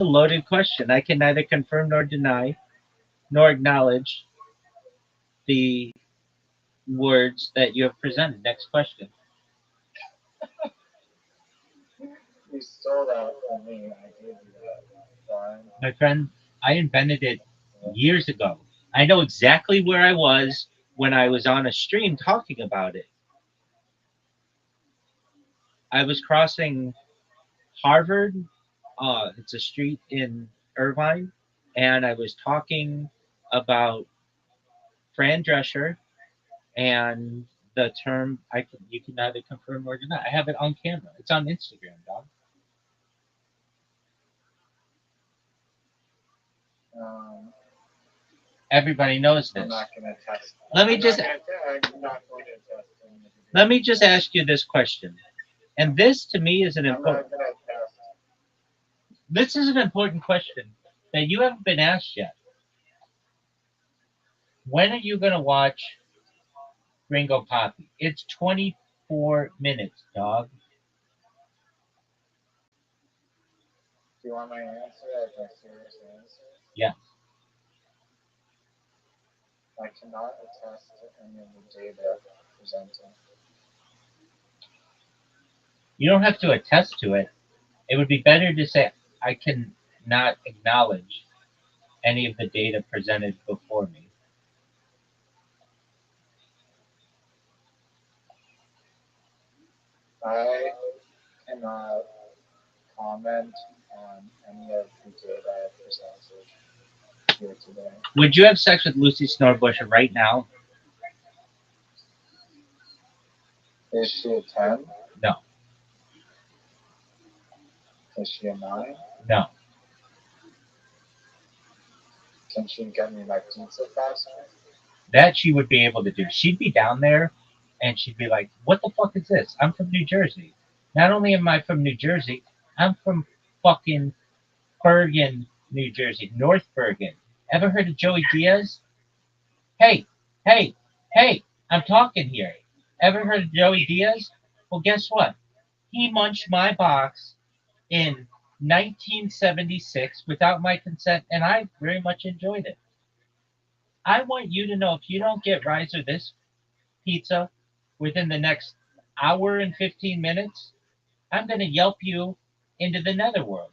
a loaded question. I can neither confirm nor deny nor acknowledge the words that you have presented. Next question. You stole that from me. I gave you that. Fine. My friend, I invented it years ago. I know exactly where I was when I was on a stream talking about it. I was crossing Harvard. It's a street in Irvine, and I was talking about Fran Drescher and the term you can neither confirm nor deny. I have it on camera. It's on Instagram, dog. Um, Everybody knows I'm this. not gonna test. Let me I'm just not going to test them. let me just ask you this question. And this to me is an I'm not important gonna test. this is an important question that you haven't been asked yet. When are you gonna watch Ringo Poppy? It's 24 minutes, dog. Do you want my answer? Like a serious answer? Yeah. I cannot attest to any of the data presented. You don't have to attest to it. It would be better to say I can not acknowledge any of the data presented before me. I cannot comment on any of the data presented here today. Would you have sex with Lucy Snorebush right now? Is she a 10? No. Is she a 9? No. Can she get me my pizza faster? That she would be able to do. She'd be down there and she'd be like, "What the fuck is this? I'm from New Jersey. Not only am I from New Jersey, I'm from fucking Bergen, New Jersey, North Bergen. Ever heard of Joey Diaz? Hey, hey, hey, I'm talking here. Ever heard of Joey Diaz? Well, guess what? He munched my box in 1976 without my consent, and I very much enjoyed it. I want you to know if you don't get Riser this pizza within the next hour and 15 minutes, I'm going to Yelp you into the netherworld.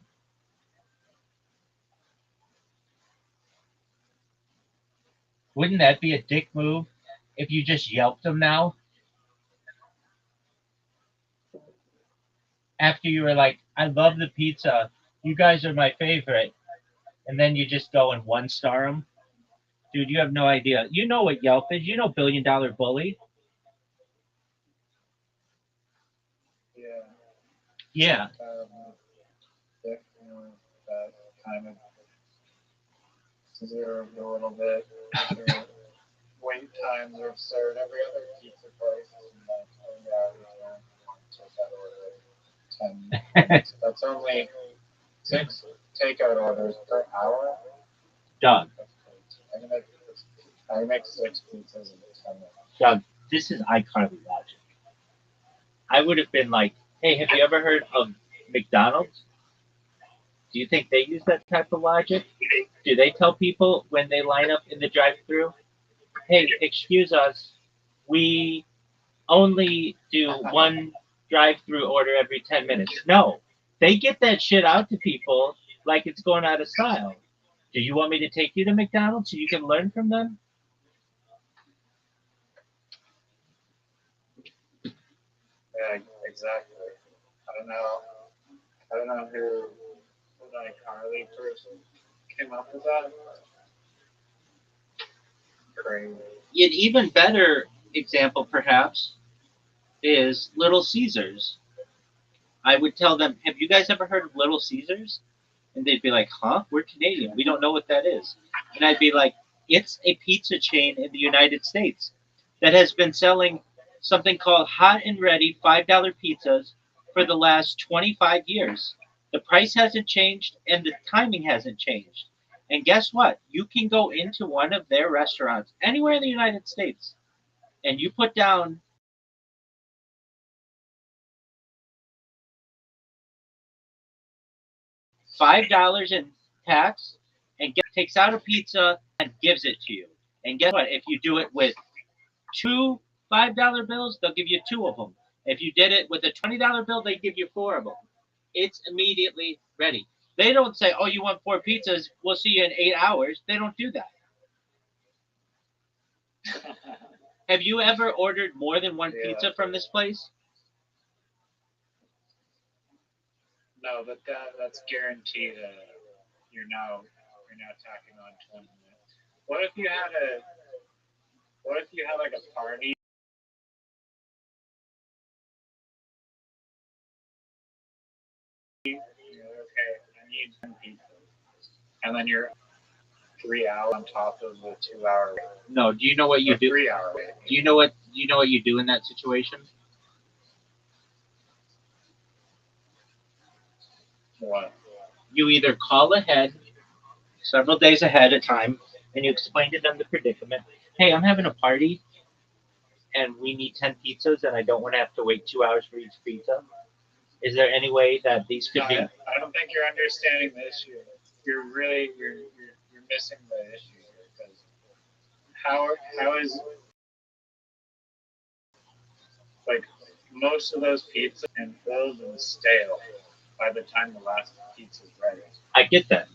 Wouldn't that be a dick move if you just Yelped them now after you were like, I love the pizza. You guys are my favorite. And then you just go and one star them? Dude, you have no idea. You know what Yelp is. You know Billion Dollar Bully. Yeah. Yeah. Dick, that kind of deserved a little bit. Wait times are absurd. Every other pizza place is like, oh yeah, we can take that order 10 minutes. That's only 6 takeout orders per hour. Doug, That's crazy. I can make 6 pizzas in 10 minutes. Doug, this is iCarly logic. I would have been like, hey, have you ever heard of McDonald's? Do you think they use that type of logic? Do they tell people when they line up in the drive through, hey, excuse us, we only do one drive through order every 10 minutes? No. They get that shit out to people like it's going out of style. Do you want me to take you to McDonald's so you can learn from them? Yeah, exactly. I don't know. I don't know who the Carly person came up with that. Crazy. An even better example, perhaps, is Little Caesars. I would tell them, have you guys ever heard of Little Caesars? And they'd be like, huh? We're Canadian. We don't know what that is. And I'd be like, it's a pizza chain in the United States that has been selling something called hot and ready $5 pizzas for the last 25 years. The price hasn't changed and the timing hasn't changed. And guess what? You can go into one of their restaurants anywhere in the United States and you put down $5 in tax and takes out a pizza and gives it to you. And guess what? If you do it with two $5 bills, they'll give you two of them. If you did it with a $20 bill, they give you four of them. It's immediately ready. They don't say, "Oh, you want four pizzas? We'll see you in 8 hours." They don't do that. Have you ever ordered more than one pizza from this place? No, but that's guaranteed. You're now tacking on 20 minutes. What if you had like a party? Okay, I need 10 pizzas, and then you're 3 hours on top of the 2 hour wait. No. Do you know what you do? 3 hour wait. Do you know what you do in that situation? What? You either call ahead, several days ahead of time, and you explain to them the predicament. Hey, I'm having a party, and we need 10 pizzas, and I don't want to have to wait 2 hours for each pizza. Is there any way that these could be? I don't think you're understanding the issue. You're missing the issue here, because how is, like, most of those pizzas and frozen stale by the time the last pizza is ready. I get that.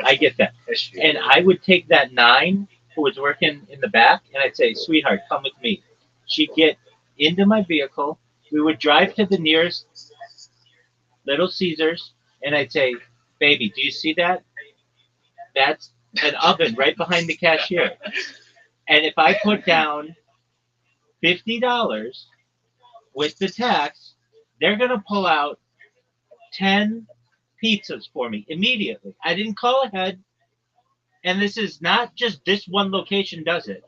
I get that. Issue. And I would take that 9 who was working in the back, and I'd say, "Sweetheart, come with me." She'd get into my vehicle. We would drive to the nearest Little Caesars, and I'd say, "Baby, do you see that? That's an oven right behind the cashier." And if I put down $50 with the tax, they're going to pull out 10 pizzas for me immediately. I didn't call ahead. And this is not just this one location does it.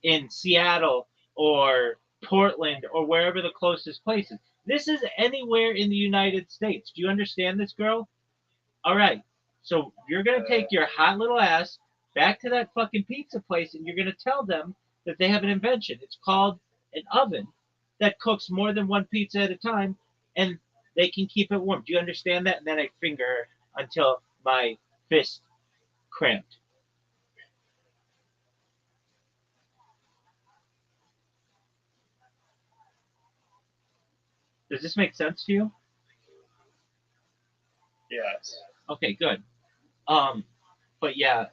In Seattle or Portland or wherever the closest place is. This is anywhere in the United States. Do you understand this, girl? All right. So you're going to take your hot little ass back to that fucking pizza place, and you're going to tell them that they have an invention. It's called an oven that cooks more than one pizza at a time, and they can keep it warm. Do you understand that? And then I finger her until my fist cramped. Does this make sense to you? Yes. Okay, good. But yeah,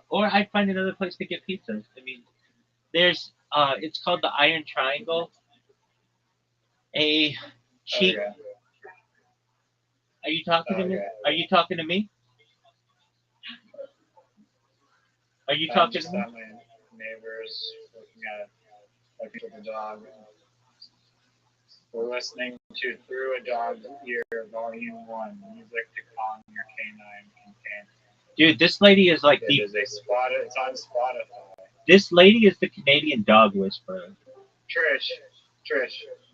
or I'd find another place to get pizzas. I mean, there's it's called the Iron Triangle. A cheap. Okay. Are you talking to me? Okay. Are you talking to me? Are you I'm talking just to me? at my neighbors looking at the dog. We're listening to Through a Dog's Ear, Volume 1, Music to Calm Your Canine Companion. Dude, this lady is like It is it's on Spotify. This lady is the Canadian dog whisperer. Trish,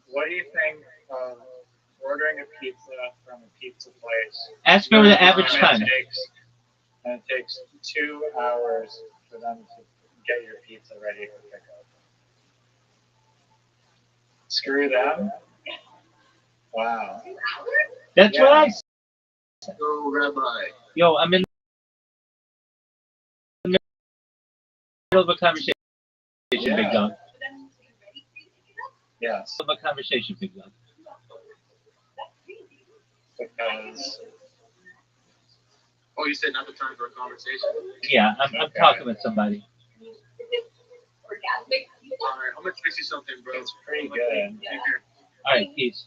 what do you think of ordering a pizza from a pizza place? Ask her the average time. And it takes 2 hours for them to get your pizza ready for pickup. Screw them? Wow. That's what I said. Go, Rabbi. Yo, I'm in the middle of a conversation, big dog. Yes. Of a conversation, big dog. Because. Oh, you said not the time for a conversation? Yeah, I'm talking with somebody. Alright, I'm gonna text you something, bro. It's pretty good. All right, peace.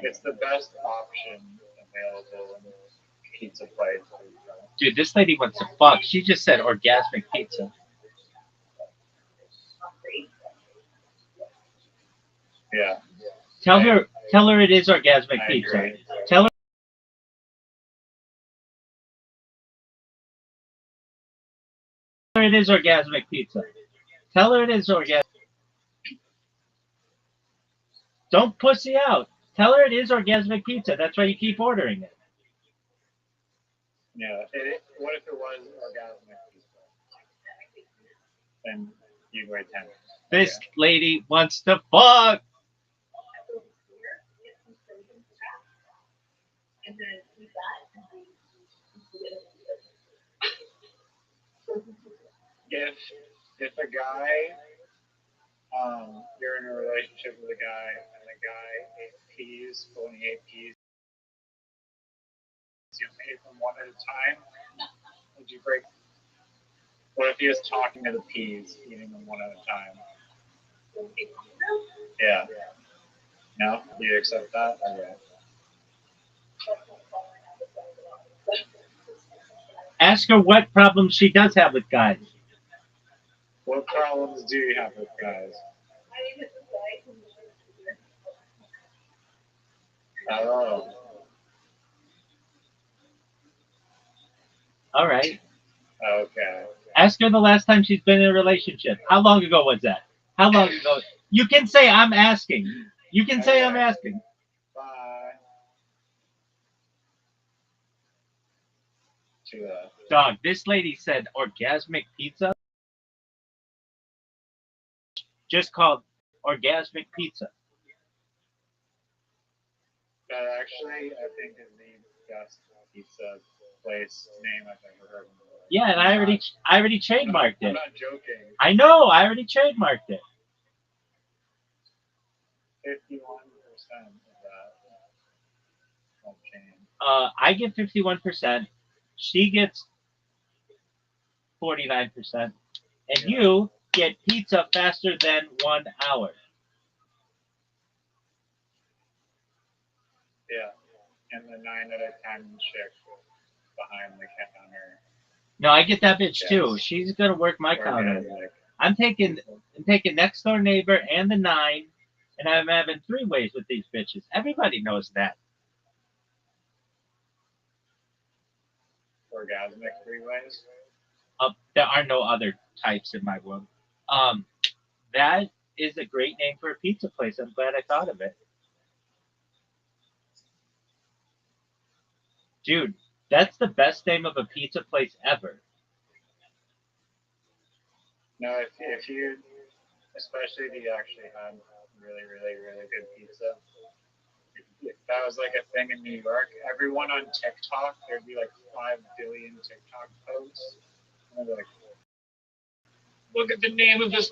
It's the best option available in pizza place. Dude, this lady wants to fuck. She just said orgasmic pizza. Yeah. Tell her it is orgasmic I pizza. agree. Tell her it is orgasmic pizza. Tell her it is orgasmic. Don't pussy out. Tell her it is orgasmic pizza. That's why you keep ordering it. Yeah. What if it was orgasmic pizza? Then you'd wait 10 minutes. This lady wants to fuck. If a guy, you're in a relationship with a guy, and the guy ate peas, but when he ate peas, you ate them one at a time, would you break? What if he was talking to the peas, eating them one at a time? Yeah. No? Do you accept that? Okay. Ask her what problems she does have with guys. What problems do you have with guys? Oh. All right. Okay. Ask her the last time she's been in a relationship. How long ago was that? How long ago? You can say I'm asking. You can say I'm asking. Bye. To Dog, this lady said orgasmic pizza. Just called orgasmic pizza. that actually, I think, is the best pizza place name I've ever heard. Yeah, and I already trademarked I'm it. not joking. I know, I already trademarked it. 51% of that chain. I get 51%. She gets 49%, and you get pizza faster than 1 hour. Yeah. And the 9 out of 10 chick behind the counter. No, I get that bitch Yes. too. She's gonna work my counter. Organic. I'm taking next door neighbor and the 9, and I'm having 3 ways with these bitches. Everybody knows that. Orgasmic 3-ways. There are no other types in my world. That is a great name for a pizza place. I'm glad I thought of it. Dude, that's the best name of a pizza place ever. No, if you, especially if you actually had really, really, really good pizza. If that was like a thing in New York, everyone on TikTok, there'd be like 5 billion TikTok posts. And they'd be like, look at the name of this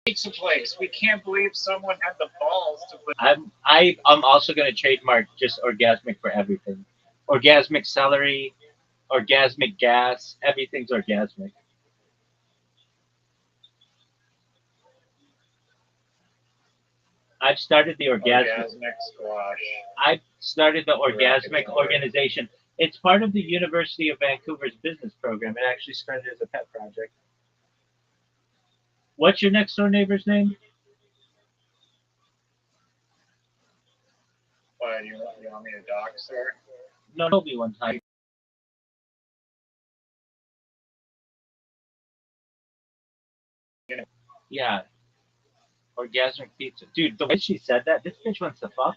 pizza place. We can't believe someone had the balls to put. I'm also gonna trademark just orgasmic for everything. Orgasmic celery, orgasmic gas, everything's orgasmic. I've started the Orgasmic squash. I've started the orgasmic organization. It's part of the University of Vancouver's business program. It actually started as a pet project. What's your next door neighbor's name? Why, you want me to dox her? No, told me one time. Yeah. Orgasmic pizza. Dude, the way she said that, this bitch wants to fuck.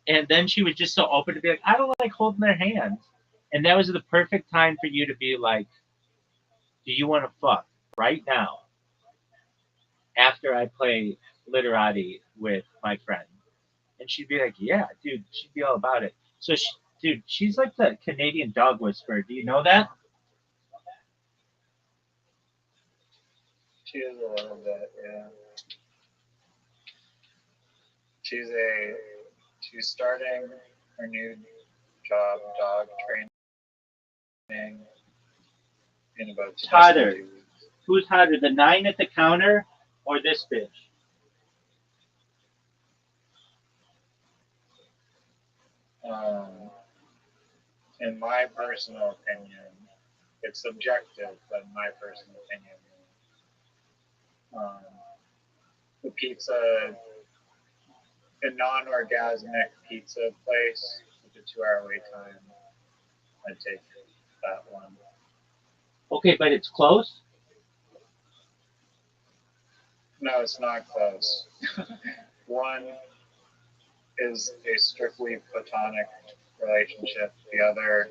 And then she was just so open to be like, I don't like holding their hands. And that was the perfect time for you to be like, do you want to fuck right now? After I play literati with my friend. And she'd be like, yeah, dude, she'd be all about it. So, dude, she's like the Canadian dog whisperer. Do you know that? She is a little bit, yeah. She's starting her new job, dog training, in about 2 Hotter. weeks. Who's hotter, the 9 at the counter or this bitch? In my personal opinion, it's subjective, but in my personal opinion, the pizza, the non-orgasmic pizza place with the 2-hour wait time, I'd take that one. Okay, but it's close? No, it's not close. One is a strictly platonic relationship. The other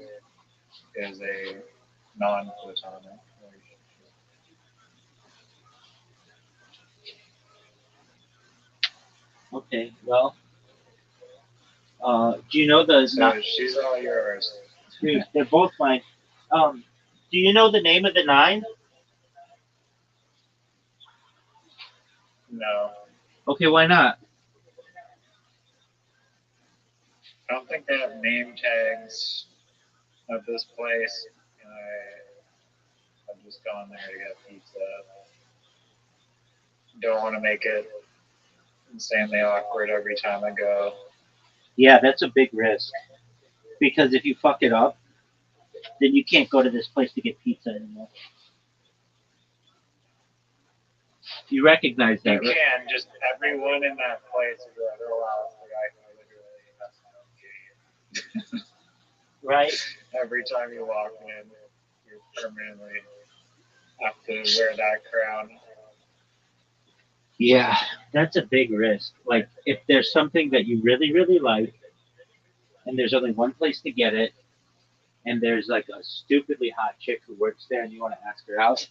is a non-platonic relationship. Okay, well, do you know the So she's all yours. Dude, they're both mine. Do you know the name of the 9? No, Okay, why not? I don't think they have name tags at this place. I've just gone there to get pizza. Don't want to make it insanely awkward every time I go. Yeah, that's a big risk. Because if you fuck it up, then you can't go to this place to get pizza anymore. You recognize You that, right? can, just everyone in that place is like, oh wow, it's the guy who literally has no game. Right? Every time you walk in, you permanently have to wear that crown. Yeah, that's a big risk. Like, if there's something that you really, really like, and there's only one place to get it, and there's like a stupidly hot chick who works there and you want to ask her out.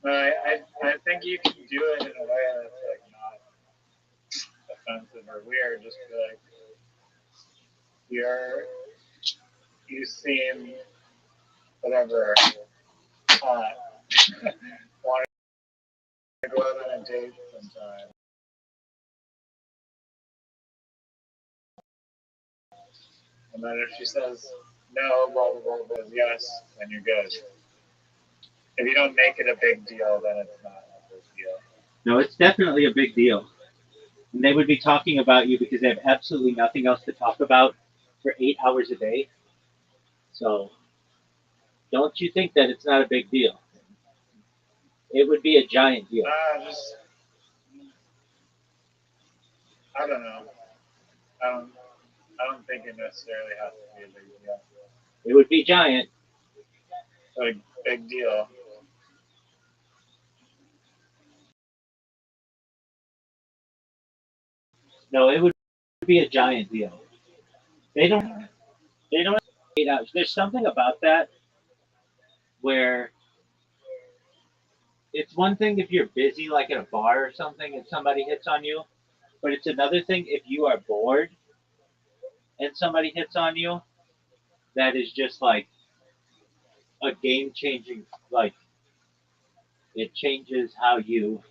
I think you can do it in a way that's like not offensive or weird. Just be like, you seem whatever hot. Want to go out on a date sometime? And then if she says no, blah blah blah, blah yes, then you're good. If you don't make it a big deal, then it's not a big deal. No, it's definitely a big deal. And they would be talking about you because they have absolutely nothing else to talk about for 8 hours a day. So don't you think that it's not a big deal? It would be a giant deal. Just I don't know. I don't think it necessarily has to be a big deal. It would be giant. Like big deal. No, it would be a giant deal. They don't. They don't. 8 hours. There's something about that where it's one thing if you're busy, like at a bar or something, and somebody hits on you, but it's another thing if you are bored and somebody hits on you. That is just like a game changing. Like it changes how you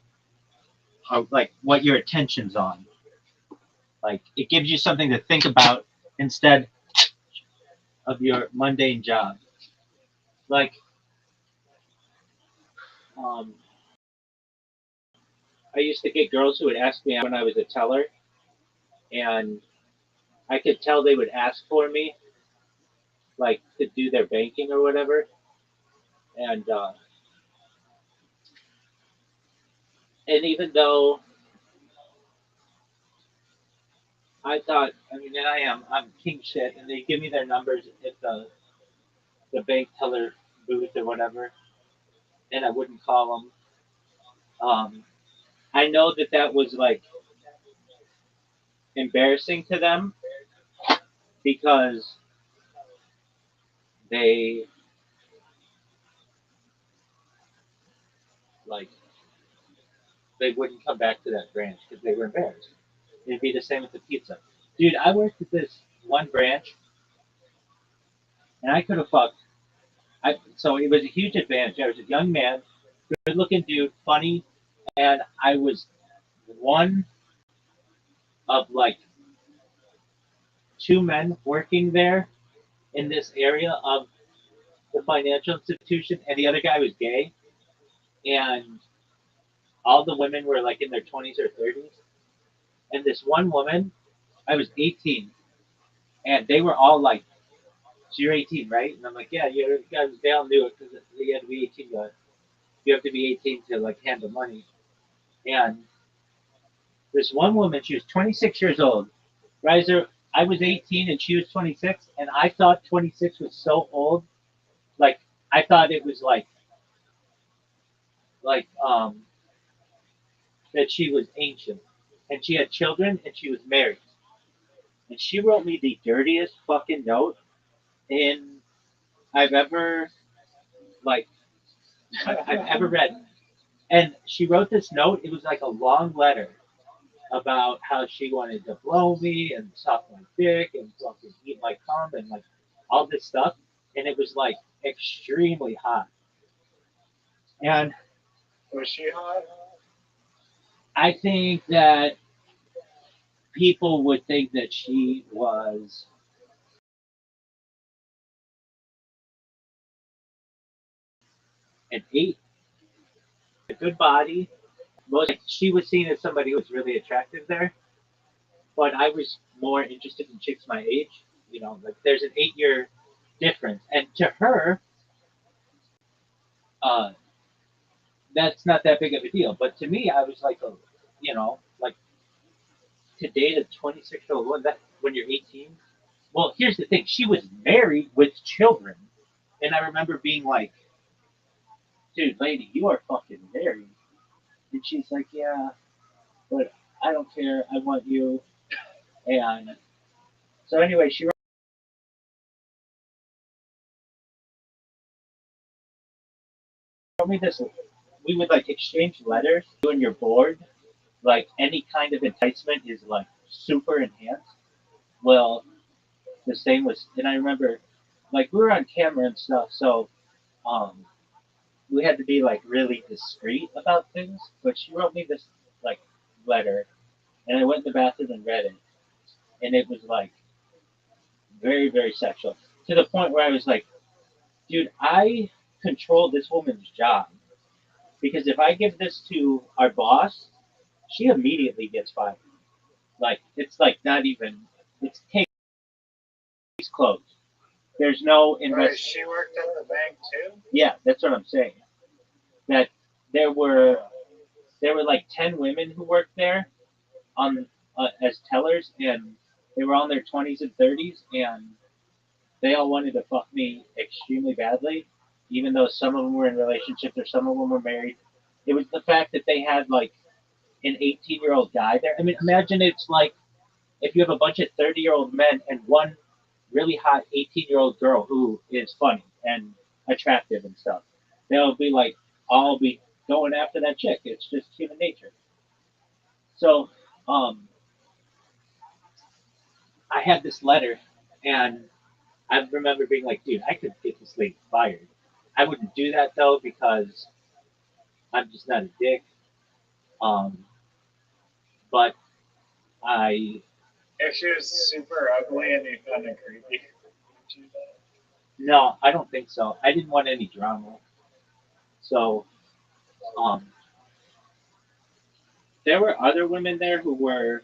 are, like what your attention's on. Like it gives you something to think about instead of your mundane job. Like um, I used to get girls who would ask me out when I was a teller, and I could tell they would ask for me, like to do their banking or whatever. And even though I thought, I mean, and I'm king shit, and they give me their numbers at the bank teller booth or whatever, and I wouldn't call them. I know that that was like embarrassing to them because they like they wouldn't come back to that branch because they were embarrassed. It'd be the same with the pizza. Dude, I worked at this one branch and I could have fucked. So it was a huge advantage. I was a young man, good looking dude, funny, and I was one of like two men working there in this area of the financial institution, and the other guy was gay, and all the women were like in their 20s or 30s. And this one woman, I was 18, and they were all like, "So you're 18, right?" And I'm like, "Yeah, you guys." They all knew it because you had to be 18 to you have to be 18 to like handle money. And this one woman, she was 26 years old. Riser, I was 18 and she was 26, and I thought 26 was so old. Like I thought it was like that she was ancient, and she had children and she was married. And she wrote me the dirtiest fucking note in I've ever like I've ever read. And she wrote this note. It was like a long letter, about how she wanted to blow me and suck my dick and fucking eat my cum and like all this stuff, and it was like extremely hot. And Was she hot? I think that people would think that she was an eight, a good body. Most she was seen as somebody who was really attractive there, but I was more interested in chicks my age. You know, like there's an 8 year difference, and to her, uh, that's not that big of a deal. But to me, I was like, you know, like to date a 26-year-old woman that when you're 18. Well, here's the thing: she was married with children, and I remember being like, "Dude, lady, you are fucking married." And she's like, "Yeah, but I don't care. I want you." And so anyway, she wrote me this. We would like exchange letters when you're bored. Like any kind of enticement is like super enhanced. Well, the same was, and I remember, like we were on camera and stuff, so um, we had to be like really discreet about things. But she wrote me this like letter, and I went to the bathroom and read it, and it was like very very sexual to the point where I was like, dude, I control this woman's job because if I give this to our boss, she immediately gets fired. Like it's like not even it's case closed. There's no Right, she worked at the bank too? Yeah, that's what I'm saying. That there were there were like 10 women who worked there on as tellers, and they were all in their 20s and 30s, and they all wanted to fuck me extremely badly, even though some of them were in relationships or some of them were married. It was the fact that they had like an 18-year-old guy there. I mean, imagine it's like if you have a bunch of 30-year-old men and one really hot 18-year-old girl who is funny and attractive and stuff. They'll be like, I'll be going after that chick. It's just human nature. So, um, I had this letter, and I remember being like, dude, I could get this lady fired. I wouldn't do that though because I'm just not a dick. Um, but I If she was super ugly and you found it creepy, would you do that? no, I don't think so. I didn't want any drama. So, um, there were other women there who were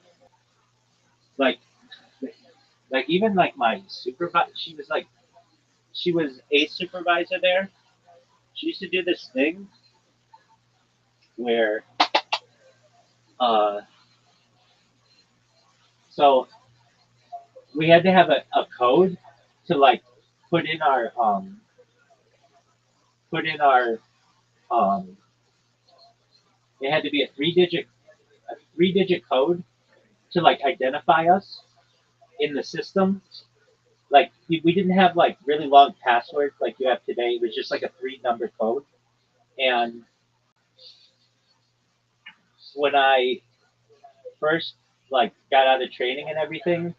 like even like my supervisor. She was a supervisor there. She used to do this thing where uh, so we had to have a code to like put in our put in our um, it had to be a 3-digit code to like identify us in the system. Like we didn't have like really long passwords like you have today. It was just like a 3 number code. And when I first like got out of training and everything,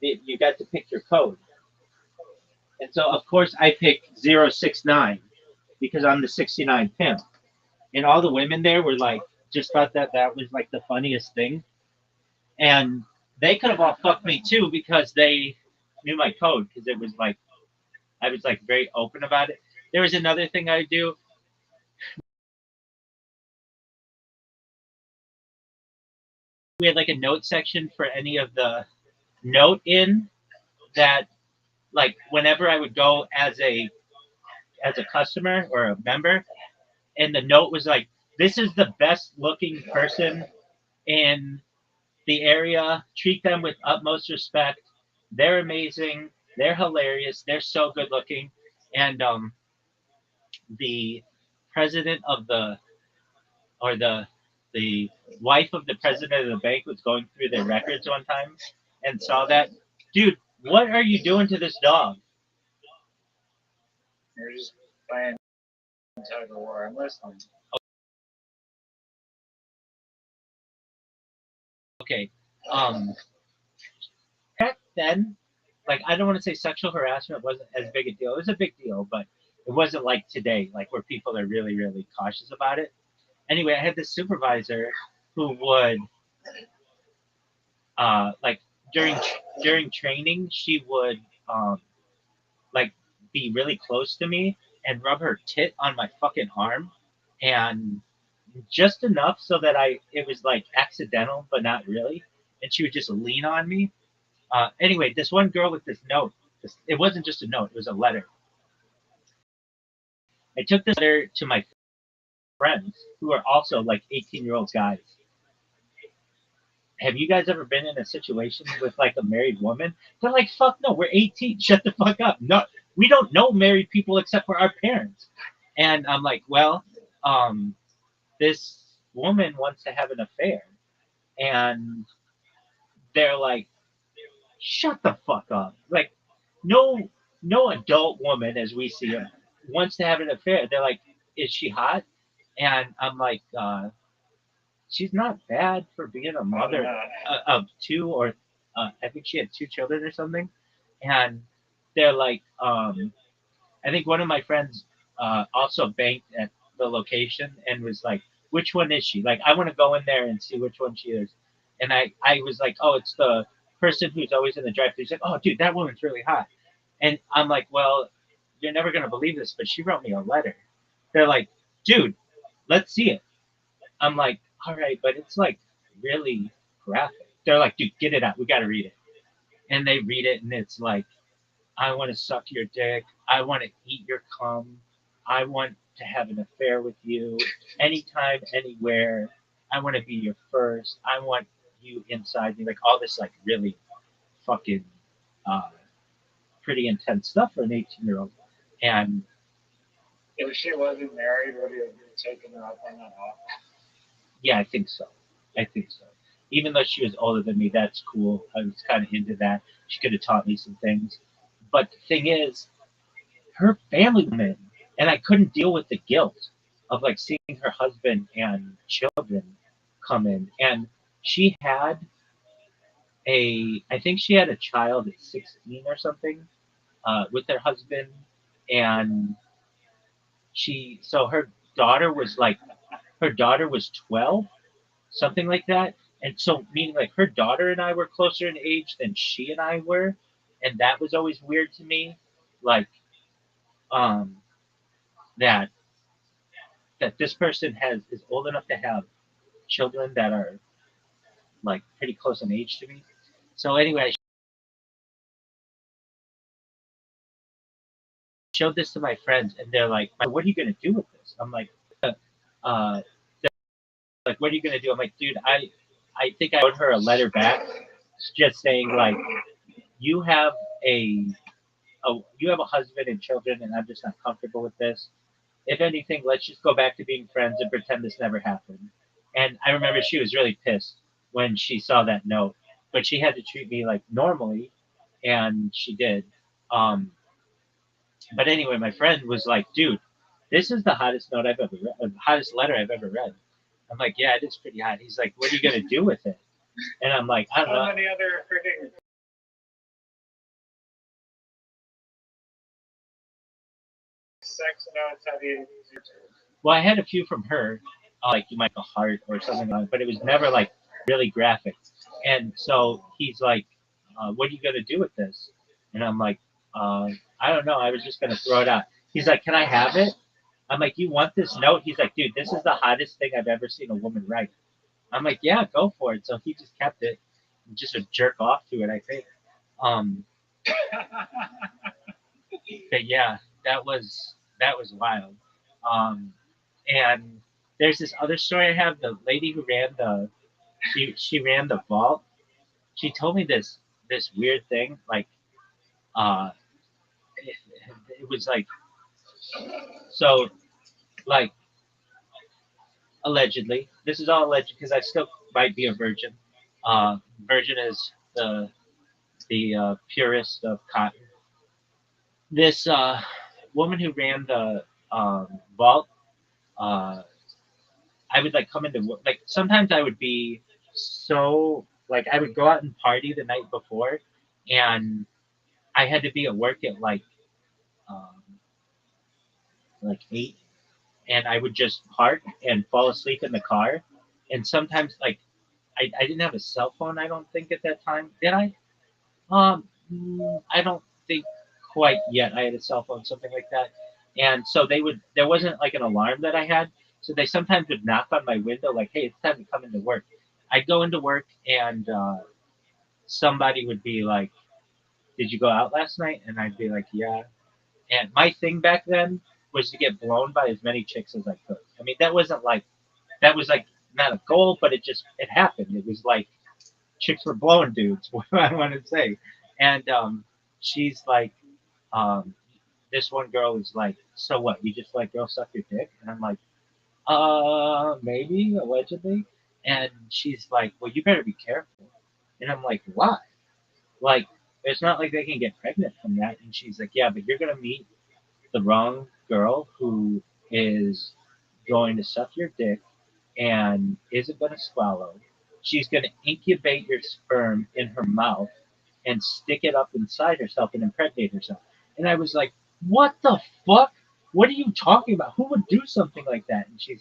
you got to pick your code. And so of course I picked 069 because I'm the 69 pimp. And all the women there were like just thought that that was like the funniest thing. And they could have all fucked me too because they knew my code because it was like I was like very open about it. There was another thing I do. We had like a note section for any of the note in that like whenever I would go as a customer or a member, and the note was like, "This is the best looking person in the area. Treat them with utmost respect. They're amazing. They're hilarious. They're so good looking." And the president of the or the wife of the president of the bank was going through their records one time and saw that. Dude, what are you doing to this dog? You're just playing tug of war. I'm listening. Okay. Um, back then, like I don't want to say sexual harassment wasn't as big a deal. It was a big deal, but it wasn't like today, like where people are really, really cautious about it. Anyway, I had this supervisor who would, like during training, she would like be really close to me and rub her tit on my fucking arm, and just enough so that it was like accidental, but not really. And she would just lean on me. Anyway, this one girl with this note, it wasn't just a note, it was a letter. I took this letter to my friends who are also like 18-year-old guys. Have you guys ever been in a situation with like a married woman? They're like, fuck no, we're 18. Shut the fuck up. No, we don't know married people except for our parents. And I'm like, well, this woman wants to have an affair. And they're like, shut the fuck up. Like, no adult woman as we see her wants to have an affair. They're like, is she hot? And I'm like, she's not bad for being a mother of two, or I think she had two children or something. And they're like, I think one of my friends also banked at the location and was like, which one is she? Like, I want to go in there and see which one she is. And I was like, oh, it's the person who's always in the drive-thru. He's like, oh, dude, that woman's really hot. And I'm like, well, you're never going to believe this, but she wrote me a letter. They're like, dude, let's see it. I'm like, all right, but it's like really graphic. They're like, dude, get it out. We got to read it. And they read it, and it's like, I want to suck your dick. I want to eat your cum. I want to have an affair with you anytime, anywhere. I want to be your first. I want you inside me. Like all this, like really fucking pretty intense stuff for an 18-year-old. And If she wasn't married, would you have taken her up on that offer? yeah, I think so. I think so. Even though she was older than me, that's cool. I was kind of into that. She could have taught me some things. But the thing is, her family went in, and I couldn't deal with the guilt of like seeing her husband and children come in. And she had I think she had a child at 16 or something with her husband, and so her daughter was 12, something like that. And so, meaning like her daughter and I were closer in age than she and I were, and that was always weird to me. Like, that this person is old enough to have children that are like pretty close in age to me. So anyway, I showed this to my friends, and they're like, "What are you gonna do with this?" I'm like, uh, like, what are you gonna do? I'm like, dude, I think I wrote her a letter back, just saying like, you have you have a husband and children, and I'm just not comfortable with this. If anything, let's just go back to being friends and pretend this never happened. And I remember she was really pissed when she saw that note, but she had to treat me like normally, and she did. Um, but anyway, my friend was like, dude, this is the hottest note I've ever read, hottest letter I've ever read. I'm like, yeah, it is pretty hot. He's like, what are you going to do with it? And I'm like, I don't know. How many other freaking sex notes have you? Well, I had a few from her, like you might a heart or something like that, but it was never like really graphic. And so he's like, what are you going to do with this? And I'm like, I don't know. I was just going to throw it out. He's like, can I have it? I'm like, you want this note? He's like, dude, this is the hottest thing I've ever seen a woman write. I'm like, yeah, go for it. So he just kept it and just would jerk off to it, I think. But yeah, that was wild. And there's this other story I have. The lady who ran she ran the vault. She told me this weird thing. Like, uh, it, it was like, so like allegedly. This is all alleged because I still might be a virgin. Virgin is the purest of cotton. This woman who ran the vault, I would like come into work. Like sometimes I would be so Like I would go out and party the night before, and I had to be at work at um, like 8, and I would just park and fall asleep in the car. And sometimes like I didn't have a cell phone, I don't think at that time. Did I? I don't think quite yet. I had a cell phone, something like that. And so there wasn't like an alarm that I had. So they sometimes would knock on my window, like, hey, it's time to come into work. I'd go into work, and somebody would be like, did you go out last night? And I'd be like, yeah. And my thing back then was to get blown by as many chicks as I could. I mean, that was like not a goal, but it happened. It was like chicks were blowing dudes, what I want to say. And she's like, um, this one girl is like, so what? You just let girls suck your dick? And I'm like, maybe, allegedly. And she's like, well, you better be careful. And I'm like, why? Like, it's not like they can get pregnant from that. And she's like, yeah, but you're going to meet the wrong girl who is going to suck your dick and isn't going to swallow. She's going to incubate your sperm in her mouth and stick it up inside herself and impregnate herself. And I was like, what the fuck? What are you talking about? Who would do something like that? And she's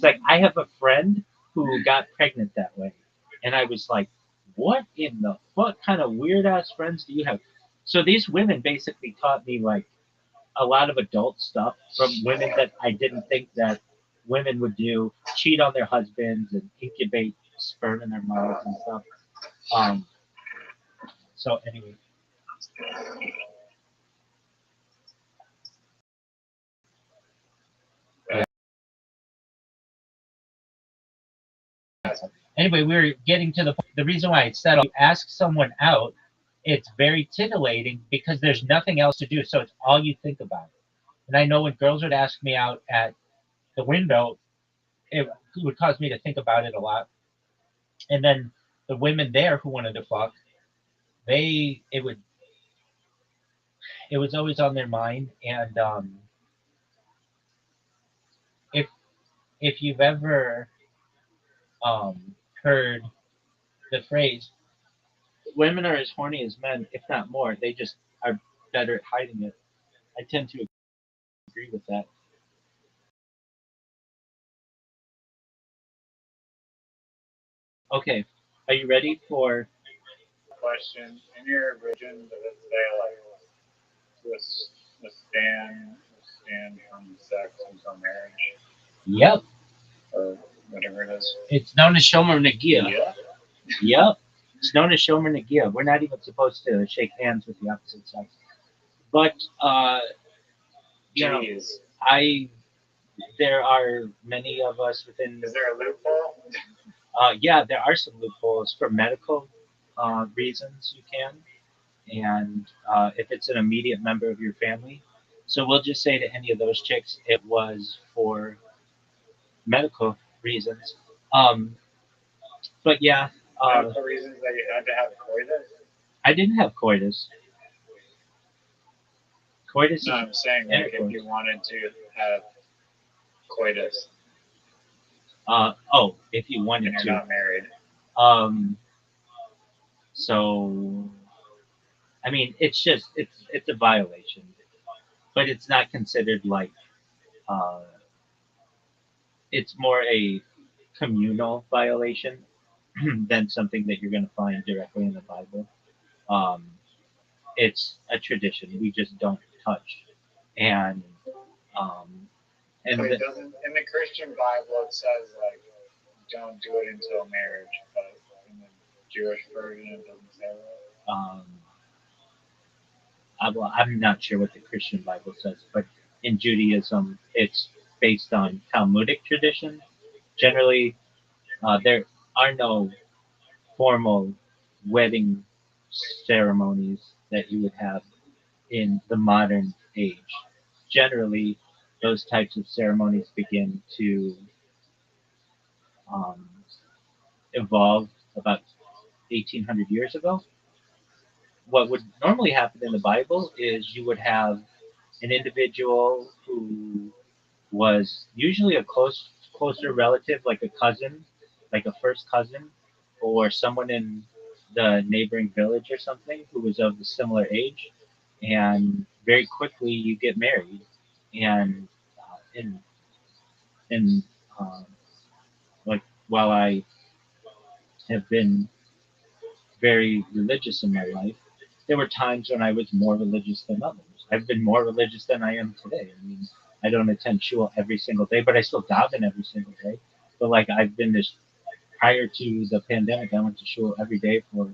like, I have a friend who got pregnant that way. And I was like, what in the fuck kind of weird ass friends do you have? So these women basically taught me like a lot of adult stuff from women that I didn't think that women would do, cheat on their husbands and incubate sperm in their mouths and stuff. Um, so anyway, anyway, we were getting to the reason why I said you ask someone out, it's very titillating because there's nothing else to do, so it's all you think about. And I know when girls would ask me out at the window, it would cause me to think about it a lot. And then the women there who wanted to fuck, they it was always on their mind. And if you've ever heard the phrase, women are as horny as men, if not more, they just are better at hiding it. I tend to agree with that. Okay, are you ready for? Question: in your religion, does it say like stand from sex until marriage Yep, or whatever it is? it's known as Shomer Nagia. Yeah. Yep, it's known as Shomer Nagia. We're not even supposed to shake hands with the opposite sex. But you know, Jeez. there are many of us within. Is there a loophole? Yeah, there are some loopholes for medical reasons you can, and if it's an immediate member of your family. So we'll just say to any of those chicks, it was for medical reasons. Um, but yeah, Medical reasons that you had to have coitus? I didn't have coitus. Coitus No, is I'm saying like if intercourse. you wanted to have coitus If you wanted and you're to. not married. Um, so I mean, it's a violation, but it's not considered like uh, it's more a communal violation than something that you're going to find directly in the Bible. Um, it's a tradition. We just don't touch, and um, and So the, it doesn't in the Christian Bible it says like don't do it until marriage, but in the Jewish version it doesn't say that. I'm not sure what the Christian Bible says, but in Judaism, it's based on Talmudic tradition. Generally, there are no formal wedding ceremonies that you would have in the modern age. Generally, those types of ceremonies begin to um, evolve about 1800 years ago. What would normally happen in the Bible is you would have an individual who was usually a closer relative, like a cousin, like a first cousin, or someone in the neighboring village or something who was of a similar age, and very quickly you get married. And in in um, like while I have been very religious in my life, there were times when I was more religious than others. I've been more religious than I am today. I mean, I don't attend shul every single day, but I still daven every single day. But like I've been this prior to the pandemic, I went to shul every day for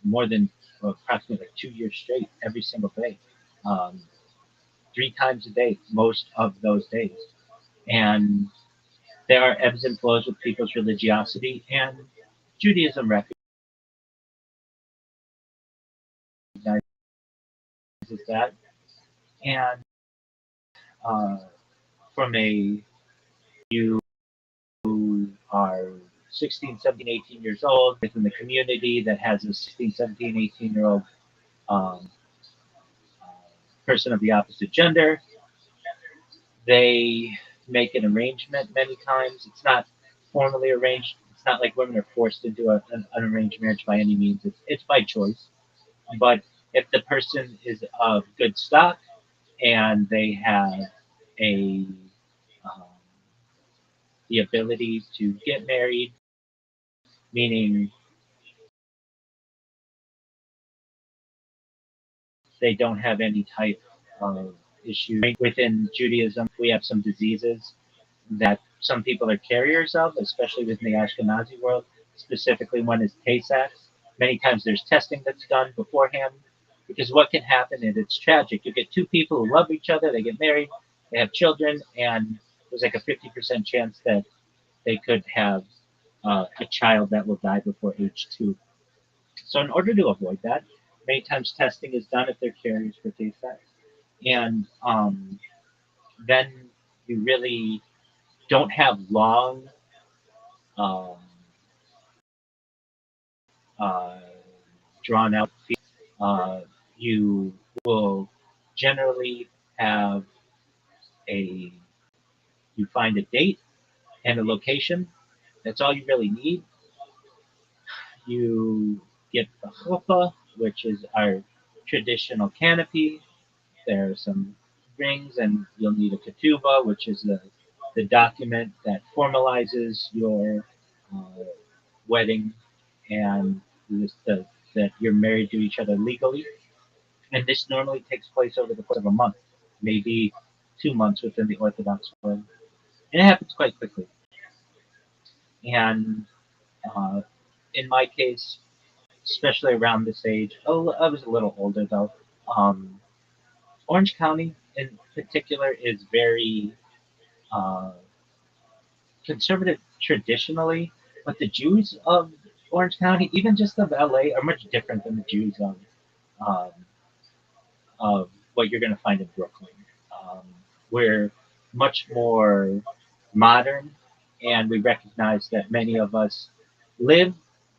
more than approximately like 2 years straight, every single day, um, 3 times a day, most of those days. And there are ebbs and flows with people's religiosity, and Judaism recognizes that. And uh, from a you who are 16, 17, 18 years old within the community that has a 16, 17, 18-year-old um, uh, person of the opposite gender, they make an arrangement many times. It's not formally arranged. It's not like women are forced into an arranged marriage by any means. It's by choice. But if the person is of good stock and they have a um, the ability to get married, meaning they don't have any type of issue. Within Judaism, we have some diseases that some people are carriers of, especially within the Ashkenazi world. Specifically, one is Tay-Sachs. Many times there's testing that's done beforehand, because what can happen, and it's tragic, you get two people who love each other, they get married, they have children, and there's like a 50% chance that they could have a child that will die before age 2. So in order to avoid that, many times testing is done if they're carriers for Tay-Sachs. And then you really don't have long um, uh, drawn out. You will generally have a you find a date and a location. That's all you really need. You get the chuppah, which is our traditional canopy. There are some rings, and you'll need a ketubah, which is the document that formalizes your uh, wedding and that you're married to each other legally. And this normally takes place over the course of a month, maybe 2 months within the Orthodox world. And it happens quite quickly. And uh, in my case, especially around this age, oh, I was a little older though. Um, Orange County in particular is very uh, conservative traditionally, but the Jews of Orange County, even just of LA, are much different than the Jews um, of what you're going to find in Brooklyn. Um, we're much more modern, and we recognize that many of us live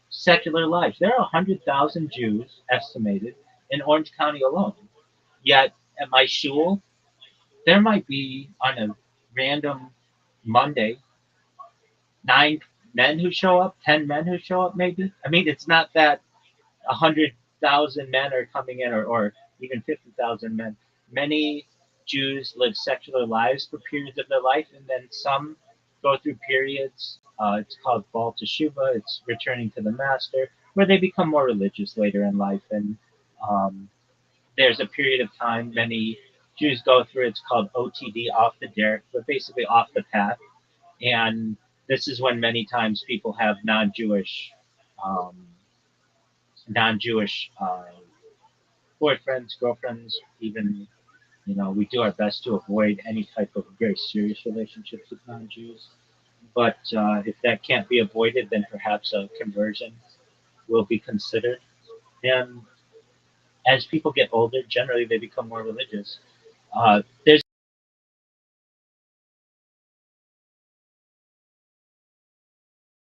secular lives. There are 100,000 Jews estimated in Orange County alone. Yet at my shul, there might be on a random Monday 9 men who show up, 10 men who show up, maybe. I mean, it's not that 100,000 men are coming in, or even 50,000 men. Many Jews live secular lives for periods of their life, and then some go through periods. It's called Baal Teshuvah. It's returning to the Master, where they become more religious later in life. And um, there's a period of time many Jews go through. It's called OTD, off the derech, but basically off the path. And this is when many times people have um, non-Jewish boyfriends, girlfriends, even, we do our best to avoid any type of very serious relationships with non-Jews. But if that can't be avoided, then perhaps a conversion will be considered. And as people get older, generally they become more religious. There's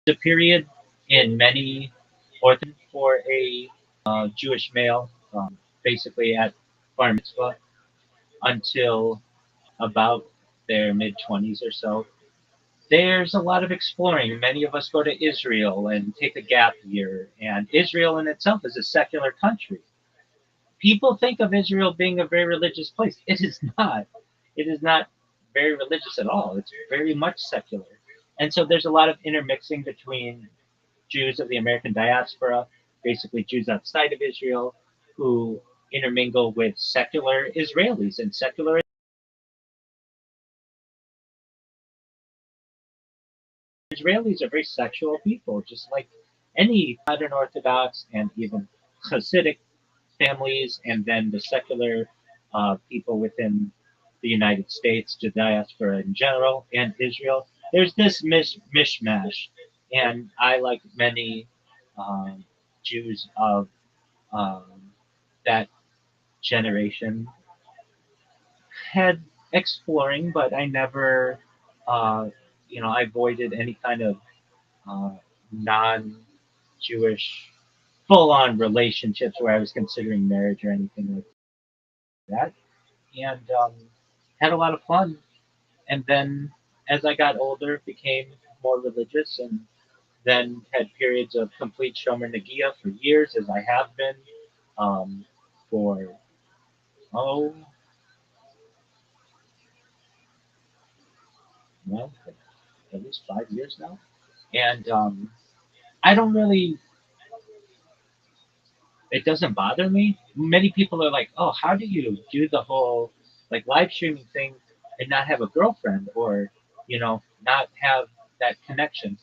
a period in many Orthodox for a Jewish male, basically at bar mitzvah, until about their mid 20s or so. there's a lot of exploring. Many of us go to Israel and take a gap year, and Israel in itself is a secular country. People think of Israel being a very religious place. It is not. It is not very religious at all. It's very much secular. And so there's a lot of intermixing between Jews of the American diaspora, basically Jews outside of Israel, who intermingle with secular Israelis. And secular Israelis are very sexual people, just like any modern Orthodox and even Hasidic families, and then the secular people within the United States, the diaspora in general, and Israel. There's this mishmash, and I, like many um, Jews of um, that generation, had exploring, but I never, uh, I avoided any kind of uh, non-Jewish full-on relationships where I was considering marriage or anything like that, and had a lot of fun. And then as I got older, became more religious, and then had periods of complete Shomer Nagia for years, as I have been for oh well, at least 5 years now. And I don't really, it doesn't bother me. Many people are like, oh, how do you do the whole like live streaming thing and not have a girlfriend, or, not have that connection?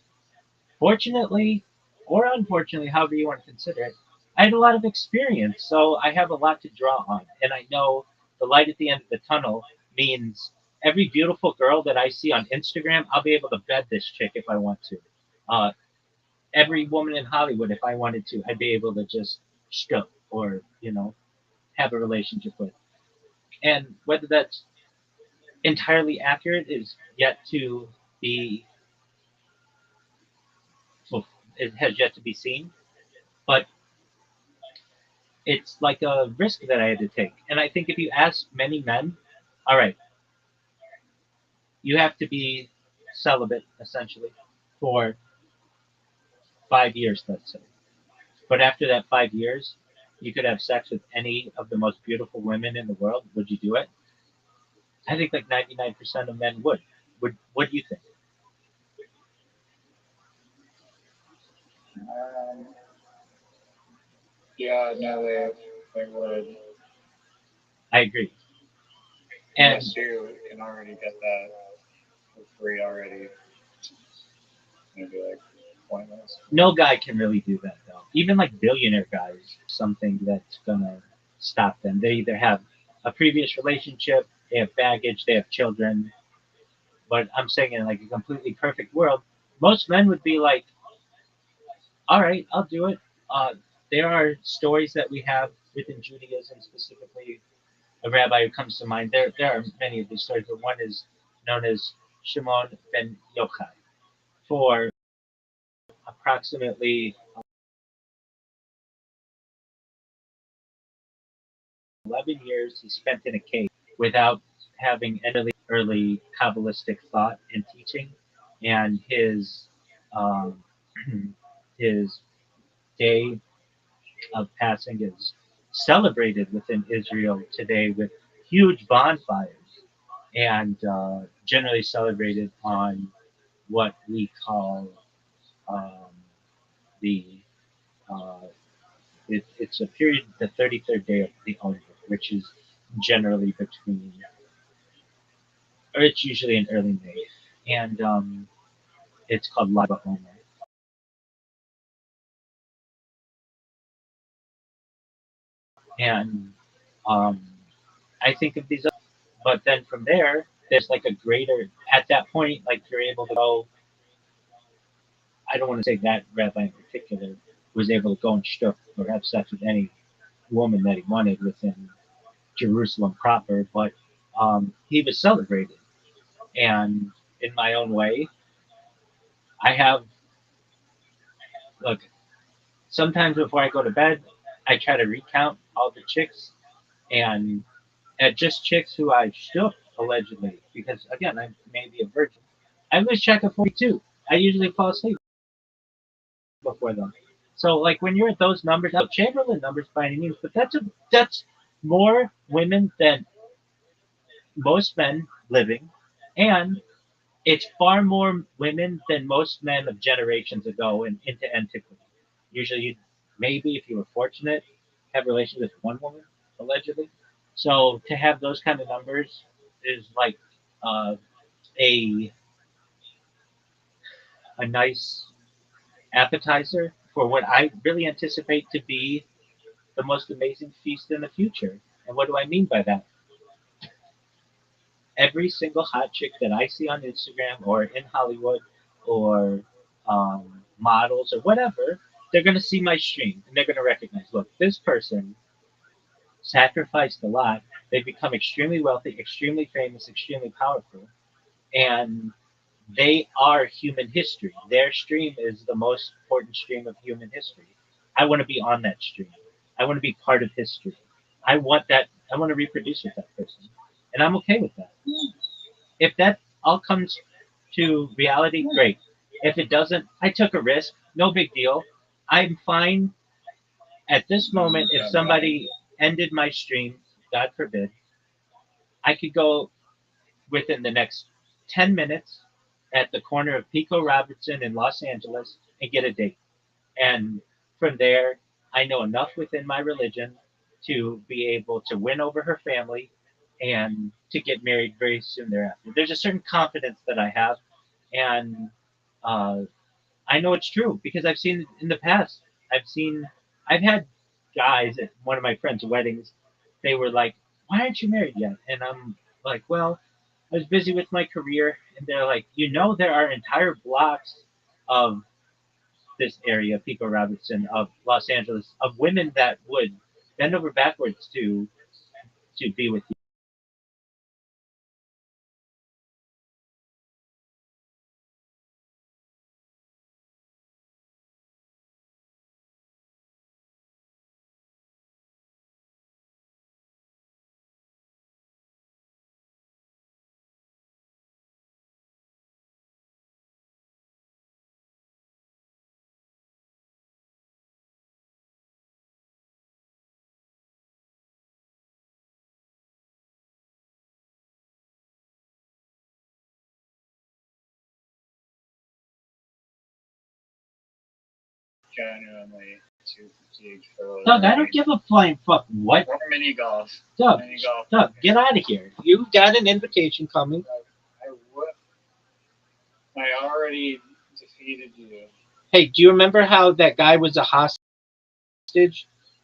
Fortunately, or unfortunately, however you want to consider it, I had a lot of experience, so I have a lot to draw on. And I know the light at the end of the tunnel means every beautiful girl that I see on Instagram, I'll be able to bed this chick if I want to. Uh, every woman in Hollywood, if I wanted to, I'd be able to just shtup or, have a relationship with. And whether that's entirely accurate is yet to be, well, it has yet to be seen. But it's like a risk that I had to take. And I think if you ask many men, all right, you have to be celibate essentially for 5 years, let's say. But after that 5 years, you could have sex with any of the most beautiful women in the world. Would you do it? I think like 99% of men would. What do you think? Um, yeah, no, they would. I agree. And Unless you can already get that for free already, maybe like pointless. no guy can really do that though. Even like billionaire guys, something that's gonna stop them. They either have a previous relationship, they have baggage, they have children. But I'm saying in like a completely perfect world, most men would be like, "All right, I'll do it." Uh, there are stories that we have within Judaism, specifically a rabbi who comes to mind. There are many of these stories, but one is known as Shimon ben Yochai. For approximately 11 years, he spent in a cave without having any early Kabbalistic thought and teaching, and um, his day of passing is celebrated within Israel today with huge bonfires, and generally celebrated on what we call um, the uh, it's a period, the 33rd day of the Omer, which is generally between, or it's usually in early May, and it's called Lag BaOmer. And um, I think of these, but then from there, there's like a greater, at that point, like you're able to go, I don't want to say that rabbi in particular was able to go and shtup or have sex with any woman that he wanted within Jerusalem proper, but he was celebrated. And in my own way, I have, look, sometimes before I go to bed, I try to recount all the chicks and just chicks who I shook allegedly, because again, I may be a virgin. I lose track of 42. I usually fall asleep before them. So like when you're at those numbers, now Chamberlain numbers by any means, but that's more women than most men living, and it's far more women than most men of generations ago and into antiquity. Usually, you maybe if you were fortunate, have relations with one woman allegedly. So to have those kind of numbers is like uh, a a nice appetizer for what I really anticipate to be the most amazing feast in the future. And what do I mean by that? Every single hot chick that I see on Instagram or in Hollywood or models or whatever, they're going to see my stream and they're going to recognize, look, this person sacrificed a lot. They've become extremely wealthy, extremely famous, extremely powerful, and they are human history. Their stream is the most important stream of human history. I want to be on that stream. I want to be part of history. I want that. I want to reproduce with that person, and I'm okay with that. If that all comes to reality, great. If it doesn't, I took a risk. No big deal. I'm fine at this moment. If somebody ended my stream, God forbid, I could go within the next 10 minutes at the corner of Pico Robertson in Los Angeles and get a date. And from there, I know enough within my religion to be able to win over her family and to get married very soon thereafter. There's a certain confidence that I have, and uh, I know it's true because I've seen it in the past. I've had guys at one of my friends' weddings. They were like, "Why aren't you married yet?" And I'm like, "Well, I was busy with my career." And they're like, there are entire blocks of this area, Pico Robertson, of Los Angeles, of women that would bend over backwards to be with you. Genuinely too fatigued for Doug, I don't give a flying fuck what. Or mini golf. Doug, Mini golf. Doug, get out of here. You got an invitation coming. I would. I already defeated you. Hey, do you remember how that guy was a hostage?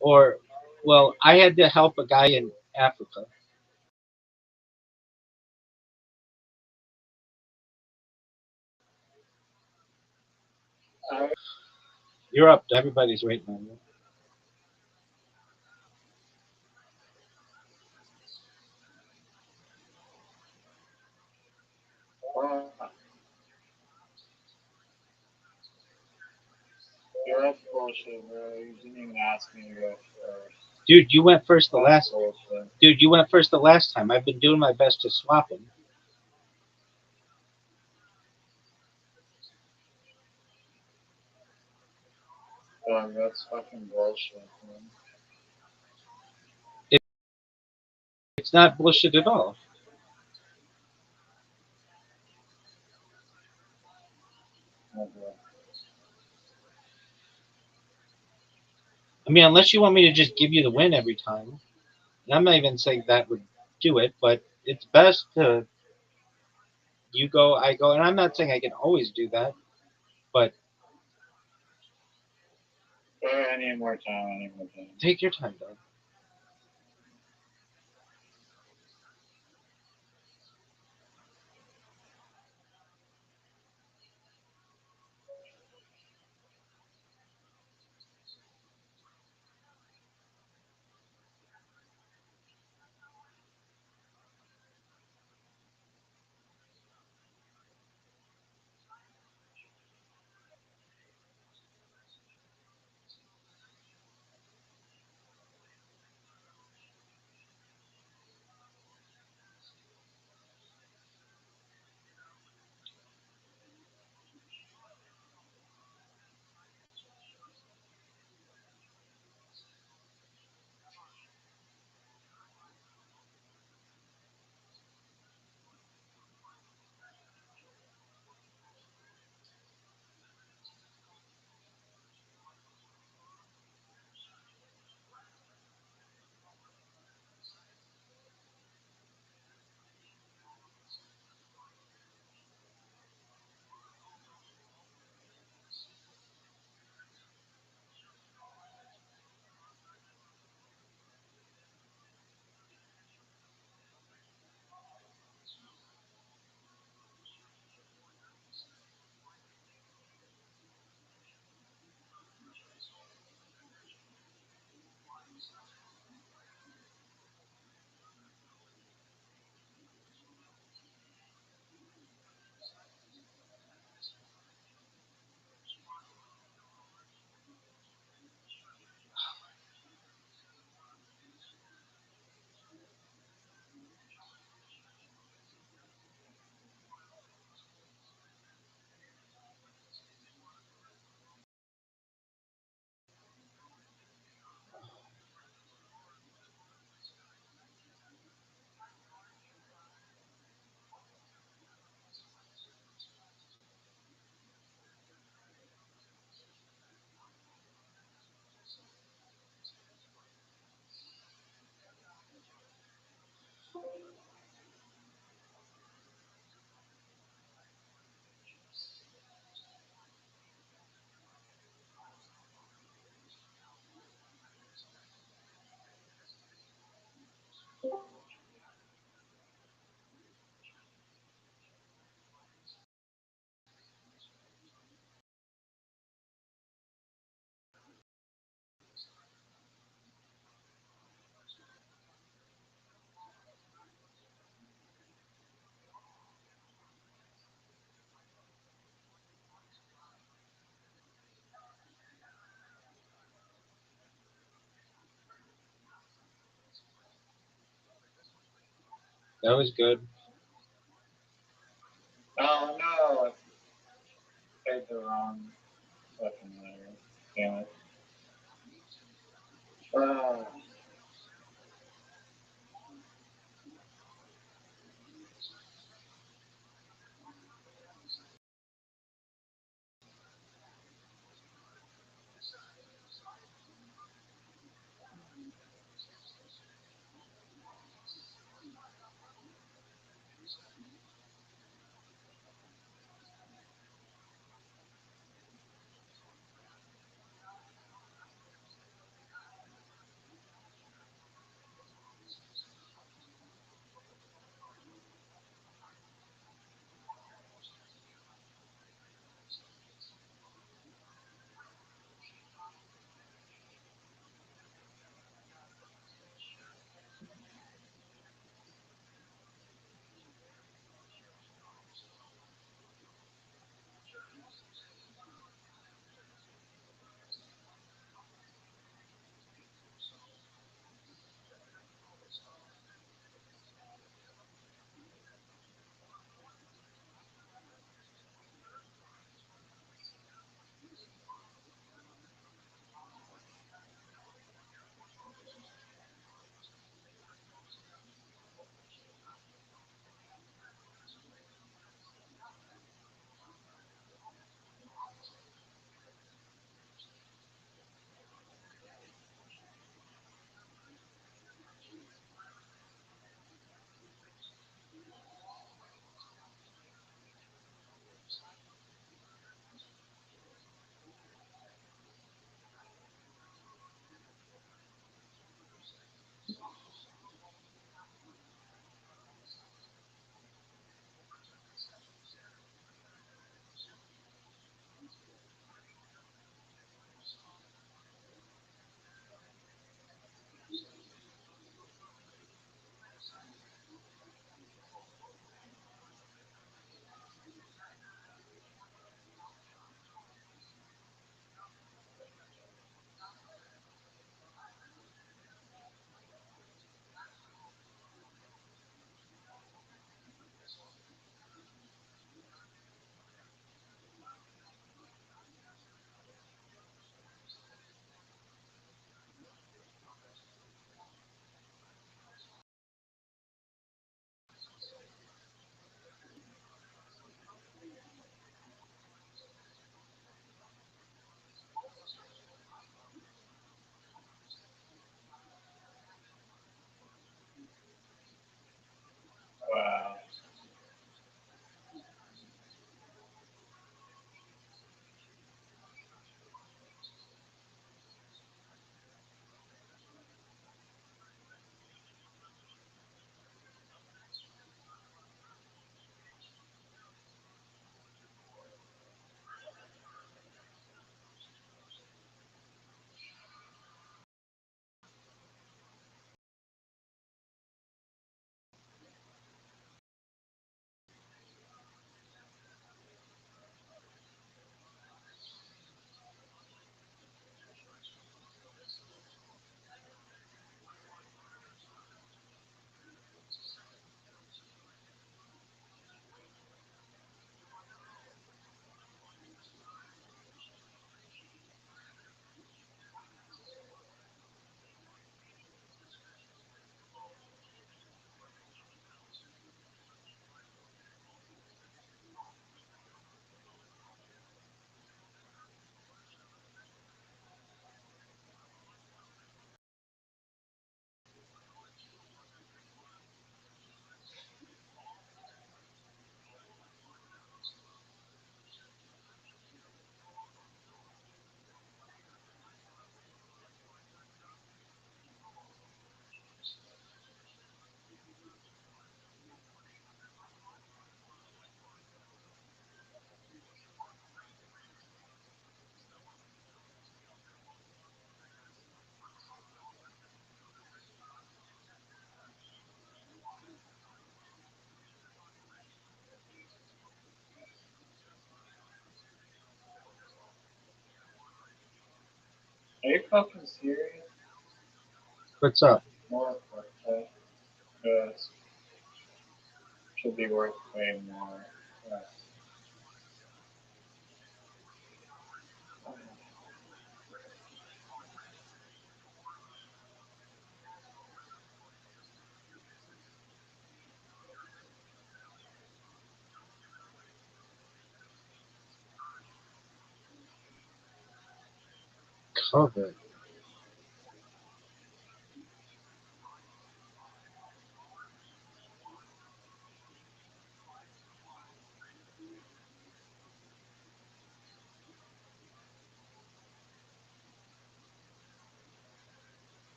Or, well, I had to help a guy in Africa. I, You're up. Everybody's waiting on you. you're bullshit, bro. You didn't even ask me to go first. Dude, you went first the That's last. bullshit. Dude, you went first the last time. I've been doing my best to swap him. That's fucking bullshit, man. It's not bullshit at all. Okay. I mean, unless you want me to just give you the win every time. And I'm not even saying that would do it, but it's best to you go, I go. And I'm not saying I can always do that, but I need more time. I need more time. take your time, though. That was good. Oh no, I paid the wrong fucking letter. Damn it. Uh, wow. Are you fucking serious? What's up? More okay. Yes. Should be worth way more. Yeah. Covered.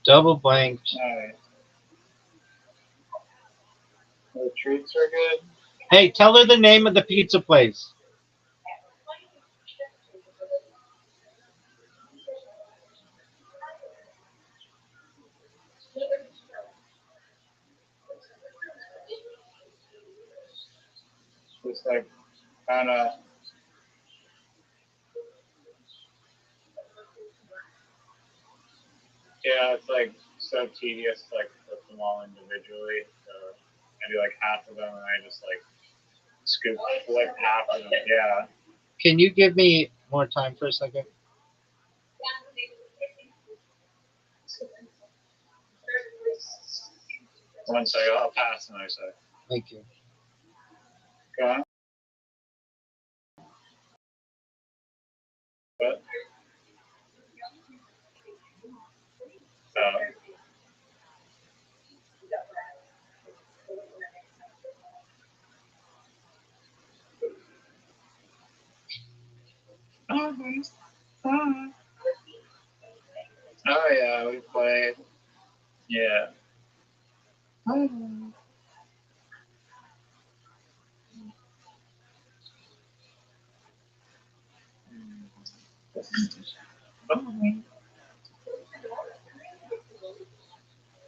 Double blanked. Alright. The treats are good. Hey, tell her the name of the pizza place. Just like kind of. Yeah, it's like so tedious to like put them all individually. So I do like half of them and I just like scoop like half of them. Yeah. Can you give me more time for a second? One second, I'll pass another second. Thank you. Go on. What? Oh yeah, we played. Yeah.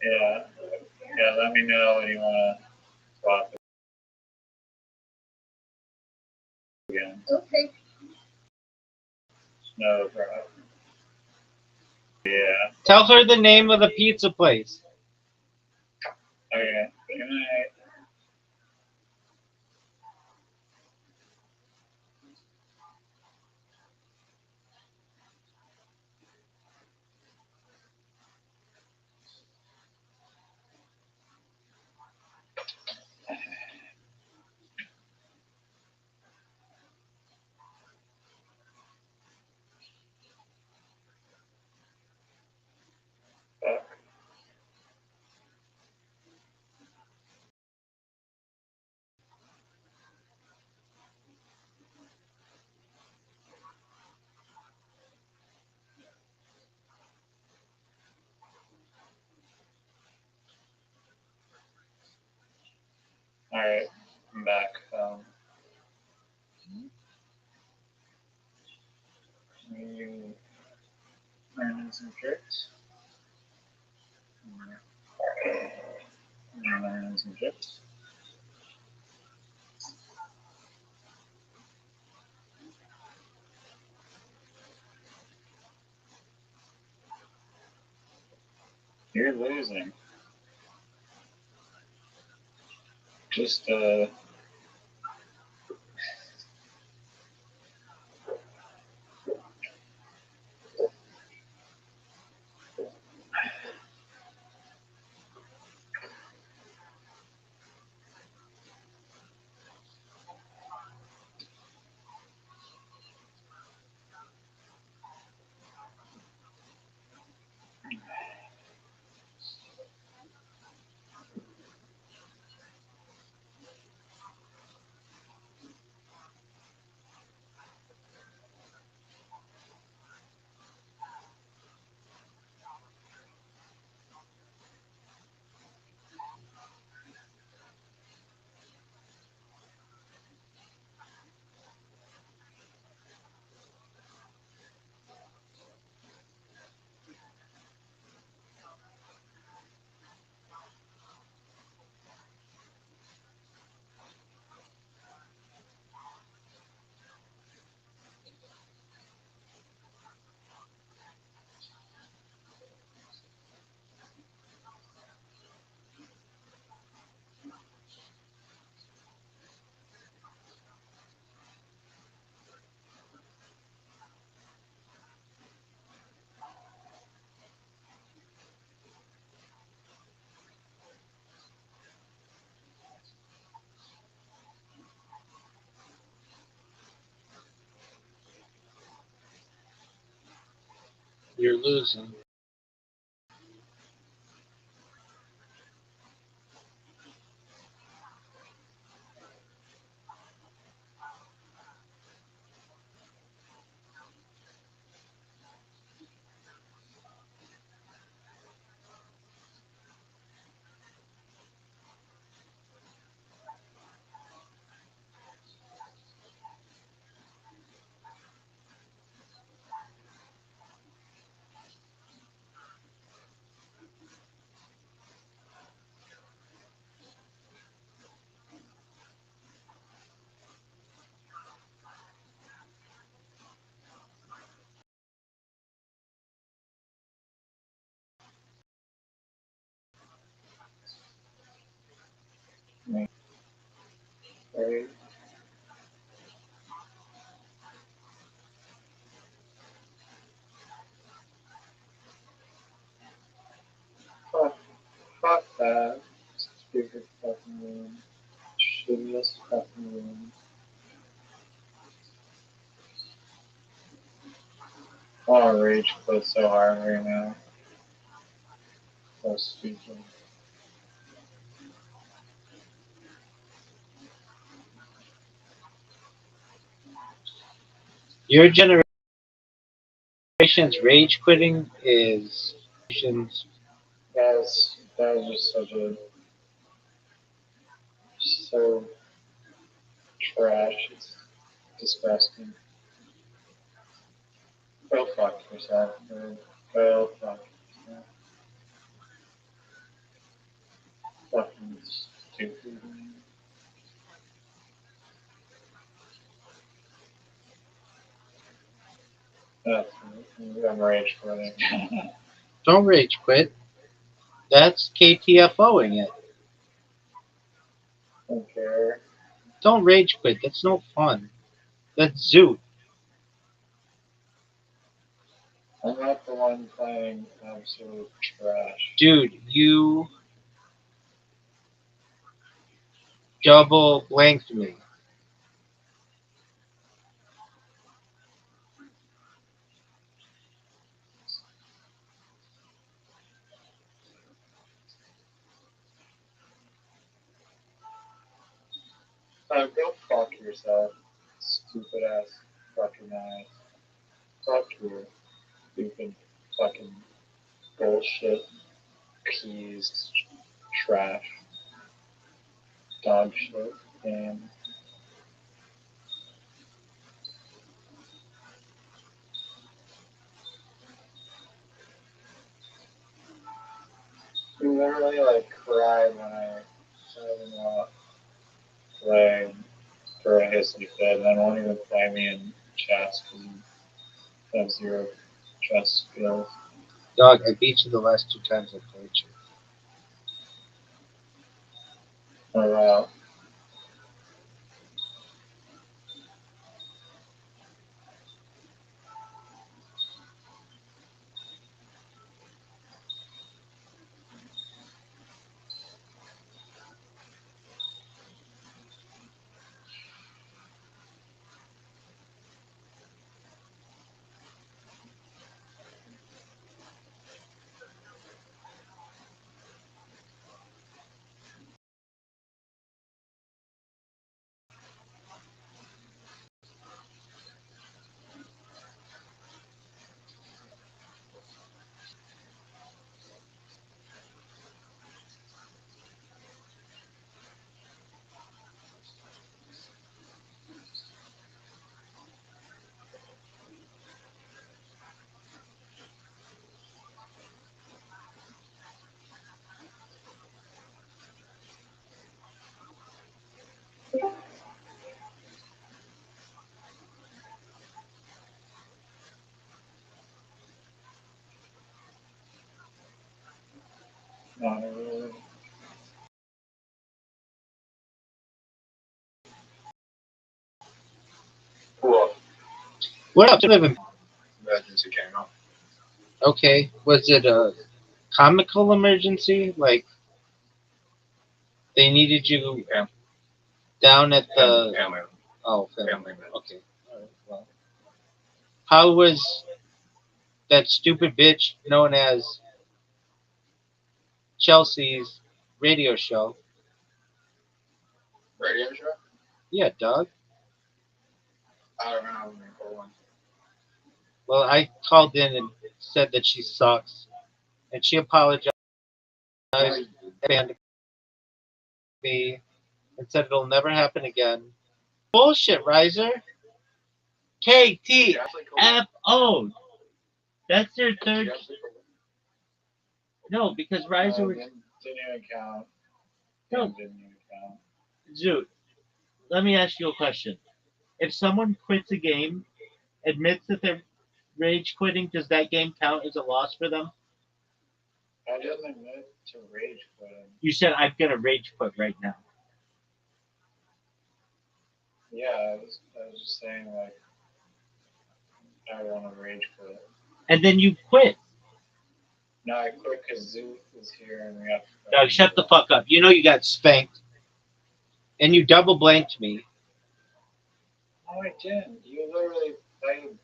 Yeah. Yeah, let me know when you want to swap it again. Okay. No problem. Yeah. Tell her the name of the pizza place. Okay. Good night. Fuck. Alright, I'm back. You learning some tricks? Learning some tricks? You're losing. Just You're losing. Right? Fuck that. Stupid fucking room. Shittiest fucking room. I want to rage quit so hard right now. So stupid. Your generation's rage quitting is That was just such a so trash. It's disgusting. Go fuck yourself, man. Go fuck yourself. Fucking stupid. That's I'm rage quitting. don't rage quit. That's KTFOing it. Don't care. Don't rage quit. That's no fun. That's Zoot. I'm not the one playing absolute trash. Dude, you double blanked me. Go fuck yourself. Stupid ass fucking ass. Fuck you. Stupid fucking bullshit. Peas. Trash. Dog shit. And we literally like cried when I said him out play for a hissy fit, and then won't even play me in chess because he has zero chess skills. Dog, I beat you the last 2 times I played you. Oh wow. Not really. Cool. What up, living? Emergency came up. Okay, was it a comical emergency? Like they needed you Yeah. down at the Family. oh family. Family. Okay, all right. Well, how was that stupid bitch known as Chelsea's radio show. Radio show? Yeah, dog. I don't know. Hold on. Well, I called in and said that she sucks, and she apologized and me and said it'll never happen again. Bullshit, Riser. KTFO. F-O. That's their third. Jessica- No, because Riser was. didn't even count. No, Didn't even count. Zoot, let me ask you a question. If someone quits a game, admits that they're rage quitting, does that game count as a loss for them? I didn't admit to rage quitting. You said, I'm going to rage quit right now. Yeah, I was just saying, like, I want to rage quit. And then you quit. No, I quit because Zoot is here and we have to. Dog, shut the fuck up. You know you got spanked. And you double blanked me. No, I didn't. You literally played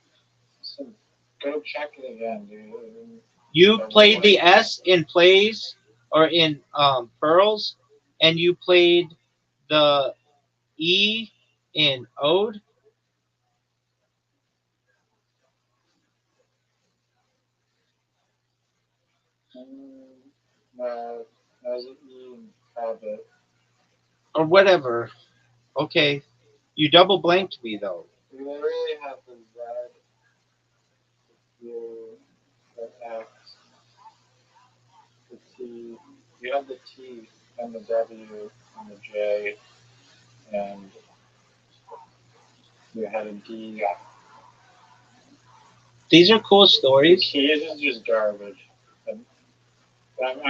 some. Go check it again, dude. You played the S in plays or in pearls, and you played the E in ode. No, doesn't mean habit. Or whatever. Okay. You double blanked me though. You literally have the Z, the U, the X, the T. You have the T and the W and the J, and you had a D. These are cool stories. T is just garbage. I'm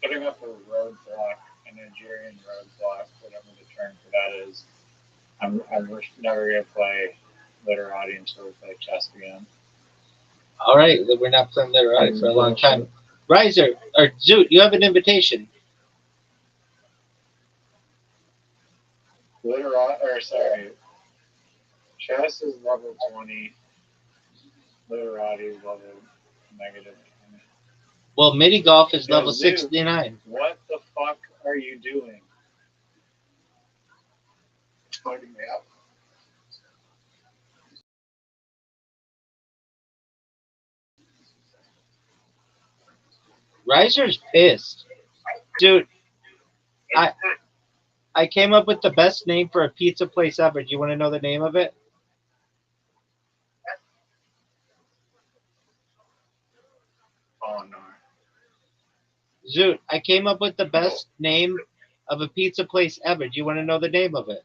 putting up a roadblock, a Nigerian roadblock, whatever the term for that is. I'm never gonna play literati until we play chess again. All right, we're not playing literati for a long time. Riser or Zoot, you have an invitation. Chess is level 20. Literati is level negative 20. Well, mini golf is Yeah, level Zoot. 69. What the fuck are you doing? Fucking me up. Riser's pissed. Dude, I came up with the best name for a pizza place ever. Do you want to know the name of it? Oh no. Zoot, I came up with the best name of a pizza place ever. Do you want to know the name of it?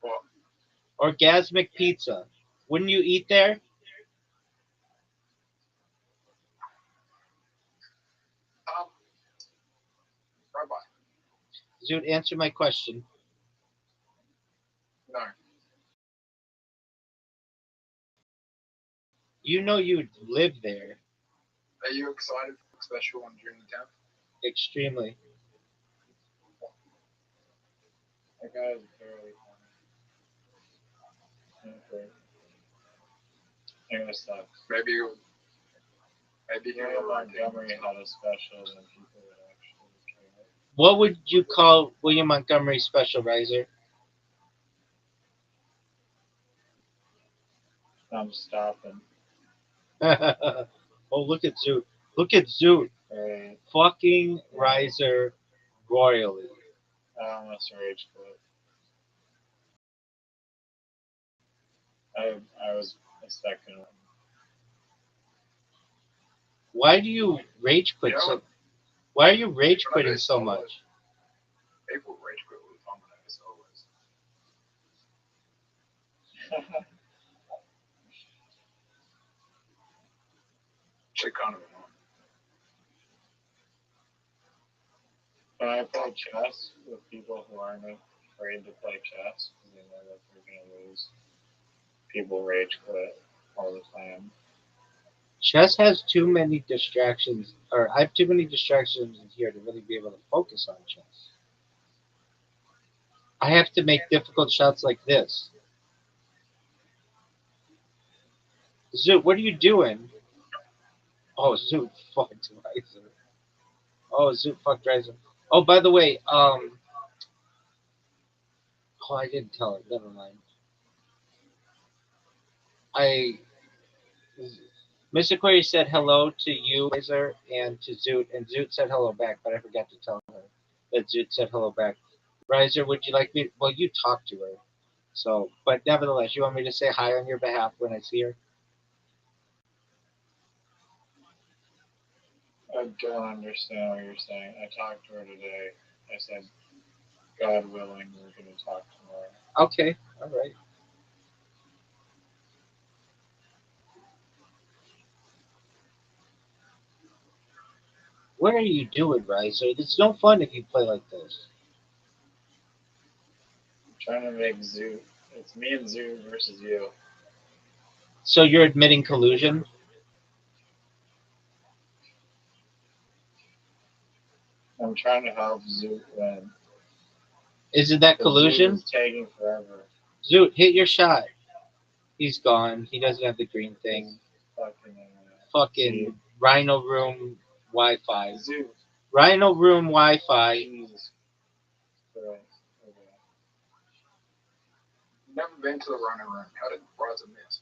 What? Orgasmic Pizza. Wouldn't you eat there? Bye-bye. Zoot, answer my question. No. You know you'd live there. Are you excited for the special on June 10th? Extremely. That guy is barely funny. Okay. Anyway, stuff. Maybe Montgomery had a special that people would actually care. What would you call William Montgomery's special, Riser? I'm stopping. Oh, look at Zoot. Look at Zoot. Right. Fucking Riser royally. I almost rage quit. I was a second one. Why do you rage quit so? Why are you rage quitting so much? People rage quit with as always. Check on it. When I play chess with people who aren't afraid to play chess because they know that they're gonna lose, people rage quit all the time. Chess has too many distractions, or I have too many distractions in here to really be able to focus on chess. I have to make difficult shots like this. Zoot, what are you doing? Oh, Zoot fucked Riser. Oh, Zoot fucked Riser. Oh, by the way, oh, I didn't tell her. Never mind. Mr. Query said hello to you, Riser, and to Zoot, and Zoot said hello back, but I forgot to tell her that Zoot said hello back. Riser, would you like me? Well, you talked to her, so, but nevertheless, you want me to say hi on your behalf when I see her? I don't understand what you're saying. I talked to her today. I said, God willing, we're going to talk tomorrow. Okay, all right. What are you doing, Riser? It's no fun if you play like this. I'm trying to make Zoo. It's me and Zoo versus you. So you're admitting collusion? I'm trying to help Zoo win. Isn't that But collusion? Zoo is taking forever. Zoot, hit your shot. He's gone. He doesn't have the green thing. Fucking Rhino Room Wi-Fi. Zoo. Rhino Room Wi-Fi. Jesus Christ. Okay. Never been to the running room. How did Raza miss?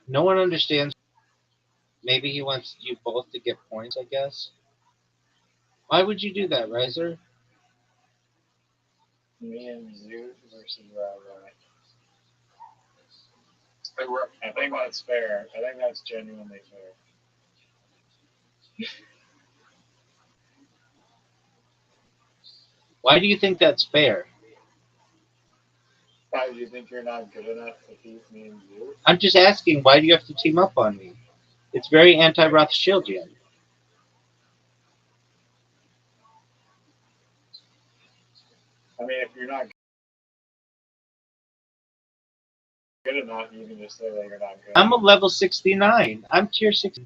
No one understands. Maybe he wants you both to get points, I guess. Why would you do that, Riser? Me and Zoo versus Raza. I I think that's fair. I think that's genuinely fair. Why do you think that's fair? Why do you think you're not good enough to beat me and Zoo? I'm just asking, why do you have to team up on me? It's very anti-Rothschildian. I mean, if you're not good enough, you can just say that you're not good. I'm a level 69. I'm tier 60.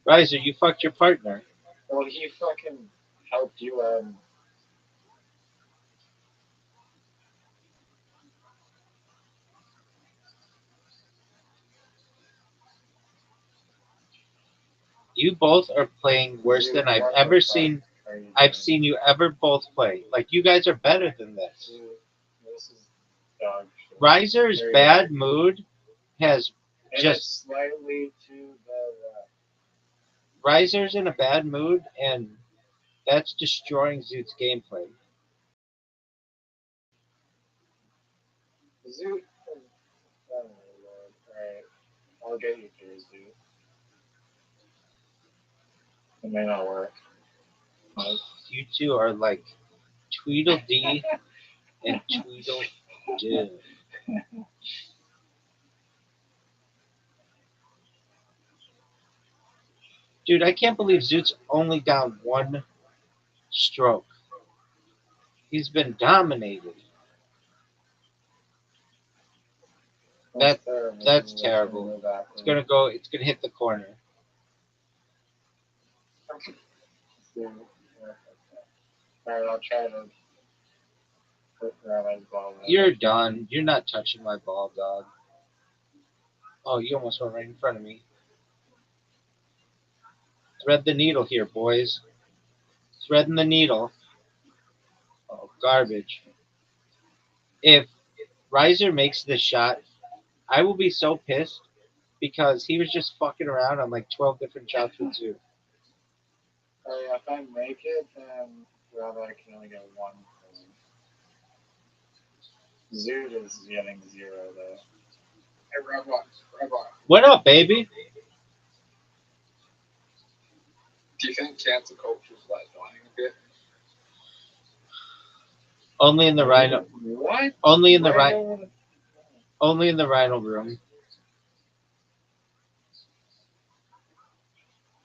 Riser, you fucked your partner. Well, he fucking helped you out. You both are playing worse than I've ever seen. I've seen you ever both play. Like, you guys are better than this. This is dog shit. Riser's Very bad mood has And just it's slightly to the left. Riser's in a bad mood, and that's destroying Zoot's gameplay. Zoo. Oh my lord. Alright. I'll get you through, Zoo. It may not work. Nope. You two are like Tweedledee and Tweedledee. Dude, I can't believe Zoot's only down one stroke. He's been dominated. That's terrible. It's gonna hit the corner. Alright, I'll try to put Rabbi's ball in. You're done. You're not touching my ball, dog. Oh, you almost went right in front of me. Thread the needle here, boys. Threading the needle. Oh, garbage. If Riser makes this shot, I will be so pissed because he was just fucking around on like 12 different shots with Zoot. Oh yeah, if I make it, then Rabbi can only get one point. Zoot is getting 0 though. Hey, Rabbi, What up, baby? do you think cancel culture is like dying a bit? Only in the Rhino. What? Only in the Only in the Rhino room.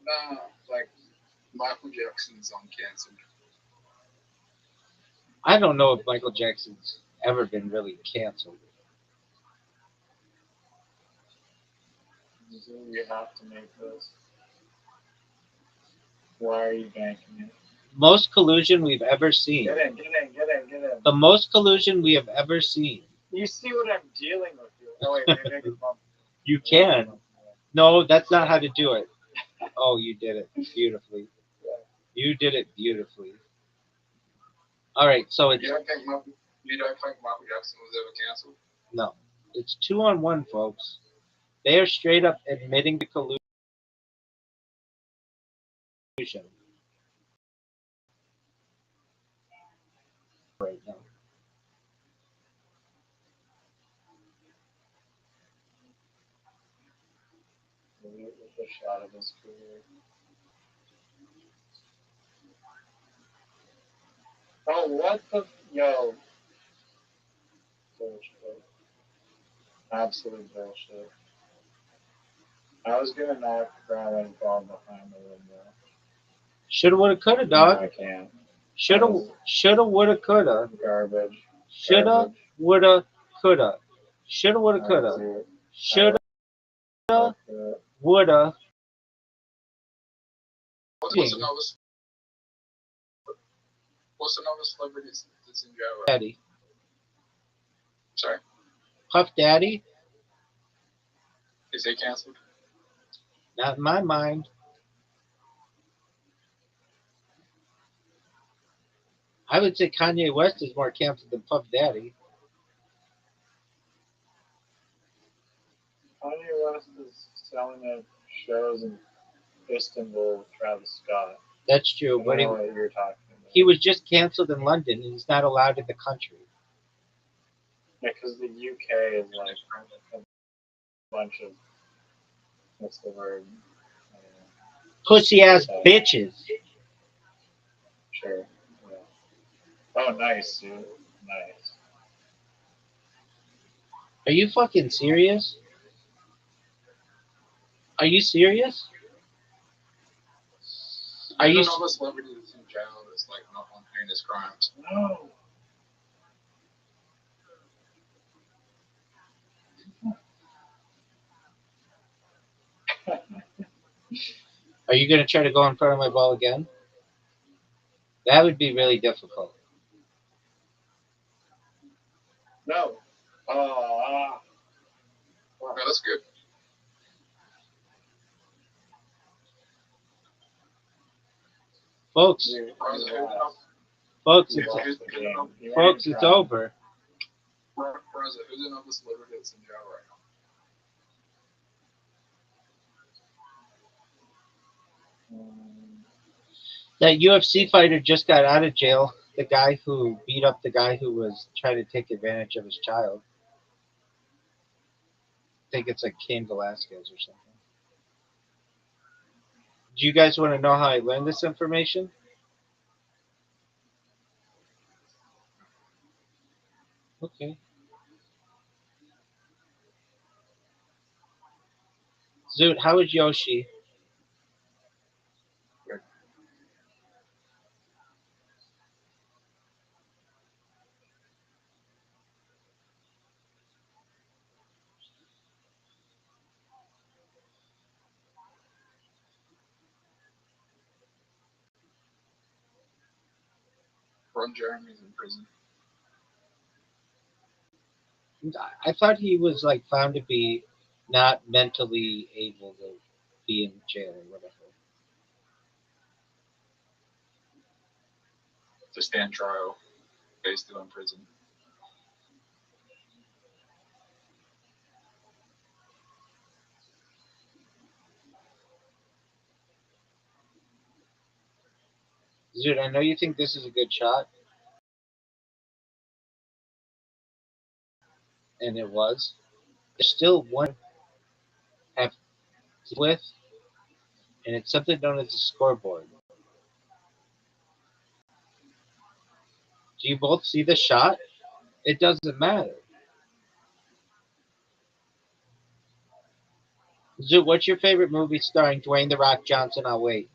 No, like Michael Jackson's on canceled. I don't know if Michael Jackson's ever been really canceled. You have to make this. Why are you banking it? most collusion we've ever seen. Get in, get in, get in, get in. The most collusion we have ever seen. You see what I'm dealing with here. Oh, wait, maybe I can bump. You can. No, that's not how to do it. Oh, you did it beautifully. You did it beautifully. All right, so it's You don't think Michael Jackson was ever canceled? no, it's 2-on-1, folks. They are straight up admitting to collusion right now. Maybe with a shot of his career. Oh, what the? Yo. Bullshit. Absolute bullshit. I was gonna knock Browning ball behind the window. Shoulda, woulda, coulda, No, dog. I can't. Shoulda, woulda, coulda. Garbage. Shoulda, Garbage. woulda, coulda. Shoulda, woulda, Alright, coulda. dude. Shoulda, Alright, woulda. What's another? What's another celebrity that's in jail right now? Daddy. Sorry, Puff Daddy? is he canceled? Not in my mind. I would say Kanye West is more canceled than Puff Daddy. Kanye West is selling out shows in Istanbul with Travis Scott. That's true, I but don't know what you're talking about. he was just canceled in London and he's not allowed in the country. Yeah, because the UK is like a bunch of, what's the word? Pussy ass bitches. Sure. Yeah. Oh, nice, dude. Nice. Are you fucking serious? Are you serious? Are you? Another celebrity that's in jail that's like not on heinous crimes? No. Are you gonna try to go in front of my ball again? That would be really difficult. No. Oh, No, that's good. Folks, dude. Rosa, folks, You it's, lost the game. You folks, weren't it's trying. over. Rosa, who's another celebrity that's in jail right now? That UFC fighter just got out of jail. The guy who beat up the guy who was trying to take advantage of his child. I think it's like Cain Velasquez or something. Do you guys want to know how I learned this information? Okay. Zoot, how is Yoshi? Ron Jeremy's in prison. I thought he was like found to be not mentally able to be in jail or whatever. To stand trial. He's still in prison. Zoot, I know you think this is a good shot. And it was. There's still one have to with, and it's something known as a scoreboard. Do you both see the shot? It doesn't matter. Zoot, what's your favorite movie starring Dwayne The Rock Johnson? I'll wait.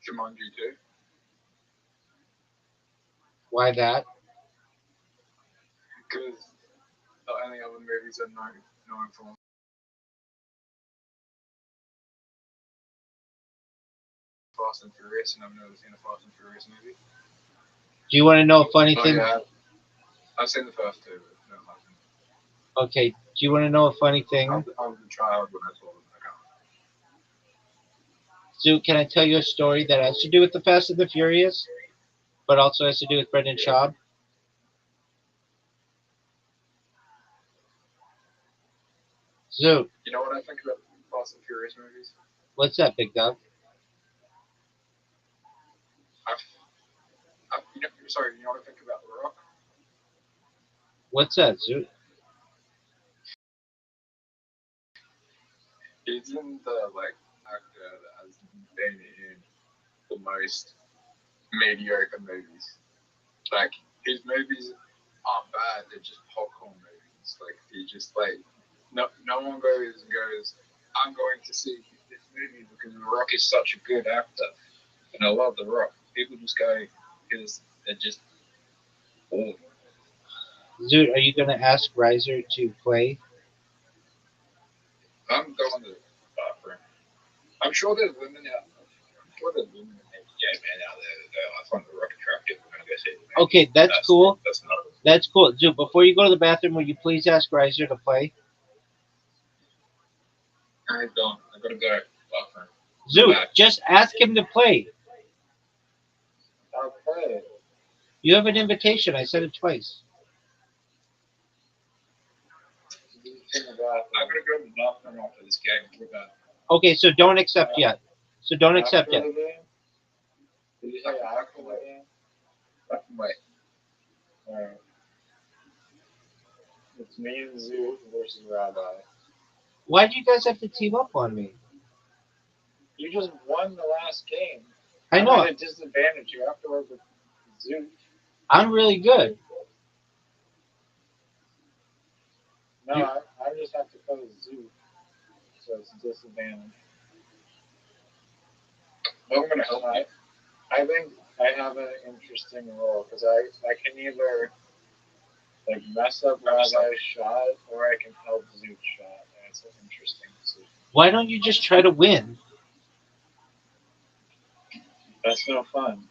Jumanji too. Why that? Because the only other other movies are known for. Fast and Furious, and I've never seen a Fast and Furious movie. Do you want to know a funny Oh thing? yeah, I've seen the first two, but no, I haven't. Okay. Do you want to know a funny thing? I was a child when I saw them. I can't. Zoo, can I tell you a story that has to do with the Fast and the Furious, but also has to do with Brendan Schaub? Zoo, You know what I think about Fast and Furious movies? what's that, big dog? Sorry, you know what I think about The Rock? What's that, Zoo? He's in the actor that has been in the most mediocre movies. Like his movies aren't bad; they're just popcorn movies. Like he just no one goes. I'm going to see this movie because The Rock is such a good actor, and I love The Rock. People just go because they're just bored. Zoo, are you going to ask Riser to play? I'm going to the bathroom. I'm sure there's women out. I'm sure there's women gay men out there that go, I find The Rock attractive. I'm gonna go see it. Okay, that's cool. That's not. That's cool. Zoo, before you go to the bathroom, will you please ask Riser to play? I don't. I gotta go. Bathroom. Zoo, Back. just ask him to play. I'll play it. You have an invitation. I said it twice. In the I'm bathroom. gonna go to the bathroom after this game. We're done. Okay, so don't accept yet. So don't accept After yet. the game? Did you say after the game? Wait. Alright. It's me and Zoo versus Rabbi. Why do you guys have to team up on me? You just won the last game. I I'm know. at a disadvantage. You have to work with Zoo. I'm really good. No, You- I just have to play with Zoo. So it's a disadvantage. Well, I'm gonna help you. I think I have an interesting role because I can either mess up Rabbi's shot or I can help Zoot's shot. And it's an interesting decision. Why don't you just try to win? That's no fun.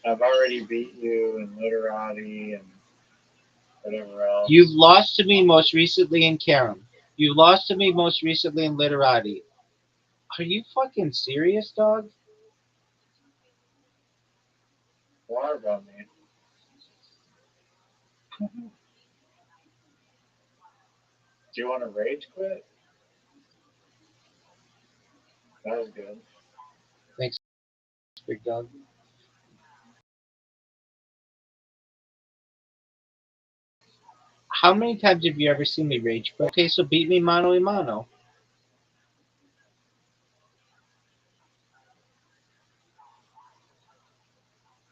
I've already beat you in literati and whatever else. You've lost to me most recently in Karam. You lost to me most recently in Literati. Are you fucking serious, dog? Water about me. Do you want to rage quit? That was good. Thanks, big dog. How many times have you ever seen me rage quit? Okay, so beat me mano a mano.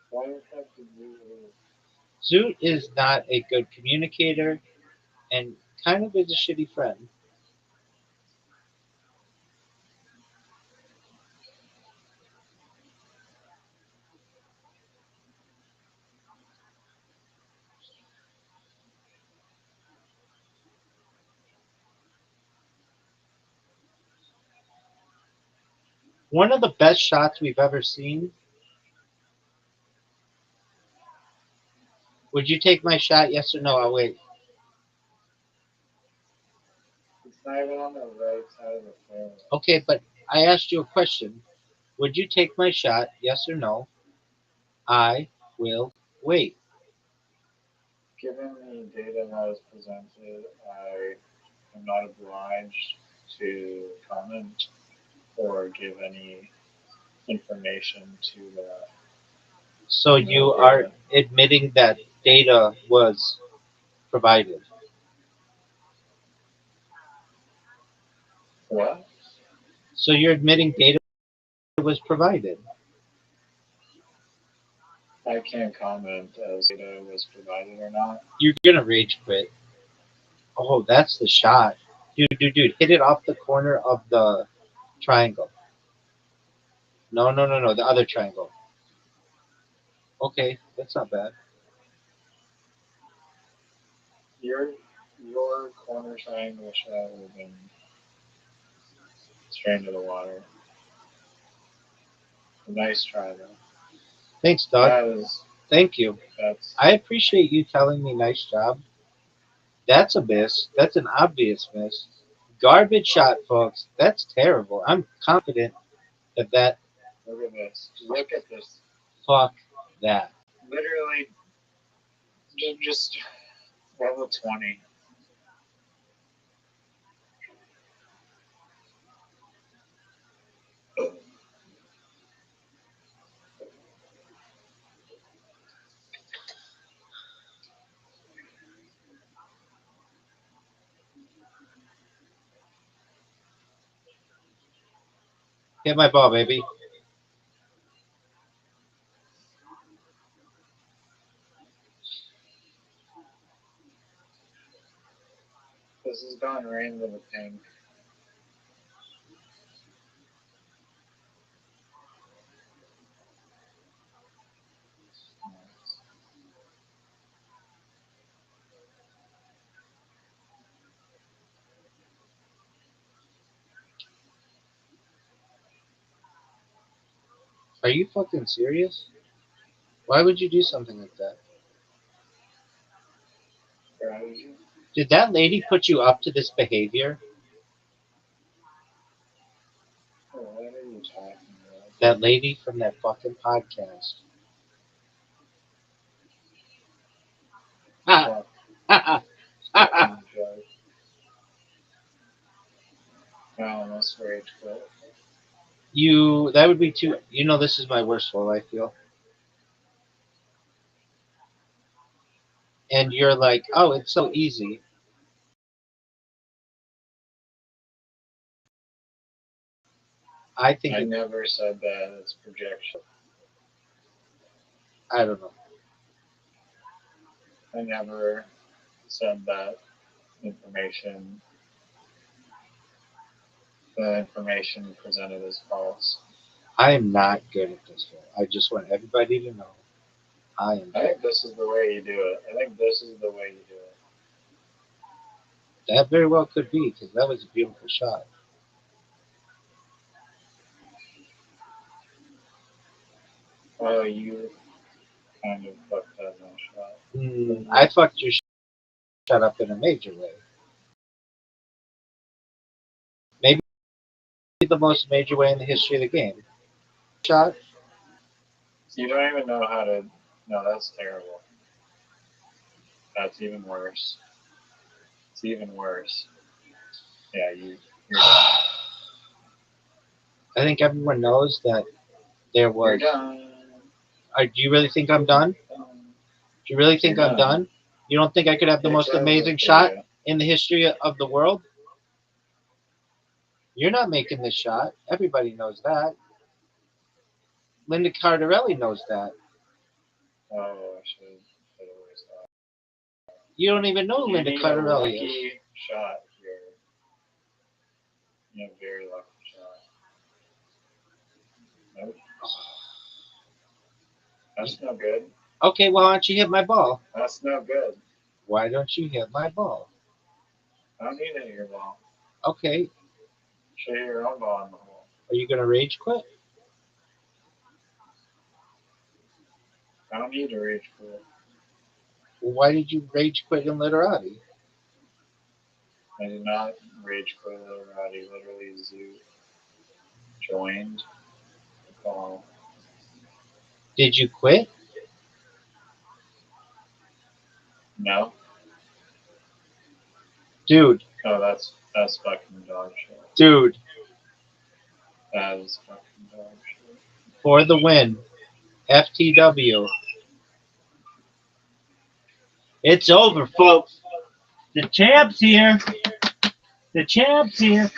Why do you have to do Zoot is not a good communicator and kind of is a shitty friend. One of the best shots we've ever seen. Would you take my shot? Yes or no? I'll wait. It's not even on the right side of the fairway. Okay, but I asked you a question. Would you take my shot? Yes or no? I will wait. Given the data that was presented, I am not obliged to comment or give any information to that. So you are admitting that data was provided. What? So you're admitting data was provided. I can't comment as data was provided or not. You're gonna rage quit. Oh, that's the shot. Dude. Hit it off the corner of the triangle. No. The other triangle. Okay, that's not bad. You're your corner triangle shot would have been straight into the water. Nice try, though. Thanks, dog. That is, Thank you. that's, I appreciate you telling me nice job. That's a miss. That's an obvious miss. Garbage shot, folks. That's terrible. I'm confident that look at this. Look at this. fuck that. Literally, just level 20. Hit my ball, baby. This has gone right into the pink. Are you fucking serious? Why would you do something like that? Strategy. Did that lady put you up to this behavior? Oh, what are you talking about? That lady from that fucking podcast. Ha, Fuck, ha, ha, ha. fucking joke. I almost rage quit. That would be too, this is my worst fault, I feel. And you're like, oh, it's so easy. I think, I never said that. It's projection. I don't know. I never said that information. The information presented is false. I am not good at this one. I just want everybody to know I am. I think this is the way you do it. I think this is the way you do it. That very well could be, because that was a beautiful shot. Oh, you kind of fucked up that shot. I fucked your shot up in a major way. Maybe the most major way in the history of the game. Shot? You don't even know how to. No, that's terrible. That's even worse. It's even worse. Yeah, you're done. I think everyone knows that there You're was. done. Do you really think I'm done? Do you really think You're I'm done? You don't think I could have the most amazing shot in the history of the world? You're not making this shot. Everybody knows that. Linda Cardarelli knows that. Oh, I should have always thought. You don't even know who You Linda need a Cardarelli is. lucky shot here. You have a very lucky shot. Nope. That's no good. Okay, well, why don't you hit my ball? That's no good. Why don't you hit my ball? I don't need to hit your ball. Okay, Shoot your own ball in the hole. are you going to rage quit? I don't need to rage quit. Well, why did you rage quit in Literati? I did not rage quit already. Literally, Zoo joined the call. Did you quit? No? Dude, Oh, that's fucking dog shit. dude, That is fucking dog shit. for the win. FTW. It's over, folks. The champ's here. The champ's here.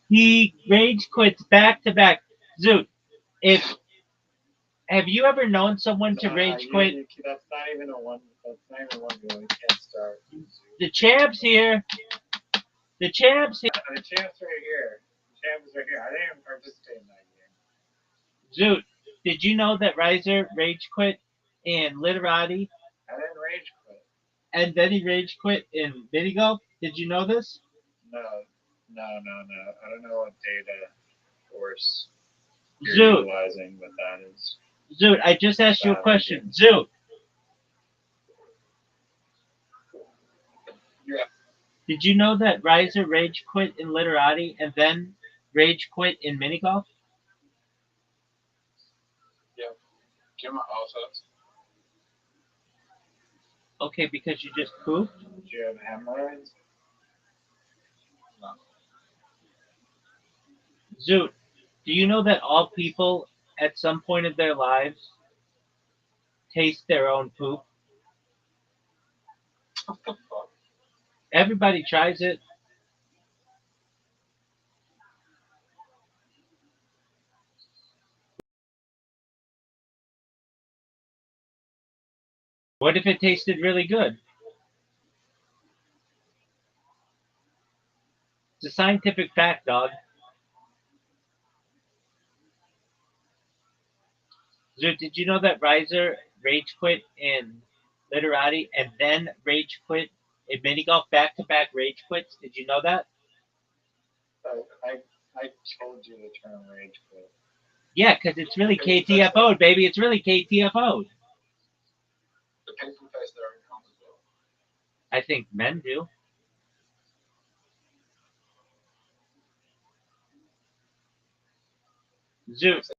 He rage quits back to back. Zoot, have you ever known someone to rage quit? That's not even a one. That's not even one goal. You can't start. The champ's here. The champ's here. The champ's right here. The champ is right here. I didn't even participate in that game. Zoot, did you know that Riser rage quit in Literati? I didn't rage quit. and then he rage quit in mini golf. Did you know this? No. I don't know what data force you're Zoot, utilizing, but that is. Zoot, I just asked you a Valid, question. Zoot, Yeah. did you know that Riser rage quit in Literati and then rage quit in mini golf? Get my offsets. Okay, because you just pooped? Do you have hemorrhoids? Zoot, do you know that all people at some point of their lives taste their own poop? What the fuck? Everybody tries it. What if it tasted really good? It's a scientific fact, dog. Zoot, did you know that Riser rage quit in Literati and then rage quit in mini golf? Back to back rage quits. Did you know that? I told you the term rage quit. Yeah, because it's really KTFO'd, baby. It's really KTFO'd. The people face their own count as well. I think men do. Zoot,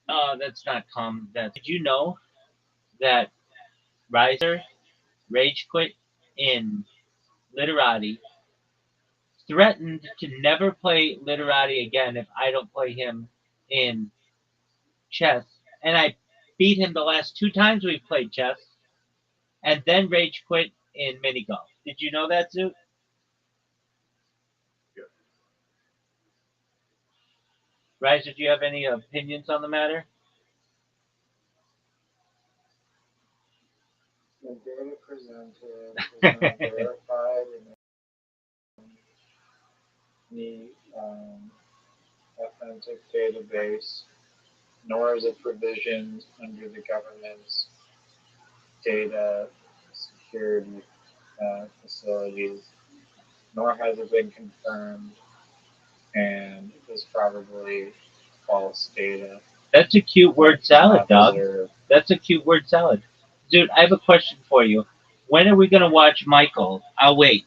oh, that's not common. Did you know that Riser rage quit in Literati, threatened to never play Literati again if I don't play him in chess, and I beat him the last two times we played chess, and then rage quit in mini golf. Did you know that, Zoot? Yeah. Riser, do you have any opinions on the matter? The data presented is not verified in any authentic database, nor is it provisioned under the government's data security facilities, nor has it been confirmed, and is probably false data. That's a cute word salad, Not dog. preserved. That's a cute word salad. Dude, I have a question for you. When are we going to watch Michael? I'll wait.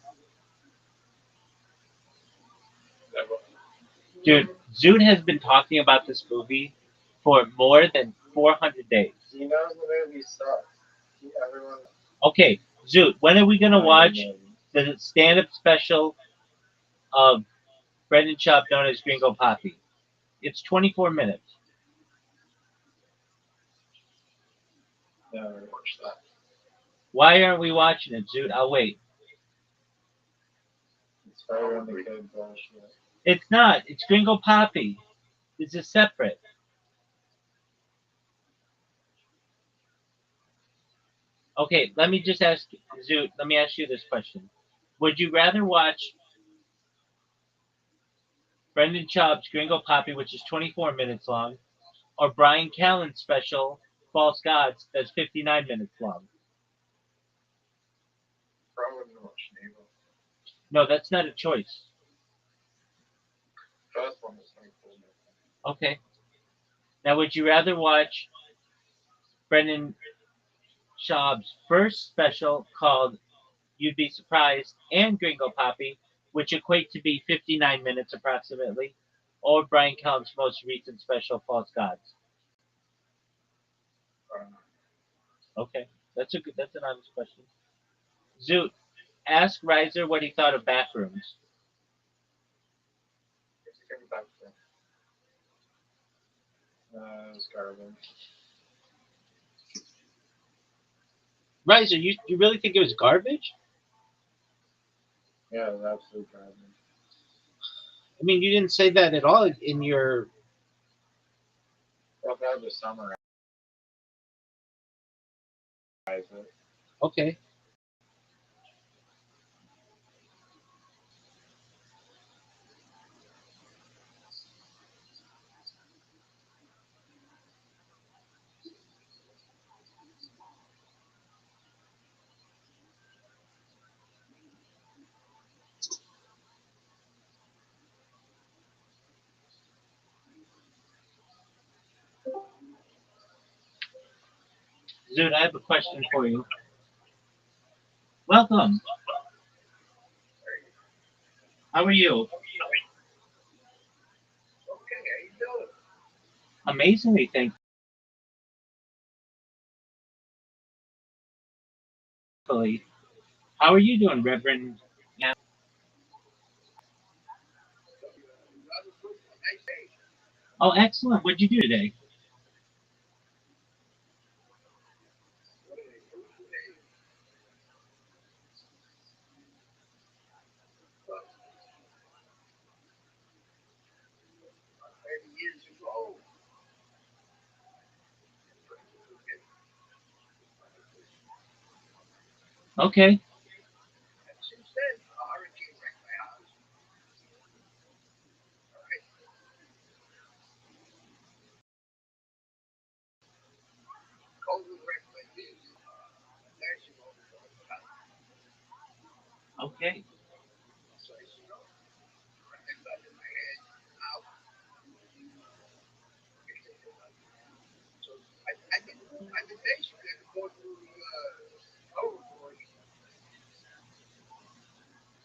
Dude, Zoot has been talking about this movie for more than 400 days. He knows the movie sucks. Everyone. Okay, Zoot, when are we going to watch the stand-up special of Brendan Schaub known as Gringo Poppy? It's 24 minutes. No, Watch that. Why aren't we watching it, Zoot? I'll wait. it's better than the good bullshit. It's not. It's Gringo Poppy. This is separate. Okay, let me just ask Zoot. Let me ask you this question: would you rather watch Brendan Schaub's Gringo Poppy, which is 24 minutes long, or Brian Callen's special False Gods, that's 59 minutes long? Probably gonna watch Nemo. No, that's not a choice. First one was 24 minutes. Okay. Now, would you rather watch Brendan Schaub's first special called You'd Be Surprised and Gringo Poppy, which equate to be 59 minutes approximately, or Brian Callen's most recent special, False Gods? Okay, that's an honest question. Zoot, ask Riser what he thought of Backrooms. It's getting back to It's garbage. Riser, you really think it was garbage? Yeah, it's absolute garbage. I mean, you didn't say that at all in your. Well, if I had to summarize it, Okay. Zoot, I have a question for you. Welcome. How are you? Amazingly, thankfully. How are you doing, Reverend? Oh, excellent. What'd you do today? Okay. Okay.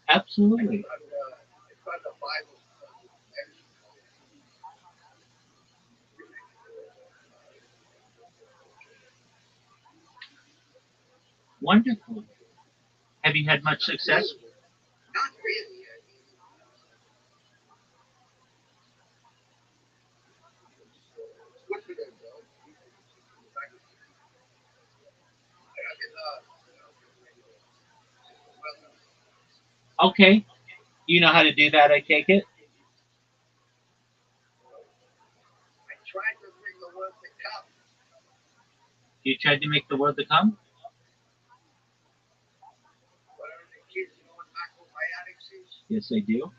Absolutely. Wonderful. Have you had much success? Okay. You know how to do that, I take it? You tried to make the world to come? Yes, I do.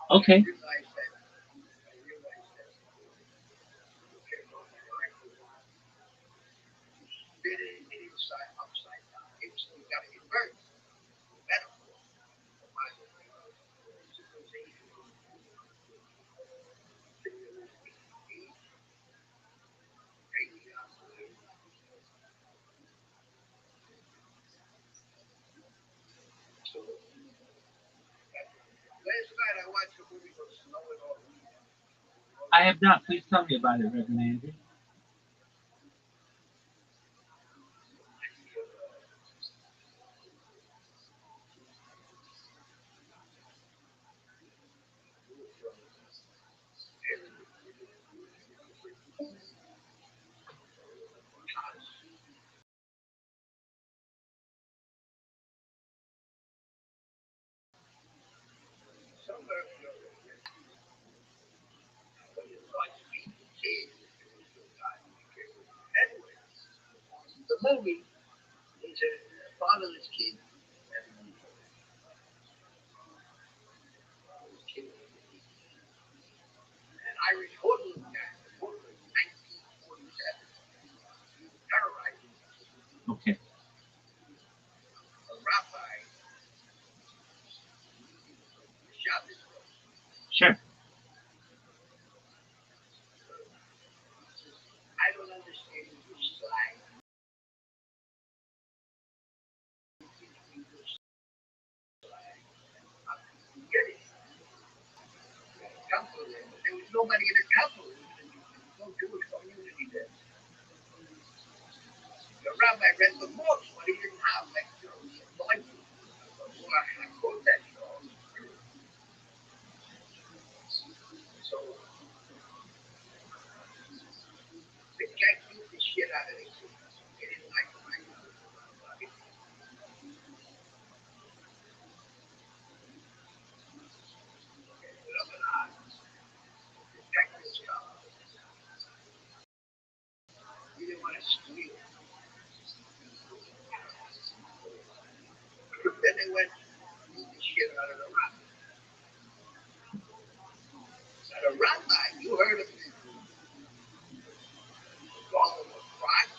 Okay. I have not. Please tell me about it, Reverend Andy. Okay. Sure.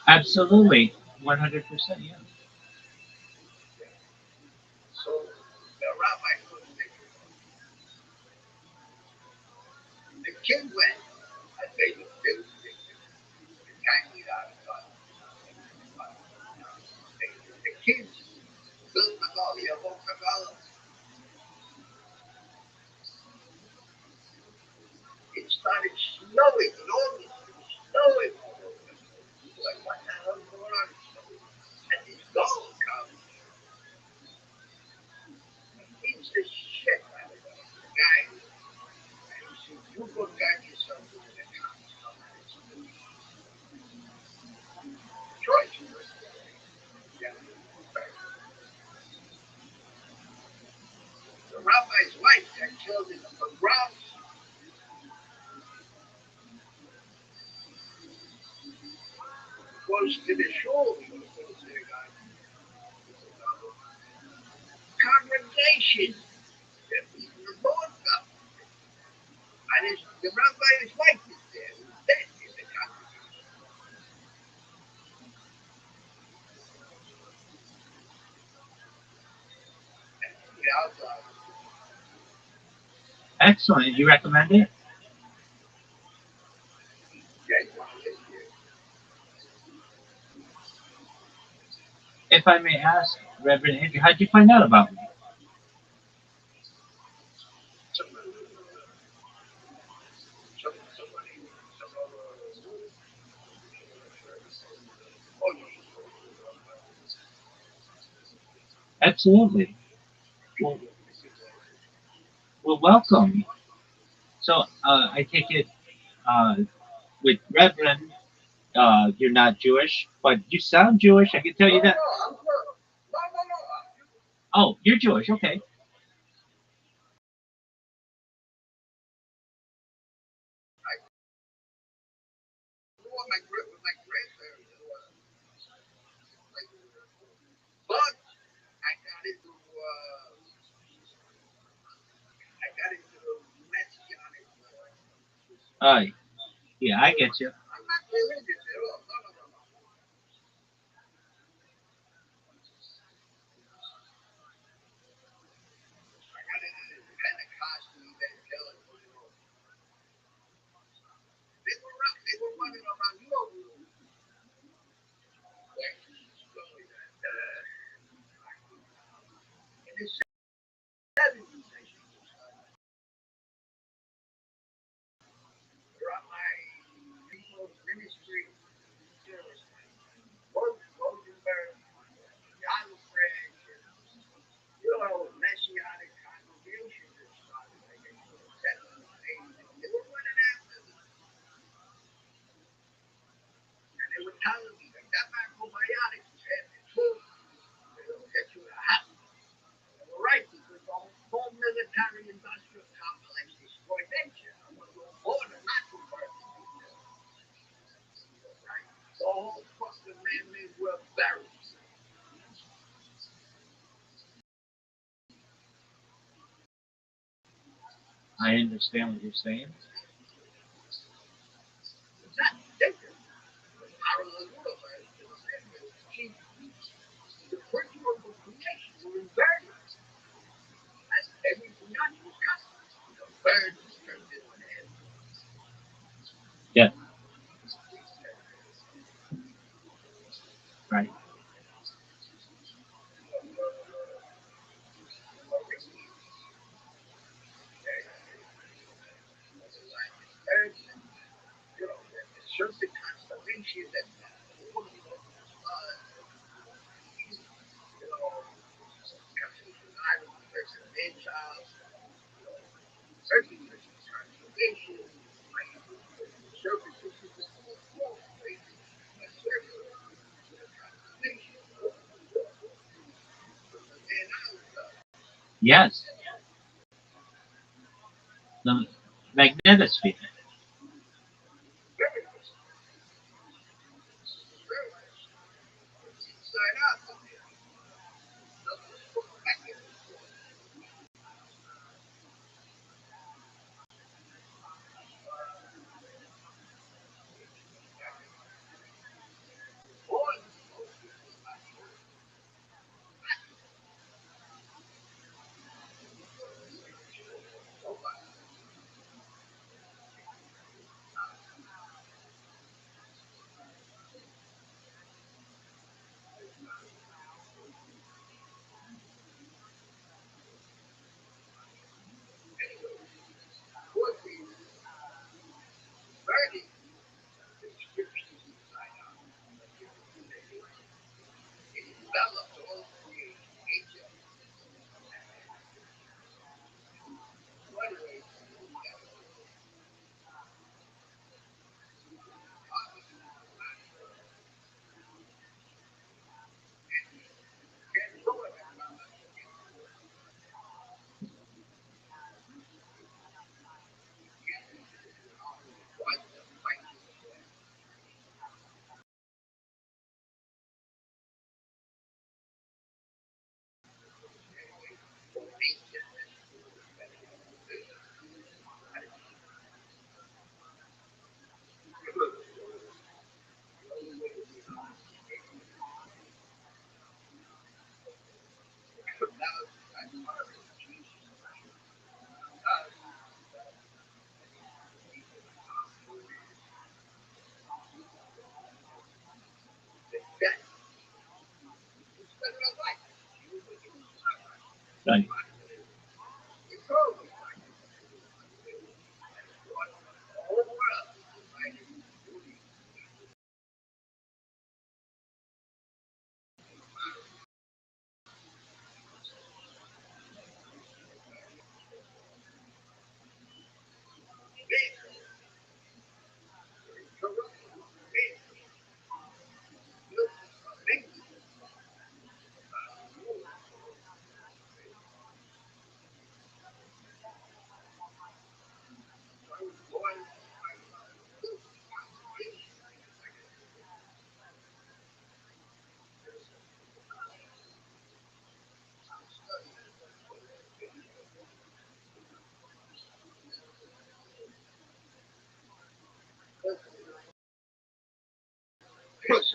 Absolutely, 100%. Yeah. So the rabbi was the kid went. I say the guy we got the kids built the ball. You know, it started snowing. And all this was snowing. Like, what the hell's going on? And this dog comes. Beats the shit out of the guy. And he says, you go get yourself to the cops. Choice. Yeah. The rabbi's wife got killed in the Bronx. Goes to the shul. Congregation. They're beating the dogs up. And the rabbi's wife is there. Who's dead in the congregation. Excellent. You recommend it? If I may ask, Reverend Andrew, how'd you find out about me? Absolutely. Well, well welcome. So I take it with Reverend, you're not Jewish, but you sound Jewish. I can tell you that. Oh, you're Jewish. Okay. But I got into messianic. Yeah, I get you. I'm not religious at all. No. I got into this Pentecostal evangelical. They were running around Europe. In the 70s, throughout my people's ministry, Rosenberg, Alfred, messianic congregations that started like in the 70s, 80s. They were running after me. And they were telling me that macrobiotics was having the truth. It'll get you to happen. They were right because the whole military industrial complex destroyed nature. I was on board of natural birth. Right? The whole fucking man-made world buried. I understand what you're saying. Not different. Parallel universe. The principles of creation were inverted. As everything else was custom. The birds turned into an ant. Yeah. Right. Certain constellations that certain constellations, Yes. The magnetosphere.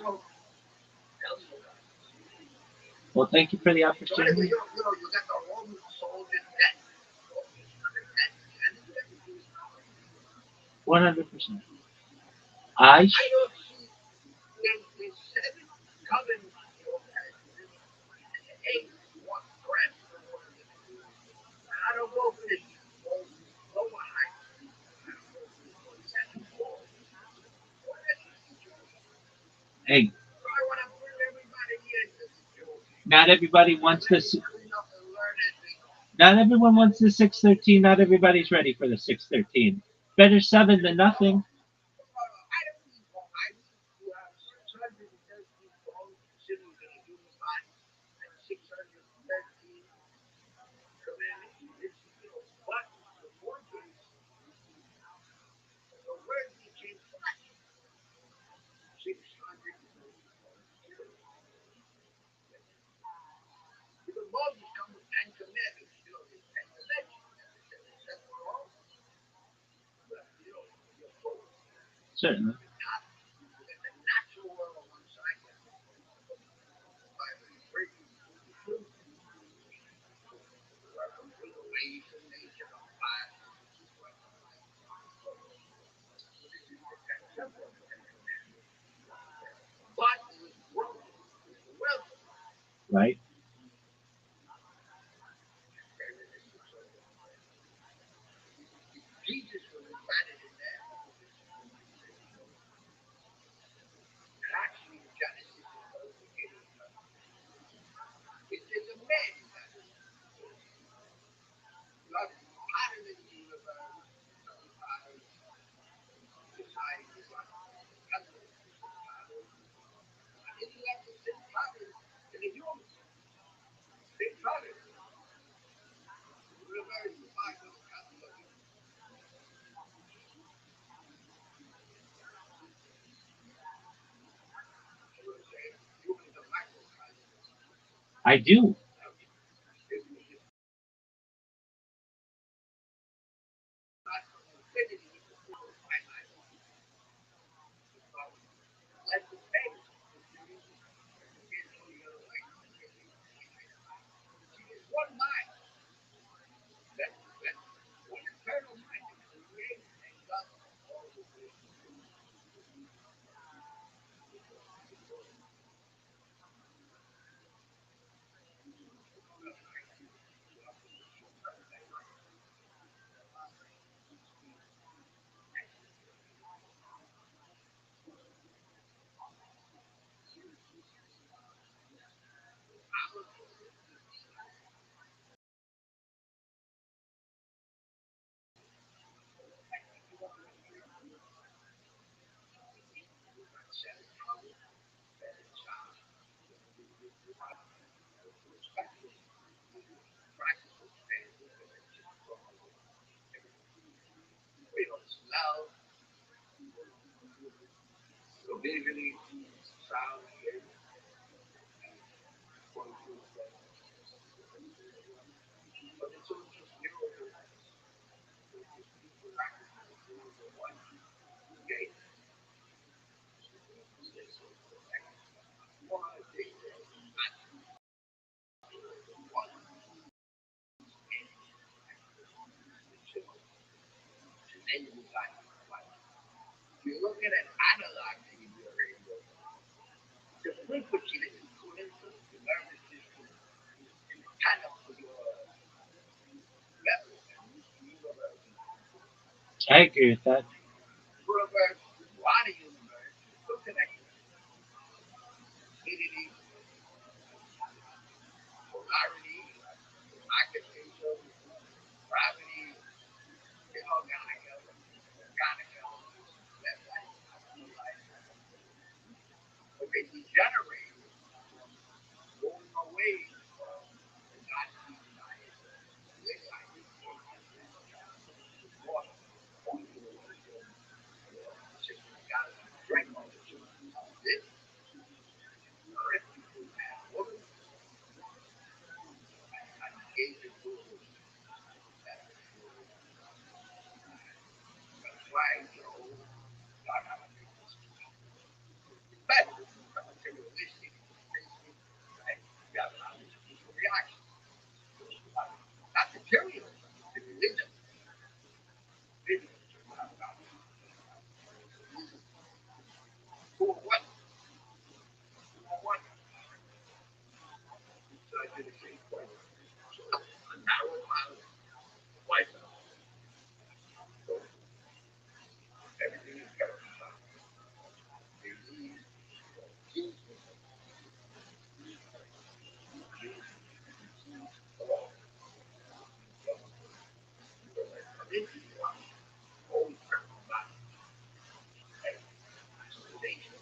So, Well, thank you for the so anyway, opportunity. you got the Roman soldier debt. 100%. I don't see there's 7 covenants in the Old Testament and 8 one breath. I don't go for this lower height. Hey, I want to bring everybody in this joke. not everybody wants this. Clean up and learn it. Not everyone wants the 613. Not everybody's ready for the 613. Better 7 than nothing. I don't need more. I need to have 613 bones sitting in a human body and 613 commandments. But the point is, the word became flesh. 600. Because Moses come with 10 commandments, his 10 legends. That's what all. You're full. Certainly. You got the natural world on one side. By breaking the truth, bring away from nature of fire. But it was broken. Well, Right? Jesus was embedded in there. And actually, Genesis is the beginning. It is a man that is part of the universe, part of society, and then you have the same power in the human. Same power. Reverse the Bible. Human is a microcosm. I do. Like the face. It's one mind. That's one eternal mind that creates and does all the things. We don't smell, so visually, sound, but it's all just neural. Okay? And then you got you're looking at analog TV radio. The frequency that you put into the nervous system is kind of your level. I agree with that. Universe, water universe, so connected. Unity, polarity, magnetism, gravity, they all got together. Left light, light. But they degenerate, going away from the Nazi diet. They like water.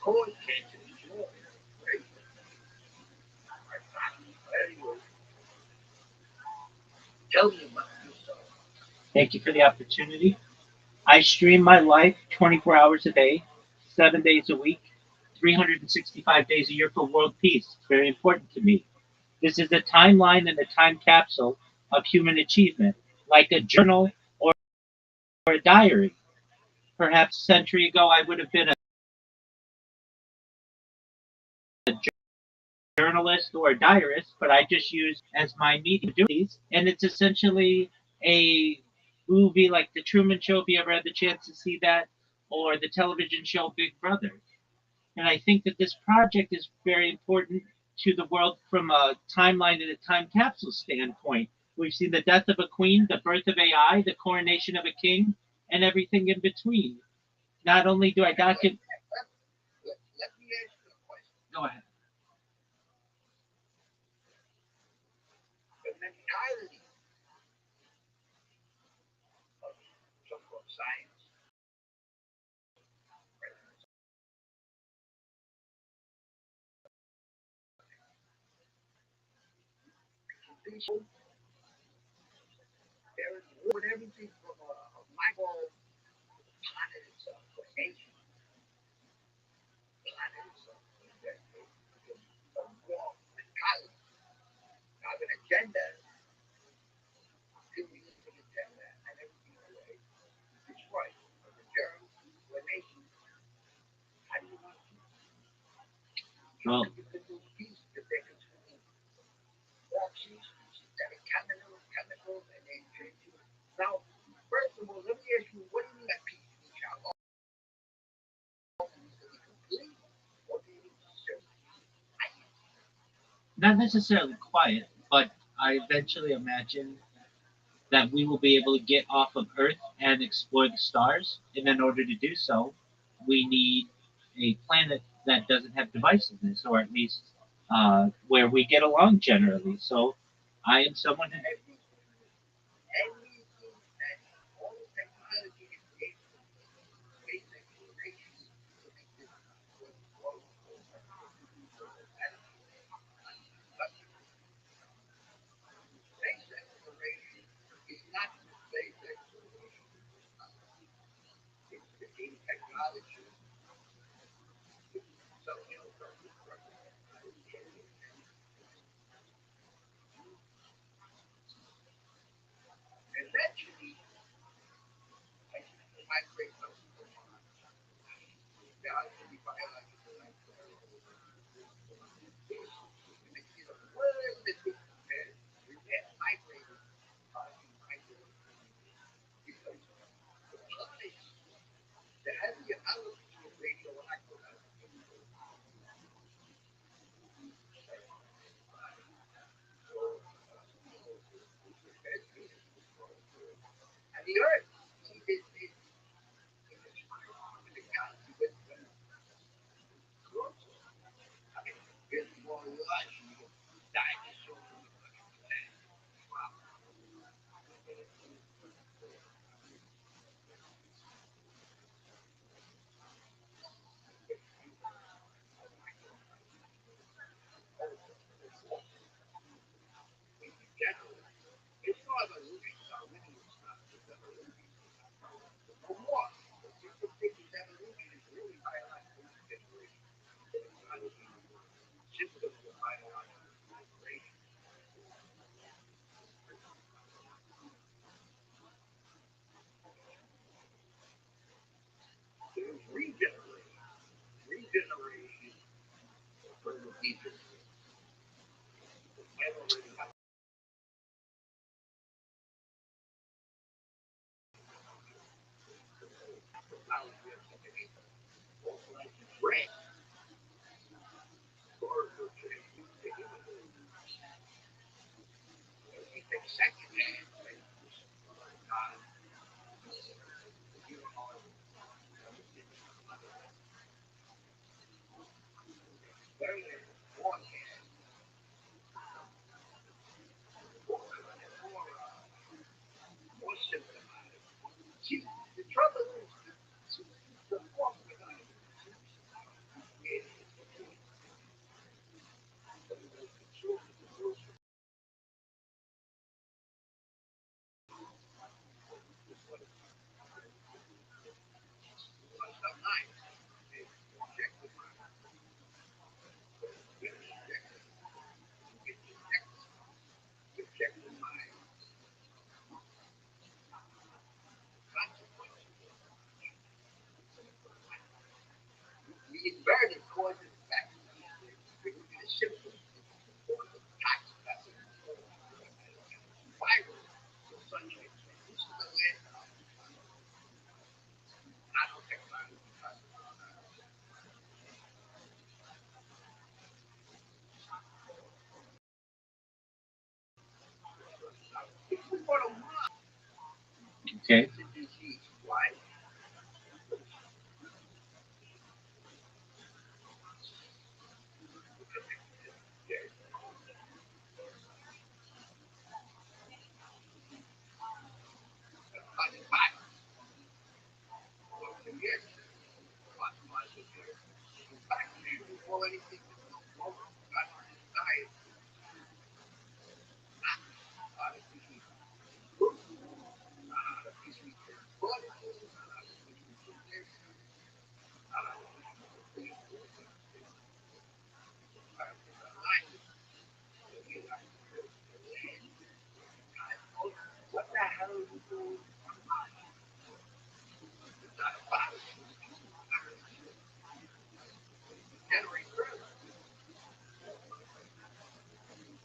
course, cancer is sure. Right? Anyway, tell me about yourself. Thank you for the opportunity. I stream my life 24 hours a day, 7 days a week, 365 days a year for world peace. It's very important to me. This is a timeline and a time capsule of human achievement, like a journal or a diary. Perhaps a century ago, I would have been a journalist or a diarist, but I just use as my medium to do these. And it's essentially a movie like The Truman Show, if you ever had the chance to see that, or the television show Big Brother. And I think that this project is very important to the world from a timeline and a time capsule standpoint. We've seen the death of a queen, the birth of AI, the coronation of a king, and everything in between. Not only do I document. Let me ask you a question. Go ahead. The mentality of so-called science, people, there is with everything from a micro planet itself, a nation planet itself, a war mentality, have an agenda, to use an agenda and everything away. Destroy the germs, the nation. How do you want to? Well, You can do peace if they're consuming oxys, synthetic chemicals, and they treat you. Now, first of all, let me ask you, what do you mean by peace? You shall all needs to be complete, or do you need to serve? not necessarily quiet, but I eventually imagine that we will be able to get off of Earth and explore the stars. And in order to do so, we need a planet that doesn't have divisiveness, or at least where we get along generally. So I am someone who. Everything that all the technology is based on space exploration to make this world space exploration is not the space exploration. It's the technology. So, eventually, I migrate from God to be biological life. And it's a world that we migrated, migrated because the planet, the heavier elements of radioactive and the earth, see, this Okay. It's a disease. Why? Before anything, diet. What the hell are you doing?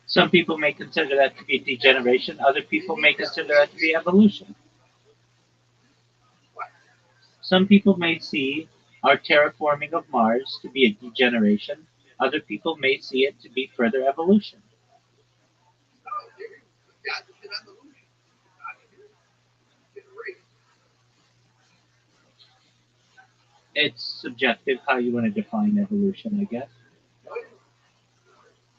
Some people may consider that to be degeneration. Other people may consider that to be evolution. Some people may see our terraforming of Mars to be a degeneration. Other people may see it to be further evolution. It's subjective how you want to define evolution, I guess.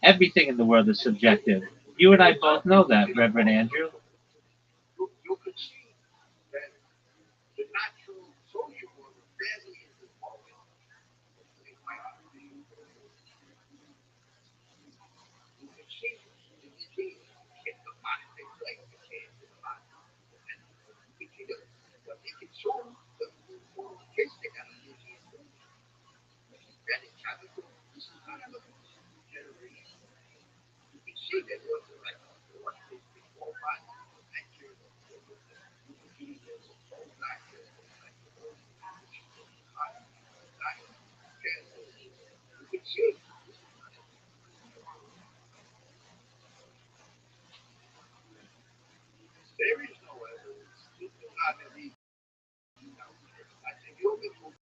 Everything in the world is subjective. You and I both know that, Reverend Andrew. You could see that the natural social order barely is involved. You could see the disease in the body. They play the change in the body. And we can do it. But they can show the kids they got a disease. And it's chemical. This is not a generation. You can see that it wasn't like what they before body. There is no evidence. This is not an easy. I think you'll get moved.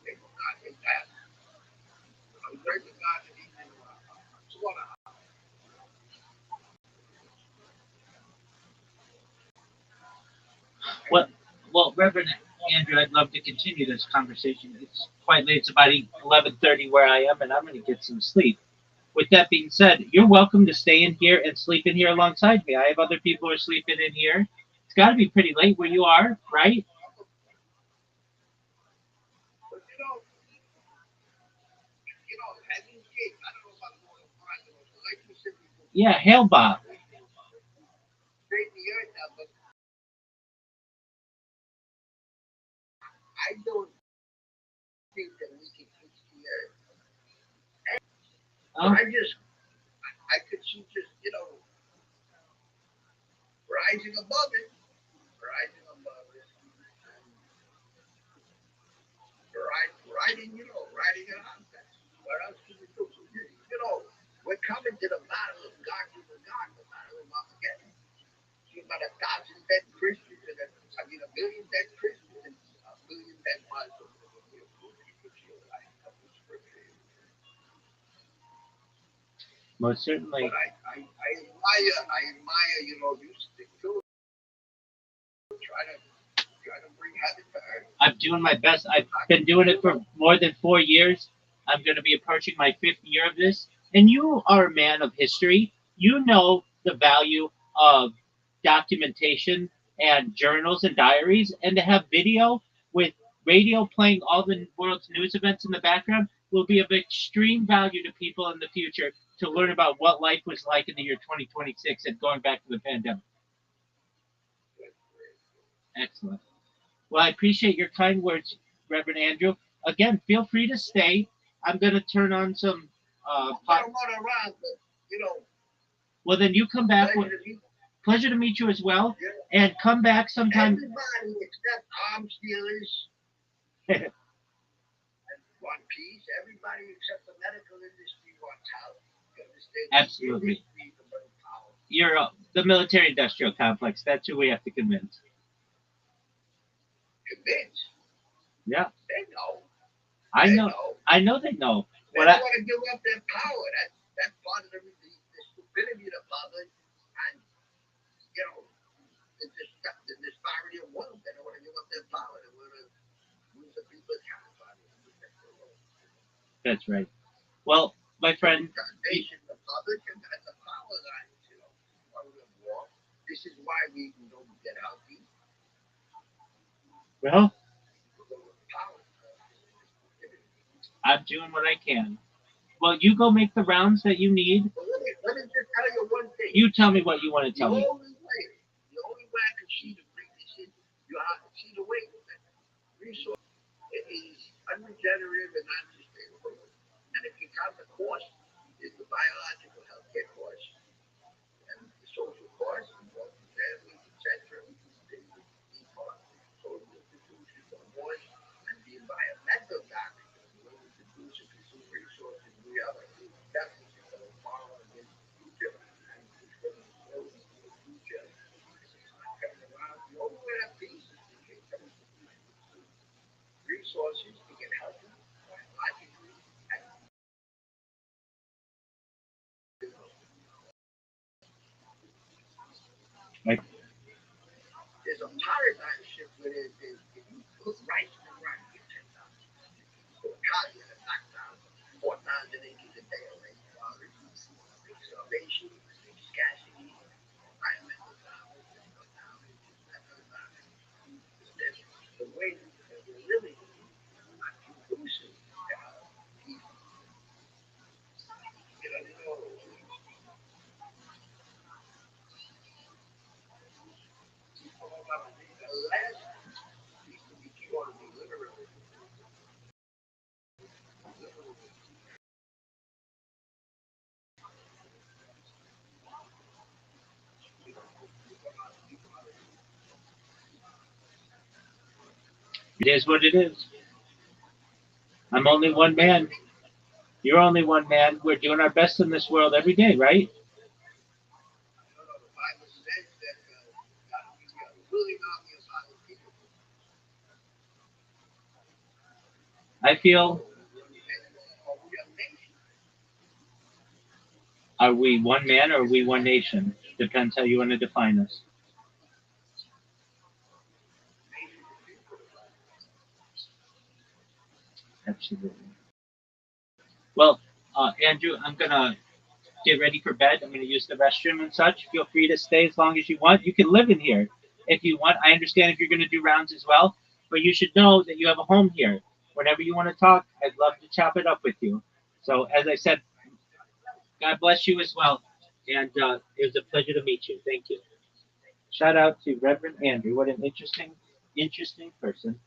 They will not get that. I'm very glad that he did slaughter. Well, Reverend Andrew, I'd love to continue this conversation. It's quite late. It's about 11:30 where I am, and I'm going to get some sleep. With that being said, you're welcome to stay in here and sleep in here alongside me. I have other people who are sleeping in here. It's got to be pretty late where you are, right? But having kids, I don't know about going to find them. Like you said before, Yeah, hail Bob. straight in the earth now, but I don't think that we can fix the earth. Oh, I could see just, rising above it, riding it on that. What else can we do? So, we're coming to the battle of God to the God, the battle of Armageddon. See about 1,000 dead Christians, and a million dead Christians, and a million dead Muslims. most certainly. But I admire, you stick to it. Try to bring heaven to earth. I'm doing my best. I've been doing it for more than 4 years. I'm going to be approaching my 5th year of this. And you are a man of history. You know the value of documentation and journals and diaries. And to have video with radio playing all the world's news events in the background will be of extreme value to people in the future to learn about what life was like in the year 2026 and going back to the pandemic. Excellent. Well, I appreciate your kind words, Reverend Andrew. Again, feel free to stay. I'm going to turn on some. I don't run around, but Well, then you come back. Pleasure to meet you as well. Yeah. And come back sometime. Everybody except arms dealers and want peace. Everybody except the medical industry wants health. You understand? Absolutely. You're the military-industrial complex. That's who we have to convince. Convince? Yeah. They know. I They know. know. I know they know. They What don't I, want to give up their power. That's part of the stupidity of the public. And you know, the disparity of wealth. They don't want to give up their power. They want to use the people's power. That's right. Well, my friend, Nation, the public, and the power lines, you know, part of the war. This is why we don't get healthy. well, Power. I'm doing what I can. Well, you go make the rounds that you need. But let me just tell you one thing. You tell me what you want to The tell me. only way I can see to bring this in, you have to see the way that resource is unregenerative and unsustainable. And if you count the cost, is the biological healthcare cost and the social cost, involved in families, etc. The social institutions on board, and the environmental damage of the way we produce and consume resources, we have a huge deficit that will follow against the future, and it's going to slow into the future. It's not coming around. The only way to have peace is to get resources to get healthy, biologically, and Like, there's a paradigm shift where there's you put rice in the ground, you get 10,000. So Cali had knocked down 4,000 acres a day of rainforest, big starvation, big scarcity, environmental damage, mental damage. There's the way that we're living not conducive to people. You know, the last piece to be cured of illiterate, it is what it is. I'm only one man. You're only one man. We're doing our best in this world every day, right? the Bible says that God will give you a willing army of other people. I feel, Or we are nation. are we one man or are we one nation? Depends how you want to define us. Absolutely. Well, Andrew, I'm going to get ready for bed. I'm going to use the restroom and such. Feel free to stay as long as you want. You can live in here if you want. I understand if you're going to do rounds as well, but you should know that you have a home here. Whenever you want to talk, I'd love to chop it up with you. So, as I said, God bless you as well. And it was a pleasure to meet you. Thank you. Shout out to Reverend Andrew. What an interesting person.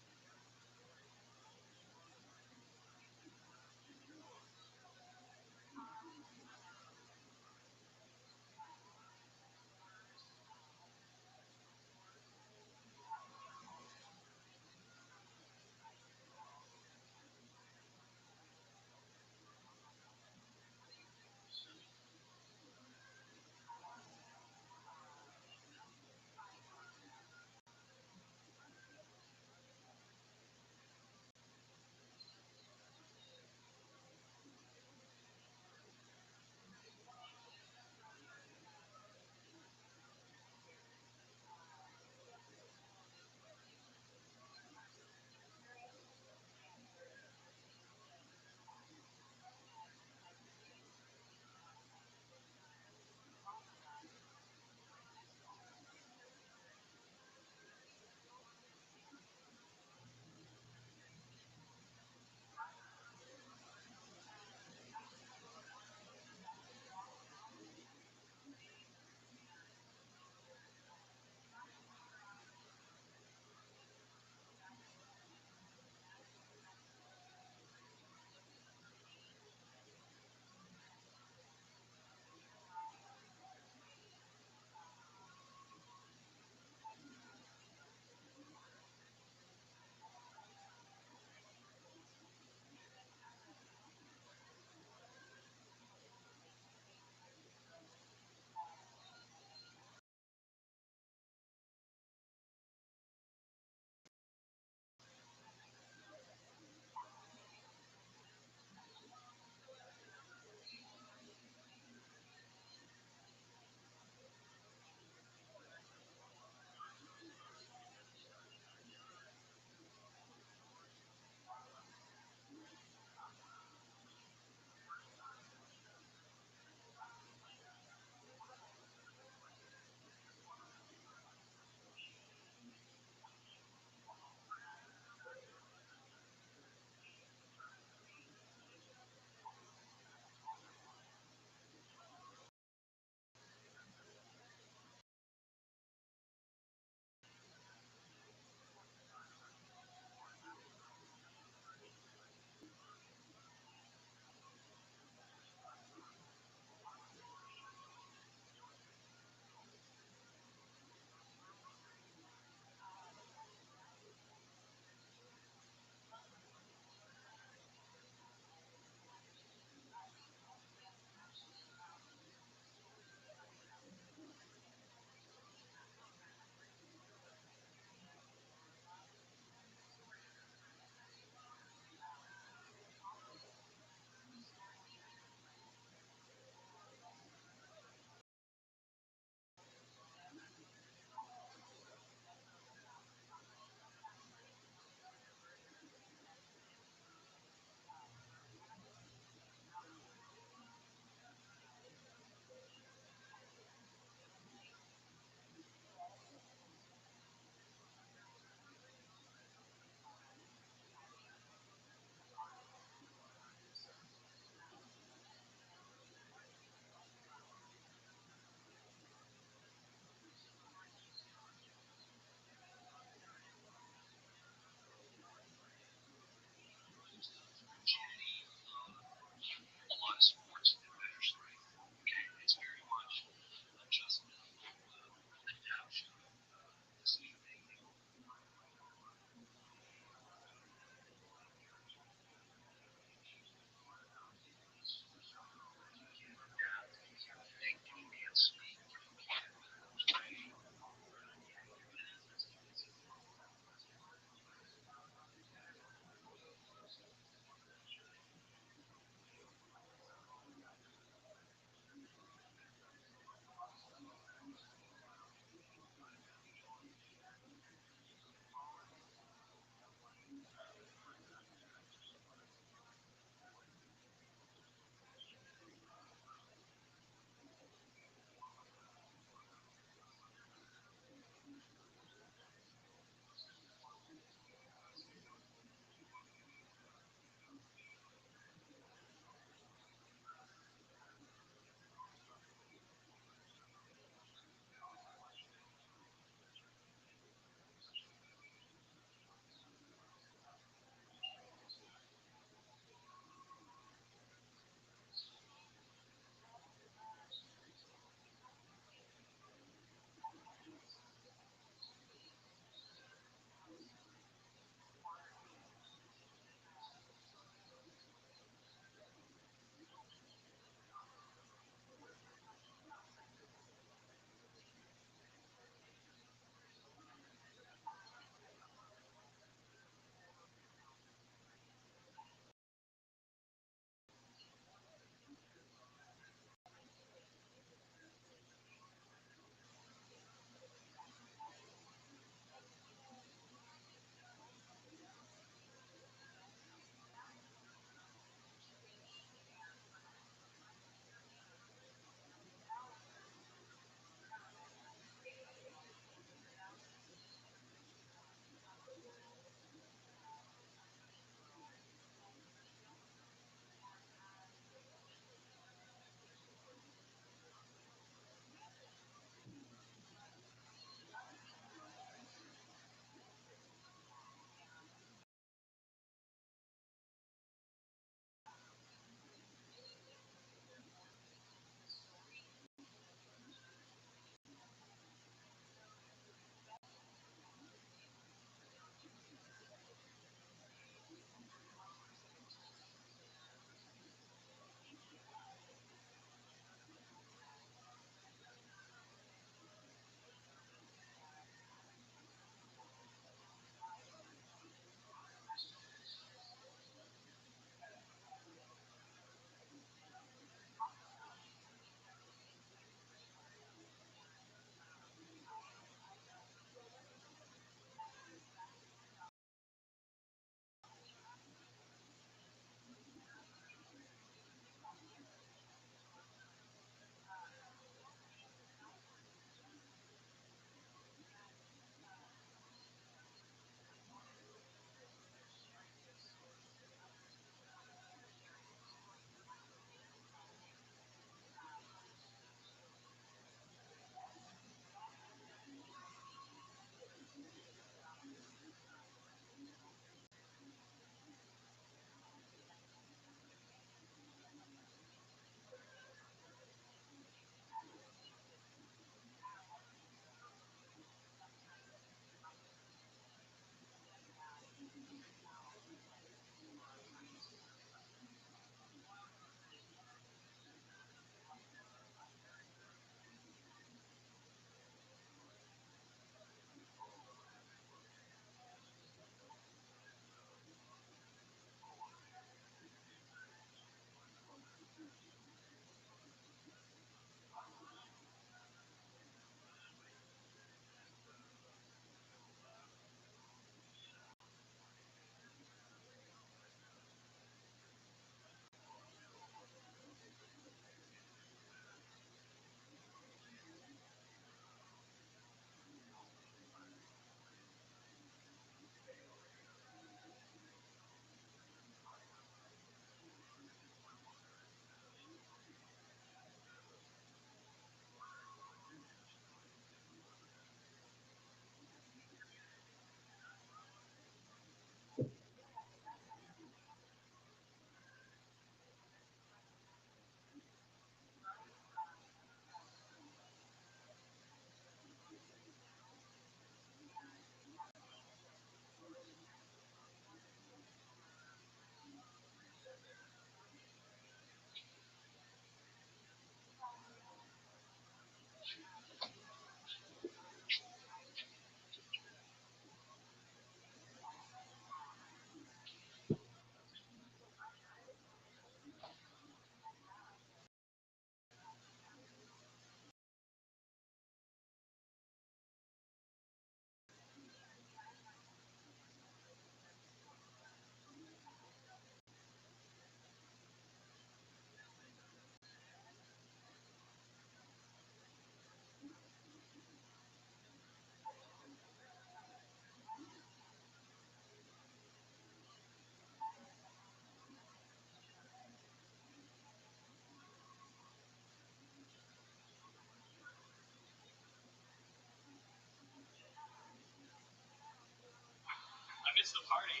it's the party.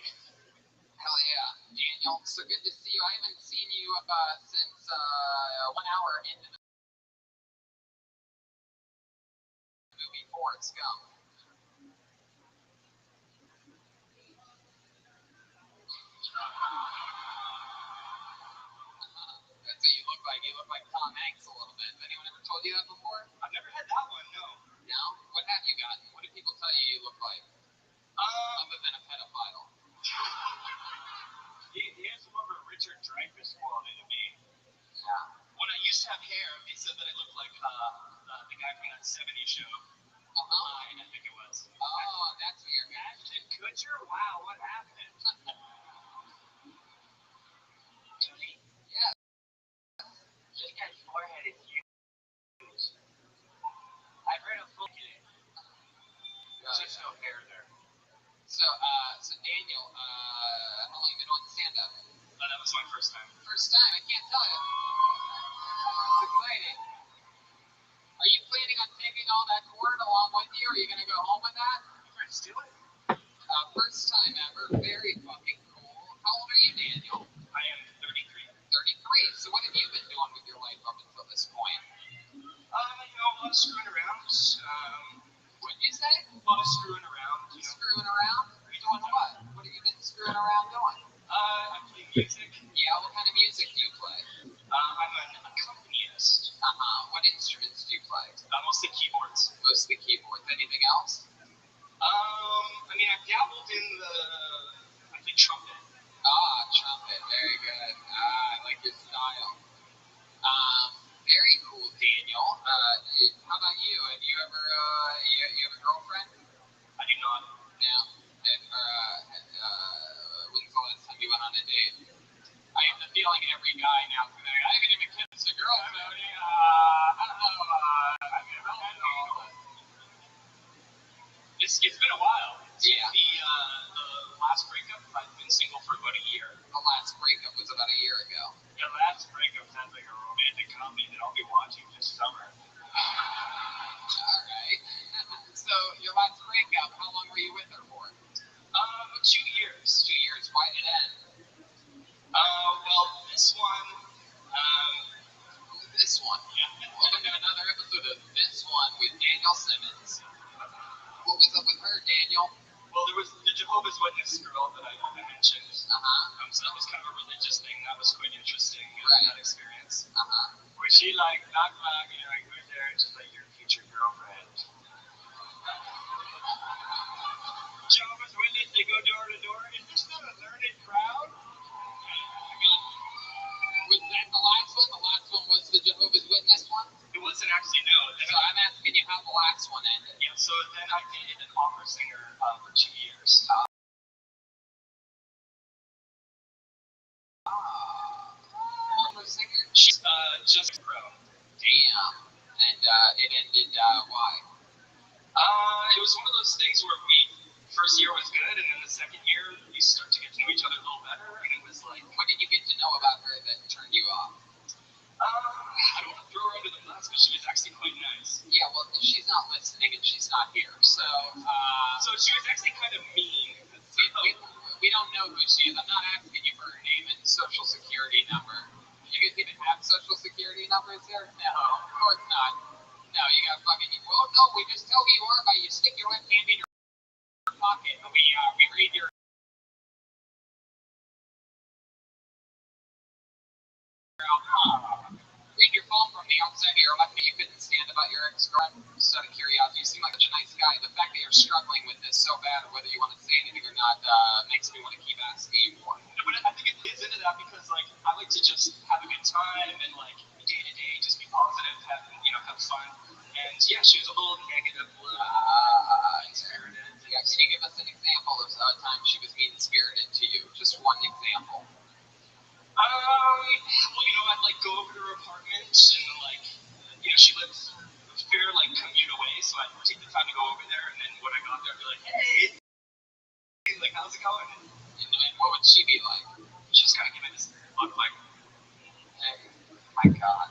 Hell yeah, Daniel. So good to see you. I haven't seen you since 1 hour into the movie Forrest Gump. That's what you look like. You look like Tom Hanks a little bit. Has anyone ever told you that before? I've never had that one, no. No? What have you gotten? What do people tell you you look like? Other than a pedophile. He has more of a Richard Dreyfuss quality to me. Yeah. When I used to have hair, they said that I looked like the guy from that 70s show. Uh-huh. I think it was. Oh, that's what you're at. Ashton Kutcher? Wow, what happened? Tony, Yeah. this guy's forehead is huge. I've read a book in it. There's just no hair there. So Daniel, how long have you been on stand-up? That was my first time. First time, I can't tell you. It's exciting. Are you planning on taking all that cord along with you? Are you going to go home with that? You trying to steal it? First time ever. Very fucking cool. How old are you, Daniel? I am 33. 33. So what have you been doing with your life up until this point? A lot of screwing around. What'd you say? A lot of screwing around. Screwing around? Are you doing what? What have you been screwing around doing? I play music. Yeah, what kind of music do you play? I'm an accompanist. What instruments do you play? Mostly keyboards. Mostly keyboards. Anything else? I've dabbled in I think trumpet. Trumpet. Very good. I like your style. Very cool, Daniel. How about you? Have you ever, you have a girlfriend? I do not. No. When's the last time you went on a date? I have the feeling every guy now today, I haven't even kissed a girl, Tony. I've never had no. It's been a while. Yeah. The last breakup, I've been single for about a year. The last breakup was about a year ago. The last breakup sounds like a romantic comedy that I'll be watching this summer. Alright. So, your last breakup, how long were you with her for? 2 years. 2 years. Why did it end? Well, this one, This one. Welcome to another episode of This One with Daniel Simmons. What was up with her, Daniel? well, there was the Jehovah's Witness girl that I mentioned. So that was kind of a religious thing. That was quite interesting, Right. that experience. Where she knock, who's there? And she's like, your future girlfriend. Jehovah's Witness, they go door to door. Is this not a learned crowd? was that the last one? The last one was the Jehovah's Witness one? It wasn't actually, no. Then So I'm asking you how the last one ended. yeah, so then I dated an opera singer for 2 years. Opera singer? She's just pro. Damn. And it ended, why? It was one of those things where first year was good, and then the second year we start to get to know each other a little better, and it was like, What did you get to know about her that turned you off? I don't want to throw her under the bus, but she was actually quite nice. Yeah, well, she's not listening and she's not here, so, So she was actually kind of mean. we don't know who she is. I'm not asking you for her name and social security number. You guys even have social security numbers here? No, of course not. No, you got fucking, well, no, we just tell who you are by you stick your left hand in your pocket and we read your read your phone from the outside of your left. You couldn't stand about your ex-girlfriend. Just out of curiosity, you seem like such a nice guy. The fact that you're struggling with this so bad, whether you want to say anything or not, makes me want to keep asking you more. But I think it gets into that because, like, I like to just have a good time and, like, day to day, just be positive, have fun. And yeah, she was a little negative, mean-spirited. Yeah, can you give us an example of a time she was mean-spirited to you? Just one example. Well, I'd like go over to her apartment and like, she lives a fair like commute away, so I'd take the time to go over there, and then when I got there, I'd be like, hey, like, how's it going? And what would she be like? She's kind of giving this look like, Hey, my God.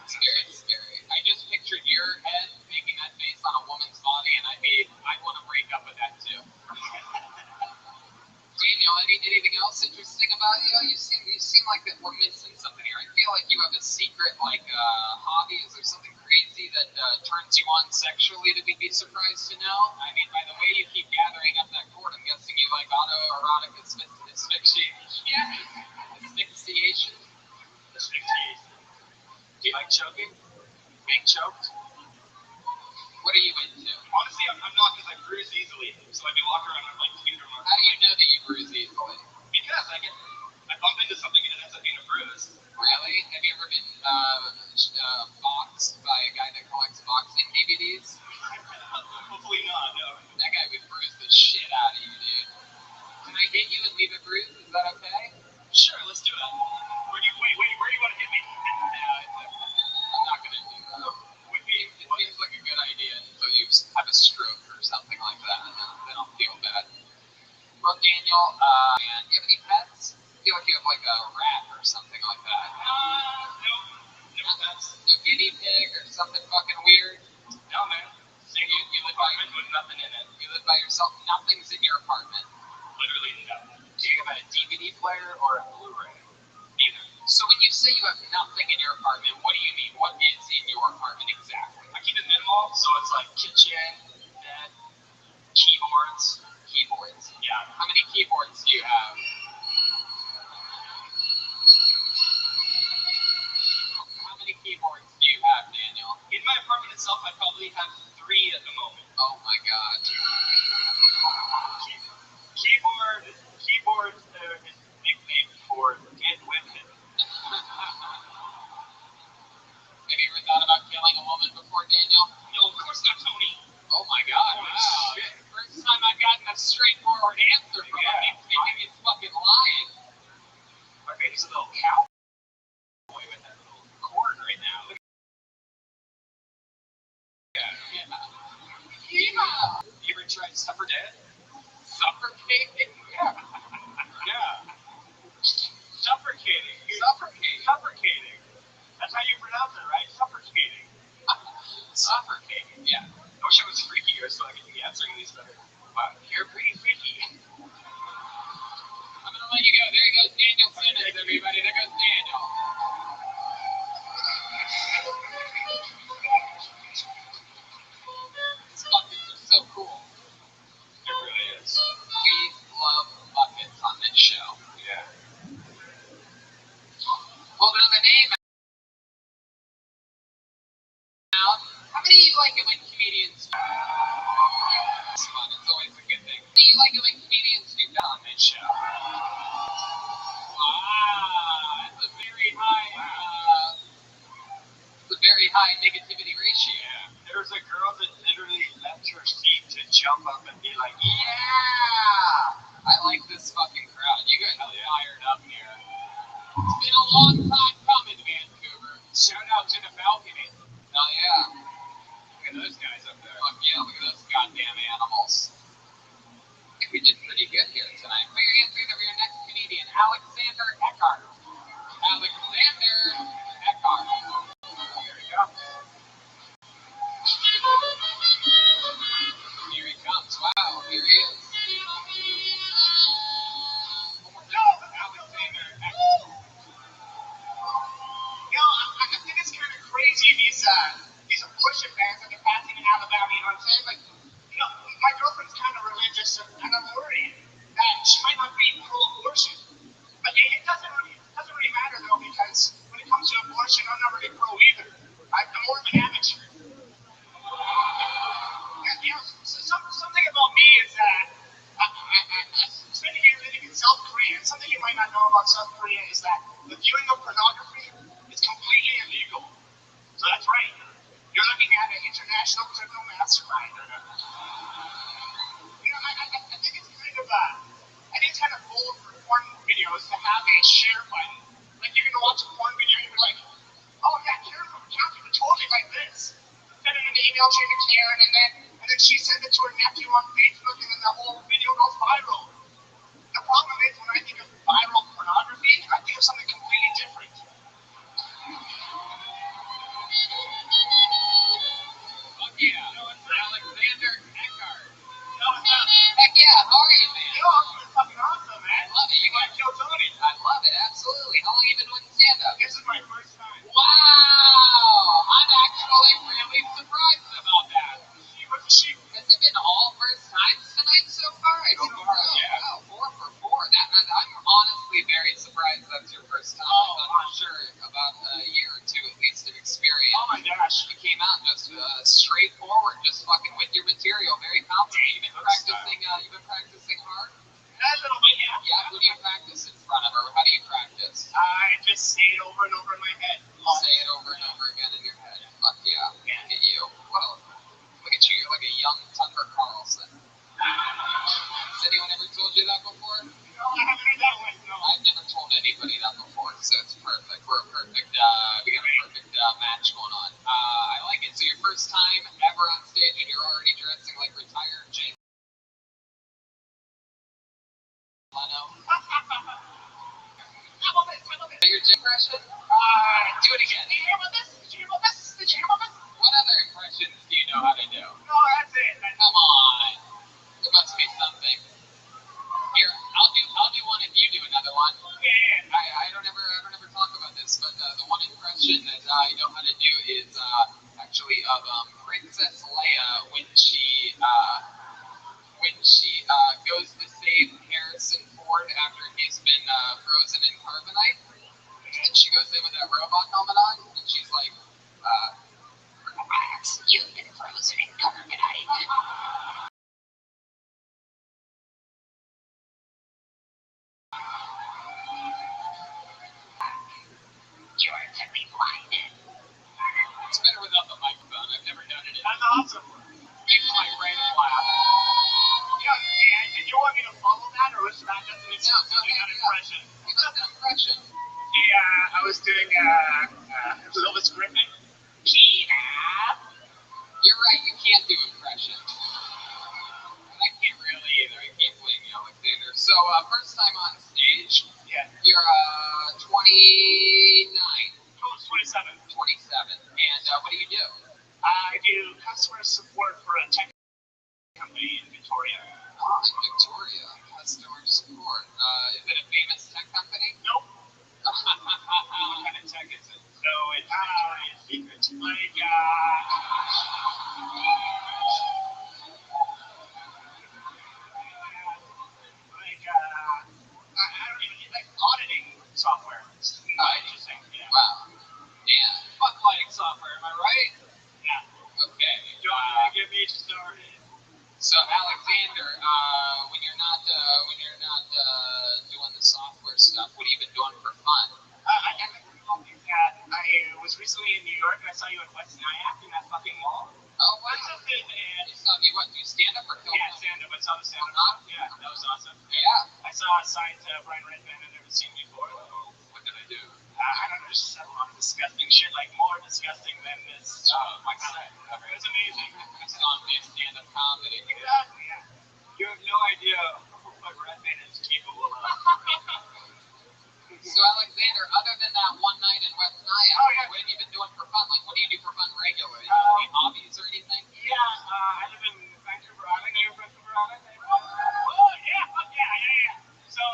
Scary, scary. I just pictured your head making that face on a woman's body, and I'd want to break up with that too. else interesting about you? You seem like that we're missing something here. I feel like you have a secret, like, hobby. Is there something crazy that turns you on sexually that we'd be surprised to know? I mean, by the way you keep gathering up that cord, I'm guessing you like autoerotic asphyxiation. Yeah. Asphyxiation. Asphyxiation. Do you like choking? Being choked? What are you into? Honestly, I'm not, because I bruise easily. So I've been walking around with like finger marks. How do you know that you bruise easily? Because I bump into something and it ends up being a bruise. Really? Have you ever been boxed by a guy that collects boxing DVDs? Hopefully not, no. That guy would bruise the shit out of you, dude. Can I hit you and leave a bruise? Is that okay? Sure, let's do it. Where do you want to hit me? I'm not gonna do that. It seems like a good idea until you have a stroke or something like that, and then I'll feel bad. Well, Daniel, man, do you have any pets? I feel like you have like a rat or something like that. No pets. No guinea pig or something fucking weird? No, man. You live by Apartment with nothing in it. You live by yourself. Nothing's in your apartment. Literally nothing. Do you have a DVD player or a Blu-ray? Neither. So when you say you have nothing in your apartment, what do you mean? What is in your apartment exactly? I keep it minimal, so it's like kitchen, bed, keyboards. Keyboards. Yeah. How many keyboards do you have? How many keyboards do you have, Daniel? In my apartment itself, I probably have 3 at the moment. Oh my god. Keyboard is nicknamed for get with it. Have you ever thought about killing a woman before, Daniel? No, of course not, Tony. Oh my god, Holy wow. shit. First time I've gotten a straightforward answer from him. He thinking he's fucking lying. My baby's a little cowboy with that little cord right now. Look Yeah. You ever tried Supper Dead? Suffocating? Yeah. Suffocating. Suffocating. Suffocating. That's how you pronounce it, right? Suffocating. Suffocating, yeah. I wish I was freakier so I could be answering these better. Wow, you're pretty freaky. I'm gonna let you go. There goes Daniel Simmons, everybody. There goes Daniel. These buckets are so cool. It really is. We love buckets on this show. Yeah. Hold another name out. How many of you like it when comedians do? It's fun. It's always a good thing. Do you like it when comedians do that on this show? Wow. It's a very high negativity ratio. Yeah. There's a girl that literally left her seat to jump up and be like, Yeah. I like this fucking crowd. You guys are fired up here. It's been a long time coming, Vancouver. shout out to the balcony. Oh yeah. Look at those guys up there. Fuck yeah, look at those goddamn animals. I think we did pretty good here tonight. For your answer to your next comedian, Alexander Eckhart. Alexander Eckhart. There you go. Here he comes. Wow, here he is. Alexander Eckhart. I think it's kind of crazy these abortion bans that are passing in Alabama. You know what I'm saying? Like, my girlfriend's kind of religious, and I'm worried that she might not be pro-abortion. But it doesn't really matter though, because when it comes to abortion, I'm not really pro either. I'm more of an amateur. Something about me is that I spent a year living in South Korea. And something you might not know about South Korea is that the viewing of pornography is completely illegal. So that's right. You're looking at an international criminal mastermind. I think it's kind of bold for porn videos to have a share button. Like you're gonna watch a porn video and you're like, oh yeah, Karen from accounting told me like this. Send it an email chain to Karen, and then she sent it to her nephew on Facebook, and then the whole video goes viral. The problem is when I think of viral pornography, I think of something completely different. Fuck yeah. Alexander Eckhart. No, it's not. Heck yeah, how are you, man? Yo, it's fucking awesome, man. I love it. You got Yo, Your impression? Do it again. Did you hear about this? Did you hear about this? Did you hear about this? What other impressions do you know how to do? No, that's it. Come on. There must be something. Here, I'll do one if you do another one. Yeah. I don't ever talk about this, but the one impression that I know how to do is actually of Princess Leia when she goes to save Harrison Ford after he's been frozen in carbonite. And she goes in with that robot helmet on, and she's like, relax, you've been frozen in carbonite. You're very blinded. It's better without the microphone. I've never done it. That's awesome. Makes my brain flap. Yeah, and you want me to follow that, or was that just an impression? Give us an impression. Yeah, I was doing Elvis Griffin. You're right, you can't do impressions. And I can't really either. I can't blame you, Alexander. So, first time on stage. Yeah. You're 29. Oh, it's 27. 27. And what do you do? I do customer support for a tech company in Victoria. Oh, in Victoria. Customer support. Is it a famous tech company? Nope. What kind of tech is it? So it's like I don't even like auditing software. It's interesting. Yeah. Wow. Yeah. Fuck lighting software, am I right? Yeah. Okay. Don't get me started. So Alexander, when you're not doing the software stuff, what have you been doing for fun? I was recently in New York and I saw you at West Nyack in that fucking mall. Oh wow. And You saw me what? Do you stand up or film? yeah, stand-up. I saw the stand-up. Yeah, that was awesome. Yeah. I saw a sign to Brian Redman I'd never seen before. What did I do? I don't know, just said a lot of disgusting shit, like more disgusting than this. My God. It was amazing. It's on me stand-up comedy. Exactly, yeah. You have no idea what Redman is capable of. So Alexander, other than that one night in West Nyack, what have you been doing for fun? Like, what do you do for fun regularly? Any hobbies or anything? Yeah, I live in Vancouver Island. Near Vancouver Island. Oh, yeah, fuck yeah. So,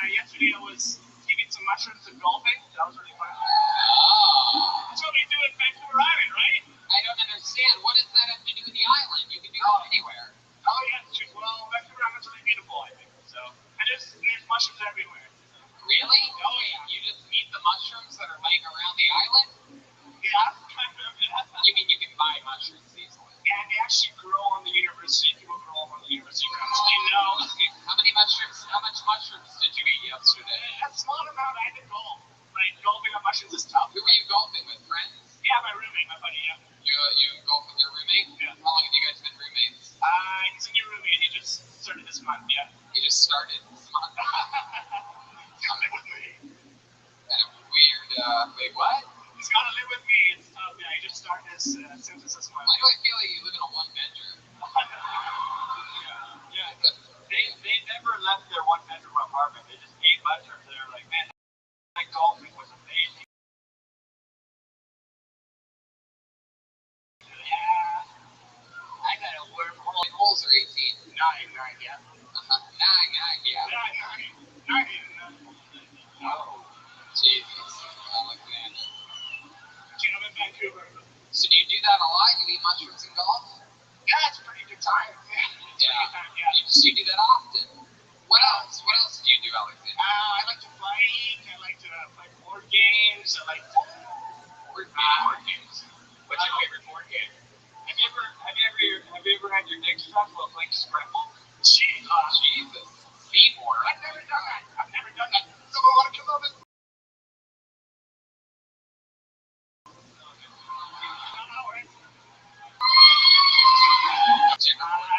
yesterday I was taking some mushrooms and golfing. That was really fun. Oh. That's what we do in Vancouver Island, right? I don't understand. What does that have to do with the island? You can do that anywhere. Oh, yeah, true. Well, Vancouver Island's really beautiful, I think. So, and there's mushrooms everywhere. Really? Oh, yeah. You just eat the mushrooms that are laying around the island? Yeah, kind of, yeah. You mean you can buy mushrooms easily? Yeah, they actually grow on the university. People grow them on the university grounds. You know. How much mushrooms did you eat yesterday? A small amount. I had to golf. Like, golfing on mushrooms is tough. Who were you golfing with, friends? Yeah, my roommate, my buddy, yeah. You golf with your roommate? Yeah. How long have you guys been roommates? He's a new roommate. He just started this month, yeah. He just started this month. Come live with me. Kind of weird. Wait, what? He's gotta live with me. It's tough, yeah. He just started this synthesis month. Why do I feel like you live in a one-bedroom? Yeah. They never left their one-bedroom apartment. They just ate mushrooms. They were like, man, that golfing was amazing. Yeah. I got a wormhole. Holes are 18. Nine, yeah. Nine, yeah. Nine. Oh, Jesus. Alexander. I'm in Vancouver. So do you do that a lot? You eat mushrooms and golf? Yeah, it's a pretty good time. Yeah. You do that often. What else? What else do you do, Alexander? I like to bike. I like to play board games. I like to Board games. What's your favorite board game? Have you ever had your dick sucked while playing Scrabble? Jesus. Seymour. I've never done that. Someone want to come over?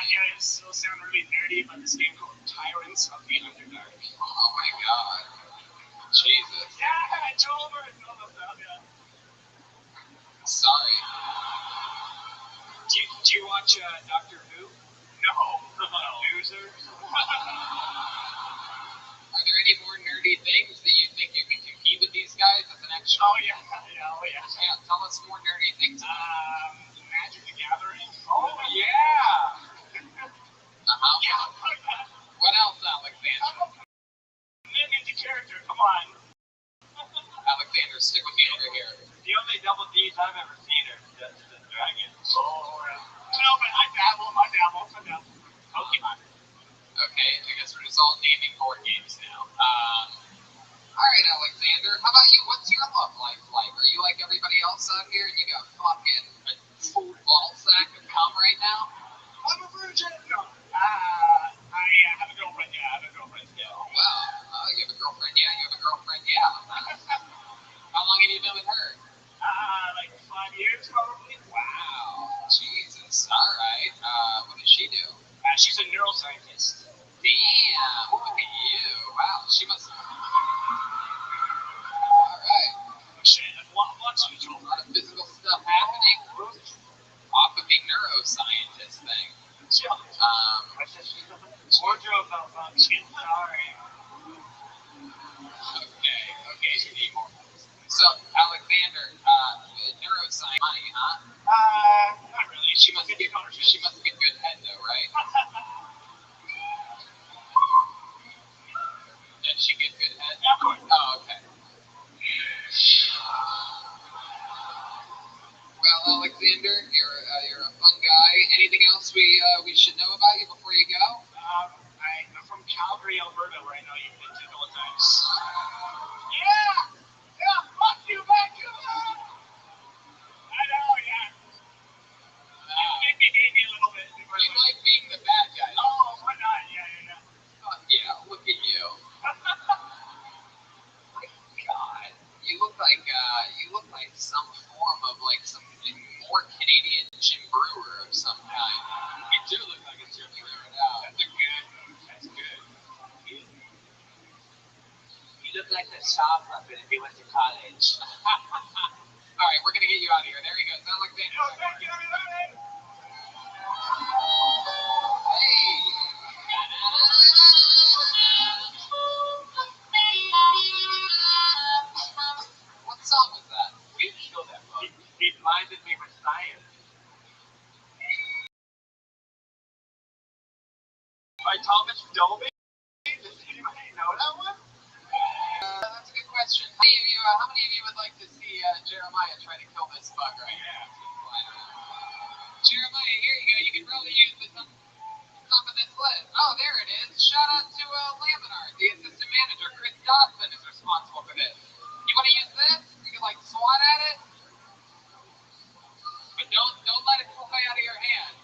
Yeah, it will sound really nerdy, but this game called Tyrants of the Underdark. Oh my God. Jesus. Yeah, it's over. No, yeah. Sorry. Do you watch Doctor Who? No. Loser. East I've ever seen her. That's the dragon. Oh, yeah. No, but I dabble. Pokemon. Okay, I guess we're just all naming board games now. All right, Alexander. How about you? What's your love life like? Are you like everybody else out here, and you got fucking a full ball sack of cum right now? I'm a virgin. No. I have a girlfriend. Yeah, I have a girlfriend still. Oh wow. You have a girlfriend? Yeah. You have a girlfriend? Yeah. How long have you been with her? Like 5 years probably. Wow. Jesus. All right. What does she do? She's a neuroscientist. Damn. Look at you. Wow. She must. All right. Shit, lots of A lot of physical stuff happening off of the neuroscientist thing. Wardrobe malfunction. Sorry. Okay, you need more. So, Alexander, neuroscience money, huh? Not really. She must get good head though, right? Does she get good head? Of course. Oh, okay. Well, Alexander, you're a fun guy. Anything else we should know about you before you go? I'm from Calgary, Alberta, where I know you've been to a couple of times. Yeah, fuck you, Vancouver. I know, yeah. Maybe a little bit. You like being the bad guy. Oh, why not? Yeah. Fuck yeah, look at you. My God, you look like some form of like some more Canadian Jim Brewer of some kind. You do look like a Jim Brewer now. That's good. You look like the shop puppet if you went to college. All right, we're gonna get you out of here. There he goes, Alexander. Oh, thank you, everybody. What song was that? We show that book. He blinded me with science. By Thomas Dolby? Does anybody know that one? That's a good question. How many of you would like to see Jeremiah try to kill this bug right now? Jeremiah, here you go. You can probably use the top of this list. Oh, there it is. Shout out to Laminar. The assistant manager, Chris Dodson, is responsible for this. You want to use this? You can like swat at it, but don't let it fly out of your hand.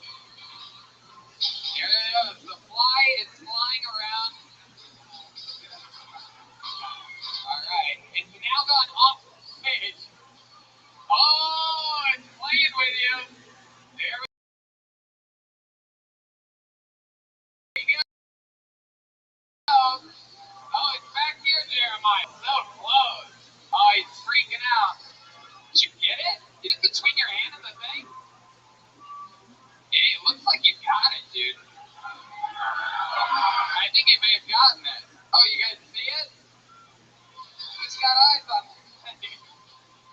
There it goes. The fly is flying around. All right, it's now gone off the stage. Oh, it's playing with you. There we go. Oh, it's back here, Jeremiah. So close. Oh, he's freaking out. Did you get it? Is it between your hand and the thing? It looks like you got it, dude. I think you may have gotten it. Oh, you guys see it? It's got eyes on it.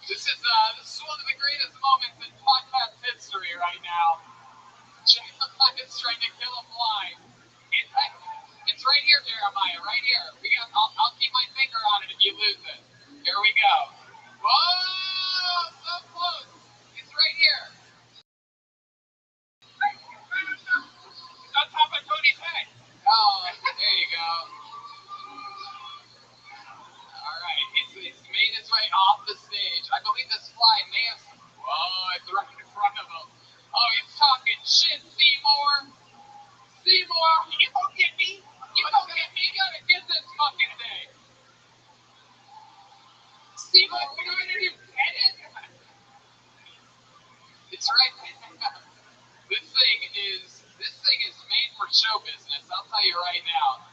This is one of the greatest moments in podcast history right now. Jeremiah's trying to kill a fly. It's right here, Jeremiah, right here. I'll keep my finger on it if you lose it. Here we go. Whoa! So close. It's right here. It's on top of Tony's head. Oh, there you go. All right, it's made its way off the stage. I believe this fly may have. Whoa, it's right in front of him. Oh, he's talking shit, Seymour. Seymour, you don't get me. You don't get me. You gotta get this fucking thing. Seymour, what are you gonna do? Get it? It's right there. This thing is made for show business. I'll tell you right now.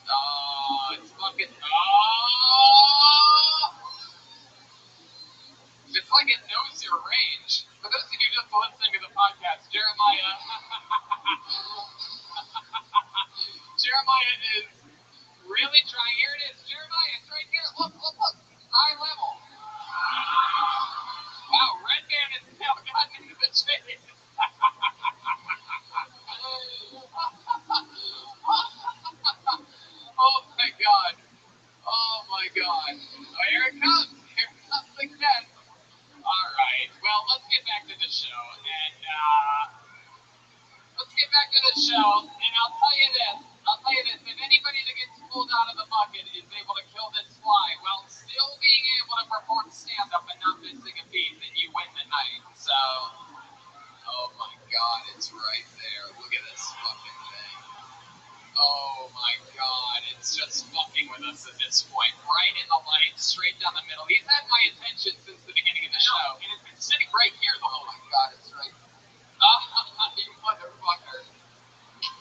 Oh, it's fucking. Oh! It's like it knows your range. For those of you just listening to the podcast, Jeremiah is really trying. Here it is, Jeremiah. It's right here. Look. Eye level. Wow, Redman has now gotten into the chase. Oh my god. Oh, here it comes. Here at this point, right in the light, straight down the middle. He's had my attention since the beginning of the show, and it's been sitting right here the whole time. God, it's right. You motherfucker.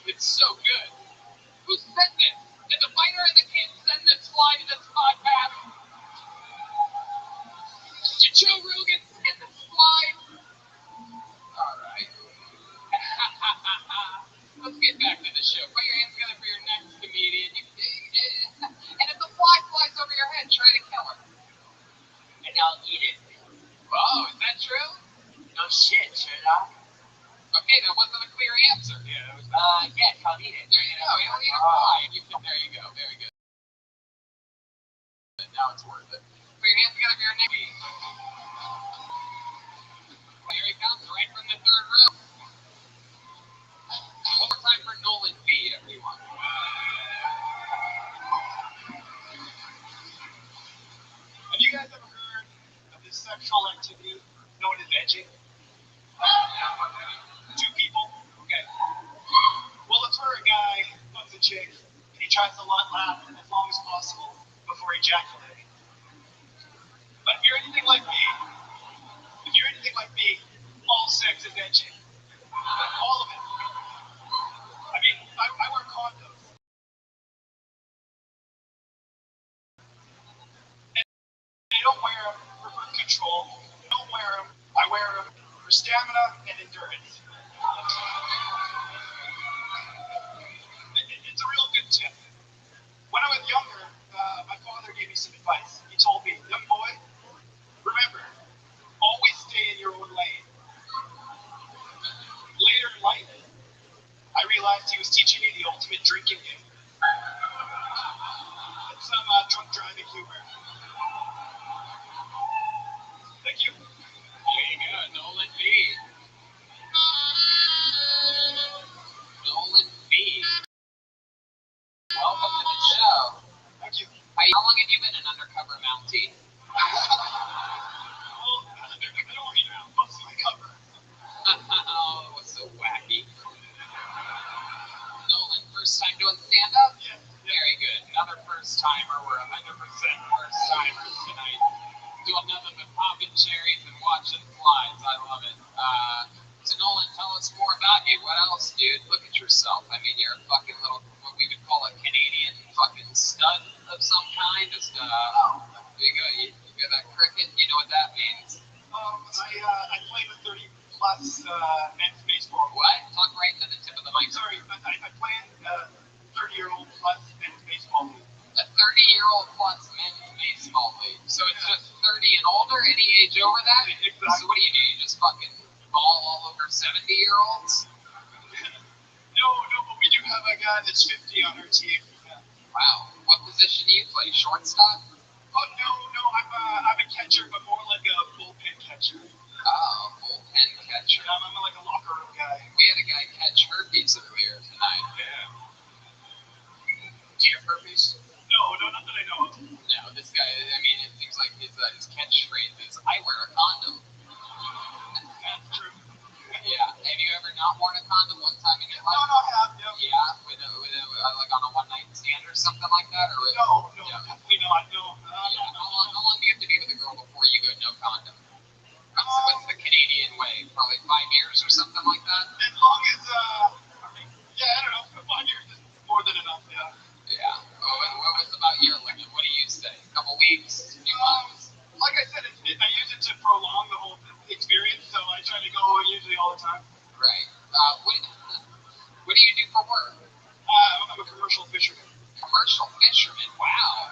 It's so good. Who sent this? Did the fighter and the kid send this fly to this podcast? Did Joe Rogan send this fly? Alright. Let's get back to the show. Put your hands together for your next comedian. And if the fly flies over your head, try to kill her. And I'll eat it. Oh, is that true? No shit, should I? Okay, that wasn't a clear answer. Yeah, it was. Yes, I'll eat it. There you go. You'll eat a fly. There you go. Very good. Now it's worth it. Put your hands together for your next comedian. Here he comes, right from the third row. One more time for Nolan B, everyone. Have you guys ever heard of this sexual activity known as edging? Two people? Okay. Well, it's where a guy fucks a chick and he tries to laugh as long as possible before ejaculating. But if you're anything like me, all sex is edging. All of it. I mean, I wear condoms. I don't wear them for birth control. I don't wear them. I wear them for stamina and endurance. It's a real good tip. When I was younger, my father gave me some advice. He told me, young boy, remember, always stay in your own lane. Later in life, I realized he was teaching me the ultimate drinking game. It's some drunk driving humor. Thank you. There you go, Nolan B. Nolan B. Welcome to the show. Thank you. How long have you been an undercover Mountie? Well, I don't worry now. What's my cover? Oh, what's so wacky? Nolan, first time doing stand-up? Yeah. Very good. Another first timer. We're 100% first timers tonight. Doing nothing but popping cherries and watching flies. I love it. So Nolan, tell us more about you. What else, dude? Look at yourself. I mean, you're a fucking little, what we would call a Canadian fucking stud of some kind. Just, you got that cricket? You know what that means? I played with 30 plus men's baseball. What? Talk right to the tip of the I'm mic. sorry, I played 30-year-old plus men's baseball league. A 30-year-old plus men's baseball league. So it's just 30 and older, any age over that? Exactly. So what do? You just fucking ball all over 70-year-olds? No, but we do have a guy that's 50 on our team. Yeah. Wow. What position do you play? Shortstop? Oh, no, I'm a catcher, but more like a bullpen catcher. Oh, bullpen catcher. I'm like a locker room guy. We had a guy catch herpes earlier tonight. Yeah. Do you have herpes? No, not that I know of. No, this guy, I mean, it seems like his catchphrase is, I wear a condom. That's true. Yeah. Have you ever not worn a condom one time in your life? No, I have. Yeah. Yeah, with like on a one-night stand or something like that? Or No, yeah. definitely not. No. Yeah. How long do you have to be with a girl before you go no condom? What's the Canadian way? Probably 5 years or something like that? As long as, I don't know, 5 years is more than enough, yeah. Yeah. Oh, and what was about your limit? What do you say? A couple weeks? Few months? Like I said, I use it to prolong the whole experience, so I try to go usually all the time. Right. What do you do for work? I'm a commercial fisherman. Commercial fisherman? Wow.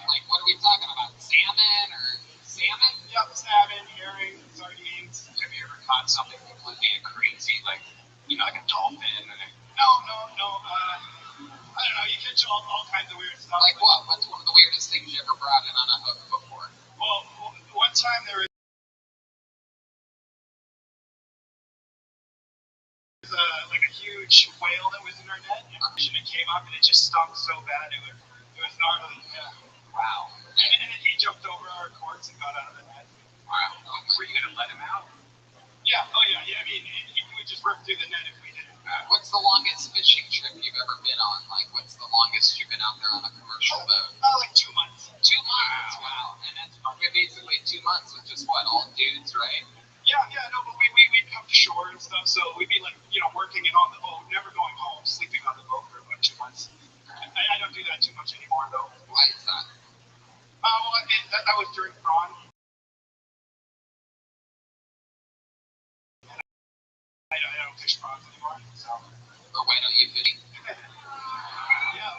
Like, what are we talking about? Salmon or salmon? Yep, salmon, herring, sardines. Have you ever caught something completely crazy, like a dolphin? No. I don't know, you catch all kinds of weird stuff. Like what? What's one of the weirdest things you ever brought in on a hook before? Well, one time there was like a huge whale that was in our net, and it came up and it just stunk so bad, it was gnarly, yeah. Wow. And then he jumped over our courts and got out of the net. Wow. Were you going to let him out? Yeah, I mean, he would just rip through the net if we didn't. What's the longest fishing trip you've ever been on? Like, what's the longest you've been out there on a commercial boat? That was during prawn. I don't fish prawns anymore, so. Or why don't you fish? Yeah.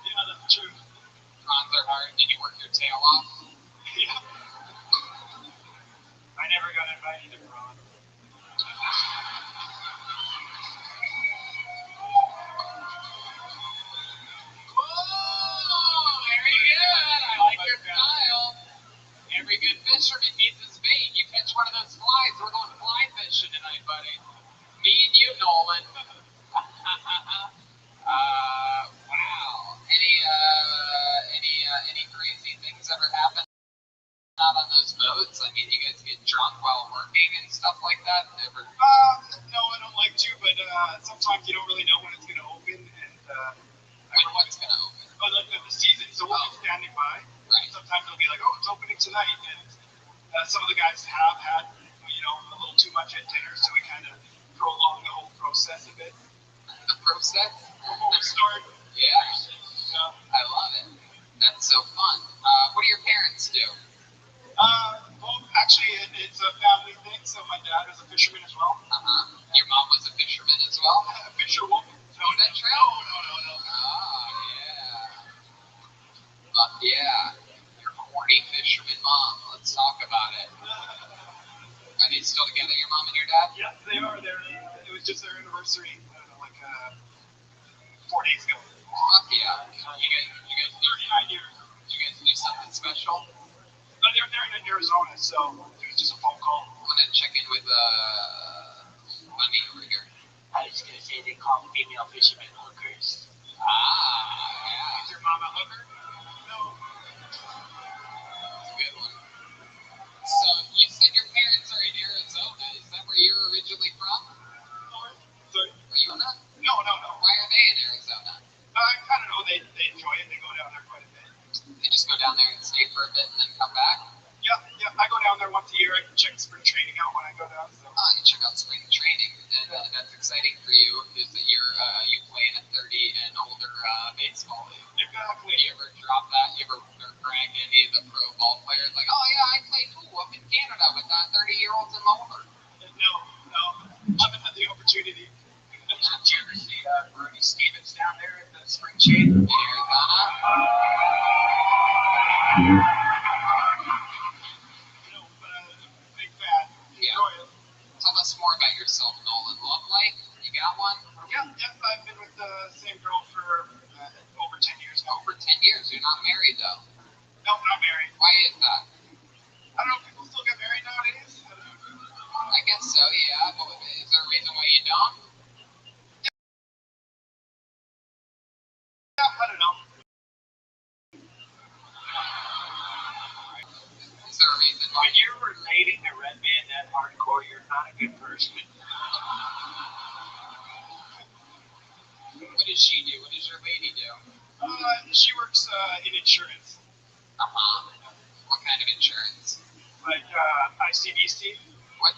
Yeah, that's true. Prawns are hard. Did you work your tail off? Yeah. I never got invited to prawn. Oh, very good. I like your style. Every good fisherman needs his bait. You catch one of those flies. We're going fly fishing tonight, buddy. Me and you, Nolan. Wow. Any crazy things ever happen out on those boats? I mean, you guys get drunk while working and stuff like that? Ever? No, I don't like to, but sometimes you don't really know when it's going to open, and What's going to open? the season. So we'll be standing by. Right. Sometimes they'll be like, "Oh, it's opening tonight," and some of the guys have had, a little too much at dinner, so we kind of prolong the whole process a bit. The process? Before we start. Yeah. I love it. That's so fun. What do your parents do? Well, actually, it's a family thing. So my dad was a fisherman as well. Your mom was a fisherman as well? A fisherwoman. No, that true? No. Oh, yeah. Yeah. Your horny fisherman mom. Let's talk about it. Are they still together, your mom and your dad? Yeah, they are. It was just their anniversary, 4 days ago. Fuck yeah. You guys 39 years. you guys do something special? They're in Arizona, so it was just a phone call. I'm gonna check in with Bunny over here. I was gonna say they call female fishermen hookers. Yeah. Is your mom a hooker? No. That's a good one. So you said your parents are in Arizona. Is that where you're originally from? Sorry? Are you not? No. Why are they in Arizona? I don't know. They enjoy it. They go down there quite a bit. They just go down there and stay for a bit and then come back? Yeah. I go down there once a year. I can check spring training out when I go down. So. You check out spring training, and that's exciting for you, is that you play in a 30 and older baseball league. Exactly. You ever drop that? You ever brag any of the pro ball players like, oh yeah, I play pool up in Canada with 30-year-olds and older? No. I haven't had the opportunity. Did you ever see Brody Stevens down there at the spring chain in Arizona? No, big fan. Yeah. Enjoy it. Tell us more about yourself, Nolan. Love life? You got one? Yeah. I've been with the same girl for over 10 years now. Over 10 years. You're not married, though. No, not married. Why is that? I don't know. People still get married nowadays. I guess so, yeah. But is there a reason why you don't? Yeah, I don't know. Is there a reason why When you're relating to Redman that hardcore, you're not a good person. What does she do? What does your lady do? She works in insurance, What kind of insurance? like ICBC. What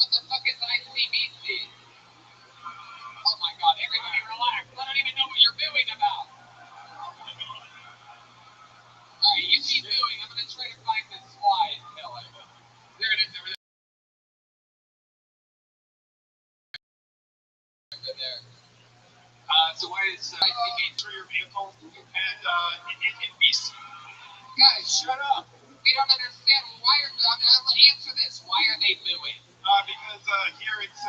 the fuck is ICBC? Oh my god, everybody relax. I don't even know what you're booing about. Alright, you keep booing. I'm gonna try to find this fly and kill it. There it is over there. Over there. So why is for your vehicle and in BC? Guys, shut up. We don't understand. I'll answer this. Why are they booing? Because here it's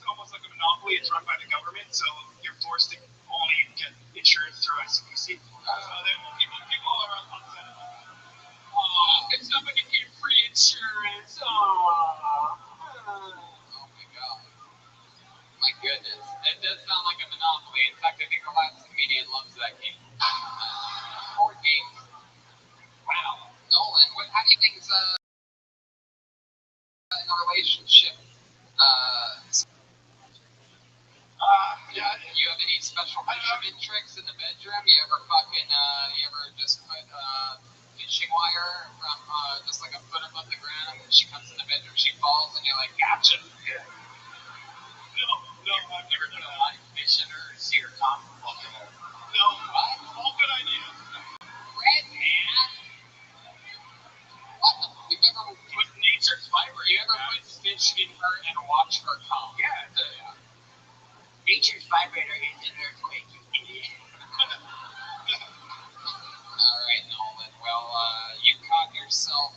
almost like a monopoly. It's run by the government, so you're forced to only get insurance through ICBC. So people are upset. It's not going to get free insurance. Oh my god. My goodness. It does sound like a monopoly. In fact, I think the last comedian loves that game. Board games. Wow. Nolan, how do you think in a relationship? Yeah. You have any special fisherman tricks in the bedroom? You ever just put fishing wire from just like a foot above the ground, and when she comes in the bedroom, she falls, and you're like, gotcha. calm. Yeah. Nature's vibrator is an earthquake, you idiot. All right, Nolan. Well, you caught yourself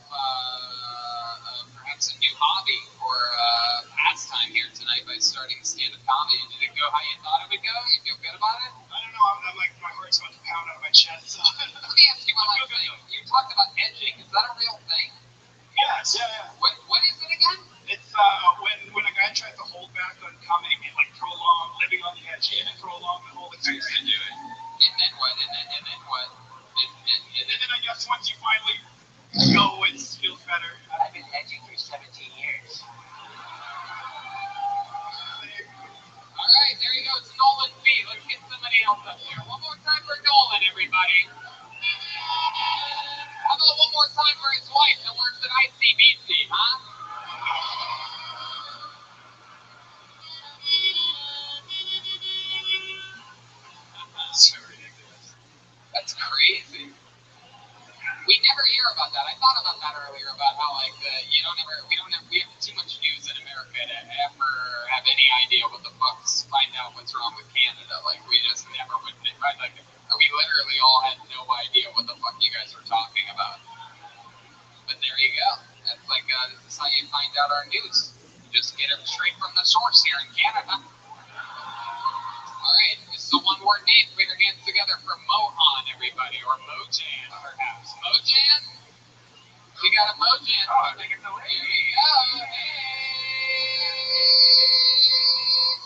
perhaps a new hobby or pastime here tonight by starting stand-up comedy. Did it go how you thought it would go? You feel good about it? I don't know. I'm like, my heart's about to pound out of my chest. So. Let me ask you one last thing. You talked about edging. Is that a real thing? Yes, yeah. What is it again? It's when a guy tries to hold back on coming and like prolong living on the edge and prolong the whole experience. To do it. And then what? And then what? And then I guess once you finally go, it feels better. I've been edging for 17 years. All right, there you go. It's Nolan B. Let's get somebody else up there. One more time for Nolan, everybody. How about one more time for his wife that works at ICBC, huh? So ridiculous. That's crazy. We never hear about that. I thought about that earlier about how like we have too much news in America to ever have any idea what the fuck's find out what's wrong with Canada. Like we just never would. Like we literally all had no idea what the fuck you guys were talking about. But there you go. That's like this is how you find out our news. You just get it straight from the source here in Canada. All right, this is a one-word name. Put your hands together for Mohan, everybody, or Mojan, perhaps. Mojan? We got a Mojan. Oh, I think it's a Here lady. we go. Hey.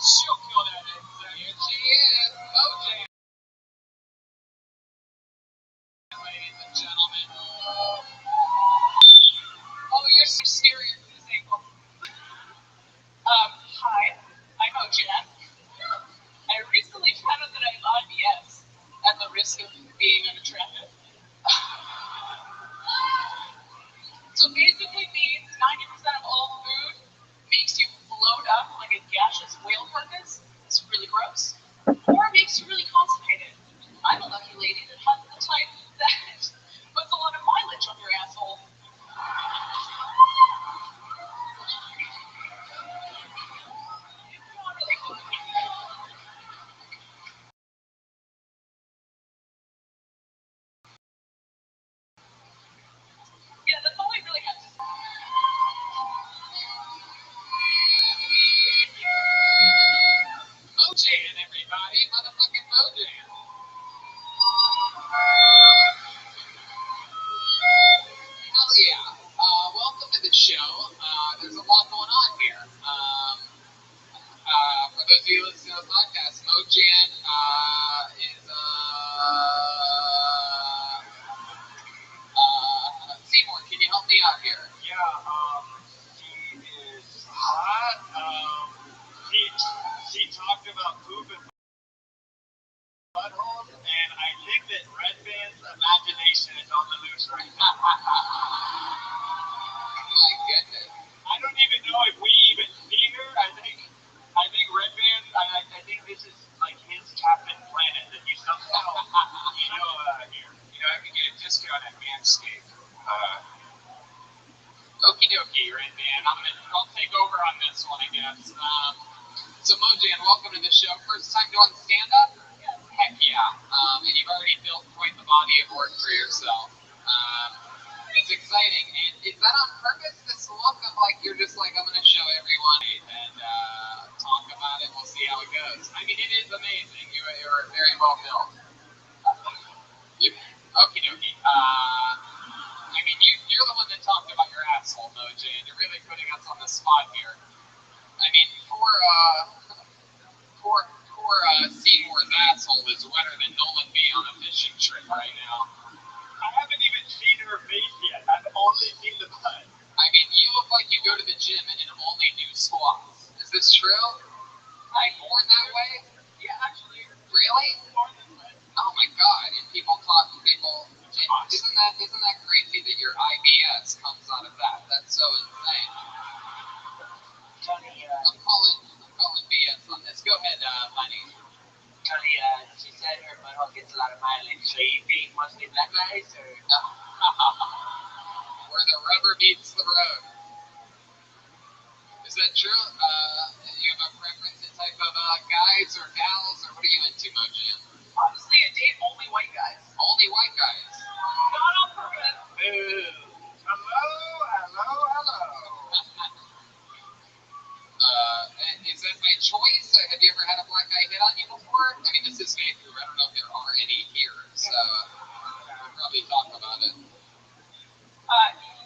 She'll kill that insect. Here she is, Mojan. Ladies and gentlemen. Oh, you're so serious in this angle. Hi, I'm Mojan. I recently found out that I'm IBS at the risk of being unattractive. So basically means 90% of all food makes you bloat up like a gaseous whale carcass. It's really gross. Or it makes you really constipated. I'm a lucky lady that has the type that puts a lot of mileage on your asshole. Yeah, that's all I really have to say. Mojan, everybody. Motherfucking Mojan. Hell yeah. Welcome to the show. There's a lot going on here. For those of you listening to the podcast, Mojan is Seymour, can you help me out here? Yeah, he is hot. He talked about poop and buttholes, and I think that Red Band's imagination is on the loose right now. My goodness. I don't even know if we even see her. I think Red Band. I think this is like his Captain Planet that he somehow here. I can get a discount at Manscaped. Okie dokie, Red Band. I'll take over on this one, I guess. So Mojan, welcome to the show. First time doing stand-up? Heck yeah. And you've already built quite the body of work for yourself. It's exciting. And is that on purpose, this look of like, you're just like, I'm going to show everyone and talk about it. We'll see how it goes. I mean, it is amazing. You're very well built. Okie dokie. I mean, you're the one that talked about your asshole, Mojan. You're really putting us on the spot here. I mean, poor Seymour's asshole is wetter than Nolan B on a fishing trip right now. I haven't even seen her face yet. I've only seen the butt. I mean, you look like you go to the gym and only do squats. Is this true? Are you born that way? Yeah, actually. Really? Oh my god! And people talk to people. Isn't that crazy that your IBS comes out of that? That's so insane. Tony, I'm calling BS on this. Go ahead, Lenny. Tony, she said her butthole gets a lot of mileage. So you being mostly black guys, or? Where the rubber meets the road. Is that true? You have a preference in type of guys or gals, or what are you into, Mojan? Honestly, I date only white guys. Only white guys. Not on purpose. Boo. Hello. Is that by choice? Have you ever had a black guy hit on you before? I mean, this is Vancouver. I don't know if there are any here, so we'll probably talk about it.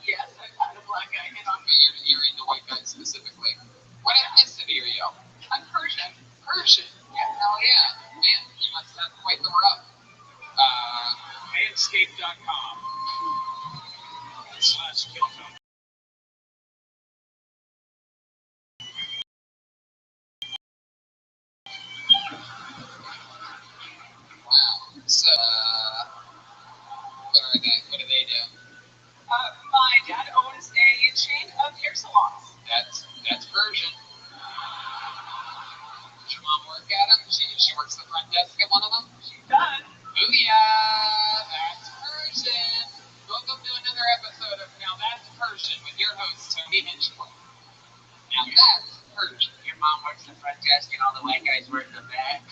Yes, I've had a black guy hit on me. But you're into white guys specifically. What ethnicity are you? I'm Persian. Persian. Yeah, hell yeah. Man, you must have quite the rub. Manscaped.com/Killzone. Wow. So, what do they do? My dad owns a chain of hair salons. That's Persian. Does your mom work at them? She works the front desk at one of them? She does. Booyah! That's Persian. Welcome to another episode of Now That's Persian with your host, Tony Hinchcliffe. Now that's Persian. Your mom works the front desk and all the white guys work the back.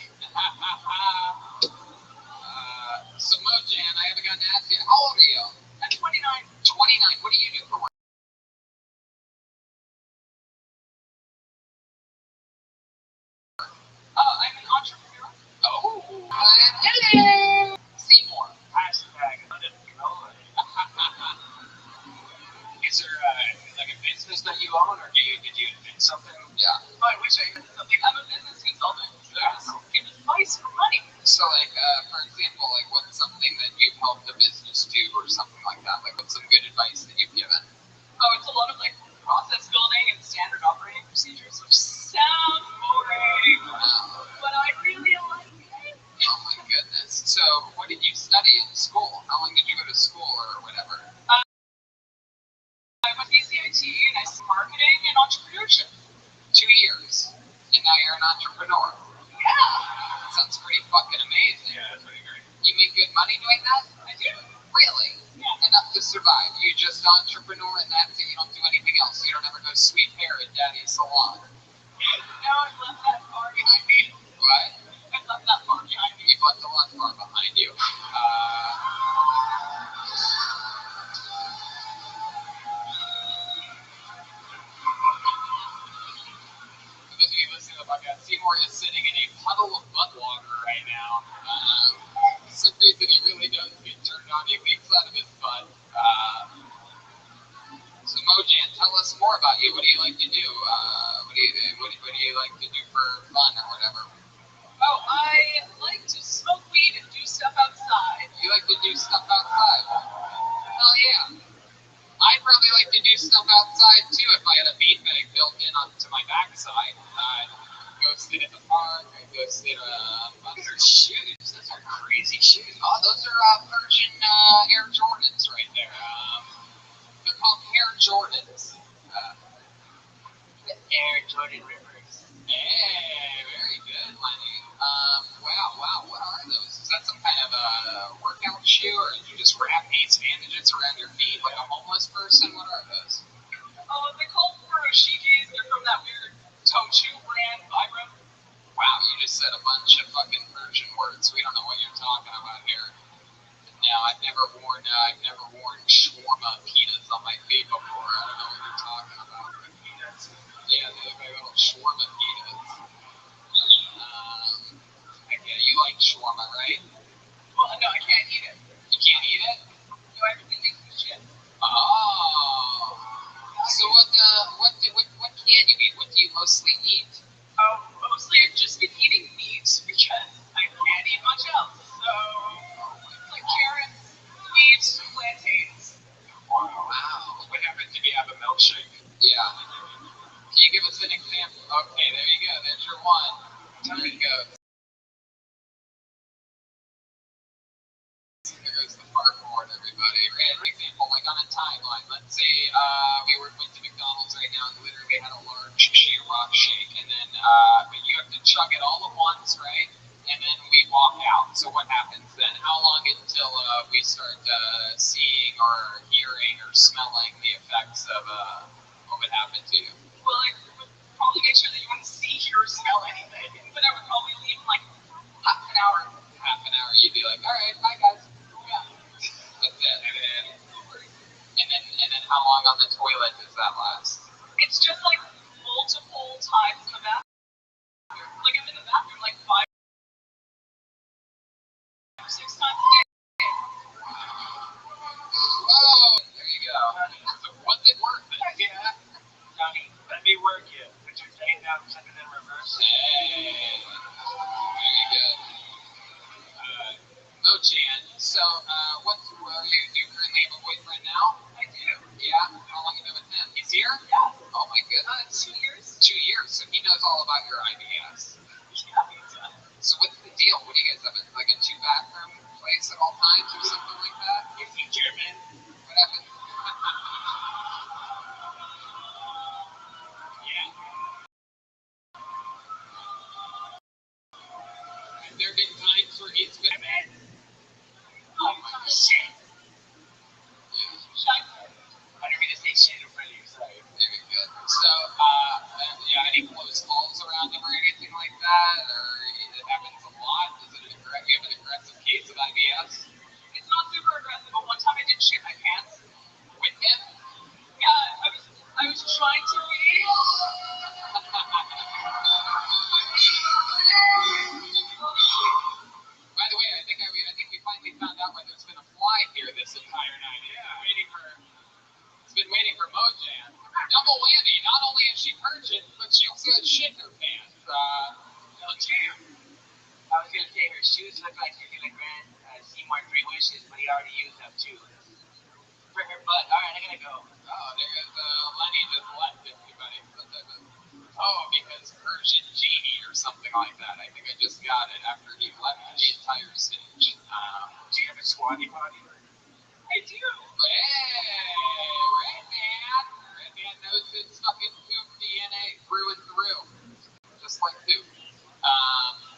So Mojan, I haven't gotten to ask you, how old are you? I'm 29. 29. What do you do for work? I'm an entrepreneur. Oh, hello. Seymour. Hashtag unemployed. Is there like a business that you own, or did you invent something? Yeah. Oh, I wish I had something. I'm a business consultant. Give advice for money. So, like, for example, like, what's something that you've helped a business do, or something like that? Like, what's some good advice that you've given? Oh, it's a lot of like process building and standard operating procedures, which sounds boring, but I really like it. Oh my goodness. So, what did you study in school? How long did you go to school, or whatever? I went to CIT and I studied marketing and entrepreneurship. 2 years, and now you're an entrepreneur. Yeah, Sounds pretty fucking amazing. Yeah, that's pretty great. You make good money doing that? I do. Really? Yeah. Enough to survive. You just entrepreneur and that's it. You don't do anything else. You don't ever go sweep hair at Daddy's salon. No, I left that far behind me. What? I left that far behind me. You've left a lot far behind you. For those of you listening to the podcast, Seymour is sitting in a puddle of butt water right now. Some days that he really does get turned on. He leaks out of his butt. So Mojan, tell us more about you. What do you like to do? What do you like to do for fun or whatever? Oh, I like to smoke weed and do stuff outside. You like to do stuff outside? Hell yeah. I'd probably like to do stuff outside too if I had a beanbag built in onto my backside. I'd go sit at the park, I'd go sit those are shoes. Those are crazy shoes. Oh, those are Persian Air Jordans right there. They're called Air Jordans. Air Jordan Rivers. Hey, very good, Lenny. Wow. What are those? Is that some kind of a workout shoe, or did you just wrap ace bandages around your feet like a homeless person? What are those? Oh, they're called furoshikis. They're from that weird Tochu brand, Vibram. Wow, you just said a bunch of fucking Persian words. We don't know what you're talking about here. No, I've never worn shawarma pitas on my feet before. I don't know what you're talking about. Yeah, they look like little shawarma pitas. I get it. You like shawarma, right? Well, no, I can't eat it. You can't eat it? No, everything makes me shit. Oh. So what can you eat? What do you mostly eat? Oh, mostly I've just been eating meat because I can't eat much else. So, like carrots, meat, plantains. Wow. What happens if you have a milkshake? Yeah. Can you give us an example? Okay, there you go. There's your one. There you go. There goes the parkour, everybody. And for example, like on a timeline, let's say we went to McDonald's right now and literally had a large Shamrock shake, and then but you have to chug it all at once, right? And then we walk out. So what happens then? How long until we start seeing or hearing or smelling the effects of what would happen to you? Well, like with all about your IBS. So what's the deal? What do you guys have? Like a 2-bathroom place at all times or something like that? If you German, What happened? yeah. Have there been times where he's been mad? Oh, shit. Shut I didn't mean to say shit in front of you, sorry. Very good. So, yeah, any close calls around him or anything like that? Or it happens a lot? Is it you have an aggressive case of IBS? It's not super aggressive, but one time I did shit my pants. With him? Yeah, I was trying to be. By the way, I think we finally found out why there's been a fly here this entire night. It's been waiting for Mojan. Double whammy. Not only is she purging, but she also has shit in her pants. Jam. I was gonna say her shoes look like she's gonna grant Seymour 3 wishes, but he already used them too. For her butt. Alright, I gotta go. Oh, there's Lenny just left everybody. Oh, because Persian Genie or something like that. I think I just got it after he left the entire stage. Do you have a squatty potty? I do. Hey, Redman. Redman knows his fucking poop DNA through and through. Just like poop.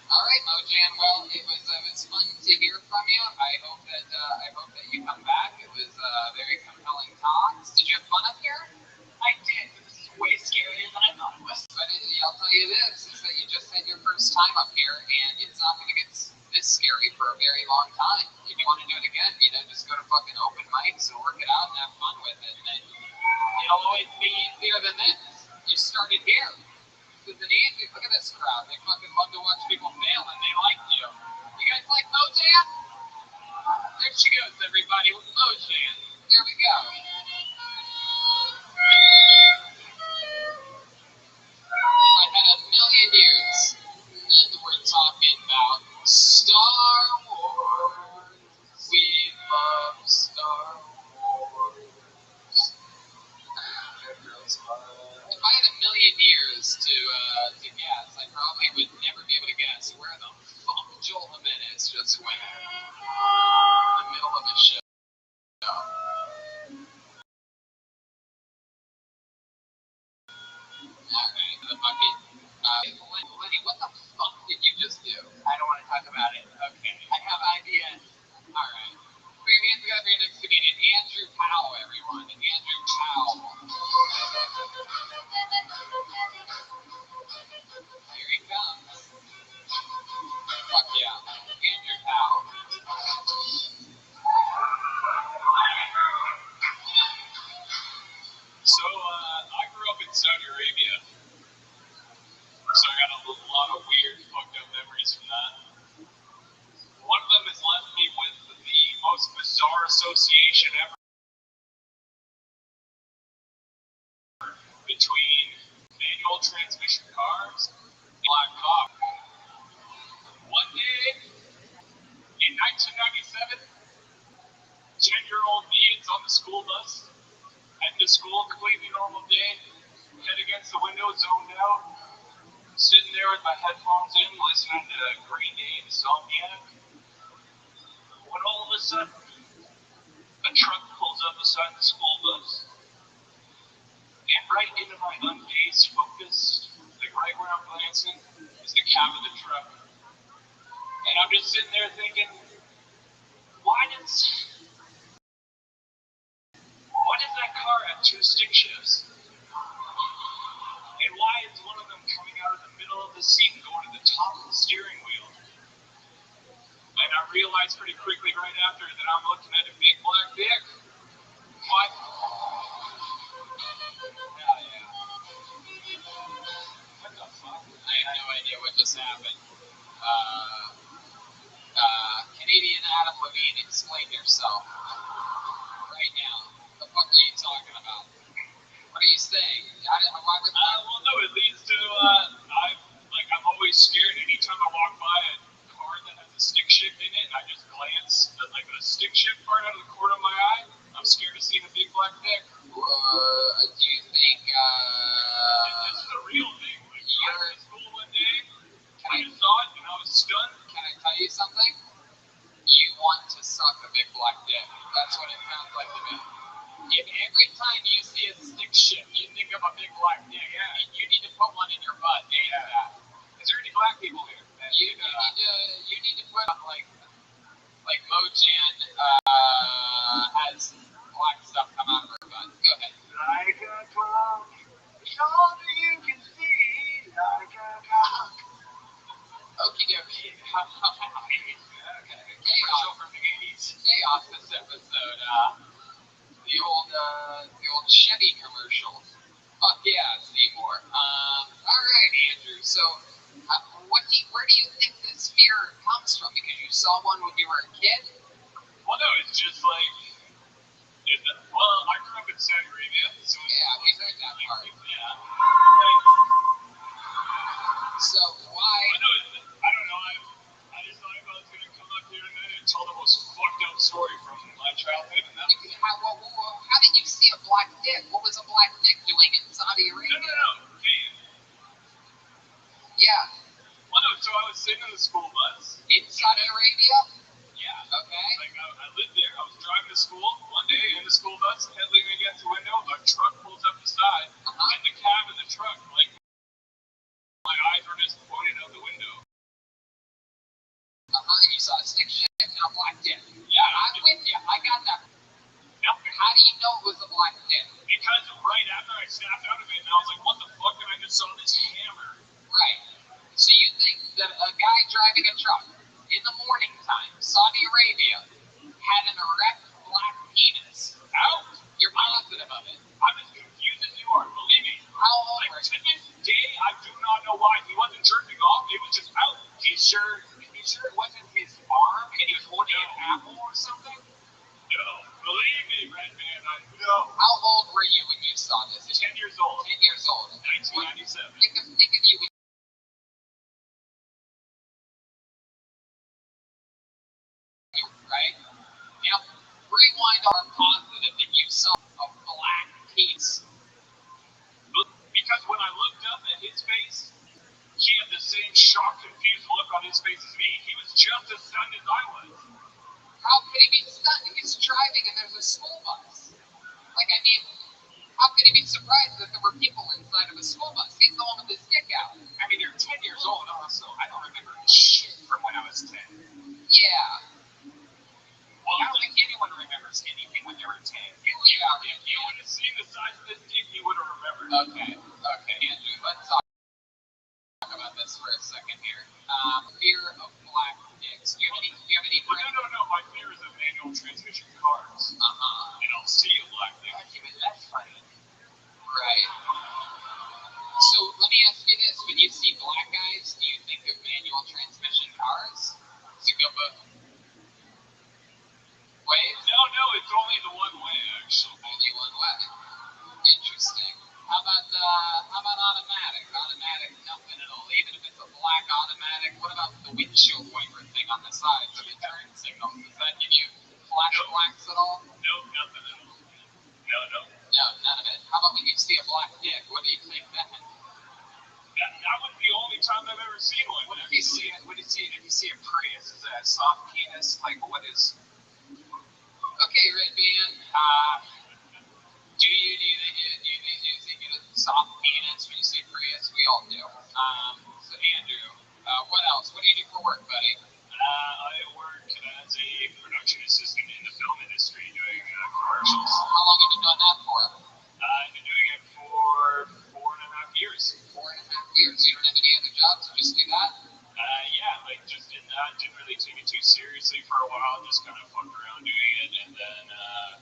All right, Mojan. Well, it was fun to hear from you. I hope that you come back. It was very compelling talks. Did you have fun up here? I did. This is way scarier than I thought it was. But I'll tell you this: is that you just had your first time up here, and it's not going to get this scary for a very long time. If you want to do it again, just go to fucking open mics and work it out and have fun with it. And then it'll always be easier than this. You started here. This isn't easy. Look at this crowd. They fucking love to watch people fail, and they like you. You guys like Mojan? There she goes, everybody, with Mojan. There we go. I had a million years, and we're talking about Star Wars. We love Star Wars. If I had a million years to guess, I probably would never be able to guess where the fuck Joel Jimenez just went in the middle of a show. Alright, the fucking Lenny, what the fuck did you just do? I don't want to talk about it. Okay, I have ideas. Alright. Put your hands together for your next comedian, Andrew Powell, everyone. Andrew Powell. Here he comes. Fuck yeah. Andrew Powell. So, I grew up in Saudi Arabia. So I got a lot of weird, fucked up memories from that. One of them has left me with the most bizarre association ever between manual transmission cars and black cock. One day, in 1997, 10-year-old me is on the school bus, heading to school, completely normal day, head against the window, zoned out, sitting there with my headphones in, listening to Green Day Insomniac, when all of a sudden, a truck pulls up beside the school bus, and right into my unfazed focus, like right where I'm glancing, is the cab of the truck. And I'm just sitting there thinking, why does that car have 2 stick shifts? And why is one of them coming out of the middle of the seat and going to the top of the steering wheel? And I realized pretty quickly right after that I'm looking at a big black dick. What? Hell yeah. What the fuck? I have no idea what just happened. Canadian Adam Levine, explain yourself. Right now. What the fuck are you talking about? What are you saying? Why would Well, no, it leads to, I'm always scared anytime I walk by a car that has a stick shift in it, and I just glance at, like, the stick shift part out of the corner of my eye. I'm scared of seeing a big black dick. do you think, This is a real thing. Like, you're Chaos from the 80s. Chaos this episode. The old Chevy commercial. Fuck yeah, Seymour. All right, Andrew. So, where do you think this fear comes from? Because you saw one when you were a kid? Well, no, it's just like, well, I grew up in Saudi Arabia, so Yeah, we heard that part. yeah. So why? I don't know. I just thought I was gonna come up here tonight and tell the most fucked up story from my childhood, and that was it. How did you see a black dick? What was a black dick doing in Saudi Arabia? No. Hey, Yeah, well, no. So I was sitting in the school bus. in Saudi Arabia. Yeah. Okay. Like I lived there. I was driving to school one day in the school bus, head leaning against the window. A truck pulls up the side, and the cab in the truck, like my eyes were just pointed out the window. And you saw a stick shift and a black dick. Yeah. I'm with you. I got that. Yep. How do you know it was a black dick? Because right after I snapped out of it, and I was like, "What the fuck?" And I just saw this hammer. Right. So you think that a guy driving a truck in the morning time, Saudi Arabia, had an erect black penis? Out. You're positive of it. I'm as confused as you are. Believe me. How old Like were to you? this day, I do not know why he wasn't jerking off. It was just out. You sure it wasn't his arm and he was holding an apple or something? No, believe me, Red Man. I know. How old were you when you saw this? 10 years old. 10 years old. 1997. Think of you when right? Now, rewind on positive that you saw a black piece. Because when I looked up at his face, he had the same shocked, confused look on his face as me. He was just as stunned as I was. How could he be stunned? He's driving and there's a school bus. Like, I mean, how could he be surprised that there were people inside of a school bus? He's the one with his dick out. I mean, you're 10 years old also. I don't remember shit from when I was 10. Yeah. Well, I don't think anyone remembers anything when they were 10. If you would have seen the size of this dick, you would have remembered. Okay, Andrew, let's talk about this for a second here. Fear of black dicks. Do you have any Well, no. My fear is of manual transmission cars. And I'll see a black dick. That's funny. Right. So let me ask you this: when you see black guys, do you think of manual transmission cars? To go both ways? No, it's only the one way, actually. Only one way. Interesting. How about automatic? Automatic, nothing at all. Even if it's a black automatic, what about the windshield wiper thing on the side for the turn signals? Does that give you blacks at all? No, nothing at all. No. No, none of it. How about when you see a black dick? What do you think then? That was the only time I've ever seen one. What if you see a Prius? Is that a soft penis? Like what is? Okay, Red Band. Do you think it is a soft penis when you see Prius? We all do. So Andrew, what else? What do you do for work, buddy? I work as a production assistant in the film industry doing commercials. How long have you been doing that for? I've been doing it for 4.5 years. 4.5 years. You don't have any other jobs? You just do that? Yeah, like just did that. Didn't really take it too seriously for a while. Just kind of fucked around doing it, and then.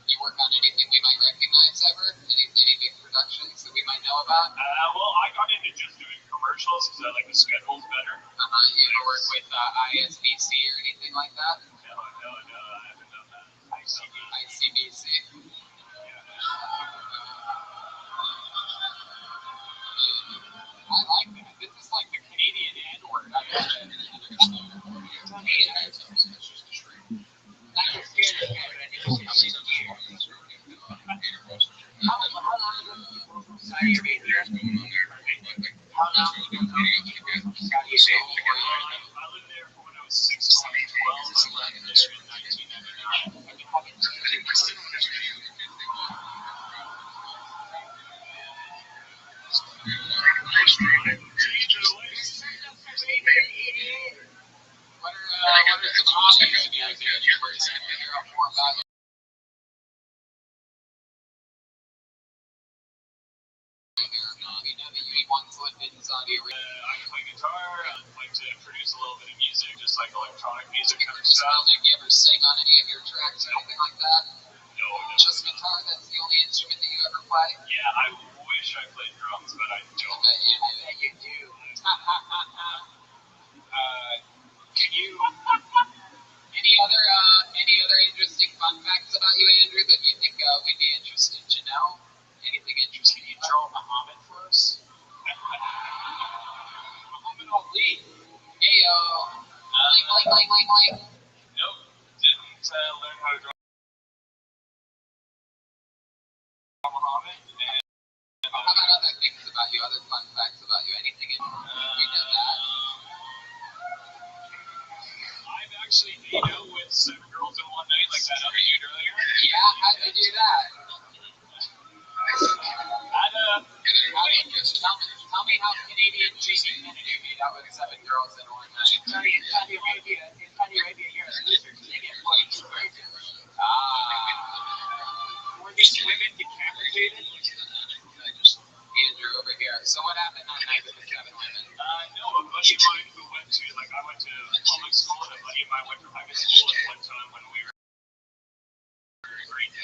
You work on anything we might recognize ever? Any big productions that we might know about? Well, I got into just doing commercials because I like the schedules better. You ever work with ISBC or anything like that? No, I haven't done that. ICBC. I like that. This is like the Canadian N-word. I love it. I lived there from when I was 6 to 12. I left there in 1999. What are some hobbies of yours that you were to figure out more about? We know that you once lived in Saudi Arabia. I play guitar. I like to produce a little bit of music. music, just like electronic music kind of Does stuff. music, you ever sing on any of your tracks or anything like that? No, Just guitar, that's the only instrument that you ever play? Yeah, I wish I played drums, but I don't. I bet you do. Can you? Any other interesting fun facts about you, Andrew, that you think we'd be interested to know? Anything interesting? Can you draw Muhammad for us? Muhammad Ali. Heyo. Bling, bling, bling, bling, bling. Nope, didn't learn how to draw Muhammad. And How about other things about you, other fun facts about you? Anything in we know that? I've actually made out with 7 girls in one night, like that other dude earlier. Yeah, how'd you do that? Tell me how Canadian Jamie Kennedy made out with 7 girls in one night. Sorry, in Saudi Arabia, you're a loser. They get points. Were these women decapitated? Andrew over here. So what happened that night with the 7 women? No, a buddy of mine who went to, I went to public school, and a buddy of mine went to private school at one time when we were in grade 9.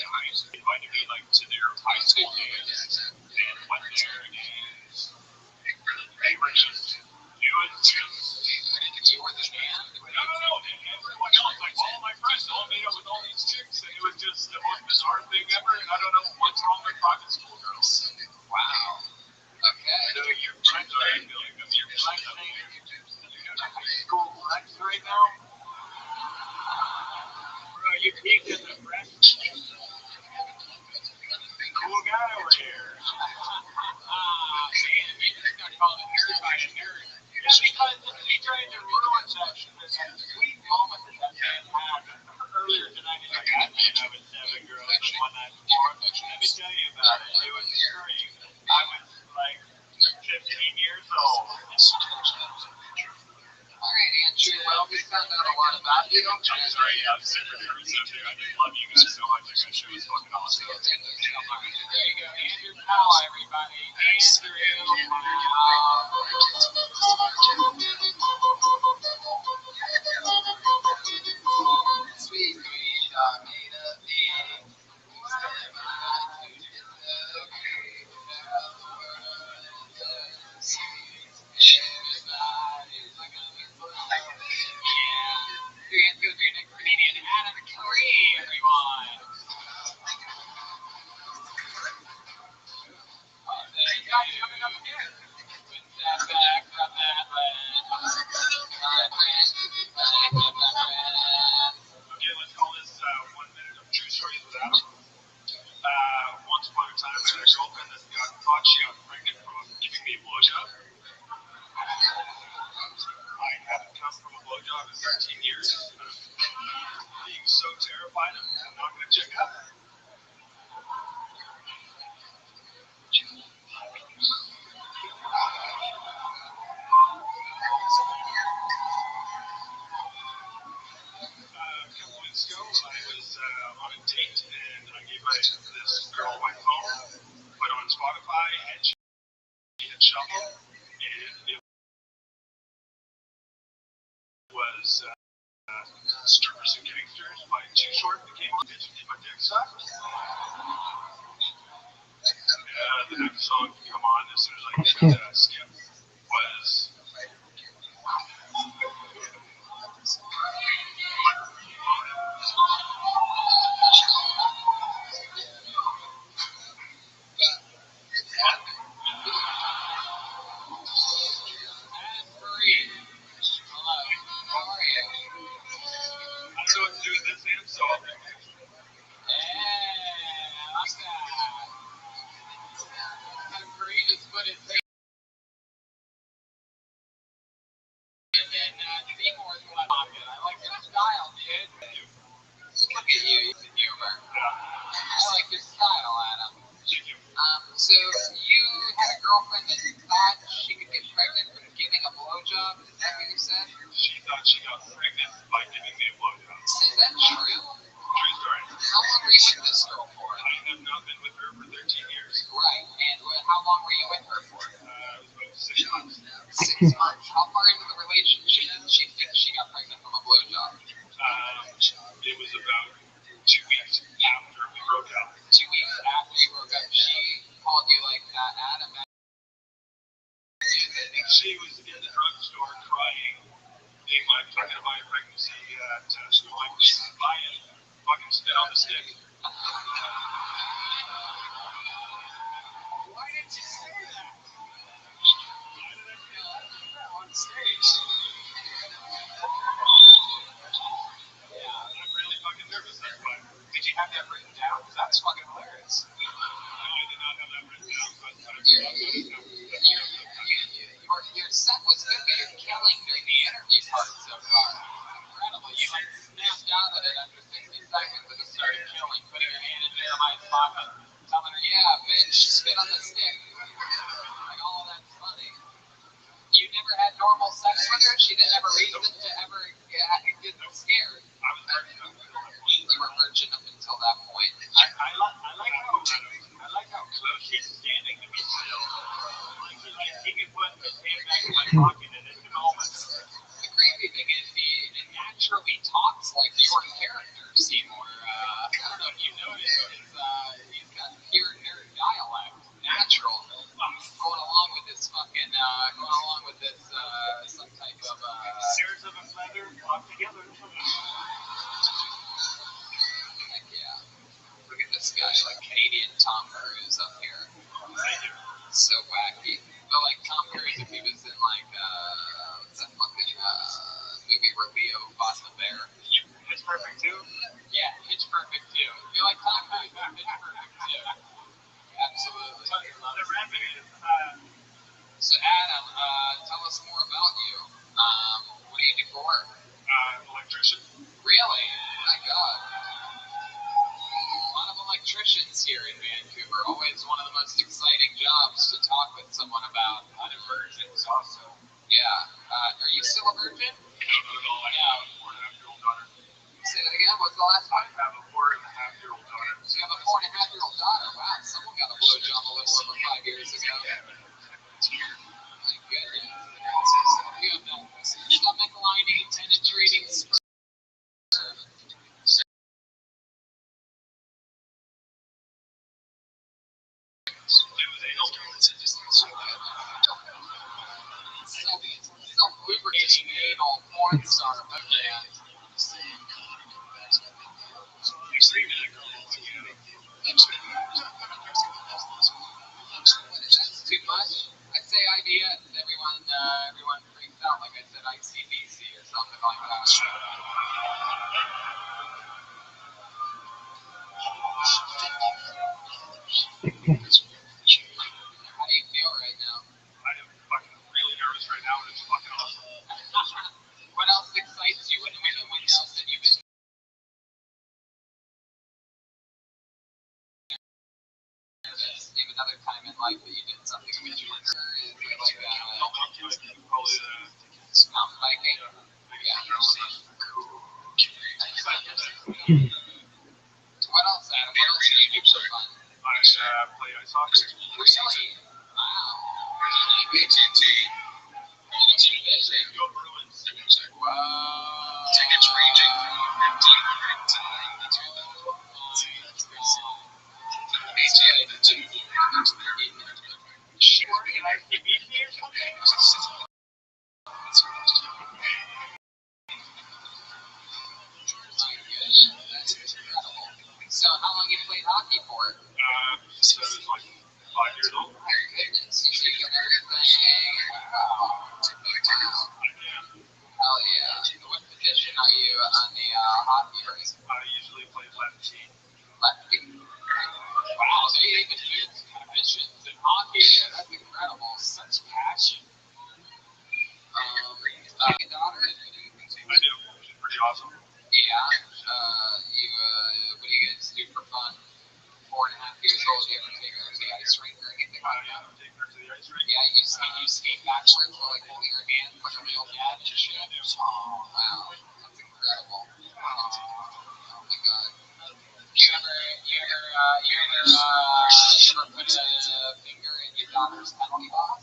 They invited me, to their high school dance, and went there, and they were just, it was just, You were the man? no, and everyone else, all my friends all made up with all these chicks, and it was just the most bizarre thing ever, and I don't know what's wrong with private school girls. Wow. Okay. I know your friends are feeling this. Your friends are high school flex right now. Bro, you peaked in the fresh. Cool guy over here. Man, we just got called a nerd by a nerd. Yeah, because he's trying to ruin this sweet moment that man had earlier tonight. He's like, I made out with 7 girls in one night before. Let me tell you about it. It was great. I was 15 years old. All right, Andrew. Well, we found out a lot about you. I'm sorry, I'm super nervous up there. I just love you guys so much. Like, that show is fucking awesome. Thank you so much. There you go. Andrew Powell, everybody. Andrew Powell. Sweet green dog made of me. Comedian Adam Curry, everyone. You guys coming up here. With that back from that land. Okay, let's call this 1 minute of true stories with Adam. Once upon a time, I had a girlfriend that thought she got pregnant from giving me a blowjob. I haven't come from a blowjob in 13 years. Being so terrified, I'm not going to check out. A couple weeks ago, I was on a date, and I gave this girl my phone, put on Spotify, and she had shuffle, and it was Strippers and Gangsters by Too Short that came on. My dick sucked. The next song to come on as soon as I hit skip was So you had a girlfriend that thought she could get pregnant from giving a blowjob? Is that what you said? She thought she got pregnant by giving me a blowjob. Is that true? True story. How long were you with this girl for? I have not been with her for 13 years. Right. And how long were you with her for? It was about 6 6 months. 6 months. How far into the relationship did she think she got pregnant from a blowjob? It was about 2 weeks after we broke up. 2 weeks after you broke up, she called you like Adam. She was in the drugstore crying, being like, I'm going to buy a pregnancy test. I'm like, buy it. Fucking spit on the stick. Why didn't you say that? Why did I feel that on stage? Yeah. I'm really fucking nervous, that's why. Did you have that written down? Because that's fucking hilarious. No, I did not have that written down, but Your set was good, but you're killing during the interview part so far. Incredible. You like snapped out of it after 60 seconds and just started killing, putting your hand in Jeremiah's pocket, telling her, yeah, bitch, spit on the stick. Like, all of that's funny. You never had normal sex with her? She didn't have a reason to ever get scared? I was virgin up until that point. You were virgin up until that point. I like how close she's standing to me still. He can put his hand back in my pocket at any moment. The crazy thing is he naturally talks like your character, Seymour. I don't know if you noticed, but he's got pure nerd dialect, natural. Going along with this some type of Hairs of a feather flock together. heck yeah. Look at this guy, like Canadian Tom Cruise up here. So wacky. But like Tom Cruise, if he was in like what's that fucking movie where Leo fought the bear? It's perfect too. Yeah, Pitch Perfect too. If you like Tom Cruise, Pitch Perfect too. Absolutely. The rabbit is So Adam, tell us more about you. What do you do for work? electrician. Really? My God. A lot of electricians here in Vancouver. Always one of the most exciting jobs to talk with someone about. I'm a virgin also. Yeah. Are you still a virgin? No, not at all. I have a 4.5-year-old daughter. Say that again. What's the last I one? have a 4.5-year-old daughter. So you have a 4.5-year-old daughter. Wow. Someone got a blowjob a little over 5 years ago. My goodness. You have that stomach lining penetrating sperm. Self-lubricating anal porn star. Yeah. That's too much. I say IBS, everyone freaks out like I said ICBC or something like that. How do you feel right now? I am fucking really nervous right now, and it's fucking awesome. What else excites you? When else have you been? Name another time in life that you did something with your liquor. Is it like Probably mountain biking? Yeah. What else, Adam? What else do you do for fun? I play ice hockey. Really? Wow. AT&T. Fishing. Go Bruins. Wow. Tickets ranging from $1,500 to $92. Sure, can I see me or something? That's incredible. So, how long have you played hockey for? So I was like 5 years old. Oh, your goodness. You see everything. Wow. Hell yeah. What position are you on the hockey rink? I usually play lefty. Lefty. Wow, they even do positions in hockey. That's incredible. Such passion. Your daughter? I do. She's pretty awesome. Yeah. What do you guys do for fun? 4.5 years old. You ever take her to the ice rink or anything like that? Yeah, take her to the ice rink. Yeah, you skate backwards while like holding her hand like a real dad and shit. Oh, wow. That's incredible. Oh my God. You ever put a finger in your daughter's penalty box?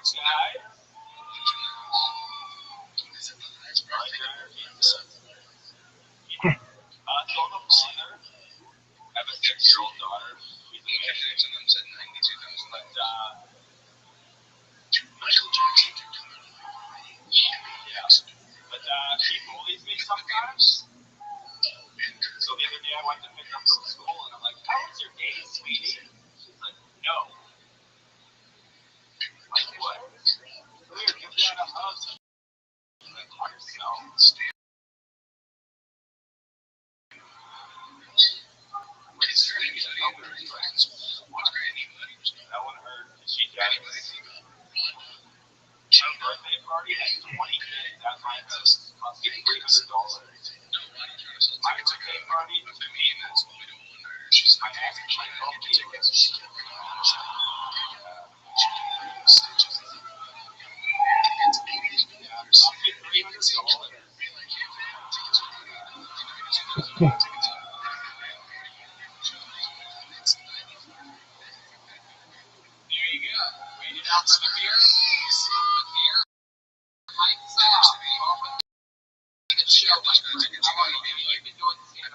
I have a 6-year-old daughter. She's amazing. But Michael Jackson. Yeah. But she bullies me sometimes. So the other day I went to pick her up from school and I'm like, how was your day, sweetie? She's like, no. I'm like, what? Come here, give dad a hug. She's like, on yourself. That one hurt. She got it. My birthday party had 20 kids at my house. Cost me $300. My birthday party to me is I asked my kids. There you go. Waited out for the beer. Beer. Pipes out. The show. How long have you been doing this game?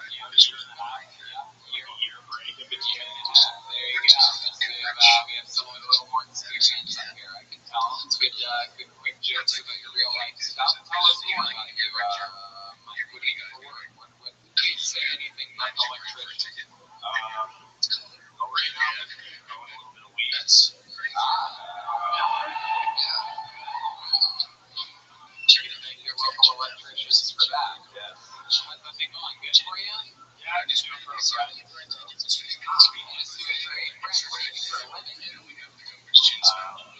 Year break in between. There you go. We have someone a little more experience up here. I can tell. It's good quick jokes about your real life stuff. Tell us more about you. What do you got for work? What do you say? Anything like electrician? Right now, I'm going a little bit of weeds. Thank your local electricians for that. Yes. How's that been going? Good for you? Yeah, I'm just doing for a friend. You just do it for a friend. What do you do for a living?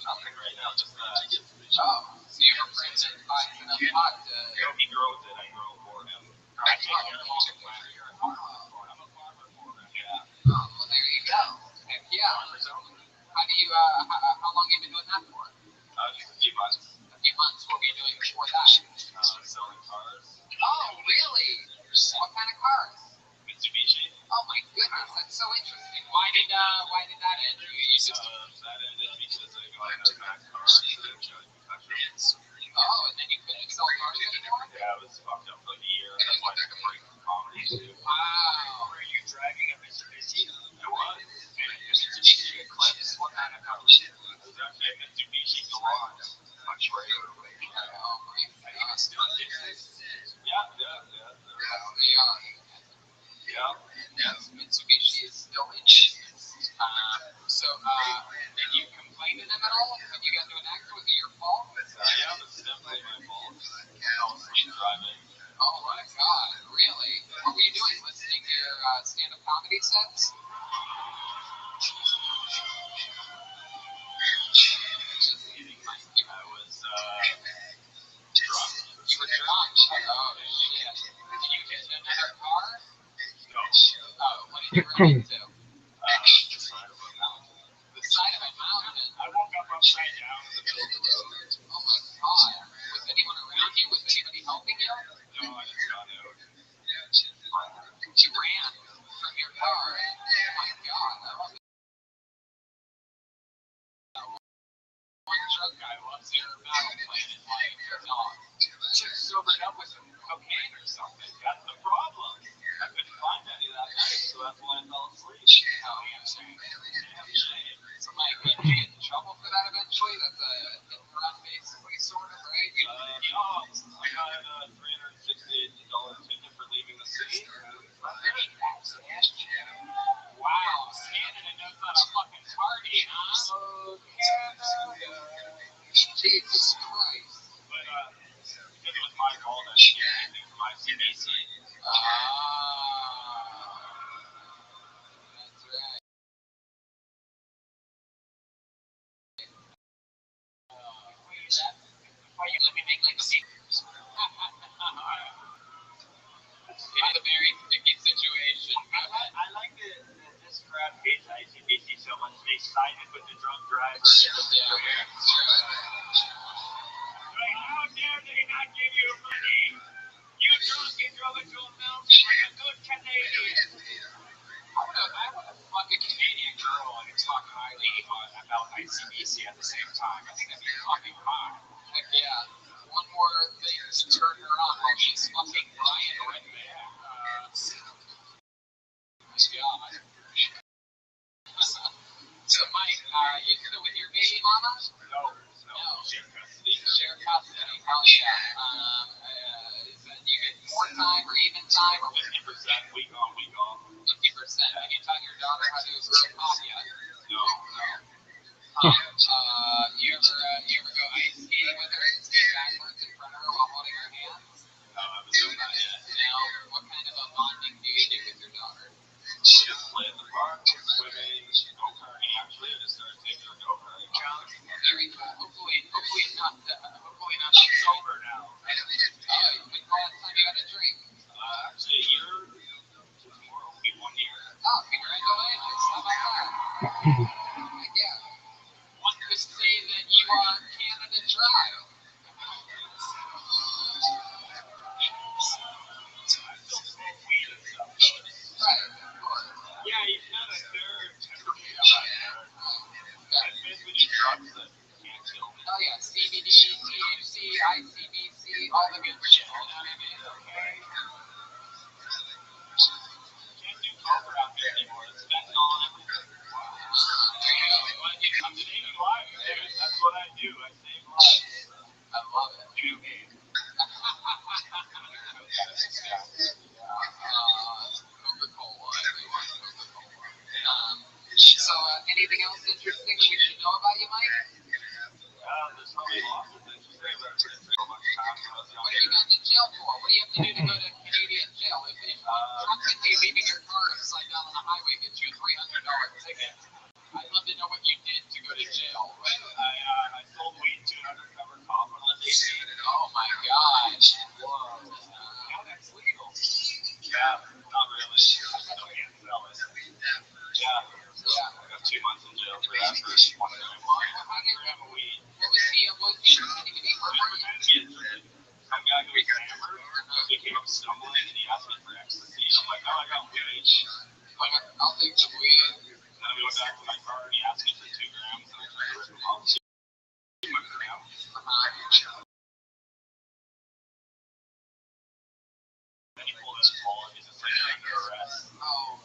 Nothing right now. Just so you have friends that buy enough pot to... He grows it. I grow for him. I'm a farmer for him. Yeah. Oh, well, there you go. Heck yeah. How long have you been doing that for? Just a few months. A few months. What were you doing before that? Selling cars. Oh, really? What kind of cars? Mitsubishi. Oh my goodness, that's so interesting. Why did that end? That ended because I got a bad car accident. Oh, and then you couldn't sell cars anymore? Yeah, I was fucked up for like a year. That's why I took a break from comedy too. Wow. Were you driving a Mitsubishi? I was. Mitsubishi Eclipse? What kind of car? It was actually a Mitsubishi Galant. On trailer. Oh my god. Still exists? Yeah. They are. Yeah. Yes, Mitsubishi is still in business. Did you complain to them at all when you got into an accident? Was it your fault? Yeah, it was definitely my fault. I was driving. Oh my god, really? What were you doing? Listening to your stand-up comedy sets? I was drunk. You were drunk? Oh shit. Did you hit another car? No. Oh, what did you run into? The side of a mountain. The side of a mountain? I woke up upside down in the middle of the road. Oh my god. Was anyone around you? Was anybody helping you? No, I just got out. You ran from your car. Oh my god. That was one drug guy loves your battle plan in life. Just sobered up with some cocaine or something. That's the problem. I couldn't find any that night, so that's why I fell asleep. Oh, yeah, shame. So, Mike, did you get in trouble for that eventually? That's a hit and run, basically, sort of, right? No, I got a $368 ticket for leaving the city. Wow, Canada knows how to fucking party, huh? Oh, Canada. Jesus Christ. But, because it was my fault, I didn't get anything from my CDC. That's right. Let me make like a meme. It's a very sticky situation. I like that this crowd hates ICBC so much they sided with the drunk driver. Yeah, like, how dare they not give you money? You drunk and drove into a mountain like a good Canadian. I want to fuck a Canadian girl and talk highly about ICBC at the same time. I think that'd be fucking hot. Heck yeah. One more thing to turn her on while she's fucking Ryan Redman. God. So, Mike, you still with your baby mama? No. Share custody. Hell yeah. Do you get more time or even time or 50% week on, week off. 50%? Have you taught your daughter how to grow pop yet? No. You ever go ice skating with her and skate backwards in front of her while holding her hands? No, I was doing that yet. Now, what kind of a bonding do you do with your daughter? We just play in the park, swimming, go-karting. Actually, I just started taking her go-karting. Very cool. Hopefully not sober now. When's the last time you had a drink? Actually, a year. Tomorrow will be 1 year. Oh, congratulations. How about that? Yeah. One could say that you are Canada Dry. Right, of course. Yeah, he's not a nerd. I've been with these drugs that can't kill me. Oh yeah, CBD, THC, ICBC, all the good shit. You know what I mean? Can't do coke around here anymore. It's fentanyl and everything. I'm saving lives, dude. That's what I do. I save lives. I love it. You me. Coca-Cola, everyone. Coca-Cola. So, anything else interesting that we should know about you, Mike? There's probably lots of things to say about it. So much time when I was What have you gone to jail for? What do you have to do to go to Canadian jail? If drunkenly leaving your car upside down on the highway gets you a $300 ticket, I'd love to know what you did to go to jail. I sold weed to an undercover cop when I was 18. Oh my gosh. Whoa. Yeah, that's legal. Yeah, not really. I still can't sell it. Yeah. I got 2 months in jail for that for 1 gram of weed. What was he pretending to be murdering? Some guy who was hammered, he came up stumbling and he asked me for ecstasy. I'm like, oh, I got weed. Like, I'll take the weed. Then we went back to my car and he asked me for 2 grams and I tried to rip him off. 2 grams. Then he pulled out his wallet. He's just like under arrest. Oh.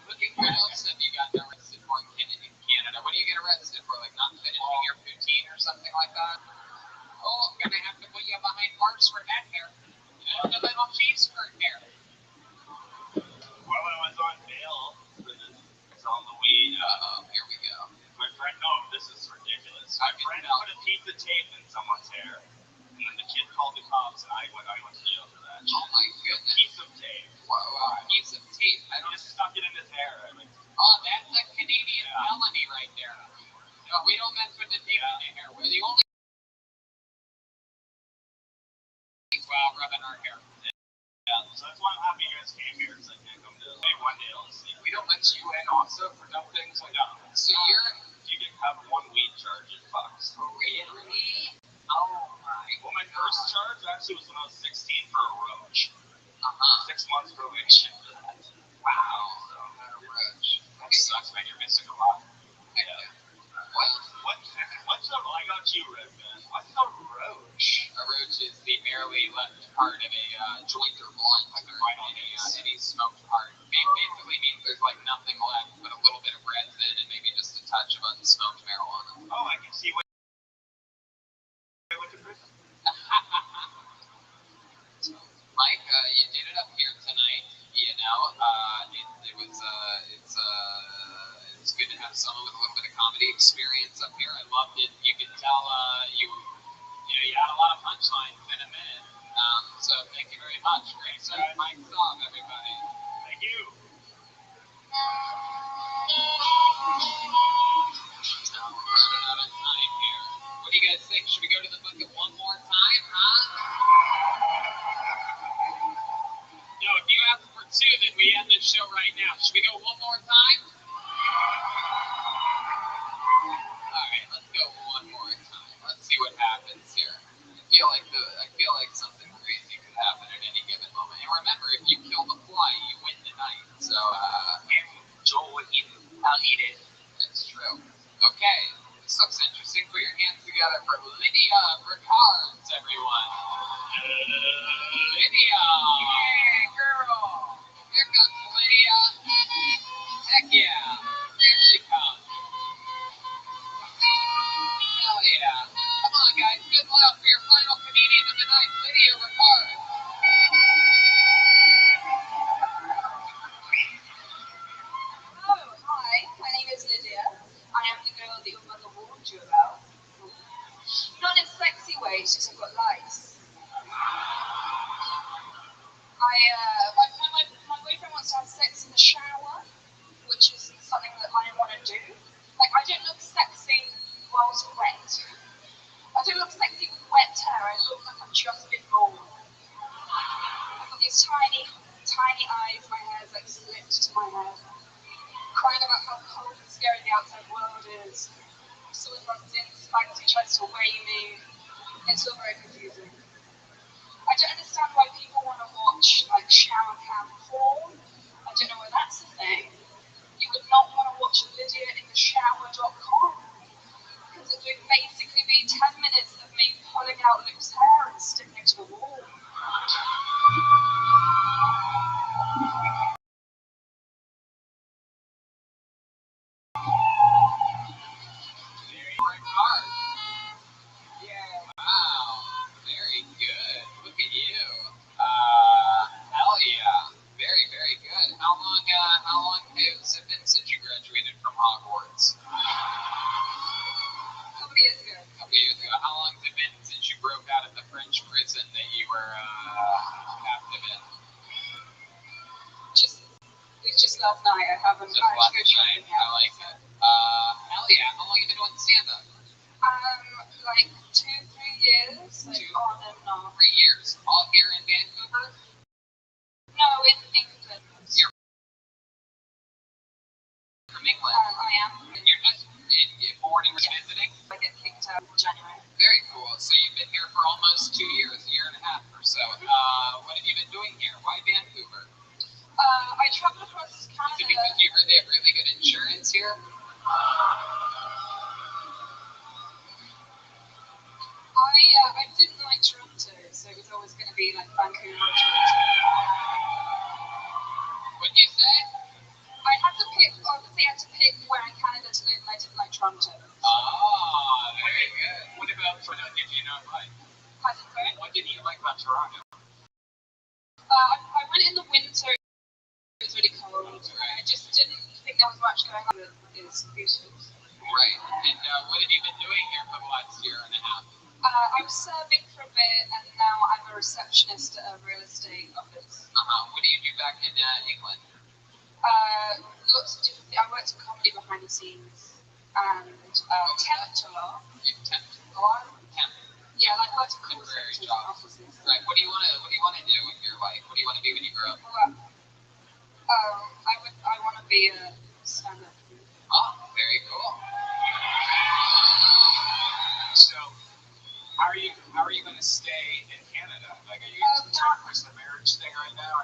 What else have you gotten arrested for in Canada? What do you get arrested for? Like not finishing your poutine or something like that? Oh, I'm gonna have to put you behind bars for that hair. And a little cheese for hair. Well, I was on bail for this. It's on the weed. Here we go. My friend, no, this is ridiculous. My friend put a piece of tape in someone's hair, and then the kid called the cops, and I went to jail for that. Oh my goodness. Piece of tape. Wow, piece of tape. I don't. Just stuck it in his hair. Oh, that's a Canadian felony right there. No, we don't mess with the tape in the hair. We're the only while rubbing our hair. Yeah, so that's why I'm happy you guys came here, because I can't come to maybe one day I'll see. We don't let you in also for dumb things like that. So if you get have 1 weed charge, it fucks. Really? Oh my. Well, my first charge actually was when I was 16 for a roach. 6 months probation for that. Wow. So, roach. That sucks, man. You're missing a lot. Yeah. What's up? I got you, Red Man. What's a roach? A roach is the barely left part of a joint or blunt or any smoked part. Basically means there's like nothing left but a little bit of resin and maybe just a touch of unsmoked marijuana. Oh, I can see what. Mike, you did it up here tonight. You know, it's good to have someone with a little bit of comedy experience up here. I loved it. You could tell you had a lot of punchlines in a minute. So thank you very much. Great set, Mike Staub, everybody. Thank you. Lydia Ricards, everyone. Lydia! Hey, girl! Here comes Lydia. Heck yeah! Here she comes. Hell yeah. Come on, guys. Good luck for your final comedian of the night, Lydia Ricards. Oh, hi. My name is Lydia. I am the girl that your mother warned you about. Not in a sexy way, it's just I've got lice. My boyfriend wants to have sex in the shower, which is something that I want to do. Like, I don't look sexy whilst wet. I don't look sexy with wet hair. I look like I've just been born. I've got these tiny, tiny eyes. My hair's like slipped to my head. Crying about how cold and scary the outside world is. Someone runs in, spikes me, tries to weigh me. It's all very confusing. I don't understand why people want to watch like shower cam porn. I don't know why that's a thing. You would not want to watch LydiaInTheShower.com because it would basically be 10 minutes of me pulling out loose hair and sticking it to a wall. Wow, very good. Look at you. Hell yeah. Very, very good. How long has it been since you graduated from Hogwarts? A couple of years ago. How long has it been since you broke out of the French prison that you were captive in? Just last night. I haven't Just last night. yet. I like it. Hell yeah. How long have you been doing stand-up? Like 2-3 years, like on and off. 3 years. All here in Vancouver? No, in England. You're from England? I am. And you're just boarding or visiting? I get kicked out in January. Very cool. So you've been here for almost 2 years, a year and a half or so. What have you been doing here? Why Vancouver? I traveled across Is it Canada. because you heard they have really good insurance here? I didn't like Toronto, so it was always going to be like Vancouver or Toronto. What'd you say? I had to pick where in Canada to live, and I didn't like Toronto. Very good. What about Toronto did you not like? Pardon, sorry? What did you like about Toronto? I went in the winter. It was really cold. I just didn't think there was much going on. It was beautiful. Right. And what have you been doing here for the last year and a half? I was serving for a bit, and now I'm a receptionist at a real estate office. What do you do back in England? Lots of different things. I worked in comedy behind the scenes, and temped a lot. You temped? Temp. Yeah, like worked in call Temporary centers and jobs. offices. Right. What do you want to do with your life? What do you want to be when you grow up? I want to be a stand-up. Oh, very cool. So, how are you going to stay in Canada? Like, are you trying to push the marriage thing right now?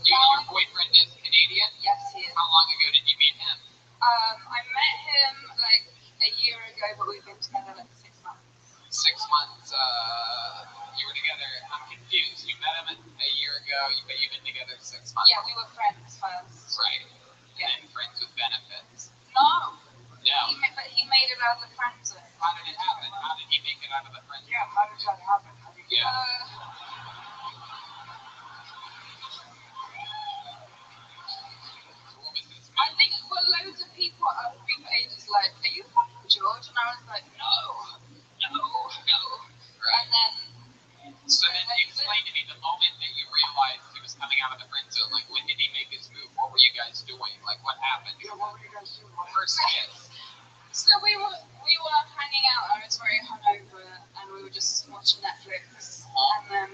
Your boyfriend is Canadian? Yes, he is. How long ago did you meet him? I met him like a year ago, but we've been together like 6 months. 6 months. You were together. I'm confused. You met him a year ago, but you've been together 6 months. Yeah, we were friends first. Right. And then friends with benefits. No. No. He made it out of the friend zone. How did it happen? How did he make it out of the friend zone? Yeah, how did that happen? Yeah. I think loads of people at free pages like, are you fucking George? And I was like, no. Right. And then So then explain to me the moment that you realized he was coming out of the friend zone. Like, when did he make his move? What were you guys doing? Like, what happened? Yeah, what were you guys doing? First kiss. so we were hanging out. I was very hungover, and we were just watching Netflix. And then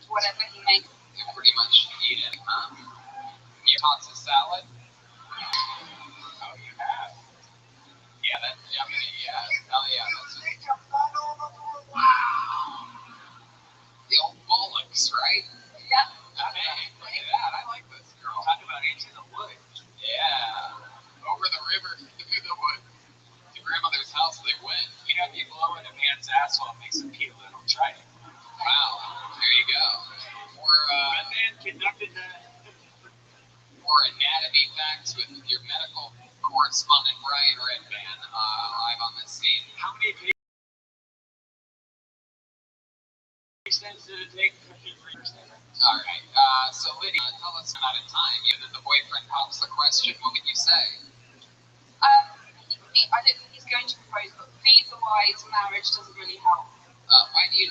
Whatever he makes. You pretty much eat it, huh? You toss a salad? Oh, you have? Yeah, that's yummy, yeah. Hell yeah, that's it. Wow. The old bollocks, right? Yeah. Hey, look at that. I like this girl. Talk about into the woods. Yeah. Over the river, through the woods. To grandmother's house they went. You know, if you blow in a man's asshole, it makes him pee a little. Try it. Wow. There you go. Or, man conducted or anatomy facts with your medical correspondent Brian Redban live on the scene. How many patients did it take? 53%. All right. So Lydia, tell us about a time. You know, the boyfriend pops the question. What would you say? I don't think he's going to propose, but visa-wise, marriage doesn't really help. Why do you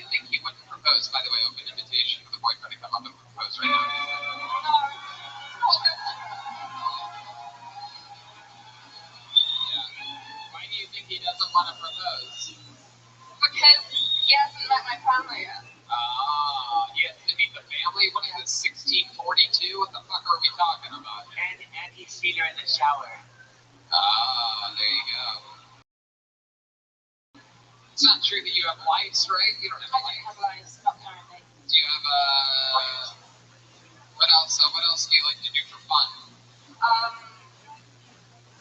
think he wouldn't propose? By the way, open invitation for the boyfriend to come up and propose right now. Yeah. Why do you think he doesn't want to propose? Because he hasn't met my family yet. He has to meet the family? What is this, 1642? What the fuck are we talking about? And he's seen her in the shower. There you go. It's not true that you have lice, right? You don't have lice. I don't have lice, not currently. Do you have, what else do you like to do for fun?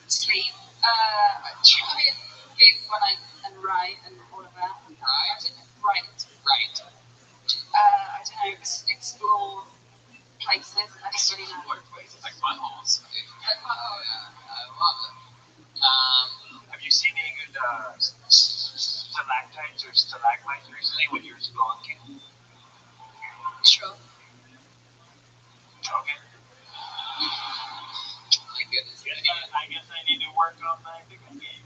Sleep. I try and give when I and write and all of that. Right. Right. I don't know, explore places. I don't really know. Explore places, like buttholes. Like buttholes. Yeah, I love it. Have you seen any good stalactites or stalagmites recently when you were spelunking? Sure. Okay. My goodness. I guess I need to work on my pickup game.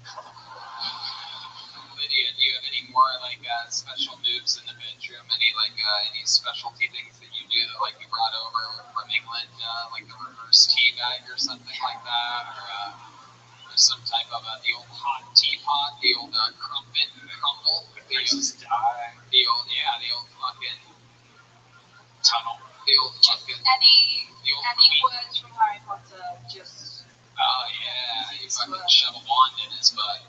Lydia, do you have any more like special moves in the bedroom? Any specialty things that you do that like you brought over from England, like the reverse tea bag or something like that, or some type of the old hot teapot, the old crumble, the old fucking tunnel, the old fucking Any words from Harry Potter, just... Oh yeah, you fucking shove a wand in his butt.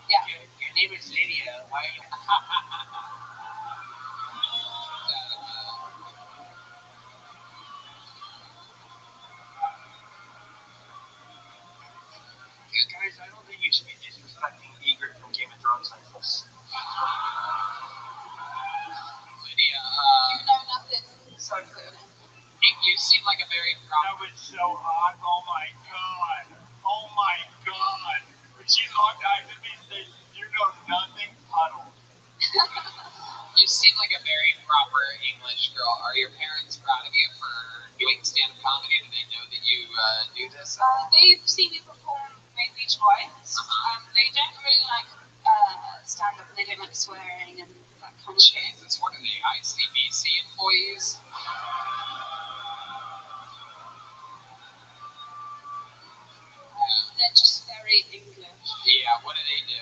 Yeah. Your name is Lydia. Why are you... Guys, I don't think you should be disrespecting Egret from Game of Thrones like this. Lydia, You know nothing. Sorry, clearly. you seem like a very proud... That was so hot. Oh my god. Oh my god. When she locked eyes at me and said, you know nothing, puddle. You seem like a very proper English girl. Are your parents proud of you for doing stand-up comedy? Do they know that you do this? They've seen me perform maybe twice. They don't really like stand-up, and they don't like swearing and that kind of shit. Jesus, what are they, ICBC employees? They're just very English. Yeah, what do they do?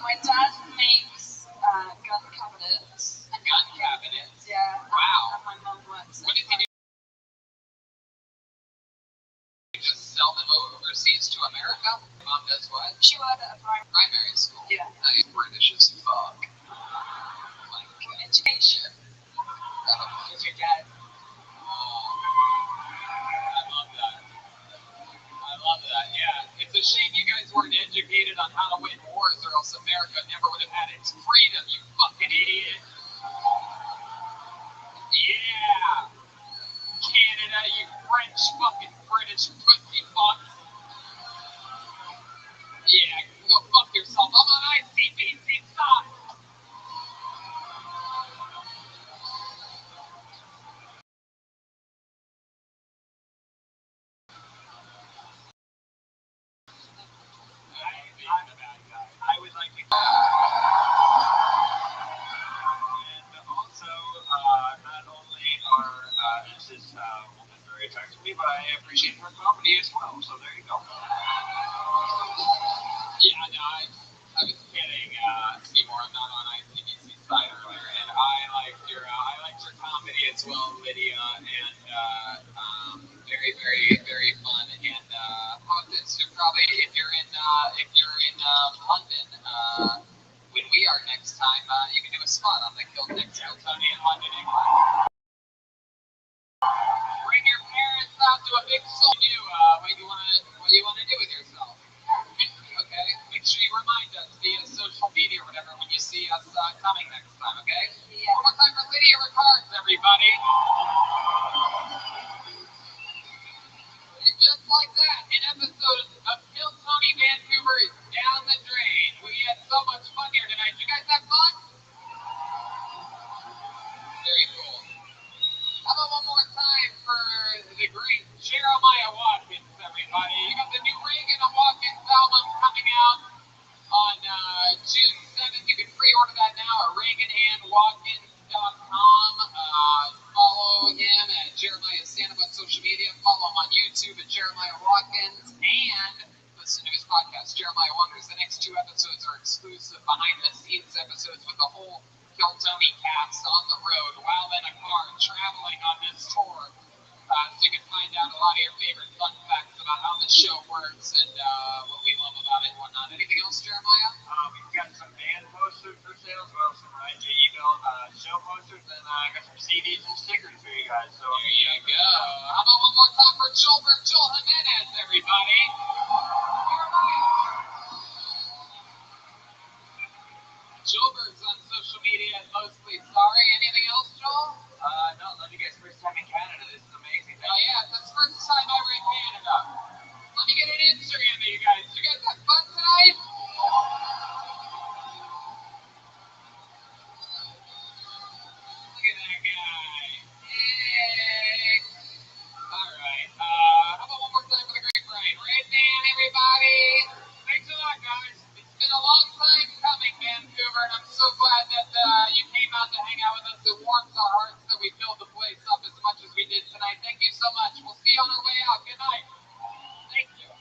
My dad makes gun cabinets. Gun cabinets? Yeah. Wow. And my mum works What did he do? Just sell them overseas to America? Mom does what? She worked at a Primary school. Yeah. Nice. British as fuck. Like education. Because your dad. I love that. I love that. Yeah. It's a shame you guys weren't educated on how to win wars, or else America never would have had its freedom, you fucking idiot. Yeah. Canada, you French fucking British pussy fuck. Yeah, go fuck yourself. I'm on ICBC side. I'm a bad guy. I would like to. And also, not only is this woman very attractive to me, but I appreciate her comedy as well. So there you go. Yeah, no, I was kidding, Seymour. I'm not on ICBC side earlier, and well, Lydia, and very, very, very fun. And how about this? You're probably if you're in London, when we are next time, you can do a spot on the next Kiltony in London, England. Bring your parents out to a big soul. What you wanna do with yourself? Okay. Make sure you remind us via social media or whatever when you see us coming next time. Okay. Yeah. One more time for Lydia Ricards, everybody. And just like that, an episode of Kill Tony Vancouver is down the drain. We had so much fun here tonight. You guys have fun? Very cool. How about one more time for the great Jeremiah Watkins, everybody? You got the new Reagan and Watkins album coming out on June 7th. You can pre-order that now at ReaganandWatkins.com. Follow him at Jeremiah Stand-Up on social media. Follow him on YouTube at Jeremiah Watkins. And listen to his podcast, Jeremiah Wonders. The next 2 episodes are exclusive behind-the-scenes episodes with the whole Kill Tony cast on the road while in a car traveling on this tour. So you can find out a lot of your favorite fun facts about how the show works and what we love about it and whatnot. Anything else, Jeremiah? We've got some band posters for sale as well, some Ryan J. Eagle show posters, and I got some CDs and stickers for you guys. So There you go. How about one more time for Joel Jimenez, everybody? Joelberg's on social media and mostly sorry. Anything else, Joel? no, love you guys. First time in Canada. This is amazing. Oh yeah, it's the first time ever in Canada. Let me get an Instagram of you guys. You guys have fun tonight? Look at that guy. Yay. Alright. How about one more time for the great Brian? Red Man, everybody. Thanks a lot, guys. It's been a long time coming, Vancouver, and I'm so glad that you came out to hang out with us. It warms our hearts that we filled the place up as much as we did tonight. Thank you so much. We'll see you on our way out. Good night. Thank you.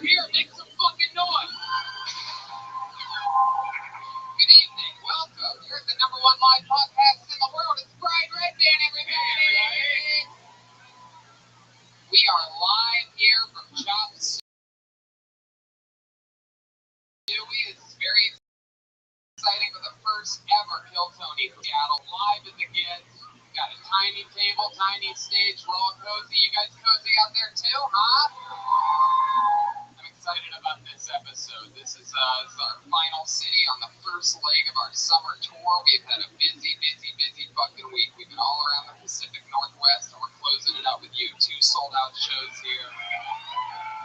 We're here. Make some fucking noise. Good evening. Welcome. Here's the #1 live podcast in the world. It's Brian Redban, everybody. We are live here from Chop Suey. This is very exciting for the first ever Kill Tony from Seattle. Live as it gets. We got a tiny table, tiny stage. We're all cozy. You guys cozy out there too, huh? I'm excited about this episode. This is our final city on the first leg of our summer tour. We've had a busy fucking week. We've been all around the Pacific Northwest, and we're closing it out with you. 2 sold-out shows here.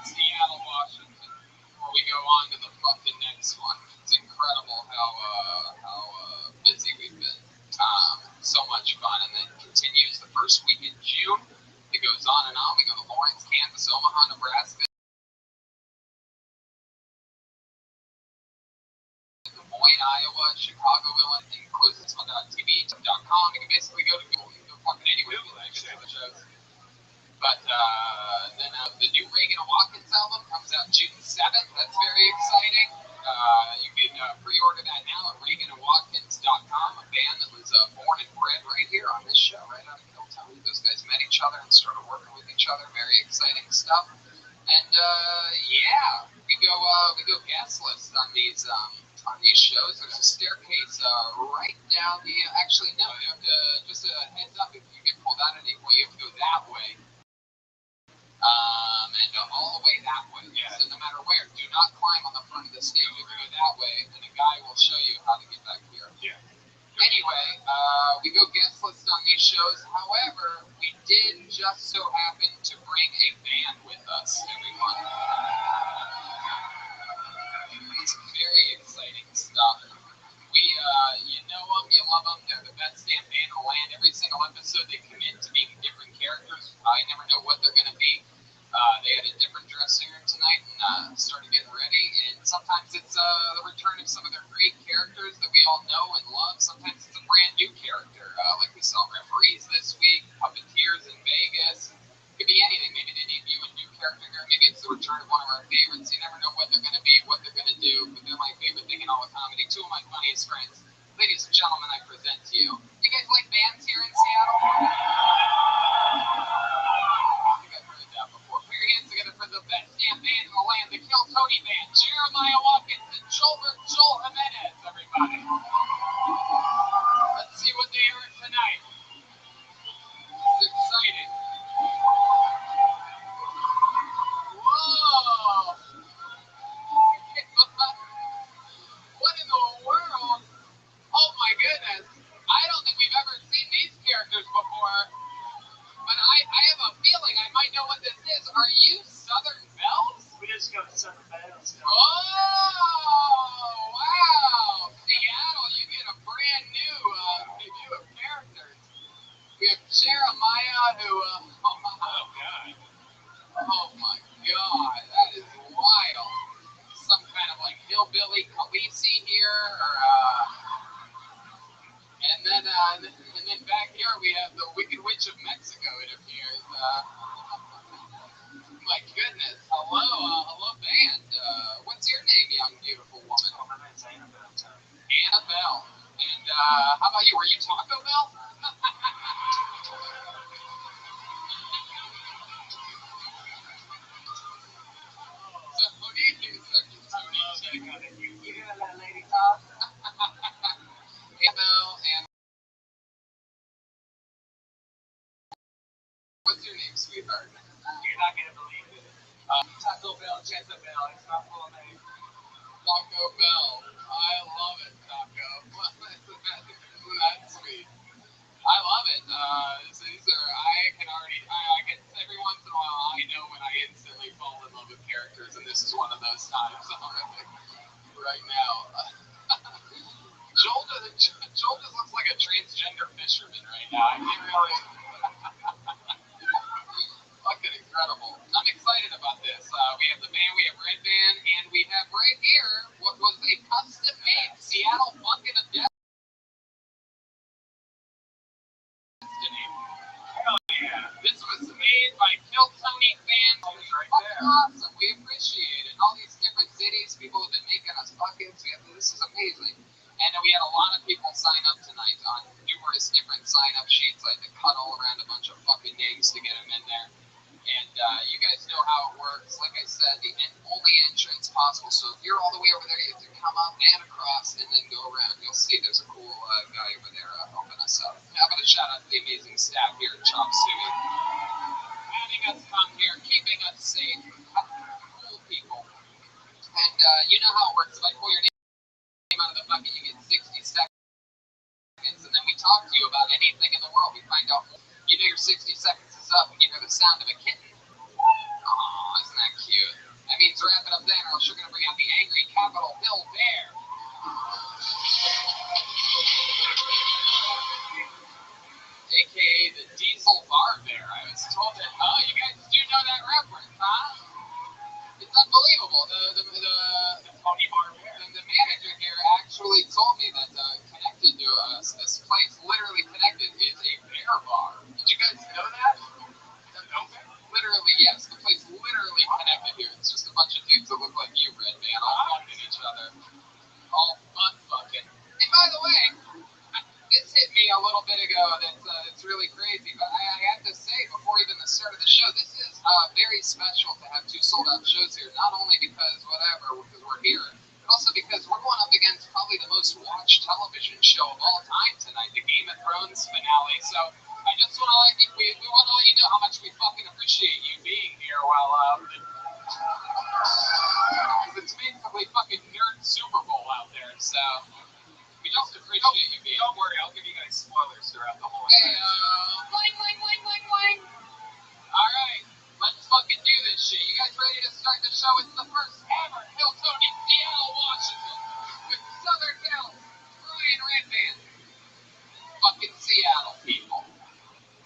Seattle, Washington, before we go on to the fucking next one. It's incredible how busy we've been. So much fun, and then continues the first week in June. It goes on and on. We go to Lawrence, Kansas, Omaha, Nebraska, Des Moines, Iowa, Chicago, Illinois, and closesfun.tv.com. You can basically go to Google. You can go fucking anywhere you like. But then the new Reagan and Watkins album comes out June 7th. That's very exciting. You can pre-order that now at ReaganandWatkins.com, a band that was born and bred right here on this show, right out of Kill Tony. Those guys met each other and started working with each other. Very exciting stuff. And yeah, we go guestless on these shows. There's a staircase right down the. Actually, no, you have to just a heads up if you get pulled out anyway. You have to go that way. And all the way that way. Yeah. So no matter where, do not climb on the front of the stage. You go that way, and a guy will show you how to get back here. Yeah. Anyway, we go guest list on these shows. However, we did just so happen to bring a band with us, everyone. It's very exciting stuff. You know them, you love them. They're the best damn band in the land. Every single episode, they commit to being different characters. I never know what they're going to be. They had a different dressing room tonight and started getting ready. And sometimes it's the return of some of their great characters that we all know and love. Sometimes it's a brand new character, like we saw referees this week, puppeteers in Vegas. It could be anything. Maybe they debut a new character here. Maybe it's the return of one of our favorites. You never know what they're going to be, what they're going to do. But they're my favorite thing in all of comedy. 2 of my funniest friends. Ladies and gentlemen, I present to you. You guys like bands here in Seattle? You guys heard that before. Put your hands together for the best damn band in the land, the Kill Tony Band. Jeremiah Watkins and Joel Jimenez, everybody. Let's see what they earn tonight. It's exciting. Whoa! What in the world? Oh my goodness. I don't think we've ever seen these characters before. But I have a feeling I might know what this is. Are you Southern Bells? We just go to Southern Bells. Oh, wow. Seattle, you get a brand new debut of characters. We have Jeremiah who, oh my God, that is wild. Some kind of like hillbilly Khaleesi here, or and then back here we have the Wicked Witch of Mexico. It appears. My goodness, hello band. What's your name, young beautiful woman? Oh, my name's Annabelle. Annabelle. And how about you? Were you Taco Bell? You hear that lady talk? Annabelle and what's your name, sweetheart? You're not going to believe it. Taco Bell, Jezebel. It's my full name. Taco Bell. I love it, Taco. That's sweet. I love it. These are, I can, every once in a while, I know when I instantly fall in love with characters, and this is one of those times. Right now. Joel just looks like a transgender fisherman right now. I can't really. Fucking incredible. I'm excited about this. We have the band, we have Red Band, and we have right here what was a custom-made Seattle Bucket of Destiny. Hell yeah. This was made by Kill Tony fans. Right there. Awesome. We appreciate it. entrance possible. So if you're all the way over there, you have to come up and across and then go around. You'll see there's a cool guy over there helping us out. How about a shout out to the amazing staff here at Chop Suey, having us come here, keeping us safe, cool people. And you know how it works. If I pull your name out of the bucket, you get 60 seconds. And then we talk to you about anything in the world. We find out, you know, your 60 seconds is up and you hear the sound of a kitten. Aw, isn't that cute? That means wrap it up then, or else you're going to bring out the angry Capitol Hill Bear. AKA the Diesel Bar Bear. I was told that, oh, you guys do know that reference, huh? It's unbelievable. The Tony Bar Bear. The manager here actually told me that connected to us, this place literally connected is a bear bar. Did you guys know that? Literally, yes. The place literally connected here. It's just a bunch of dudes that look like you, Red Man, all fucking each other. All butt fucking. And by the way, this hit me a little bit ago. It's really crazy. But I have to say, before even the start of the show, this is very special to have 2 sold-out shows here. Not only because because we're here, but also because we're going up against probably the most watched television show of all time tonight, the Game of Thrones finale. So I just want to let you, we want to let you know how much we fucking appreciate you being here while it's basically fucking nerd Super Bowl out there. So we just appreciate you being. Don't worry, I'll give you guys spoilers throughout the whole. Hey, boing, boing, boing, boing, boing. All right, let's fucking do this shit. You guys ready to start the show? It's the first ever Hilltony, Seattle, Washington, with Southern Cal, Ryan Redband. Fucking Seattle people.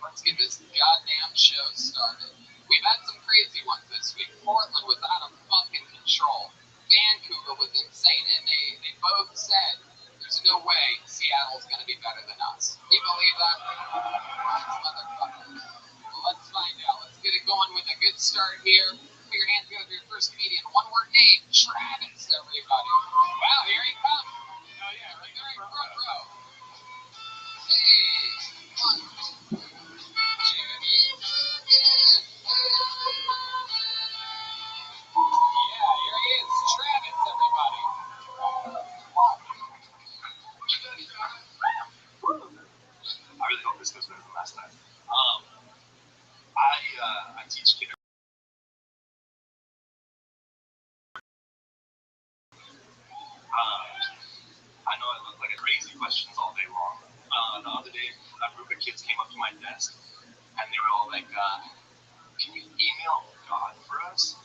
Let's get this goddamn show started. We've had some crazy ones this week. Portland was out of fucking control. Vancouver was insane, and they both said there's no way Seattle's going to be better than us. You believe that? Motherfucker. Well, let's find out. Let's get it going with a good start here. Put your hands together for your first comedian. One-word name, Travis, everybody. Wow, here he comes. Oh, yeah, right there in front row. Hey, 1, 2, 3. Yeah, here he is, Travis, everybody. I really hope this goes better than last time. I teach kindergarten. I know I look like a crazy questions all day long. The other day, a group of kids came up to my desk, and they were all like, "Can you email God for us?"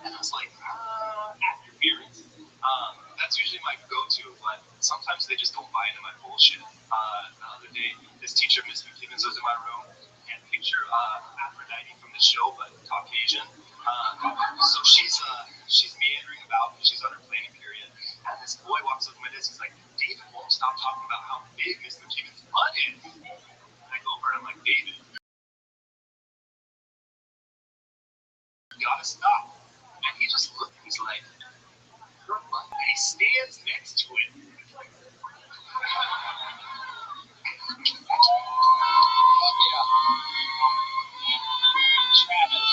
And I was like, "Ask your parents." That's usually my go-to, but sometimes they just don't buy into my bullshit. The other day, this teacher, Miss McKibbins, was in my room, and picture Aphrodite from the show, but Caucasian. So she's meandering about, and she's on her planning period. And this boy walks up to my desk. He's like, "David won't stop talking about how big Miss McKibbins' butt is." And I go over and I'm like, "David, you gotta stop." And he just looked. He's like, "Her butt." And he stands next to it. Fuck yeah. Travis.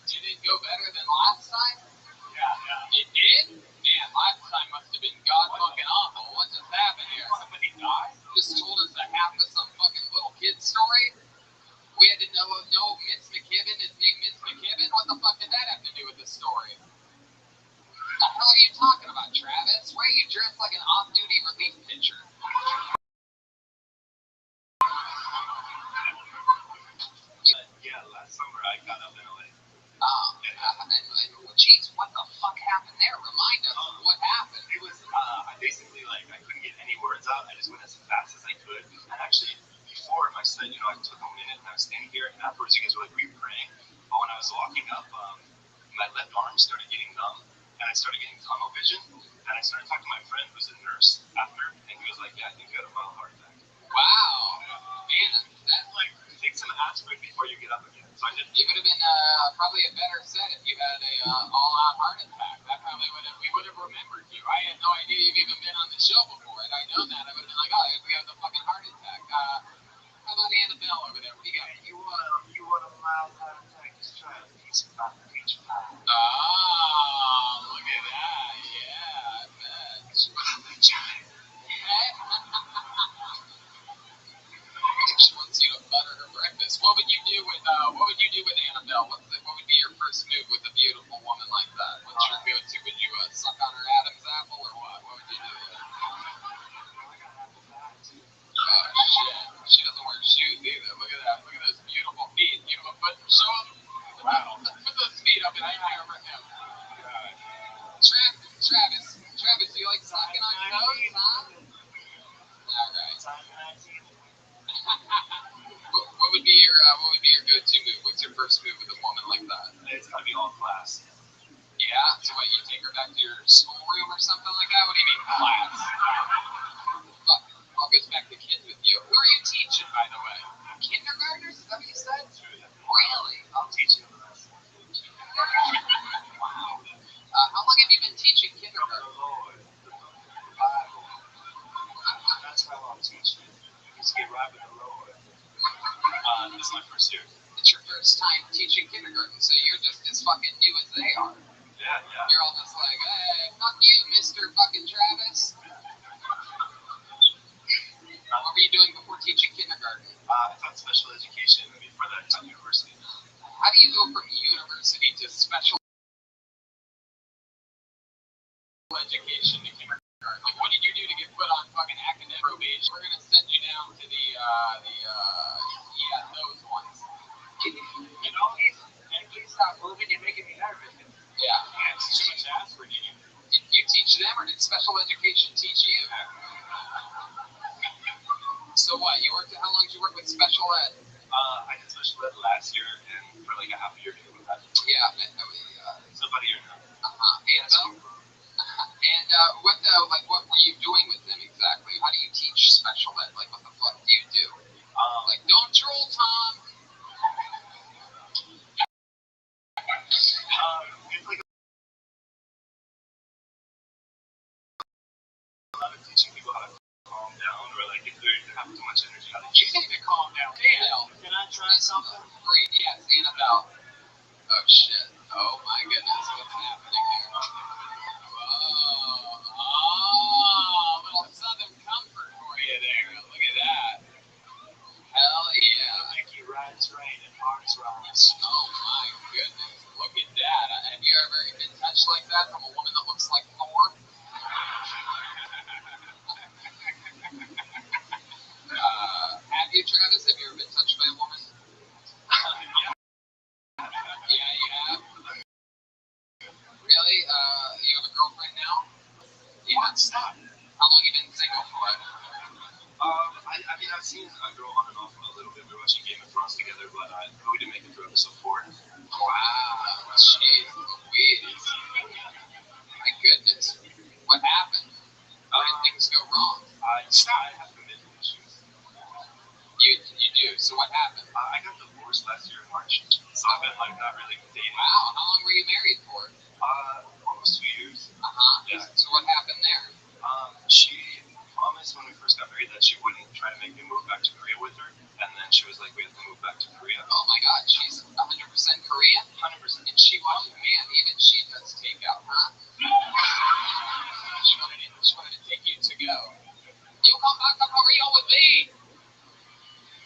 Did it go better than last time? Yeah. It did? Man, last time must have been god fucking awful. What just happened here? Somebody died? Just told us the half of some fucking little kid story? We had to know Miss McKibben, his name Miss McKibben? What the fuck did that have to do with the story? What the hell are you talking about, Travis? Why are you dressed like an off-duty relief pitcher? Yeah, last summer I got up in LA. Jeez, what the fuck happened there? Remind us what happened. It was, I basically, like, I couldn't get any words out. I just went as fast as I could. And actually, before my set, you know, I took a minute and I was standing here, and afterwards you guys were like, "Were you praying?" But when I was walking up, my left arm started getting numb, and I started getting tunnel vision. And I started talking to my friend who's a nurse after, and he was like, "Yeah, I think you had a mild heart attack." Wow. Man, that's like, take some aspirin before you get up again. So I did. it would have been probably a better set if you had a all-out heart attack. That probably we would have remembered you. I had no idea you've even been on the show before. Had I known that, I would have been like, "Oh, we have the fucking heart attack." By the about Annabelle over there? What do you got? You want a mild heart attack? Just try a piece of peach pie. Ah, look at that. Yeah, I bet. She wants you to butter her breakfast. What would you do with Annabelle? What would be your first move with a beautiful woman like that? What's your go-to? Would you suck on her Adam's apple or what? What would you do? Oh shit! She doesn't wear shoes either. Look at that. Look at those beautiful feet. Give him a foot. Show him. Wow. Put those feet up and hang over him. Travis, do you like sucking on toes, huh? All right. What would be your go-to move? What's your first move with a woman like that? It's gotta be all class. Yeah. So what? You take her back to your schoolroom or something like that? What do you mean class? Fuck. All goes back to kids with you. Who are you teaching, by the way? Kindergartners? Is that what you said? Really? I'll teach you the rest. Wow. How long have you been teaching kindergarten? Lord, the Bible. That's how I'll teach you. Just get right with the Lord. This is my first year. It's your first time teaching kindergarten, so you're just as fucking new as they are. Yeah. You're all just like, hey, fuck you, Mr. fucking Travis. What were you doing before teaching kindergarten? I taught special education before that at university. How do you go from university to special education to kindergarten? Like, what did you do to get put on fucking academic probation? We're gonna send you down to those ones. Please stop moving. You're making me nervous. Yeah. It's too much to ask for you. Did you teach them, or did special education teach you? So what? How long did you work with special ed? I did special ed last year and for like a half a year. Yeah. So about a year now. What were you doing with them exactly? How do you teach special ed? Like, what the fuck do you do? Don't troll, Tom. It's like a lot of teaching people how to calm down, or like if they have too much energy, how to You need to calm down. Can I try something? Great. Yes, Annabelle. Oh shit. Oh my goodness. What's happening here? Little Southern comfort for you there. Look at that. Hell yeah. Mickey rides rain and Mark's rides. Oh my goodness. Look at that. Have you ever been touched like that from a woman that looks like Thor? Have you, Travis? Have you ever been touched by a woman? Yeah, you have? Really? You have a girlfriend now? Yeah, stop. How long have you been single for? I mean, I've seen a girl on and off a little bit. We were watching Game of Thrones together, but we didn't make it through episode 4. Wow, jeez Louise. My goodness. What happened? Where did things go wrong? I have commitment issues. You do. So what happened? I got divorced last year in March, so I've been like not really dating. Wow, how long were you married for? Almost 2 years. Yeah. So what happened there? She promised when we first got married that she wouldn't try to make me move back to Korea with her, and then she was like, we have to move back to Korea. Oh my God, she's 100% Korean? 100%. And she was, man, even she does takeout, huh? She wanted to take you to go. You come back to Korea with me.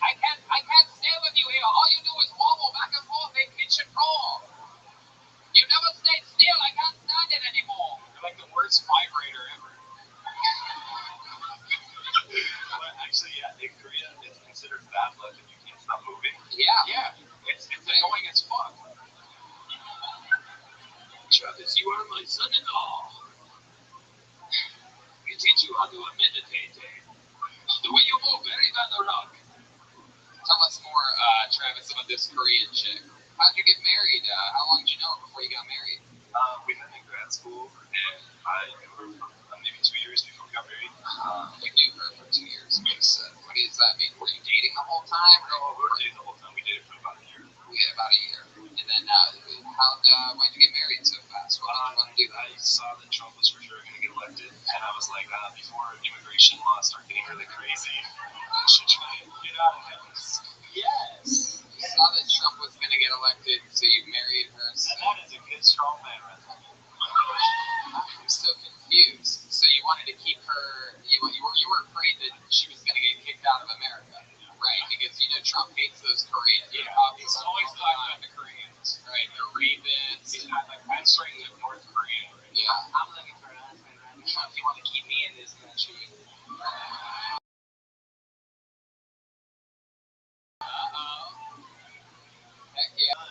I can't stay with you here. All you do is wobble back and forth in kitchen roll. You never stay still. I can't stand it anymore. You're like the worst vibrator ever. But actually, yeah, in Korea, it's considered bad luck if you can't stop moving. Yeah. It's annoying as fuck. Travis, you are my son-in-law. We teach you how to meditate. The way you move, very bad rock. Tell us more, Travis, about this Korean chick. How'd you get married? How long did you know her before you got married? We met in grad school, and I knew her for maybe 2 years before we got married. You knew her for 2 years. What does that mean? Were you dating the whole time? No, we were dating the whole time. We dated for about a year. Yeah, about a year. And then, why'd you get married so fast? Why did you want to do that? I saw that Trump was for sure going to get elected, and I was like, before immigration laws start getting really crazy, I should try and get out of it. those Koreans. Yeah, he's always talking about the Koreans. Right, the Ravens. He's not like answering the North Korean. Yeah. I'm looking for a husband. If you want to keep me in this country. Heck yeah.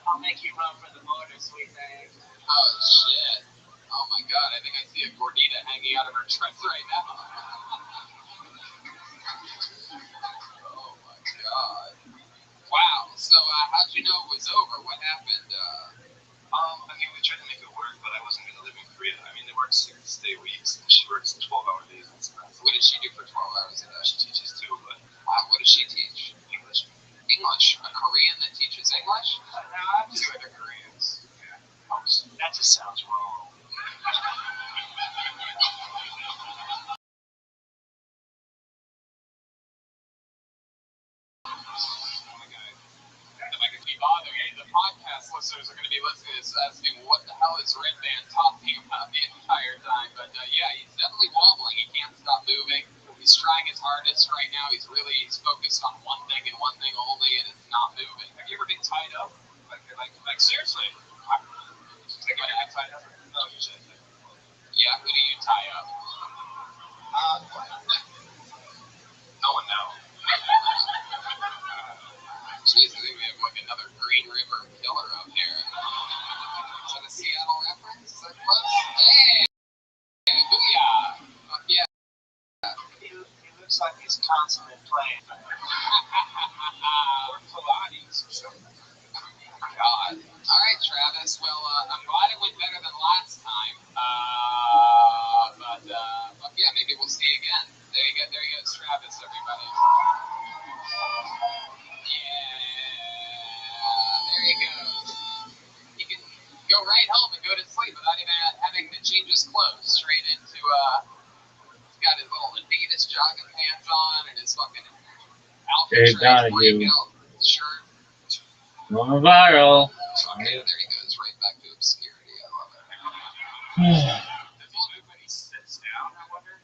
I'll make you run for the border, sweet thing. Oh shit. Oh my god, I think I see a gordita hanging out of her dress right now. Oh my god. Wow, so how'd you know it was over? What happened? I mean, we tried to make it work, but I wasn't going to live in Korea. I mean, they work 6-day weeks, and she works 12-hour days. That's What does she do for 12 hours a day? She teaches too, but Wow, what does she teach? English. English. A Korean that teaches English? No, I'm just with the Koreans. That just sounds wrong. If I could be bothered, the podcast listeners are going to be listening to this asking what the hell is Red Band talking about the entire time. But yeah, he's definitely wobbling. He can't stop moving. He's trying his hardest right now. He's focused on one thing and one thing only, and it's not moving. Have you ever been tied up? Like seriously? Like, have you been tied up? No, you should. Yeah, who do you tie up? No one now. Jeez, I think we have like another Green River killer out here. Is that a Seattle reference? Is that close? Hey! Booyah! Yeah. He looks like he's constantly playing. Or Pilates or something. God. All right, Travis. Well, I'm glad it went better than last time. But yeah, maybe we'll see you again. There you go, Travis, everybody. Yeah, there he goes. He can go right home and go to sleep without even having to change his clothes straight into he's got his little Adidas jogging pants on and his fucking Dave Alcatraz Donahue. breakout shirt. Going viral. Okay, there he goes, right back to obscurity. I love it. Does he move when he sits down, I wonder?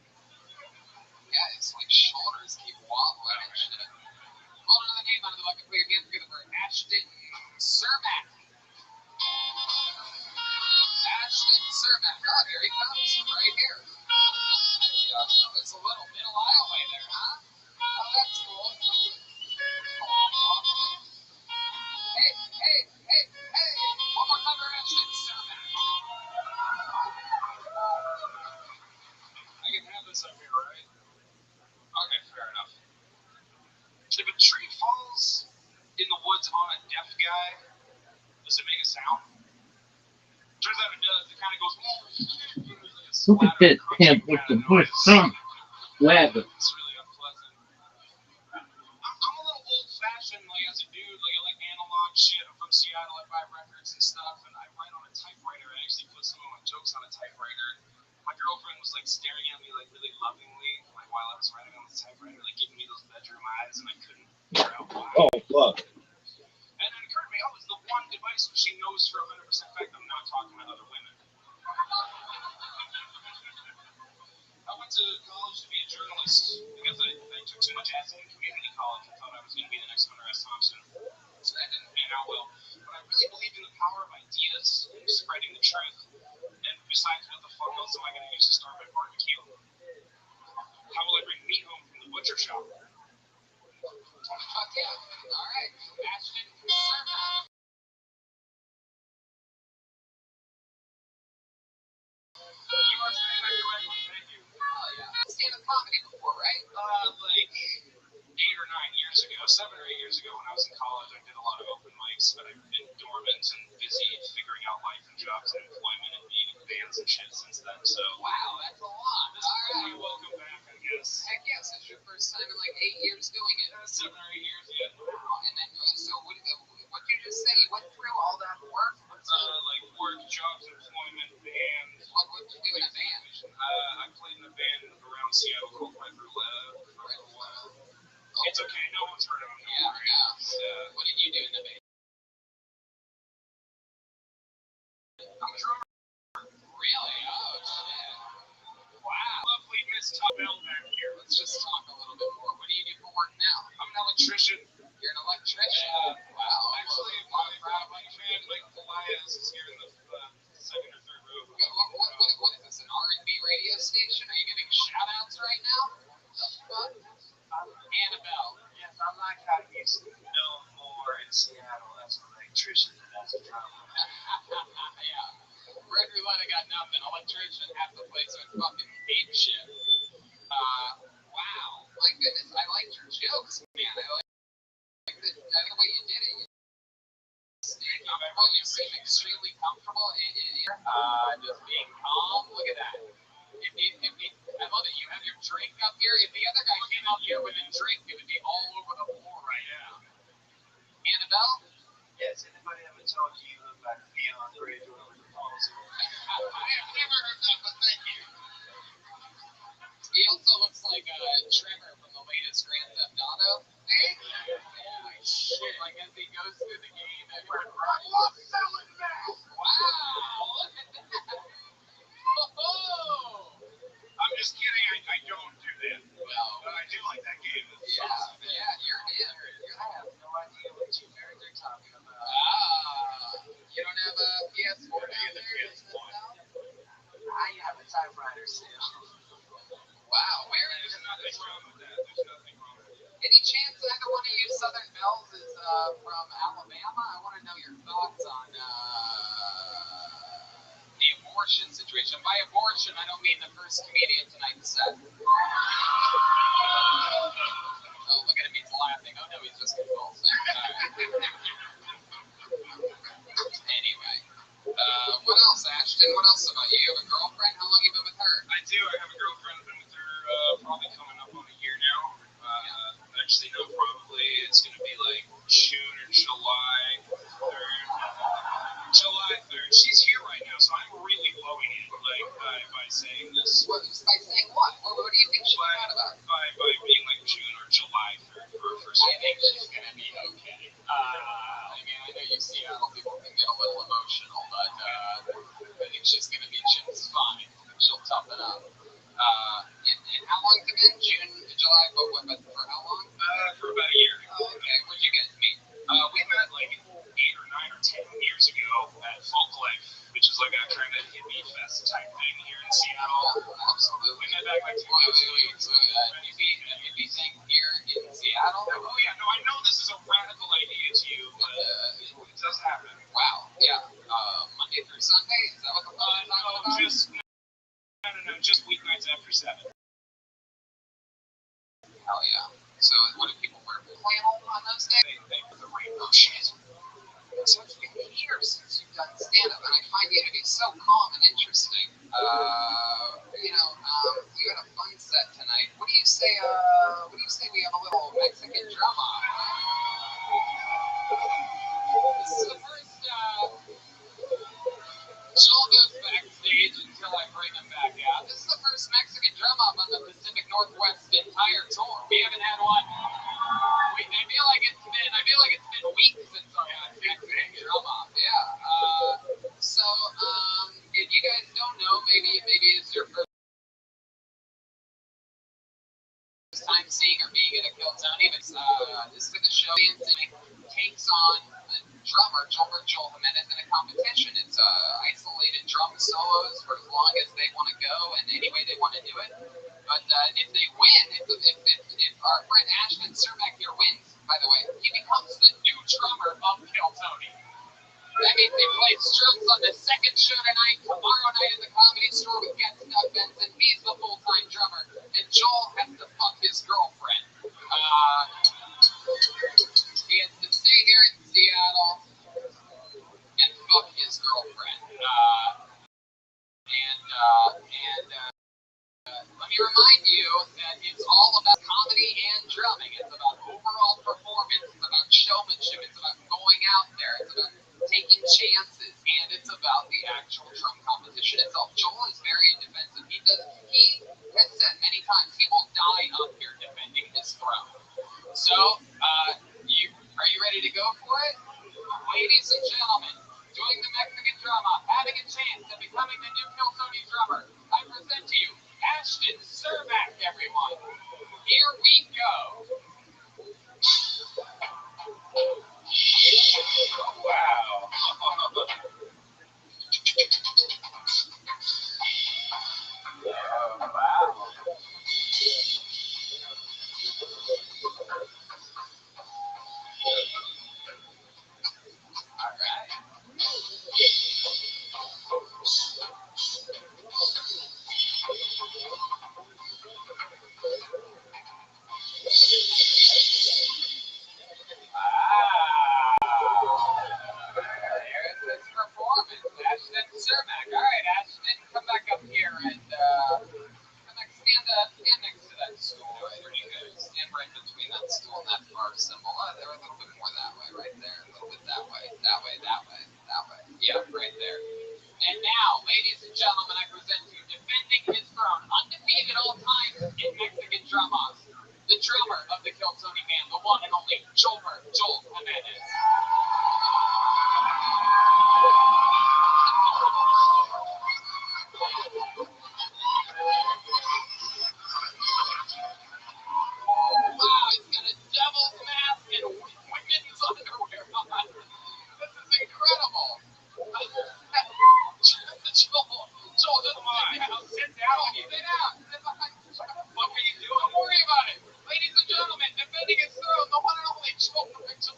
Yeah, his like shoulders keep wobbling and shit. Hold on to the name out of the bucket, put your hands together for Ashton Cermak. Ashton Cermak. Oh, here he comes, right here. It's a little middle aisleway there, huh? Oh, that's cool. Hey, hey, hey, hey! One more time for Ashton Cermak. I can have this up here, right? Okay, fair enough. If a tree falls in the woods on a deaf guy, does it make a sound? Turns out it does. It kind of goes. Look at that pimp with the bush trunk. Weather. It's really unpleasant. I'm a little old-fashioned, like as a dude. Like I like analog shit. I'm from Seattle. I buy records and stuff, and I write on a typewriter. I actually put some of my jokes on a typewriter. My girlfriend was like staring at me like really lovingly, like while I was writing on the typewriter, like giving me those bedroom eyes, and I couldn't figure out why. Oh, fuck. And it occurred to me, oh, it's the one device where she knows for 100% fact I'm not talking about other women. I went to college to be a journalist because I took too much acid in community college. I thought I was going to be the next Hunter S. Thompson. So that didn't pan out well. But I really believe in the power of ideas and spreading the truth. And besides, what the fuck else am I going to use to start my barbecue? How will I bring meat home from the butcher shop? Fuck yeah. All right. Ashton Cermak. You are saying that correctly, thank you. Oh, yeah. Stand-up comedy before, right? Like 8 or 9 years ago, 7 or 8 years ago when I was in college, I did a lot of open mics, but I've been dormant and busy figuring out life and jobs and employment and being in bands and shit since then, so. Wow, that's a lot. All right. Welcome back, I guess. Heck yes, it's your first time in like 8 years doing it. 7 or 8 years, yeah. Wow. And then, so what did you just say? You went through all that work? Like work, jobs, employment, bands. What would you do in a band? I played in a band around Seattle called Red Roulette for a while. It's okay, no one's heard of them. Yeah. What did you do in the band? I'm a drummer. Really? Oh, shit. Wow. Lovely Miss Tubell back here. Let's just talk a little bit more. What do you do for work now? I'm an electrician. electrician. You're an electrician. Wow. Actually, A lot of proud my friend Mike Elias is here in the second or third row. What is this, an R&B radio station? Are you giving shout-outs right now? The fuck? Annabelle. Yes, I like how he's known more in Seattle as an electrician than as a drummer. Yeah. Red Roulette got nothing. Electrician, half the place are fucking ape shit. Wow. My goodness, I liked your jokes, man. I like the way you did it. You seem extremely comfortable in here. Just being calm. Look at that. I love it. You have your drink up here. If the other guy came out here with a drink, it would be all over the floor right now. Annabelle? Yes, anybody ever told you you look like Theon Greyjoy with a ponytail? I have never heard that, but thank you. He also looks like Trevor from the latest Grand Theft Auto. Holy shit, like as he goes through the game and wow! Look at that! Oh! I'm just kidding, I don't do that. Well, But I do like that game. It's yeah, awesome. you're in. I have no idea what you nerds are talking about. You don't have a PS4 down the there? PS1. I have a typewriter still. Wow, where is There's nothing wrong with that. There's nothing wrong with that. any chance either one of you Southern Bells is from Alabama? I want to know your thoughts on the abortion situation. By abortion, I don't mean the first comedian tonight's set. Oh, look at him, he's laughing. Oh no, he's just convulsing. Anyway, what else, Ashton? What else about you? You have a girlfriend? How long have you been with her? I do. I have a girlfriend. I've been with her probably coming up on a year now. Actually, no, probably it's going to be like June or July 3rd. July 3rd. She's here right now, so I'm really blowing it by saying this. By saying what? What do you think she's mad about? By being like June or July 3rd for her first. I think she's going to be okay. I mean, I know you Seattle people can get a little emotional, but I think she's going to be just fine. She'll toughen up. And how long has it been? June, July, but for how long? For about a year. Oh, okay. Where'd you guys meet? We met like 8 or 9 or 10 years ago at Folk Life, which is like a kind of hippie fest type thing here in Seattle. Absolutely. We met back like 2 months ago. Hippie thing here in Seattle? Oh yeah, no, I know this is a radical idea to you, but it does happen. Wow. Yeah. Monday through Sunday? Is that what the fun is talking about? No, just weeknights after 7. Hell yeah. So what do people wear flannel on those days? They put the rainbow shit. So it's been years since you've done stand-up, and I find you to be so calm and interesting. You had a fun set tonight. What do you say we have a little Mexican drama? This is the first, Joel goes backstage until I bring him back out. This is the first Mexican drum up on the Pacific Northwest entire tour. We haven't had one. I feel like it's been weeks since our last Mexican drum up. Yeah. If you guys don't know, maybe it's your first time seeing or being at a Kiltony, but this is the show takes on the drummer Joel Jimenez in a competition. It's isolated drum solos for as long as they want to go and any way they want to do it. But if they win, if our friend Ashton Serback here wins, by the way, he becomes the new drummer of Kiltony. That means they play strokes on the second show tonight, tomorrow night at the Comedy Store with Get Stuff Benson. He's the full-time drummer, and Joel has to fuck his girlfriend. He has to stay here in Seattle and fuck his girlfriend. Let me remind you that it's all about comedy and drumming. It's about overall performance. It's about showmanship. It's about going out there. It's about taking chances, and it's about the actual drum competition itself. Joel is very defensive. He has said many times he will die up here defending his throne. So, are you ready to go for it? Ladies and gentlemen, doing the Mexican drama, having a chance at becoming the new Kiltony drummer, I present to you Ashton Serback, everyone. Here we go. our symbol. Oh, they're a little bit more that way, right there. A little bit that way, that way, that way, that way. Yeah, right there. And now, ladies and gentlemen, I present to you, defending his throne, undefeated all time in Mexican dramas, the drummer of the Kill Tony Band, the one and only Joel Jimenez. Wow, he's got a devil's mask and women's underwear on. This is incredible. Joel, come on. Sit down. Sit down. What the fuck are you doing? Don't worry about it. Ladies and gentlemen, defending his throne, the one and only Joel Jimenez.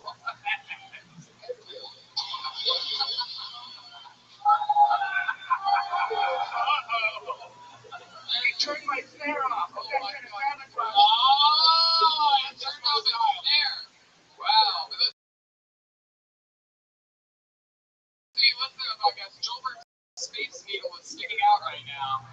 Hey, turn my snare off. Oh, Okay, my turn the God. sound off. Oh, I turned off the snare. Wow. But see, listen to the podcast. Joelbert's space needle is sticking out right now.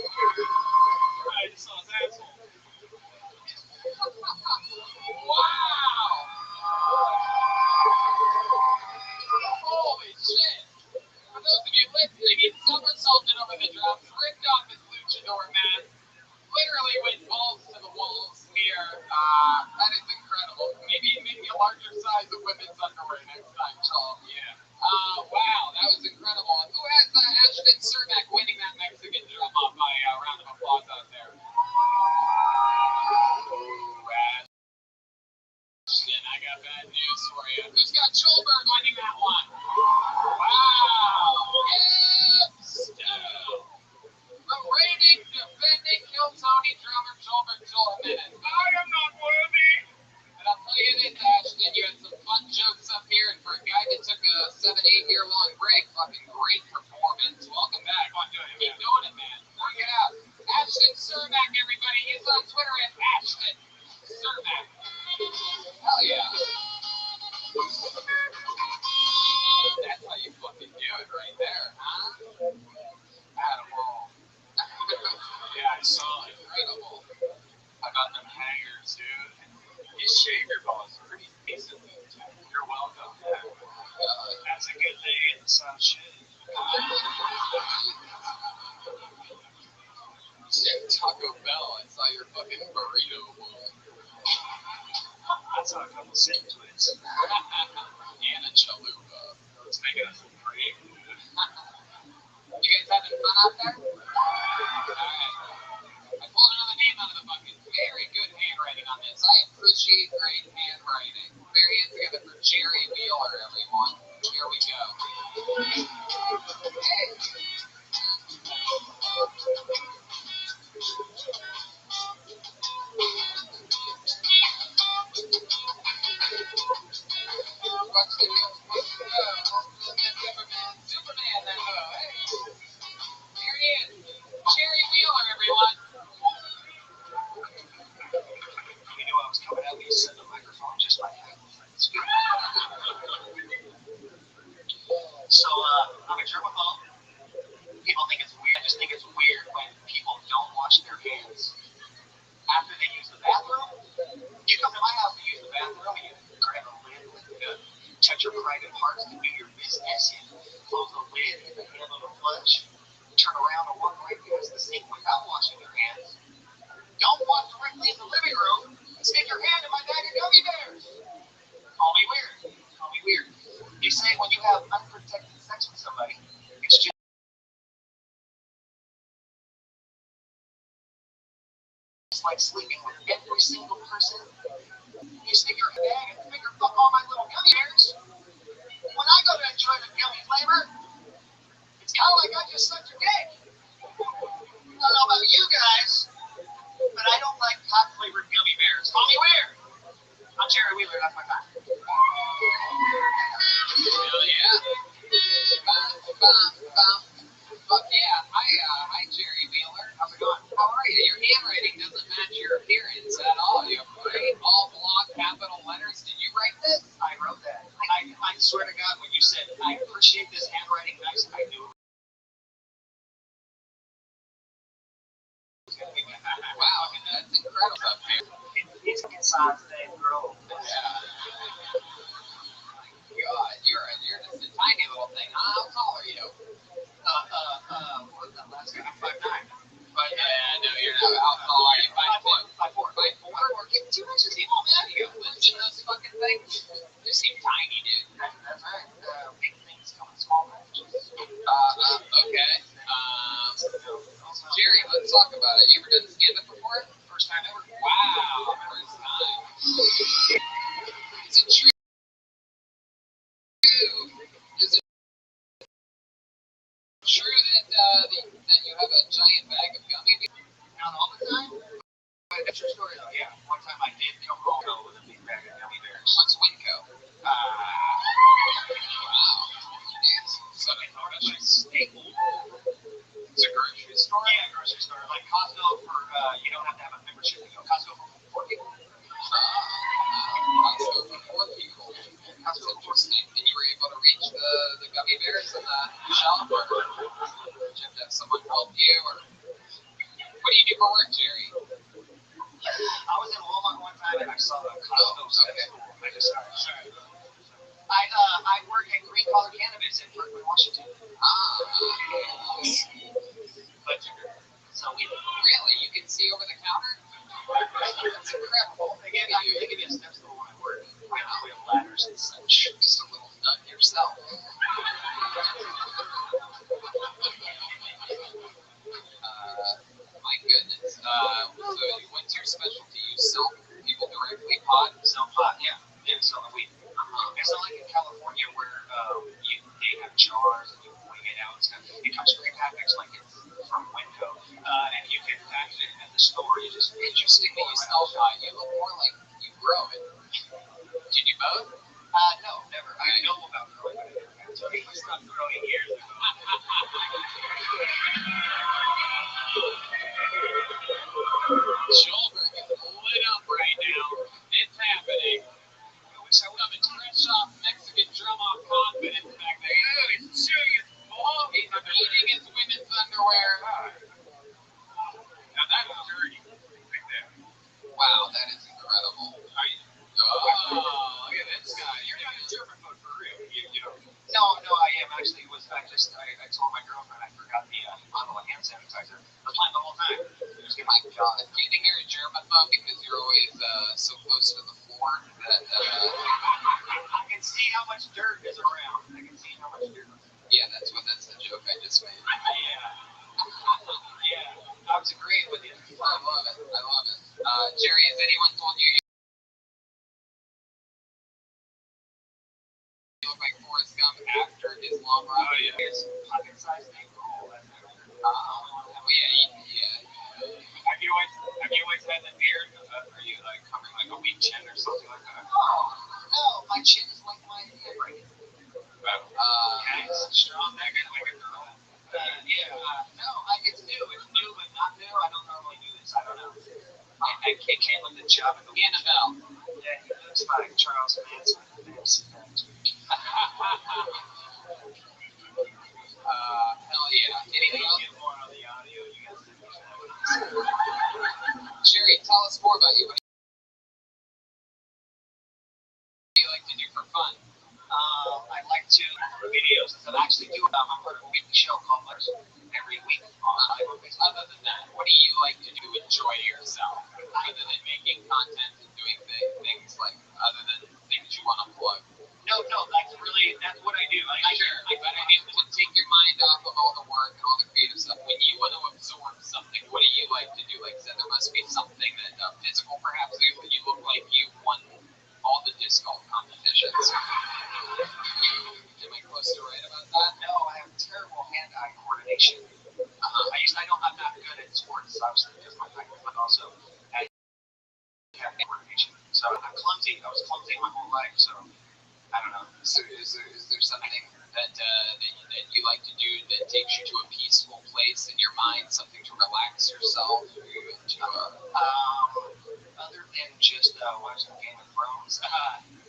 I just saw his asshole. Wow! Holy shit! For those of you listening, he somersaulted over the drums, ripped off his luchador mask, literally went balls to the walls here. That is incredible. Maybe a larger size of women's underwear next time, Joel. Yeah. Wow, that was incredible. Who has Ashton Cermak winning that Mexican drum off by a round of applause out there? Ooh, Ashton, I got bad news for you. Who's got Joelberg winning that one? Wow. Yes, still. The reigning, defending Kill Tony drummer Joel Jimenez. I am not worthy. And I'll tell you this, Ashton, you had some fun jokes up here, and for a guy that took a 7-8 year long break, fucking great performance. Welcome back. Come on, do it, Keep man. doing it, man. Bring it out. Ashton Cermak, everybody. He's on Twitter at Ashton Cermak. Hell yeah. That's how you fucking do it right there, huh? Attaboy. Yeah, I saw it. Incredible. I got them hangers, dude. You shave your balls pretty decently, dude. You're welcome. That's a good day in the sun shade. Shit, Taco Bell, I saw your fucking burrito bowl. That's how I come to St. Twins. And a chalupa. It's making us great, dude. You guys having fun out there? Alright. I pulled another name out of the bucket. Very good handwriting on this. I appreciate great handwriting. Very hands together for Jerry Wheeler, everyone. Here we go. Hey! Superman, that hey! Here he is. Jerry Wheeler, everyone. You knew I was coming out when you set the microphone just like that. So, I'm a germaphobe. People think it's weird. I just think it's weird when people don't wash their hands after they use the bathroom. You come to my house to use the bathroom, you grab a lid, touch your private parts to do your business, you close the lid, hit the handle to flush, turn around and walk right past the sink without washing your hands. Don't walk directly in the living room and stick your hand in my bag of gummy bears. Call me weird. Call me weird. You say when you have unprotected sex with somebody, it's just like sleeping with every single person size they grow. Yeah. God, you're just a tiny little thing. How tall are you? What's that last guy? I'm 5'9". But no, you're not. How tall are you? 5'4". 5'4". Give 2 inches. Come on, man. You got lift in those fucking things. You seem tiny, dude. That's right. Big things come in small packages. Okay. Jerry, let's talk about it. You ever done stand-up before? First time ever. Wow. First time. Is it true? Is it true that you have a giant bag of gummy bears? Not all the time. But that's your story, though. Yeah. One time I did come home with a big bag of gummy bears. What's Winco? Wow. Jeez. So I thought it was a staple. It's a grocery store? Yeah, grocery store. Like Costco for, you don't have to have a membership. You go Costco for 4 people. Costco for 4 people. That's interesting. And you were able to reach the gummy bears in the shop, or did you have to have someone help you, or what do you do for work, Jerry? I was in Walmart one time and I saw the Costco Okay. I just sorry. I work at Green Collar Cannabis in Berkeley, Washington. But so we Really? You can see over the counter? That's incredible. they give you a step stool when I work. We have ladders and such. Just a little nut yourself. My goodness. So what's your specialty? You sell people directly pot? Sell pot, yeah. Yeah, sell the weed. It's not like in California where they have jars and you bring it out. It comes prepackaged like it's from Winco. And you can package it at the store. You just Interesting that you sell pot. You look more like you grow it. Do you do both? no, never. I know about growing, but I never got to. I stopped growing years ago. Schulberg is lit up right now. It's happening. I wish I would have been fresh off Mexican drum off confidence back there. Ew, he's chewing his balls. He's eating his women's underwear. Now that's dirty. Right there. Wow, that is incredible. Oh, look at this guy. You're not a germaphobe for real. You know. No, I am. Actually, I told my girlfriend I forgot the bottle of hand sanitizer. I was playing the whole time. My God. Do you think you're a germaphobe because you're always so close to the floor that, I can see how much dirt is around. I can see how much dirt. yeah, that's the joke I just made. Yeah. I was agreeing with you. I love it. Jerry, has anyone told you look like Forrest Gump after his long run? Oh, yeah. It's pocket-sized thing. Yeah. Have you always had that beard? Are you like covering like a weak chin or something like that? No, my chin is like my handwriting. Nice, strong, like a girl. No, it's new. It's new, but not new. I don't normally do this. I don't know. It came with the job at the Annabelle. Yeah, he looks like Charles Manson. Hell yeah. Anything else? Get more on the audio. You guys did Jerry, tell us more about you. What do you like to do for fun? I like to videos. I actually do. I'm part of a weekly show called Letters every week on iMovies. Other than that, what do you like to do to enjoy yourself? Other than making content and doing things like, other than things you want to plug? No, that's what I do. But I mean, to take your mind off of all the work and all the creative stuff, when you want to absorb something, what do you like to do? Like I said, there must be something that physical, perhaps. You look like you won all the disc golf competitions. Am I close to right about that? No, I have terrible hand-eye coordination. I'm not good at sports, obviously, because my height, but also I have coordination. So I'm clumsy. I was clumsy my whole life, so I don't know. So is there something that you like to do that takes you to a peaceful place in your mind, something to relax yourself? Other than just watching Game of Thrones.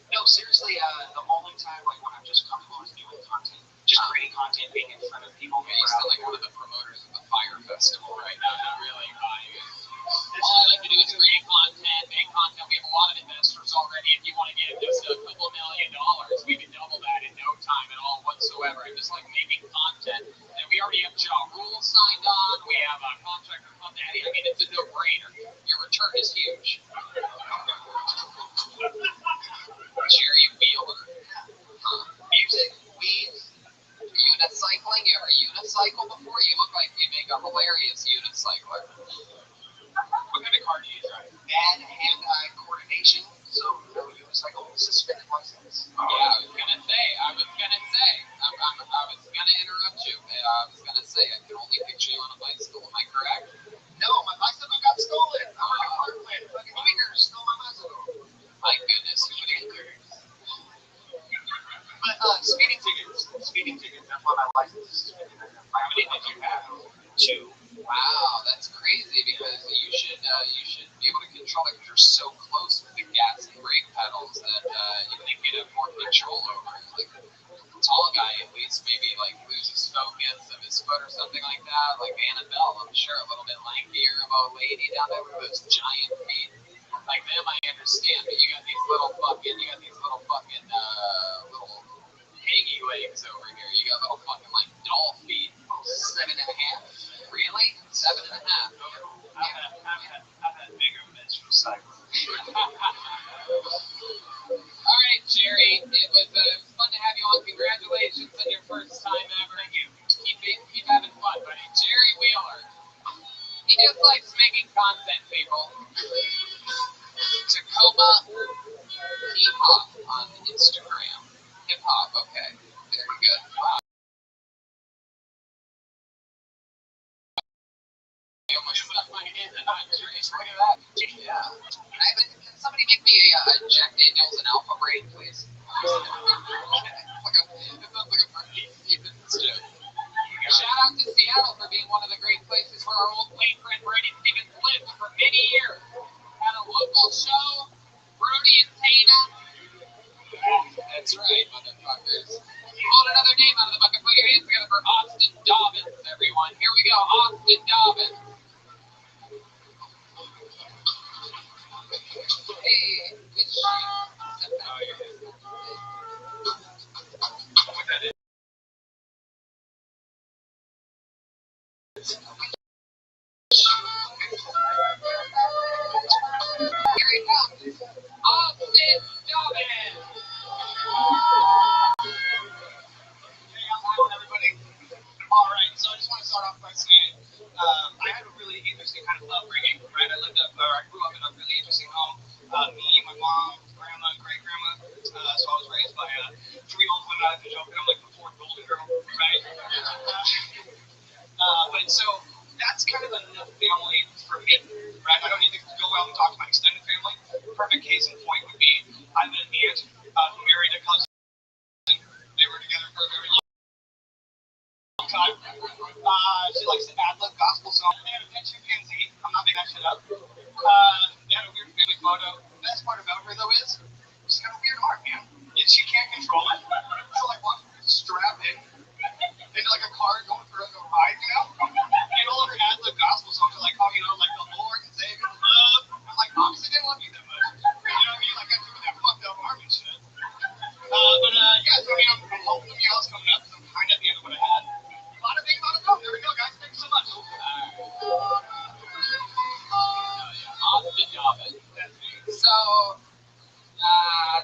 No, seriously, the only time like when I'm just comfortable is doing content. Just creating content, being in front of people. Okay, you sound like one of the promoters of the Fire Festival right now. Not really buying it. All I like to do is create content, make content. We have a lot of you should be able to control it because you're so close with the gas and brake pedals that you think you'd have more control over it. Like the tall guy at least maybe like loses focus of his foot or something like that. Like Annabelle, I'm sure a little bit lankier of a lady down there with those giant feet. Like them, I understand, but you got these little fucking little hanging legs over here. You got little fucking like doll feet. 7.5. Really? 7.5. I've had bigger menstrual cycles. All right, Jerry. It was fun to have you on. Congratulations on your first time ever. Thank you. Keep having fun, buddy. Jerry Wheeler. He just likes making content, people. Tacoma Hip Hop on Instagram. Hip Hop, okay. Very good. Wow. I almost stuck my hand in that. Look at that. Yeah. Can somebody make me a Jack Daniels and Alpha Brain, please? It sounds like a pretty decent stew. Shout out to Seattle for being one of the great places where our old late friend Brady Stevens lived for many years. Had a local show, Brody and Tana. That's right, motherfuckers. Hold another name out of the bucket. Put your hands together for Austin Dobbins, everyone. Here we go, Austin Dobbins. Hey, good shit. Oh, you're good. What that is? Here he comes. Austin Dobbins. Hey, how's it going, everybody? All right, so I just want to start off by saying I had a really interesting kind of upbringing, right? I grew up in a really interesting home. Me, my mom, grandma, great grandma. So I was raised by 3 old women. I've been joking, I'm like the 4th golden girl, right? But so that's kind of enough family for me, right? I don't need to go out and talk to my extended family. Perfect case in point would be I have an aunt who married a cousin. They were together for a very long time. She likes to ad-lib gospel songs. They had a pet chimpanzee. I'm not making that shit up. They had a weird family photo. The best part about her, though, is she's got a weird heart, man. She can't control it. So, like, watch her strap in into, like, a car going for a ride, you know? And all of her ad-lib gospel songs are like, oh, you know, like, the Lord and Savior, the love. I'm like, obviously didn't love you that much. You know what I mean? Like, I doing that fucked up arm and shit. Yeah, so, you know, I'm hoping the meal's coming up because I'm kind of at the end of what I had. A lot of things on the go. There we go, guys. Thank you so much. Austin Dobbins. So,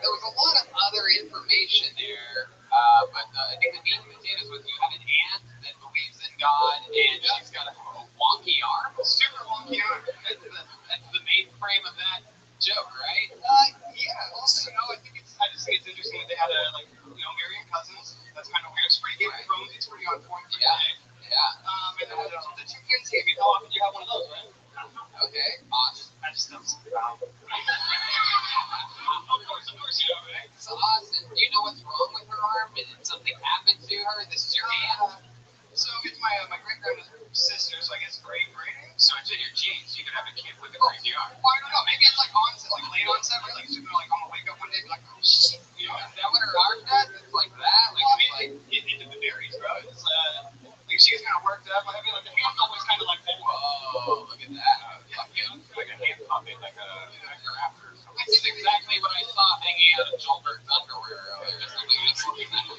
there was a lot of other information there, but I think the meat and potatoes was you have an aunt that believes in God, and she's got a wonky arm. Super wonky arm. That's the main frame of that joke, right? Yeah. Also, you know, I just think it's interesting that they had marrying cousins. That's kind of weird. It's pretty Game of Thrones. It's pretty on point for today. Yeah. And then the chimpanzee. I mean, how often do you have one of those, right? Okay, awesome. I just don't see how. Of course you know, right? So, Austin, do you know what's wrong with her arm? Did something happen to her? This is your aunt? So it's my great grandma's sister, so I guess great. So it's in your genes. You could have a kid with a crazy arm. Well, I don't know. Maybe it's like onset, like late onset, where like she's gonna like I'm gonna wake up one day and be like, oh shit, you know? Is that what her arm does? It's like that? It did the berries, bro. It's like she's kind of worked up. I mean, like the hand's always kind of like that. Whoa, look at that. Like a hand puppet, like a raptor or something. This is exactly what I saw hanging out of Joelberg's underwear earlier. Just something just like that.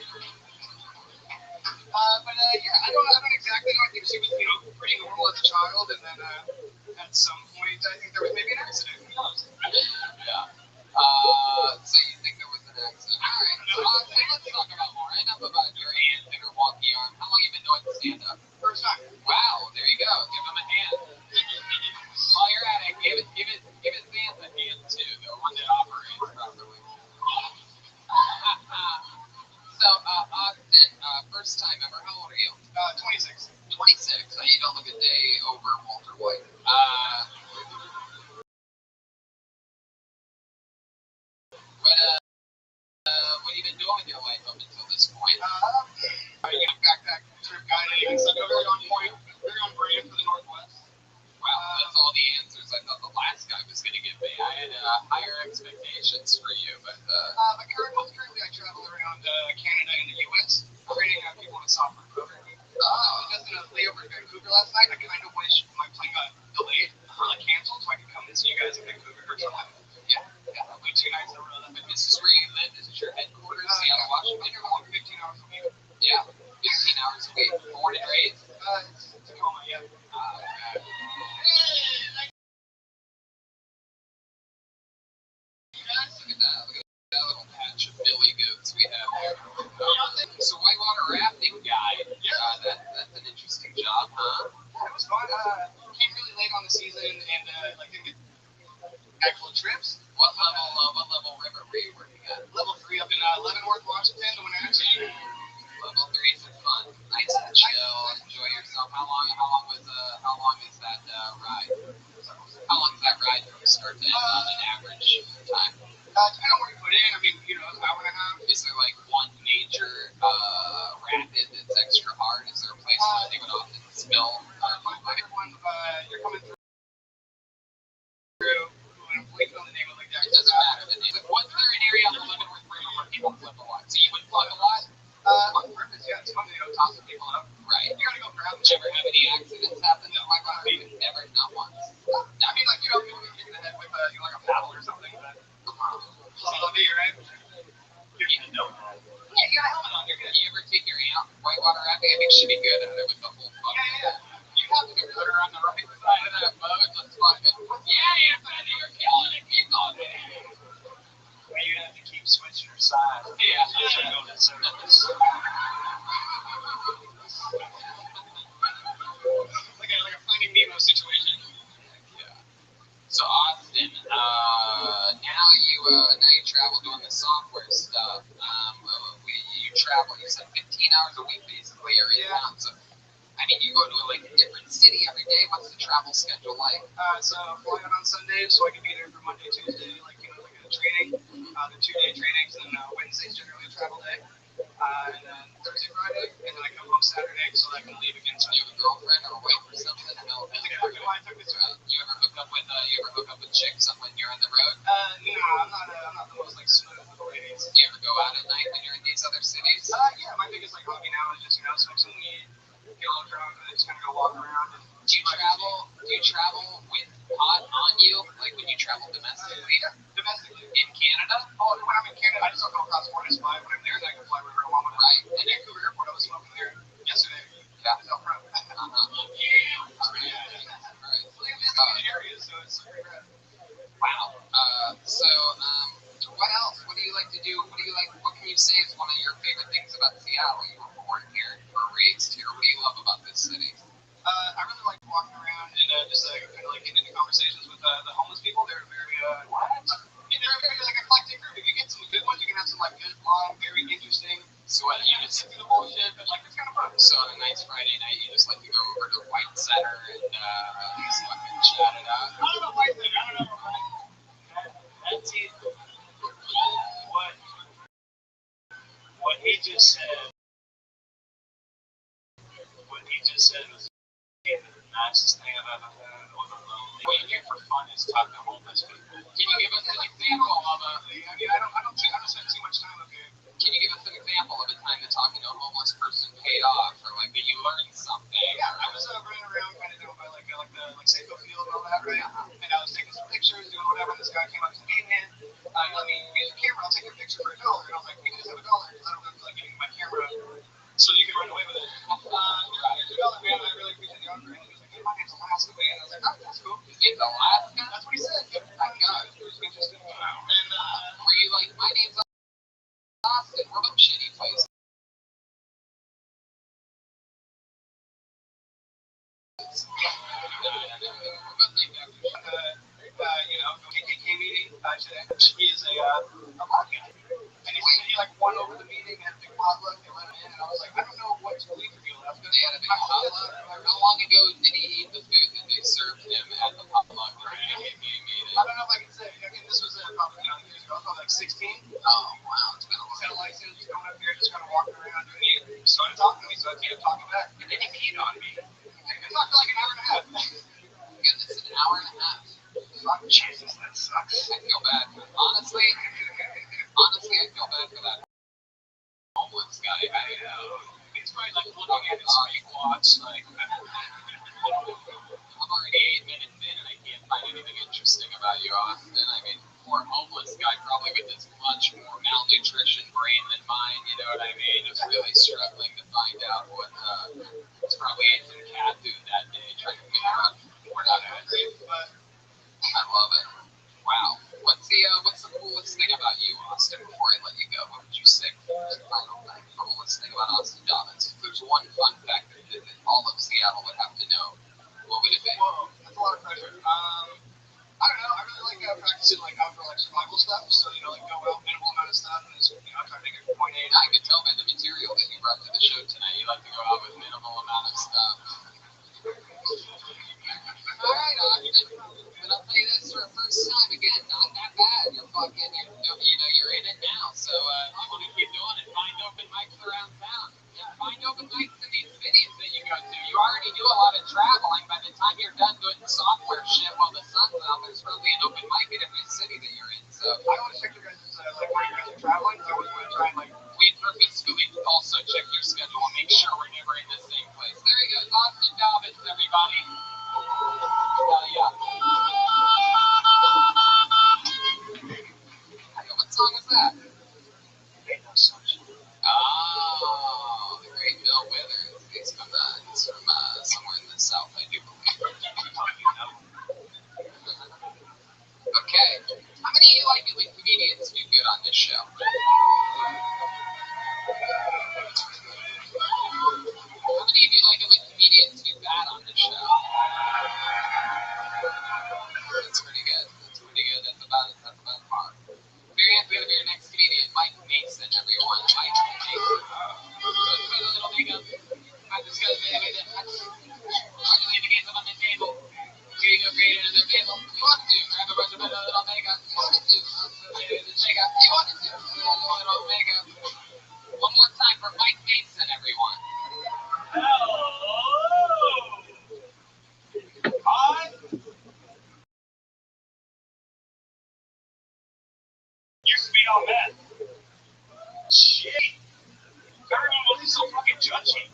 Yeah, I don't exactly know. I think she was, you know, pretty normal as a child, and then at some point, I think there was maybe an accident. Who knows? Yeah. So you think there was an accident? All right. So let's talk about more. Enough about your aunt and her wonky arm. How long you been doing stand-up? First time. Wow. There you go. Give him a hand. While you're at it, give it Vance a hand too. The one that operates properly. So, Austin, first time ever. How old are you? 26. 26. So you don't look a day over Walter White. What have you been doing with your life up until this point? Backpack trip guiding and stuff. Very on point, very on brand for the Northwest. Wow, that's all the answers I thought was gonna give me. I had higher expectations for you, but Currently I travel around Canada and the U.S. training people in software programming. Just in a layover in Vancouver last night. I kind of wish my plane got delayed or like canceled so I could come and see you guys in Vancouver for time. Yeah, like 2 nights in a row. but this is where you live. This is your headquarters, Seattle, Washington. You're going 15 hours a week. Yeah, 15 hours a week, born and raised. It's Tacoma, yeah. Look at that. Look at that little patch of billy goats we have here. So whitewater rafting guide. That's an interesting job, huh? It was fun. Came really late on the season and like didn't get actual trips. What level river were you working at? Level 3 up in Leavenworth, Washington, the Wenatchee. Level 3 is fun. Nice and chill. Enjoy yourself. How long is that ride? How long is that ride from start to end on an average time? Depending on where you put in, I mean, you know, an hour and a half. Is there like one major rapid that's extra hard? Is there a place where they would often spill? My favorite one, you're coming through, and I'm blanking on the name of like that. It doesn't matter. Was there an area on the Leavenworth River where people flip a lot? So you would plug a lot? On purpose, yeah. It's fun to toss some people up. Right. You gotta go grab Did you ever have any accidents happen? No, never, not once. I mean, like, you know, people get hit in the head with you know, like a paddle or something, but CLV, right? Yeah, no. Yeah, you got a helmet on. You're good. You ever take your aunt whitewater rafting? I think she'd be good at it with the whole fuck. Yeah. You have to put her on the right side of that boat. Let's fuck it. Yeah, Anthony, you're killing it. Keep going. Well, you have to keep switching your side. Yeah. As you go to service. Like a Finding Nemo situation. Yeah. So Austin, now you travel doing the software stuff. You travel. You said 15 hours a week, basically, or in town. So, I mean, you go to like a different city every day. What's the travel schedule like? So fly out on Sunday, so I can be there for Monday, Tuesday, like, you know, like a training, the 2-day trainings, and then Wednesday's generally a travel day, and then Thursday, Friday, and then I come home Saturday, so that I can leave again. So you have a girlfriend or a wife or something? No. You ever hook up with chicks when you're on the road? No, I'm not the most like smooth with the ladies. Do you ever go out at night when you're in these other cities? Yeah, my biggest like hobby now is just, you know, smoke some weed, get a little drunk, and then just kind of go walk around. Do you travel with pot on you, like when you travel domestically? Yeah, domestically. In Canada? Oh, when I'm in Canada, I just don't go across the border. When I'm there, I can fly wherever I want. Right. In Vancouver Airport, I was smoking there yesterday. Yeah. It's out front. Areas, so it's pretty rad. Wow. What else? What do you like to do? What can you say is one of your favorite things about Seattle? You were born here, you were raised here. What do you love about this city? I really like walking around and just kind of like getting into conversations with the homeless people. They're very they're a very like eclectic group. If you get some good ones, you can have some like good, long, very interesting. So what, you just sit through the bullshit, but like it's kind of fun. So on a nice Friday night, you just like to go over to White Center and just fucking chat it out. I don't know White Center. I don't know. That's it. What he just said. What he just said was the nicest thing I've ever heard on the lonely. What you do for fun is talk to homeless people. Can you give us an example of a? I don't spend too much time up here. Can you give us an example of a time that talking to a homeless person paid off, or like that you learned something? Yeah, I was running around kind of doing by like the Safeco Field and all that, right? And I was taking some pictures, doing whatever. And this guy came up and said, "Hey man, let me use your camera. I'll take your picture for $1." And I was like, "You can just have $1 because I don't have to like give you my camera, so you can run away with it." Here's $1, man. I really appreciate the offer. And he was like, "Hey, my name's Alaska, man." And I was like, "Oh, that's cool." It's Alaska. That's what he said. My God, it was interesting. And were you like, "My name's Austin. We're from shitty places." KKK meeting today. He is a rock guy. And he like won over the meeting at the potluck. They let him in, and I was like, I don't know what to believe for you. They had a big potluck. How long ago did he eat the food that they served him at the potluck or KKK meeting? I don't know if I can say. Again, this was probably years ago. I was probably like 16. Oh wow, it's been a long time. License, going up here, just kind of walking around, and he started talking to me, so I kept talking back. And then he peed on me. It talked for like an hour and a half. Goodness, an hour and a half. Fuck Jesus. enjoyed like looking at his fake watch. Like, I'm already 8 minutes in and I can't find anything interesting about you, Austin. I mean, poor homeless guy, probably with this much more malnutrition brain than mine. You know what I mean? Is really struggling to find out what. It's probably ate some cat food that day, trying to figure out we're not hungry, but I love it. Wow. What's the coolest thing about you, Austin? Before I let you go, what would you say? Final thing. Coolest thing about Austin Dobbins. If there's one fun fact that all of Seattle would have to know, what would it be? Whoa, that's a lot of pressure. I don't know. I really like practicing like outdoor like survival stuff. So like go out minimal amount of stuff and just try to make it point A. I could tell by the material that you brought to the show tonight. You like to go out with minimal amount of stuff. All right, Austin. But I'll tell you this, for a first time, again, not that bad. You're fucking, you're in it now. So you want to keep doing it. Find open mics around town. Yeah, find open mics in these cities that you go to. You already do a lot of traveling. By the time you're done doing software shit while the sun's out, there's probably an open mic in every city that you're in. So I want to check your guys' like where you guys are traveling. So I always want to try and like. We purposefully also check your schedule and make sure we're never in the same place. There he goes, Austin Dobbins, everybody. Yeah. What song is that? Ain't no sunshine. Oh, the great Bill Withers. He's from somewhere in the South, I do believe. Okay. How many of you like it when comedians do good on this show? How many of you like it when comedians do bad on this show? That's pretty good. That's about par. Very happy to be your next comedian, Mike Mason, everyone. Mike Mason. Let's put a little makeup. I'm just gonna say everything. I'm gonna leave the games up on the table. Here you go, create another table. You want to grab a bunch of little makeup. You want to shake up. You want to little makeup. One more time for Mike Mason, everyone. Hello. Hi. Your speed on meth. Shit. Everyone wasn't so fucking judgy.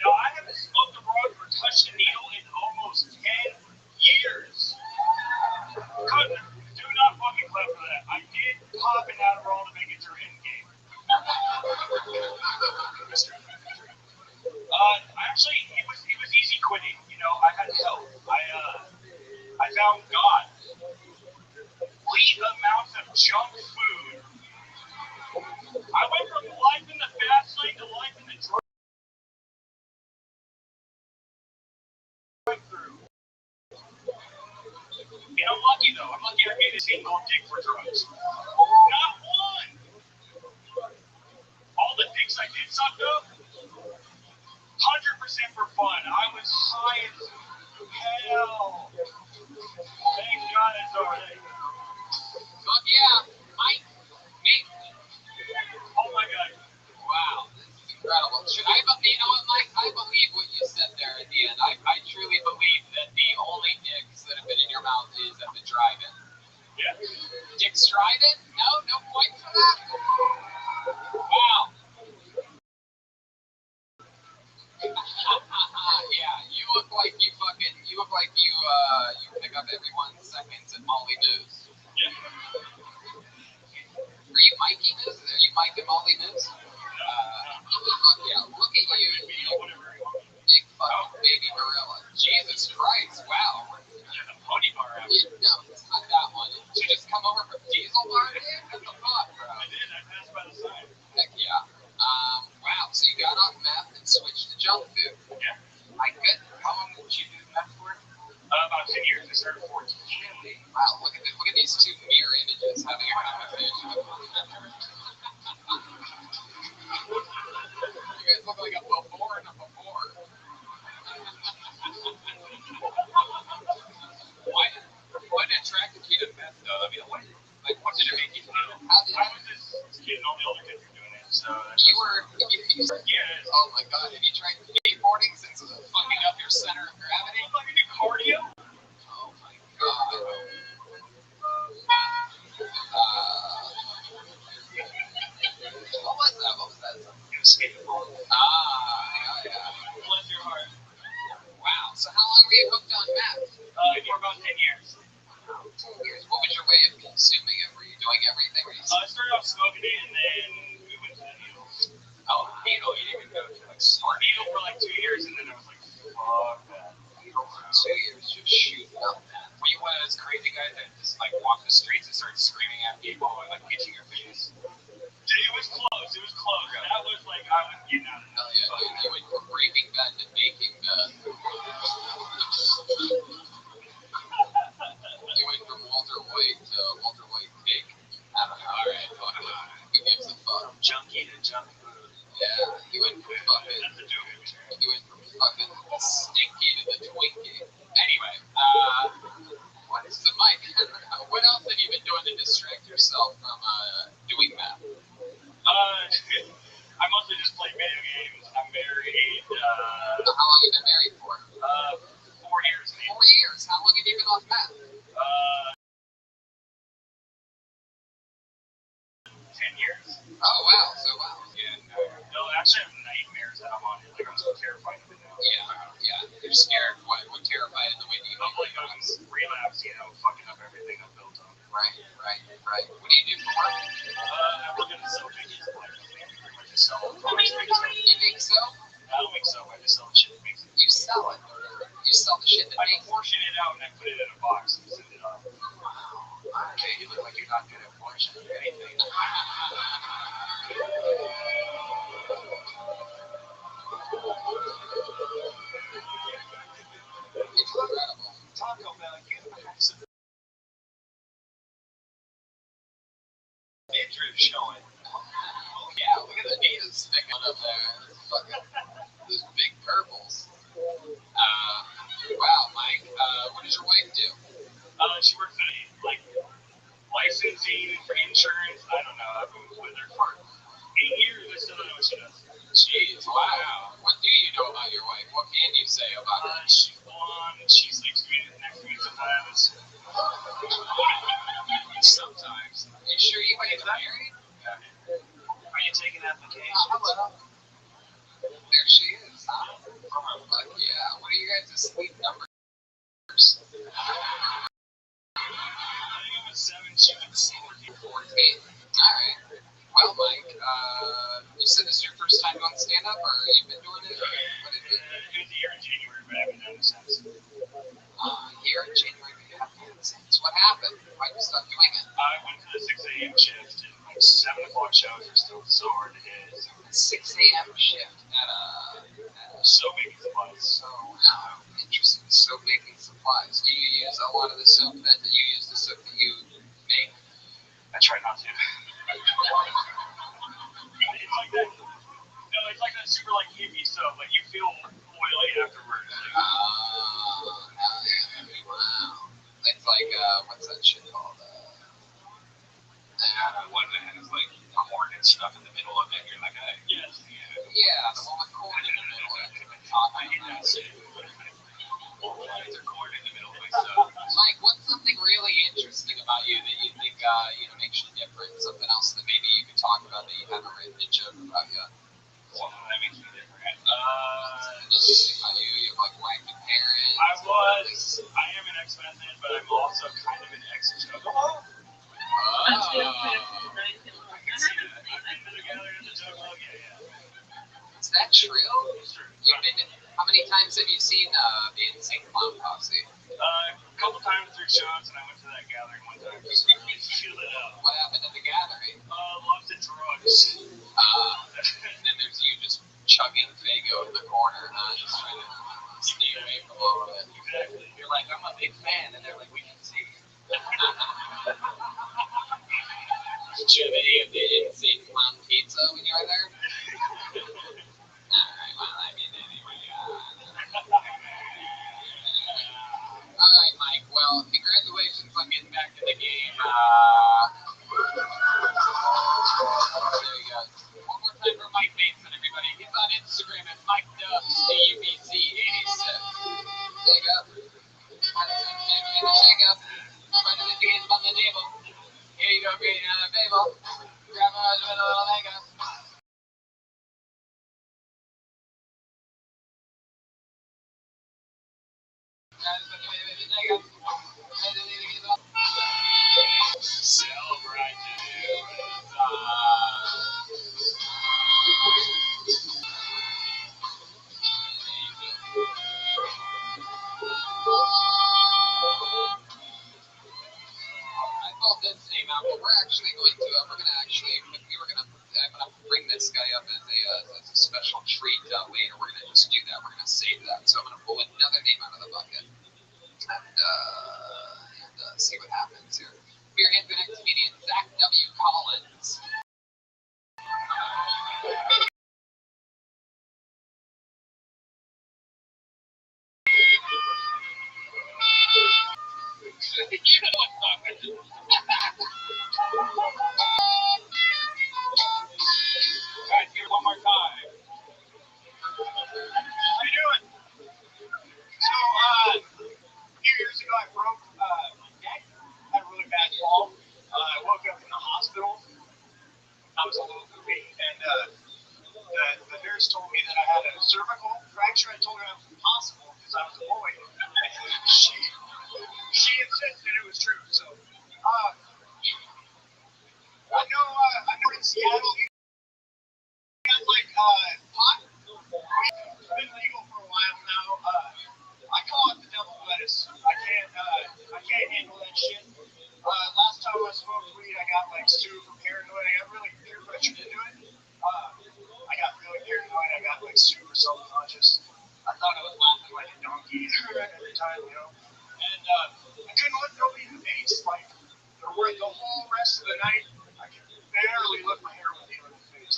No, I haven't smoked a rug or touched a needle in almost 10 years. Do not fucking clap for that. I did pop an Adderall to make it through Endgame. Actually, it was easy quitting. I had help. I found God. Leave amounts of junk food. I went from life in the fast lane to life in the drive-through. And I'm lucky though. I'm lucky I made a single dick for drugs. Not one. All the dicks I did suck up, 100% for fun. I was high as hell. Thank God it's alright. Fuck yeah, Mike Mason. Oh my God. Wow, this is incredible. You know what, Mike? I believe what you said there at the end. I truly believe that the only dicks that have been in your mouth is at the drive-in. Yeah. Dick's drive-in? No point for that? Wow. Yeah, you look like you pick up everyone's seconds at Molly News. Yeah. Are you Mikey News? Are you Mike and Molly News? Fuck yeah, look at you. Big fucking baby gorilla. Jesus Christ, wow. Yeah, the pony bar out. No, it's not that one. Did you just come over from Diesel Bar, dude? What the fuck, bro? I did. I passed by the sign. Heck yeah. Wow, so you got off meth and switched to junk food. Yeah. My goodness, how long did you do meth for? About 10 years. I started 14. Wow, look at these two mirror images having a conversation. You guys look like a before and a before. What attracted you to meth, though? I mean, what did it make you feel? I was this kid, and all the older kids were doing it, so... You were... Yeah. Oh my God, have you tried skateboarding since fucking up your center of gravity? Like do cardio? Oh my God. smoking it, and then we went to the needle. Oh, Needle, you didn't even go to like smart. Needle for like 2 years, and then I was like, fuck that. Needle for 2 years, just shooting up, man. Were you one of those crazy guys that just like walk the streets and start screaming at people and like pitching your face? It was close. It was close. That was like I was getting out of Hell yeah, dude. You went from Breaking Bad to Making Bad. You went from Walter White to Walter White Cake. I don't know. Alright, fuck it. Who gives a fuck? junkie to junk food. Yeah, you went from fucking. You went from fucking Stinky to the Twinkie. Anyway, what is the mic? What else have you been doing to distract yourself from doing that? I mostly just play video games. I'm married. How long have you been married for? 4 years. 4 years. How long have you been off meth? 10 years. Oh wow, so wow. Yeah, No, actually, I have nightmares that I'm on it. Like I'm so terrified of it now. yeah. You're scared. What terrified in the way you I'm like I'm relapse, fucking up everything I've built on. Right. What do you do for work? I work in a soap making supply company. I pretty much just sell products. You make soap? I don't make soap. I just sell the shit that makes it. You sell it. You sell the shit that I makes it. portion it out and I put it in a box and send it off. Okay, you look like you're not good at portioning anything. Incredible. Taco Bell, you have some midriff showing. Oh yeah, look at the needles sticking up there. Fucking those big purples. Wow, Mike. What does your wife do? She works at like licensing for insurance. I don't know. I've been with her for 8 years. I still don't know what she does. Jeez, wow. What do you know about your wife? What can you say about her? She's blonde and she's like next to me sometimes. Sometimes. You sure you want to get married? Yeah. Are you taking applications? Hello. There she is, huh? Fuck yeah. What are you guys' sleep numbers? I think I'm a 7. She was 14. 14. Alright. Well, Mike, you said this is your first time going stand-up, or you've been doing it? What is it? It was a year in January, but I haven't done it since. Here in January, but you haven't done it since. What happened? Why'd you stop doing it? I went to the 6 a.m. shift, and like 7 o'clock shows are still so hard to hit. So 6 a.m. shift at soap making supplies. So, wow, interesting. Soap making supplies. Do you use a lot of the soap that you use the soap that you make? I try not to. It's like that. No, it's like that super like hippie soap. Like you feel oily afterwards. Wow. It's like, what's that shit called? One that has like a horn and stuff in the middle of it. You're like, hey. Yes. Yeah, the one with corn in the middle. I hate that shit. There's a corn in the middle of my stuff. Mike, what's something really interesting about you that you think makes you different? Something else that maybe you could talk about that you haven't written a joke about yet? Something that makes me different. Interesting about you. You have like wife and parents. I am an ex-method, but I'm also kind of an ex-juggalo. Oh. I can see that. I've been to the gathering of the juggalo. Yeah. Is that true? You've been to, how many times have you seen the Insane Clown Posse? A couple times through shows, and I went to that gathering one time just to feel it out. What happened at the gathering? Lots of drugs. And then there's you just chugging Faygo in the corner, just trying to stay away from all of it. Exactly. You're like, I'm a big fan, and they're like, we can see. Did you have any of the Insane Clown Pizza when you were there? Alright, well, I mean, anyway, Alright, Mike, well, congratulations on getting back to the game. There you go. One more time for Mike Mason, everybody. He's on Instagram at Mike Dubs, DUBC86. There you go. we're actually going to, I'm gonna bring this guy up as a special treat later. We're gonna just do that. We're gonna save that. So I'm gonna pull another name out of the bucket and see what happens here. We're in the next comedian, Zach W. Collins. You know what's up. Guys, here one more time. How you doing? So, a few years ago, I broke my neck. Had a really bad fall. I woke up in the hospital. I was a little goofy, and the nurse told me that I had a cervical fracture. I told her it was impossible because I was a boy. She insisted it was true. So, I know in Seattle, you got like pot. It's been legal for a while now. I call it the devil lettuce. I can't handle that shit. Last time I smoked weed, I got like sued for paranoid. I got really peer pressured into it. I got really paranoid. I got like super self-conscious. I thought I was laughing like a donkey every time, you know. And I couldn't look nobody in the face. Like the whole rest of the night, I could barely look my heroin dealer in the face.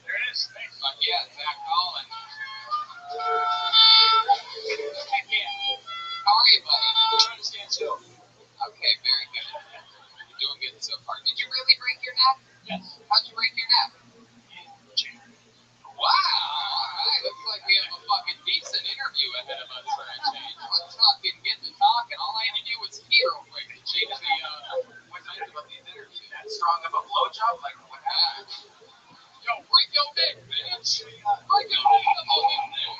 There it is. Thanks. Yeah, Zach Collins. Heck yeah. How are you, buddy? I'm trying to stand still. Okay, very good. You're doing good so far. Did you really break your neck? Yes. How'd you break your neck? In jail. Wow. All right. Looks like we have a fucking decent interview ahead of us for a change. Let's fucking get to talking. All I had to do was pee real quick and change the what's nice about these interviews. That strong of a blowjob? Like what happened? Yo, break your neck, bitch. Break your neck. Come on in there.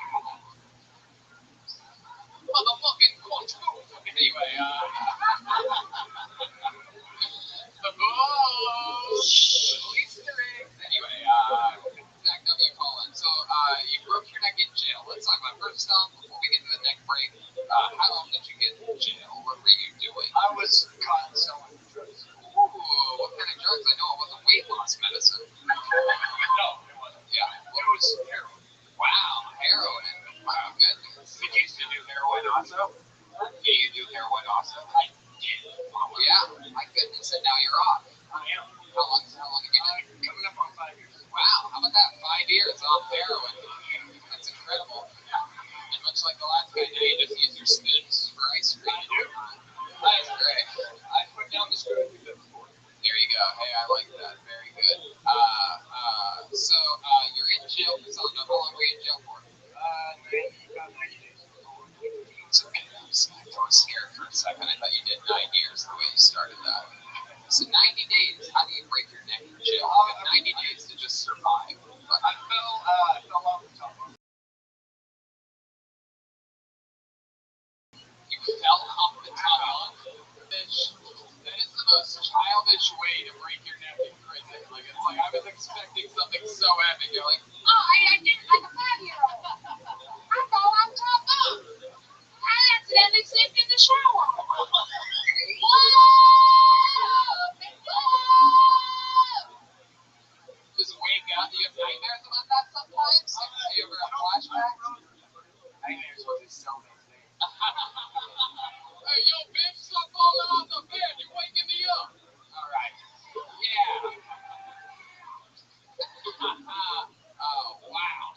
Motherfucking coach. Anyway, Easter eggs. Anyway, Zach W. Collins. So, you broke your neck in jail. Let's talk about first off, before we get to the neck break, how long did you get in jail? What were you doing? I was caught selling drugs. Ooh, what kind of drugs? I know it wasn't weight loss medicine. No, it wasn't. Yeah, it was heroin. Wow, heroin. Wow, goodness. Did you used to do heroin also? Do you do heroin also? I did. Yeah, my goodness. And now you're off. I am. How long have you done it? Coming up on 5 years. Wow, how about that? 5 years off heroin. That's incredible. And much like the last guy, now you just use your spoons for ice cream. I do. That's great. I put down the spoon before. There you go. Hey, I like that. Very good. So you're in jail for selling. How long were you in jail for? About 90 days. So, I was scared for a second. I thought you did 9 years the way you started that. So 90 days. How do you break your neck in jail? You got 90 days to just survive. I fell off the top bunk. You fell off the top bunk? That is the most childish way to break your neck in prison. Like, it's like I was expecting something so epic. You're like, Oh, I did like a 5-year-old. I fell on top bunk. I accidentally slipped in the shower. Just wake up. Do you have nightmares about that sometimes? Do you ever have flashbacks? Nightmares was his cellmate's name. Hey, yo, bitch, stop falling off the bed. You're waking me up. All right. Yeah. Oh, wow.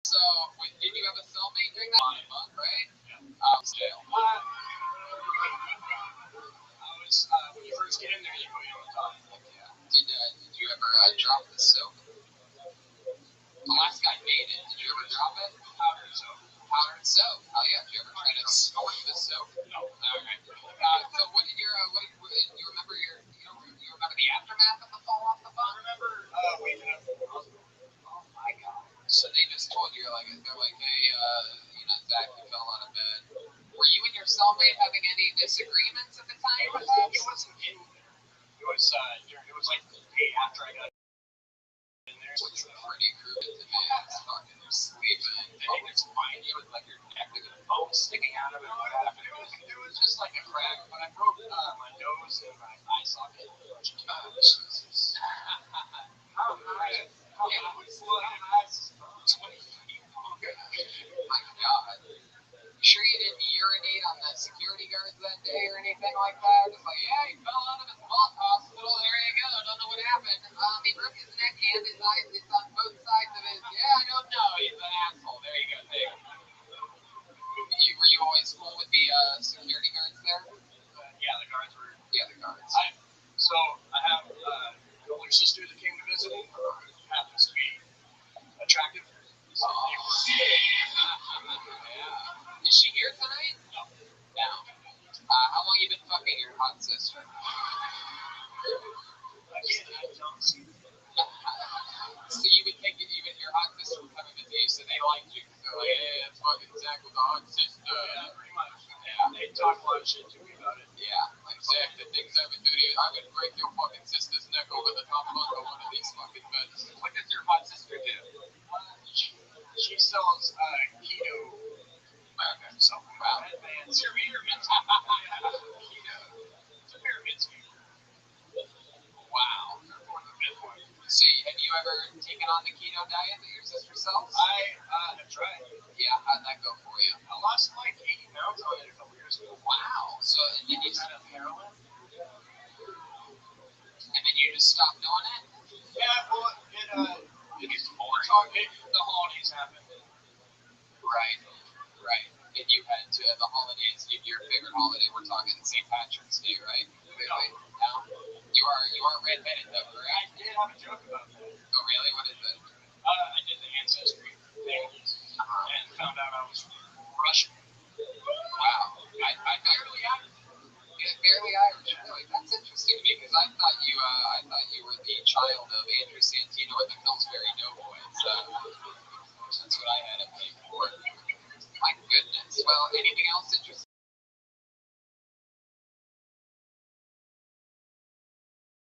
So, did you have a cellmate during that month, right? Yeah. Jail. When you first get in there, you put you on top. Yeah. Did you ever drop the soap? The last guy made it. Did you ever drop it? Powder and soap. Powder and soap. Oh yeah. Did you ever try to snort the soap? No. All right. So what did you remember you remember the aftermath of the fall off the bunk? I remember waking up in the hospital. Oh my god. So they just told you, they're like, hey, Zach, you fell out of bed. Were you and your cellmate having any disagreements at the time? It wasn't in there. It was like, hey, after I got in in there. What's Freddy Krueger to me? It's fucking sleeping. They just find you with like your neck and a bone sticking out of it. What happened? It was just like a crack, but I broke my nose and my eye socket. Jesus. How high? Yeah, well, how high is 20 feet long? My God. You sure you didn't urinate on the security guards that day or anything like that? It's like, yeah, he fell out of his mock hospital. There you go. Don't know what happened. He broke his neck and his eyes. It's on both sides of his. Yeah, I don't know. He's an asshole. There you go. There you go. Were you always cool with the security guards there? Yeah, the guards were. Yeah, the guards. So I have an older sister that came to visit me. Happens to be attractive. So yeah. Is she here tonight? No. No. How long you been fucking your hot sister? Again, I don't see the So you would think that even your hot sister would come and visit you, so they liked you. So like, hey, it's fucking Zach with the hot sister. Yeah, pretty much. Yeah. They talk a lot of shit to me about it. Yeah. Like Zach, the things I would do to you, I would break your fucking sister's neck over the top bunk of one of these fucking beds. What does your hot sister do? She sells keto. Okay. So, Wow. headbands. Pyramids. Keto. It's a pyramid scheme. Wow. So have you ever taken on the keto diet that your sister sells? I have tried. Yeah, how'd that go for you? I lost like 80 pounds on it a couple years ago. Wow. So and then you Kind of heroin. and then you just stopped doing it? Yeah, well, it gets boring. The holidays happen. Right. Right. And you had to the holidays. Your favorite holiday? We're talking St. Patrick's Day, right? Wait. No. You are redheaded though, I correct? did have a joke about that. Oh really? What is it? I did the ancestry thing and found out I was Russian. Wow. I thought Barely Irish. yeah, barely Irish. Really, that's interesting to me because I thought you were the child of Andrew Santino and the Pillsbury Doughboys. That's what I had it made for. My goodness. Well, anything else interesting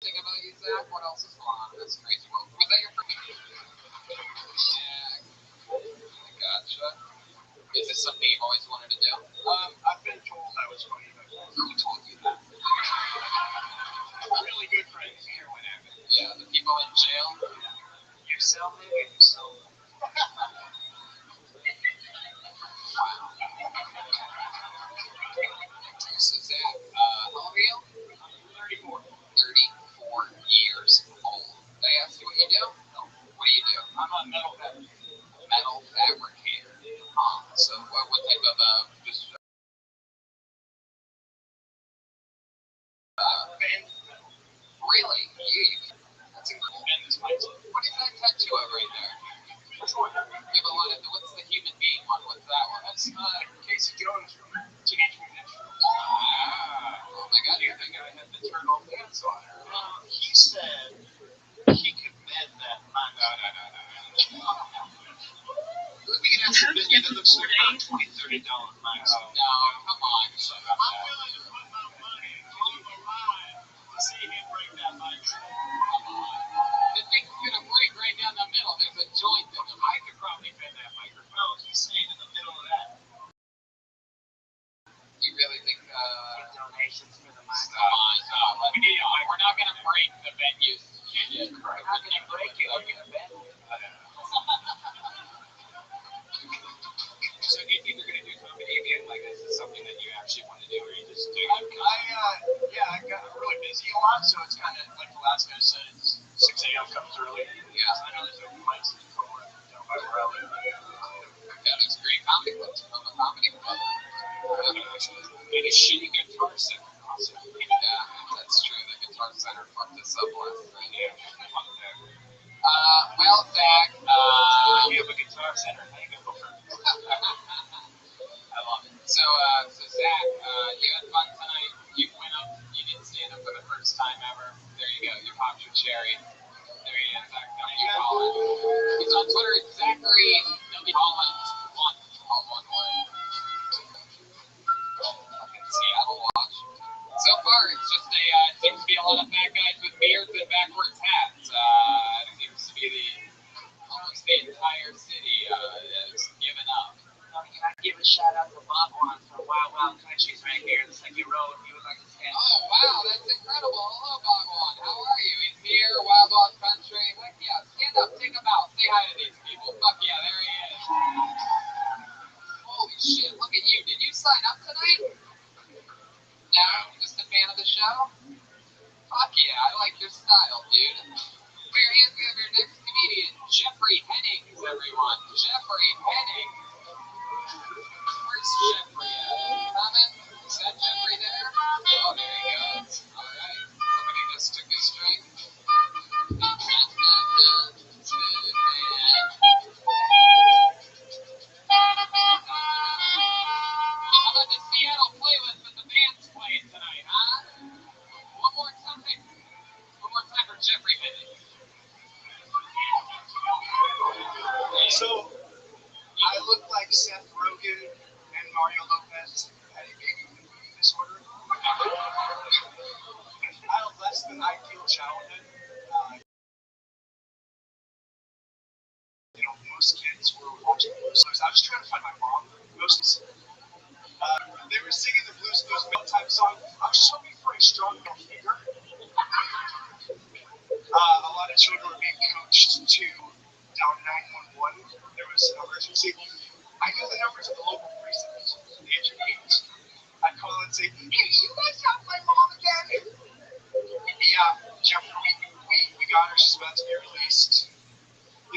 about you, Zach? What else is going on in this crazy world? Was that your first? Yeah. I gotcha. Is this something you've always wanted to do? I've been told I was funny. Who told you that? Really good friends here when happened. Yeah, the people in jail. You sell me and you sell me. Wow. So Zach, how old are you? 34. 34 years old. Did I ask you what you do? No. What do you do? I'm a metal fabricator. Metal fabricator. So what type of just Bend. really? That's incredible. Bend is my team. What is that tattoo of right there? Which one? You have a lot of. What's the human being one? What's that one? That's Casey Jones from Teenage Mutant Ninja Turtles. Oh my God! The other guy had the turtle dance on her. He said he could bend that much. No. We can have some video that looks like about $20, $30 max. No, come on. I'm willing to put my money on the line to see him break that mic. Come on. The thing's gonna break right down the middle. There's a joint in the I could probably bend that microphone. No, he's saying in the middle of that. You really think? Donations for the mic. Come on, no. We're not gonna break the venues. Yeah, correct. How can you break it? I'm gonna bend it. So do you think you're gonna do comedy again? Like, is this something that you actually want to do, or you just do? I got really busy a lot, so it's kind of like the last guy said, it's 6 a.m. comes early. Yeah. I know there's open mics in Florida, down by where I live. Yeah, there's great comedy clubs from a comedy club. And a shitty guitar center. Also. Yeah, that's true. The Guitar Center fucked us up last night. Yeah, well, Zach, You have a guitar center hangover. I love it. So Zach, you had fun tonight. You went up. You did stand up for the first time ever. There you go. You popped your cherry. There he is, Zach W. Collins. He's on Twitter at Zachary W. Collins. All one word. Fucking Seattle, Washington. So far, it's just seems to be a lot of fat guys with beards and backwards hats. It seems to be the and she's right here in the second row if you would like to stand. Oh, wow, that's incredible. Hello, Bhagwan. How are you? He's here, Wild Dog Country. Heck yeah, stand up, take him out. Say hi to these people. Fuck yeah, there he is. Holy shit, look at you. Did you sign up tonight? No, just a fan of the show? Fuck yeah, I like your style, dude. For your hands, we have your next comedian, Jeffrey Hennings, everyone. Jeffrey Hennings. Where's Jeffrey at? Comment? Is that Jeffrey there? Oh, there he goes. Alright. Somebody just took his drink. How about the Seattle playlist that the band's playing tonight, huh? One more time. One more time for Jeffrey Hennings. So, I look like Seth Rogen and Mario Lopez had a baby with eating disorder. I have less than ideal childhood. Most kids were watching Blues Clues. I was trying to find my mom. They were singing the Blues Clues type song. I was just hoping for a strong male figure. A lot of children were being coached to dial 911. There was an emergency. I knew the numbers of the local precinct at the age of 8. I'd call and say, hey, you guys have my mom again? Yeah, Jeff, we got her. She's about to be released.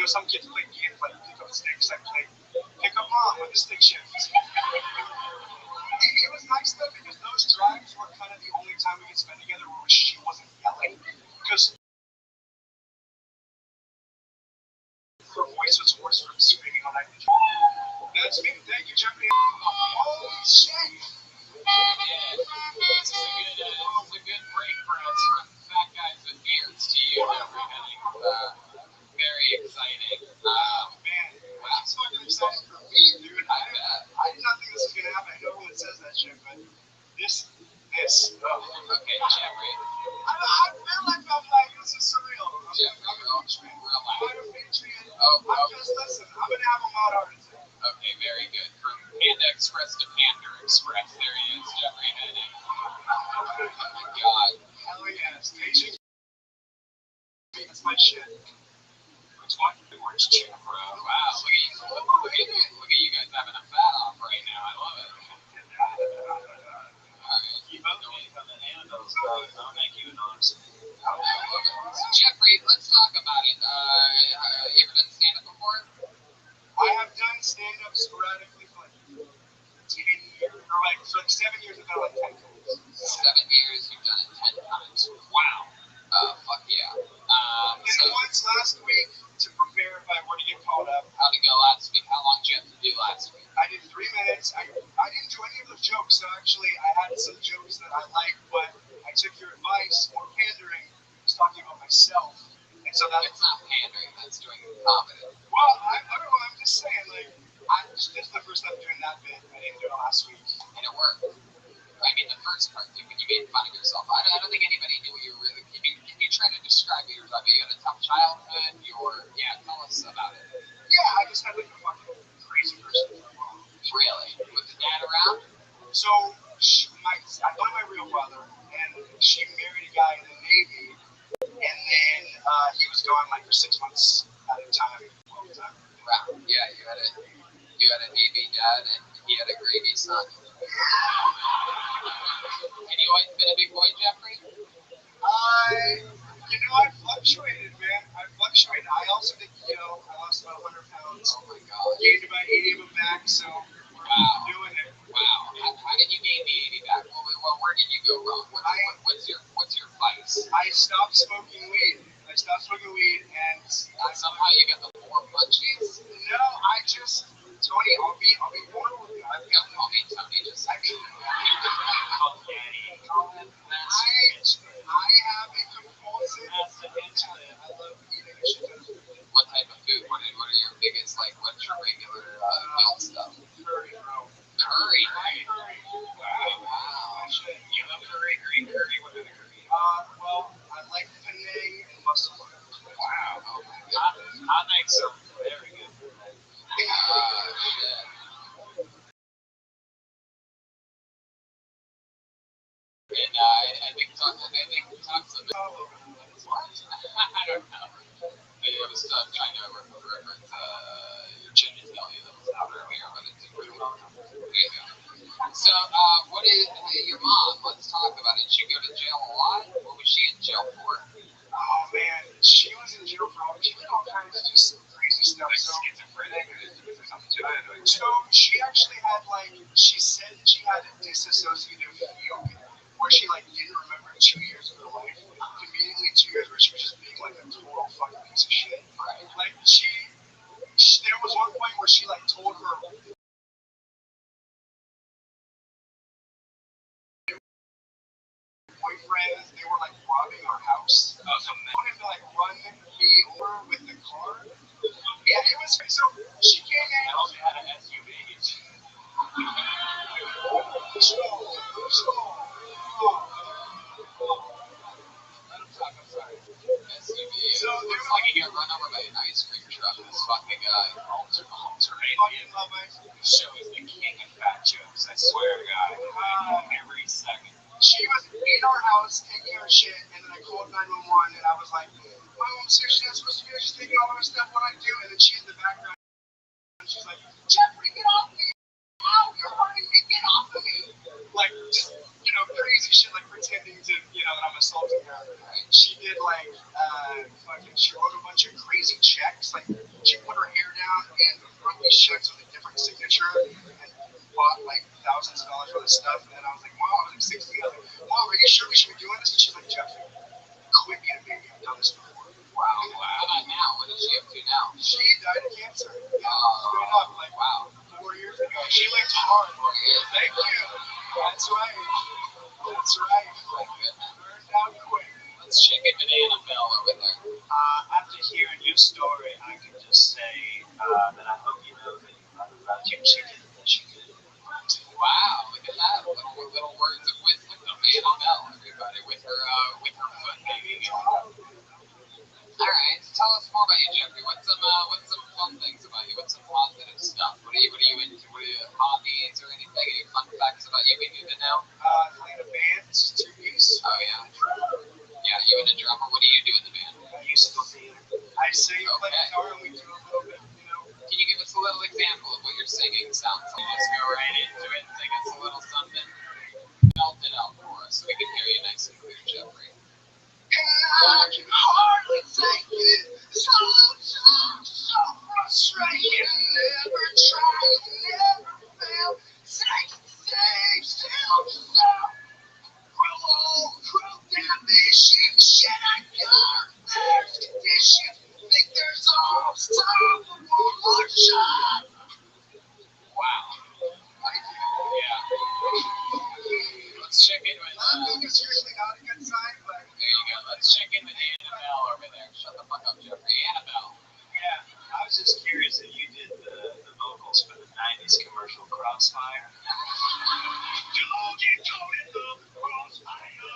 Some kids play games like pick up sticks. I play pick up mom with the stick shift. It was nice though because those drives were kind of the only time we could spend together where she wasn't yelling. Because her voice was hoarse from screaming all night. That's me. Thank you, Jeffrey. Holy shit! This is a good break for us from fat guys with beards to you, Jeffrey Hennings. Very exciting. Man, I'm so excited for me, dude. I did not think this was gonna happen. I know everyone says that shit, but this. Okay, Jeffrey. I feel like I'm like, this is surreal. Jeffrey, relax. I'm a Patriot. Oh, Just listen, I'm gonna have a mod artist. Okay, very good. From Panda Express to Panda Express, there he is, Jeffrey Hennings. Oh my god. Hell yeah, station. That's my shit. Which one? Orange Chick, bro. Wow, look at you guys having a fat off right now. I love it. Alright, You both need to come in and those I'll make you an honest. so Jeffrey, let's talk about it. You ever done stand-up before? I have done stand-up sporadically for like 10 years, or like, for like 7 years I've done like 10 times. 7 years, you've done it 10 times. Wow. Fuck yeah. And once last week to prepare if I were to get called up. How'd it go last week? How long did you have to do last week? I did 3 minutes. I didn't do any of those jokes, so actually I had some jokes that I liked, but I took your advice, more pandering, I was talking about myself. And so It's not pandering, that's doing comedy. Well, I don't know, I'm just saying, like, this is the first time doing that bit. I didn't do it last week. And it worked. I mean, the first part, when you made fun of yourself, I don't think anybody knew what you were really. Can you try to describe what you were talking about? You had a tough childhood. Tell us about it. Yeah, I just had like a fucking crazy person. Really? Was the dad around? So I know my real brother, and she married a guy in the Navy, and then he was gone like for 6 months at a time. Wow. Yeah, you had a Navy dad, and he had a gravy son. And you always been a big boy, Jeffrey? I fluctuated, man. I also did keto. I lost about 100 pounds. Oh my god. Gained about 80 of them back, so wow. Doing it. Wow. How did you gain the 80 back? Well, where did you go wrong? What's your vice? I stopped smoking weed. And somehow you got the more munchies? No, Tony, I'll be born with you. Call me Tony, just like I have a compulsive attention. I love eating shit. What type of food? What are your biggest, what's your regular guilt stuff? Curry, bro. Curry? Wow. You love curry? Green curry? What other curry? Well, I like Penang and mussel. Wow. I think so. Very good. Shit. So she actually had she said she had a dissociative fugue where she didn't remember 2 years of her life. Conveniently 2 years where she was just being a total fucking piece of shit. Right. There was one point where she told her boyfriend they were robbing our house. Oh, so they wanted to run me over with the car. Yeah, it was so she came in. I also had an SUV. So it looks like he got run over by an ice cream truck. This fucking guy. Alter show is the king of fat jokes. I swear to God. Every second. She was in our house taking her shit, and then I called 911, and I was like, "Mom, seriously, I'm supposed to be just taking all of her stuff. What I do?" And then she's in the background, and she's like, "Jeffrey, get off me! Ow, you're hurting me! Get off of me!" Just crazy shit, pretending to that I'm assaulting her. She did she wrote a bunch of crazy checks. She put her hair down and wrote these checks with a different signature and bought thousands of dollars worth of stuff. And I was like, "Mom," I was 16. I was like, "Mom, are you sure we should be doing this?" And she's like, "Jeffrey, quit being a baby. I've done this before." Wow. How about now? What is she up to now? She died of cancer. Straight up. Wow. 4 years ago. She lived hard. Thank you. That's right. That's right. Burned out quick. Let's check in with Annabelle over there. After hearing your story, I can just say that I hope you know that your mother loved you. She did the best she could. Wow, look at that. Little words of wisdom from Annabelle, everybody, with her foot hanging. All right, so tell us more about you, Jeffrey. What's some fun things about you? What's some positive stuff? What are you into? What are your hobbies or anything? Any fun facts about you we need to know? Playing a band, 2 piece. Oh yeah. Yeah, you and a drummer. What do you do in the band? I used to go theater. I sing, play guitar, and we do a little bit, Can you give us a little example of what your singing sounds like? Let's go right into it. Sing us a little something. Melt it out for us so we can hear you nice and clear, Jeffrey. I can hardly take it. Sometimes so frustrated. Never try, never fail. Take the same, still yourself. Grow old, grow ambition. Shit, I got there's condition. Think there's always time for one more shot. Wow. Yeah. Let's check in with. I think it's usually not a good sign, but. There you go. Let's check in with Annabelle over there. Shut the fuck up, Jeffrey. Annabelle. Yeah, I was just curious if you did the vocals for the 90s commercial Crossfire. Don't get caught in the crossfire.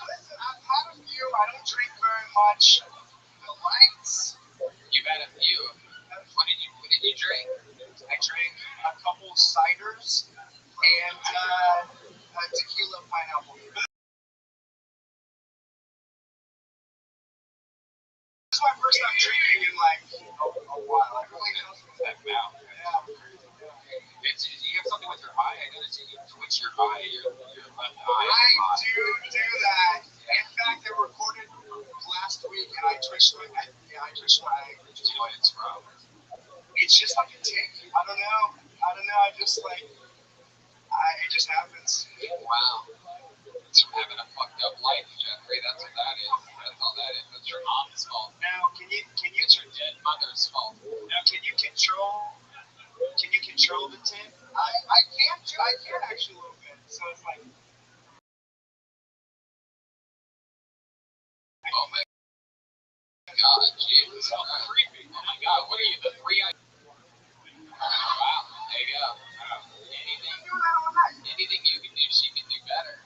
Listen, I've had a few. I don't drink very much. The lights. You've had a few. What did you drink? I drank a couple ciders and a tequila pineapple. This is my first time drinking in a while. I really don't Heck now. You have something with your eye? I noticed you twitch your eye, your left eye. I do that. In fact, I recorded last week and I twitched my eye. Do you know what it's from? It's just like a tick. I don't know. I just it just happens. Wow. It's from having a fucked up life, Jeffrey. That's what that is. That's all that is. That's your mom's fault. Now, it's your dead mother's fault. Now, can you control the tick? I can actually a little bit. So it's like. Oh my God, Jesus. Creepy. Oh my God, what are you, the 3-eyed? Wow, there you go. Anything you can do, she can do better.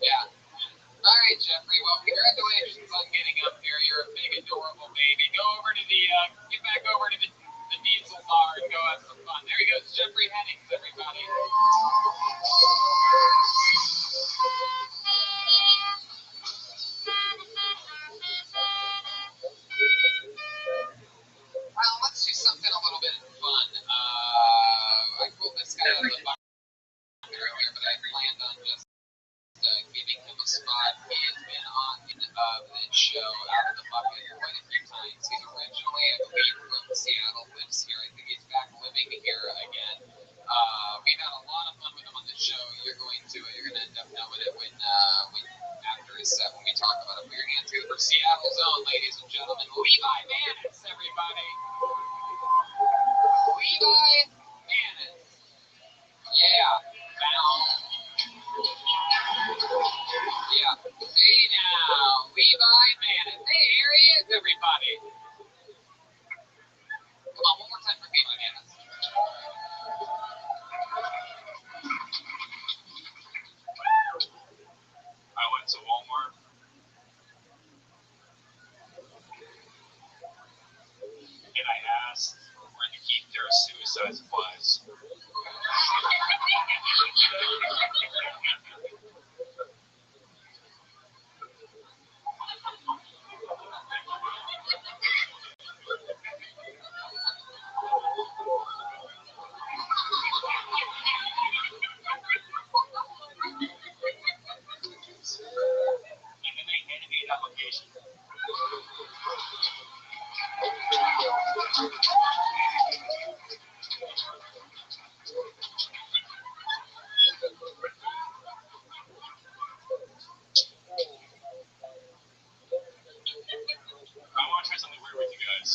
Yeah. All right, Jeffrey. Well, congratulations on getting up here. You're a big, adorable baby. Go over to get back over to the diesel bar and go have some fun. There he goes, Jeffrey Hennings, everybody. Well, let's do something a little bit fun. I pulled this guy out of the box earlier, but I planned on just giving him a spot. He has been on this show out of the bucket quite a few times. He's originally, I believe, Levi Manis, everybody. Levi Manis. Yeah, found. Yeah. Hey now, Levi Manis. Hey, here he is, everybody. Come on, one more time for Levi Manis. I went to Walmart. And I asked where to keep their suicide supplies. And then they handed me an application. I want to try something weird with you guys.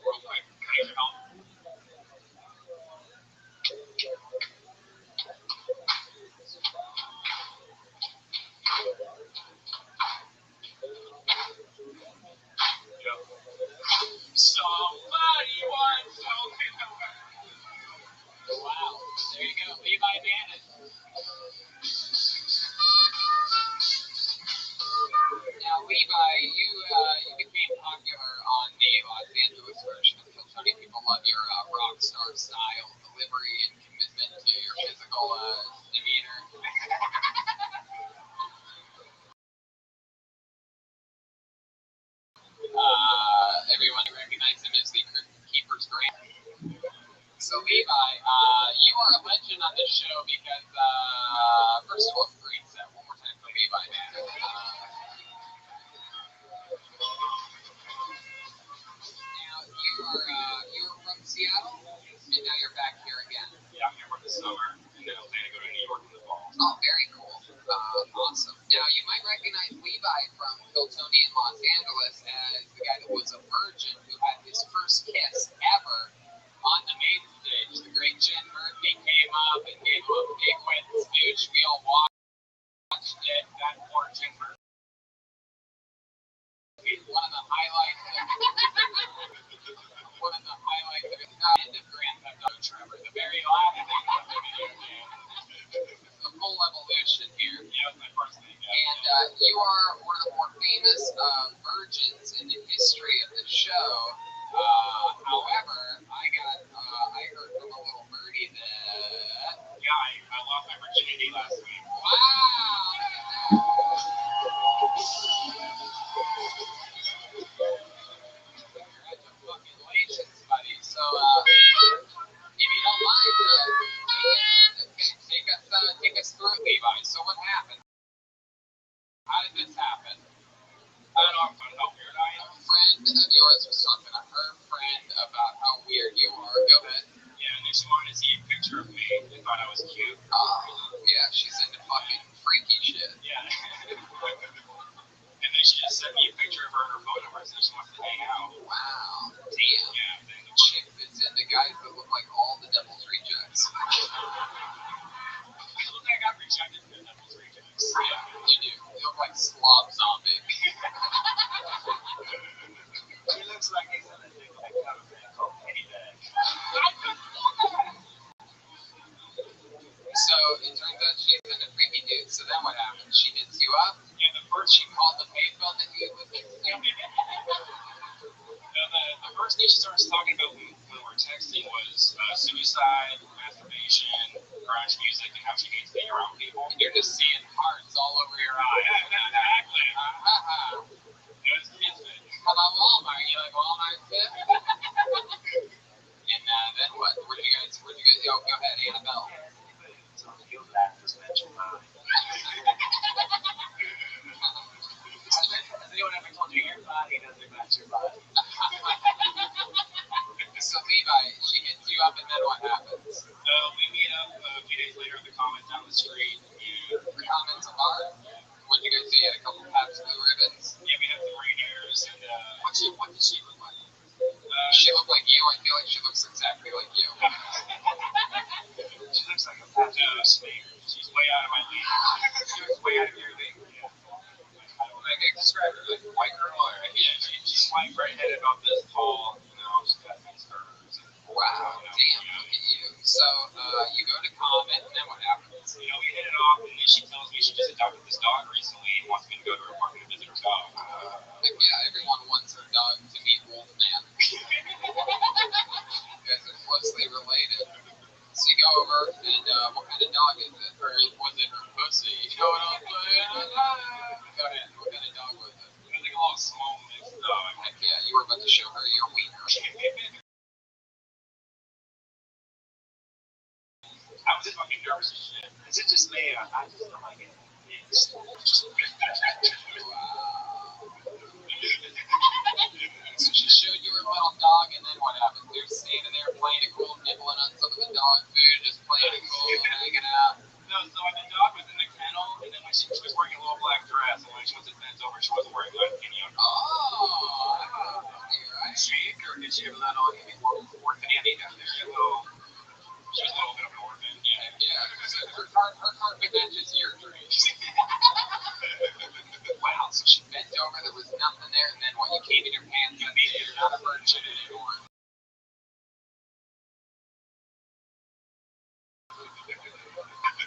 Real quick, can I get your help? Somebody wants to open the Wow, there you go, Levi Manis. Now, Levi, you became popular on the Los Angeles version of Kill Tony. People love your rock star style, delivery, and commitment to your physical demeanor. Everyone recognizes him as the Keeper's Grant. So, Levi, you are a legend on this show because, first of all, great set. One more time for Levi, man. Now, you were from Seattle, and now you're back here again. Yeah, I'm here for the summer, and then I'm planning to go to New York in the fall. Oh, very cool. Awesome. Now, you might recognize Levi from Kill Tony in Los Angeles as the guy that was a virgin who had his first kiss ever on the main stage. The great Jen Murphy came up and gave him a big wet smooch. We all watched it. That poor Jen Murphy. One of the highlights of the end of Grand Theft Auto, Trevor. The very last thing of the video game. The full evolution here. Yeah, that's my first thing. And you are one of the more famous virgins in the history of the show. However, I heard from a little birdie that. Yeah, I lost my virginity last week. Wow! Congratulations, buddy. So, if you don't mind, take us through it, Levi. So, what happened? How did this happen? I don't know how weird I am. A friend of yours was talking to her friend about how weird you are. Go ahead. Yeah, and then she wanted to see a picture of me and thought I was cute. Yeah, she's into fucking freaky shit. Yeah. And then she just sent me a picture of her and her phone number, so she wants to hang out. Wow. Damn. Yeah, then The chick that's into guys that look like all the devil's rejects. I look like I got rejected from the Devil's Rejects. Yeah, you do. You look like Slob Zombie. He looks like he's in a thing like a band called Penny Bag. So it turns out she's into freaky dude. So then what happens? She hits you up. Yeah, the first She called the payphone that you lived in. the first thing she started talking about when we were texting was suicide, masturbation, garage music, and how she hates being around people. And you're just seeing hearts all over your eyes. Exactly. It was instant. How about Walmart? You like Walmart too? And then what? Where'd you guys go? Go ahead, Annabelle. Has anyone ever told you your body doesn't match your body? So Levi, she hits you up, and then what happens? So we meet up a few days later at the Commons down the street. The Commons bar? she had a couple Pabst Blue Ribbons. Yeah, we have the reindeers and What did she look like? She looked like you. I feel like she looks exactly like you. she looks like a fat snake. She's way out of my league. She was way out of your league. Like, describe her like white girl or Yeah, she's white, redheaded, about this tall. You know, she's got nice curves. wow, damn, look at you. So you go to Comet, and then what happens? You know, we hit it off, and then she tells me she just adopted this dog recently and wants me to go to her apartment to visit her dog. Like, yeah, everyone wants their dog to meet Wolfman. You guys are closely related. So you go over, and what kind of dog is it? Or was it her pussy? You know what I'm saying? Go ahead. What kind of dog was it? It was like a little small mixed dog. Heck yeah, you were about to show her your wiener. I was fucking nervous as shit. Is it just me? I just don't like it. So she showed you her little dog, and then what happened? You're standing there playing it cool, nibbling on some of the dog food, just playing it cool, hanging out. No, so the dog was in the kennel, and then when she was wearing a little black dress, and when she was bent over, she wasn't wearing any of it. Oh, right. She did she have a little orphan Andy down there? She was a little bit of an orphan, yeah. Yeah, so her carpet matches your dreams. Wow, so she bent over, there was nothing there, and then when you came in your pants, you're not a virgin anymore.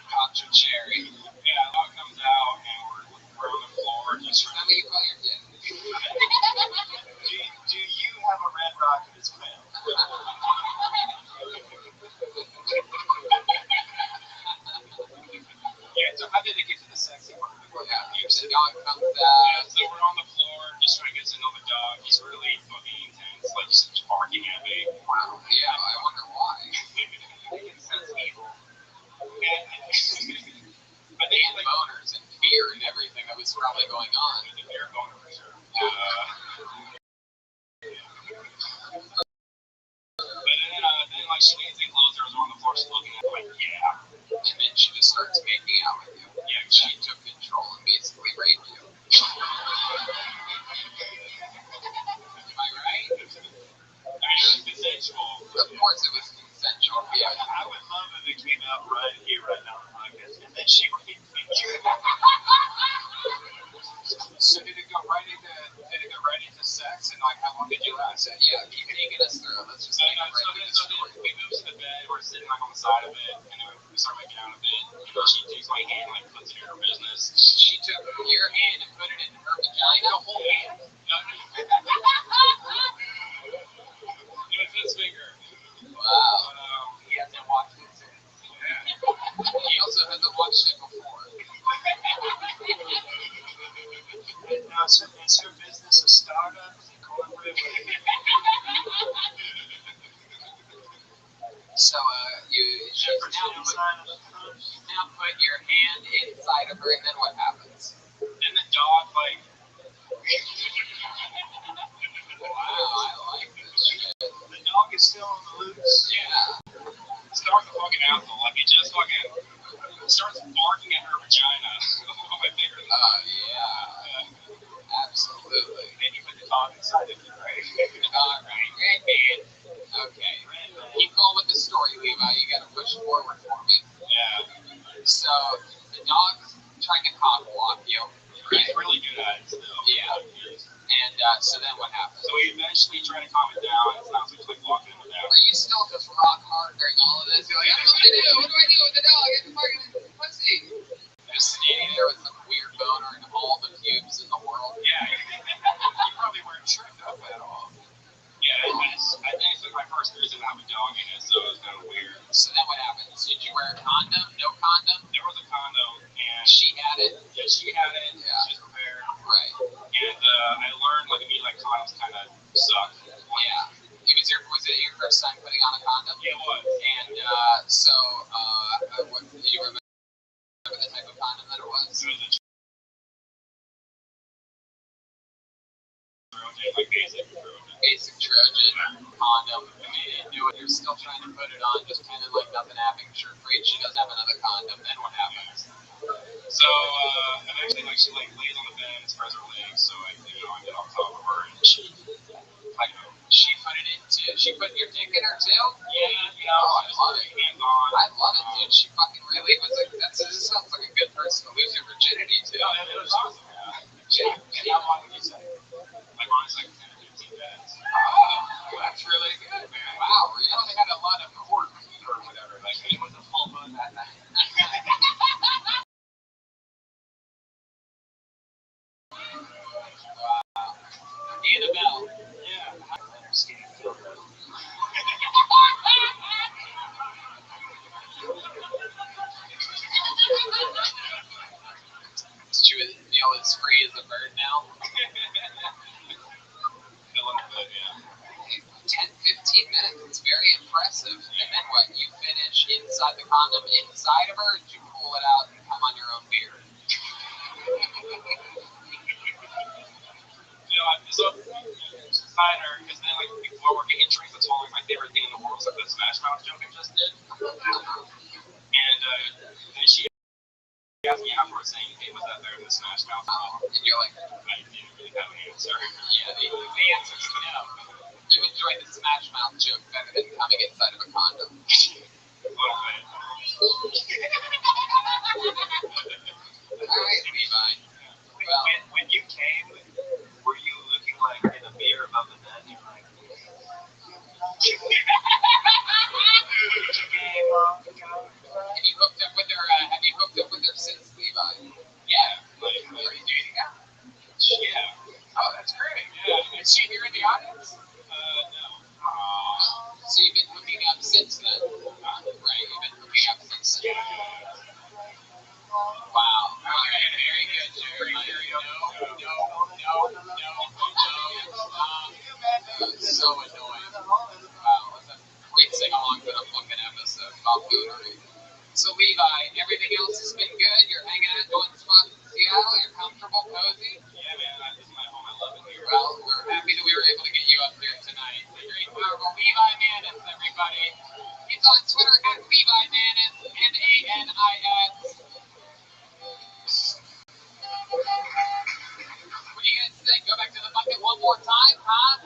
Contra cherry. Yeah, dog comes out, and we're on the floor. Just How do you call your kid? do you have a red rock in his mail? Yeah, so how did it get to the sexy part? Yeah, the dog comes Yeah, out. so we're on the floor, just trying to get to know the dog. He's really fucking intense, like he's just barking at me. Wow, yeah, I wonder why. Making sense of evil. I think And like boners and fear and everything that was probably going on. the beer boner for sure. But then like she needs to close her on the floor, she's looking at me like, yeah. And then she just starts making out with you. Yeah, She took control and basically raped you. Am I right? I mean, it was consensual. Of course it was consensual. Yeah. I would love if it came out right here, right now, on the podcast, and then she raped me. So did it go right into sex, and like how long did you last? Yeah, keep taking us through. Let's just So take it then right into the story. we move to the bed, we're sitting like on the side of it, and then we start making out a bit. You know, she takes my hand and like puts it in her business. She took your hand and put it in her vagina. The whole hand. It was his finger. Wow. He hasn't watched it since. Yeah. He also hasn't watched it before. Now, is her business a startup? Is it corporate? So now put your hand inside of her, and then what happens? Then the dog, like, Wow, I like this shit. the dog is still on the loose. Yeah. Starts the fucking asshole. Like, it just fucking starts barking at her vagina. My finger. Yeah. Absolutely. And then you put the dog inside of it, right? Alright, Red Man. Okay. Keep going with the story, Levi. You gotta push forward for me. Yeah. So, the dog's trying to cock block you. He's really good at it still. Yeah. And so then what happens? So we eventually try to calm it down. It's not just like walking him down. Are you still just rock hard during all of this? You're like, I don't know what to do. What do I do with the dog? It's fucking pussy. Just standing there with some weird boner and all the pubes in the world. Yeah. You probably weren't tripped up at all. Yeah, I think it's like my first reason to have a dog in it, so it was kind of weird. So then what happens? Did you wear a condom? No condom? There was a condom, and She had it. yeah, she had it. Yeah. She was prepared. Right. And I learned like immediately like condoms kind of suck. Yeah. Was it your first time putting on a condom? Yeah, it was. And what, do you remember the type of condom that it was? So it was a Trojan, like basic Trojan. Basic Trojan condom. I mean, you knew it. You're still trying to put it on, just kind of like nothing happening. Sure, great. She doesn't have another condom. Then what happens? So eventually, like she like lays on the doing it on top of her, and she She put your dick in her too? yeah, Oh, I love it. hands on. I love it, dude. She fucking really was like, this sounds like a good person to lose your virginity to. It was awesome. Yeah. And how long did you say? Like honestly, like 10 or 15 minutes. Oh, that's really good, man. Wow, you only had a lot of cork or whatever. Like, It was a full moon that night. Annabelle. Yeah. Her skin feel good. She was, as free as a bird now. Feeling good, yeah. 10, 15 minutes. It's very impressive. And then what? You finish inside the condom inside of her, or did you pull it out and come on your own beard? So inside her, because then like before we're getting drinks, that's all like my favorite thing in the world is like the Smash Mouth joke I just did. And then she asked me afterwards saying, hey, was that there in the Smash Mouth? And you're like, I didn't really have an answer. yeah, the answer is no. You enjoy the Smash Mouth joke better than coming inside of a condom. Alright, Levi. Well, When you came, were you looking like in a mirror above the bed? You're like, have you hooked up with her? Have you hooked up with her since Levi? Yeah. like, Are you dating her? yeah. Oh, that's great. Yeah. Is she here in the audience? No. So you've been hooking up since then? Right, you've been hooking up since then. Wow. Okay, very good, Jerry. So annoying. Wow, that's a great sing-along to the fucking episode. Bob Goodery. So Levi, everything else has been good? You're hanging out at one spot in Seattle? You're comfortable, cozy? Yeah, man, this is my home. I love it here. Well, we're happy that we were able to get you up here tonight. The great powerful Levi Manis, everybody. He's on Twitter at Levi Manis, Manis. What do you guys think? Go back to the bucket one more time, huh?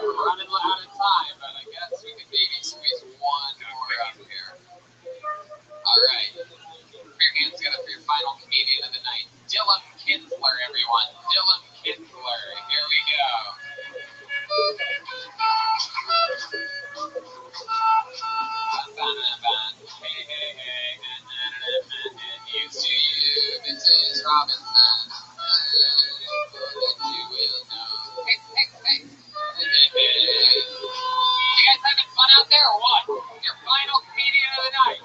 We're running out of time, but I guess we could maybe squeeze one more up here. All right. Put your hands together for your final comedian of the night. Dylan Kinsler, everyone. Dylan Kinsler. Here we go. Used to you, this is Robinson. You will know. Hey. You guys having fun out there or what? Your final comedian of the night.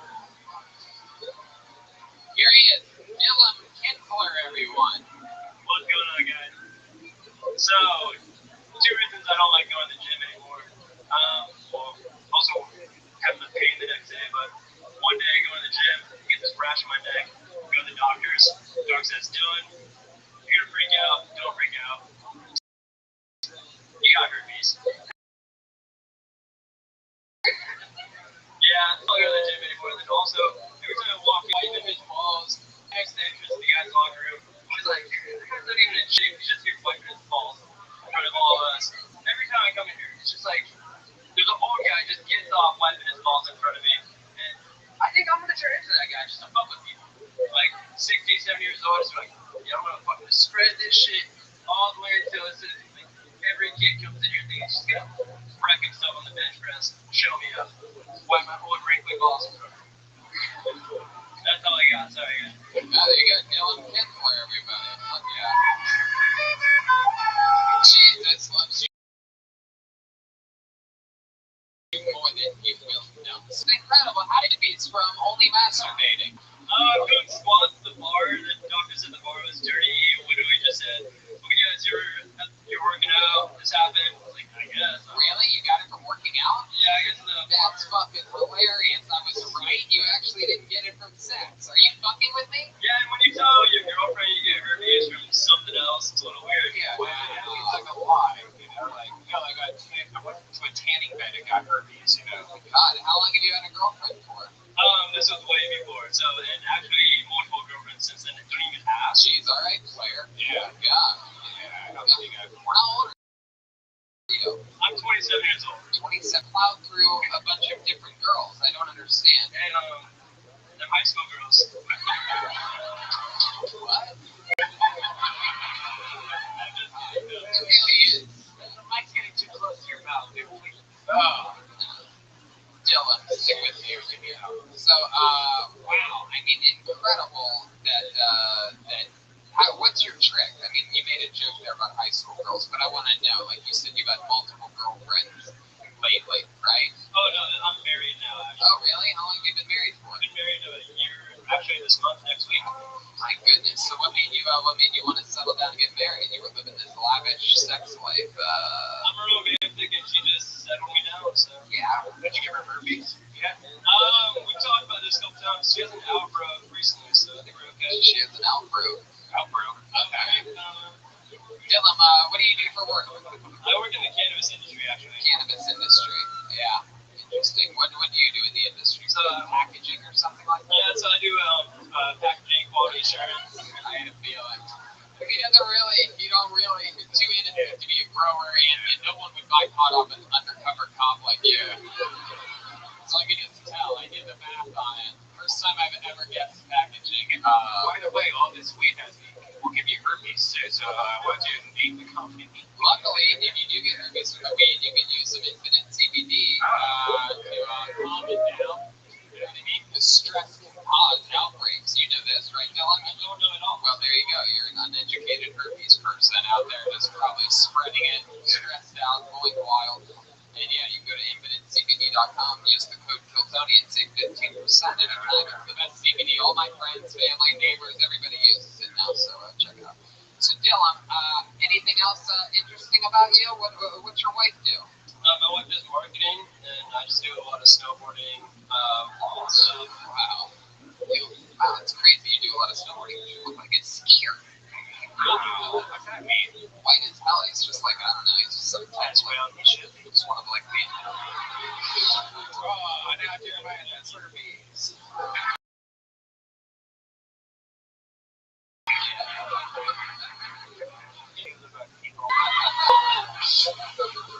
Here he is, Dylan Kinsler, everyone. What's going on, guys? So, 2 reasons I don't like going to the gym anymore. Well, also having the pain the next day, but one day going to the gym, get this rash on my neck, go to the doctor's. The doctor says, Dylan, you're gonna freak out, don't freak out. You got herpes. Yeah, I don't go to the gym anymore. And then also, every time I walk in his balls, next to the entrance to the guy's locker room, he's like, that's not even a shape, he's just here wiping his balls in front of all of us. Every time I come in here, it's just like, there's an old guy just gets off wiping his balls in front of me. And I think I'm gonna turn into that guy just to fuck with people. Like 60, 70 years old, just like, yeah, I'm gonna fucking spread this shit all the way until it's like, every kid comes in here thinking he's just gonna wreck himself on the bench press, show me up, wipe my old wrinkly balls in front of me. That's all I got, sorry guys. There you go, Dylan Kinsler, everybody. Fuck yeah. Jesus loves you more than you will know. It's incredible. How did it be from only masturbating? Going squats at the bar, the doctor said the bar was dirty, what do we just said? Oh yeah, you're working out, this happened. I was like, I guess. Really? You got it from working out? Yeah, I guess the That's fucking hilarious. I was right. You actually didn't get it from sex. Are you fucking with me? Yeah, in How old are you? I'm 27 years old. 27. Plowed through a bunch of different girls. I don't understand. And they're high school girls. What? It really is. The mic's getting too close to your mouth, dude. Oh. Dylan, stick with you. So, wow. I mean, incredible that, what's your trick? I mean, you made a joke there about high school girls, but I want to know, like you said, you've had multiple girlfriends lately, right? Oh, no, I'm married now, actually. Oh, really? How long have you been married for? I've been married a year, actually this month, next week. My goodness. So what made you want to settle down and get married? You were living this lavish sex life. I'm a romantic and she just settled me down, so. Yeah. Did you give her herpes? Yeah. We talked about this a couple times. She has an outgrowth recently, so I think we're okay. She has an outgrowth. Outgrowth. Okay. Dylan, what do you do for work? I work in the cannabis industry, actually. Cannabis industry. Yeah. Interesting. What do you do in the industry? So packaging or something like that? Yeah, so I do packaging, quality assurance. I had a feeling. You don't really, it's too innocent to be a grower, and no one would buy pot off an undercover cop like you. So I can just tell, I did the math on it. First time I've ever guessed packaging. By the way, all this weed will give you herpes too, so why don't you name the company? Luckily, if you do get herpes from the weed, you can use some Infinite CBD to calm it down. You know what I mean? The stress can cause outbreaks. You know this, right, Dylan? I don't know at all. Well, there you go. You're an uneducated herpes person out there just probably spreading it, stressed out, going wild. And yeah, you can go to infinitecbd.com, use the code KILTONY and save 15% at a time. It's the best CBD. All my friends, family, neighbors, everybody uses it now, so check it out. So Dylan, anything else interesting about you? What's your wife do? My wife does marketing, and I just do a lot of snowboarding, all stuff. Wow. Wow, it's crazy. You do a lot of snowboarding. You look like a skier. What's that mean? White as hell. He's just like, I don't know, he's just some type of shit. He's one of like the. Oh, now Jeremiah has herpes.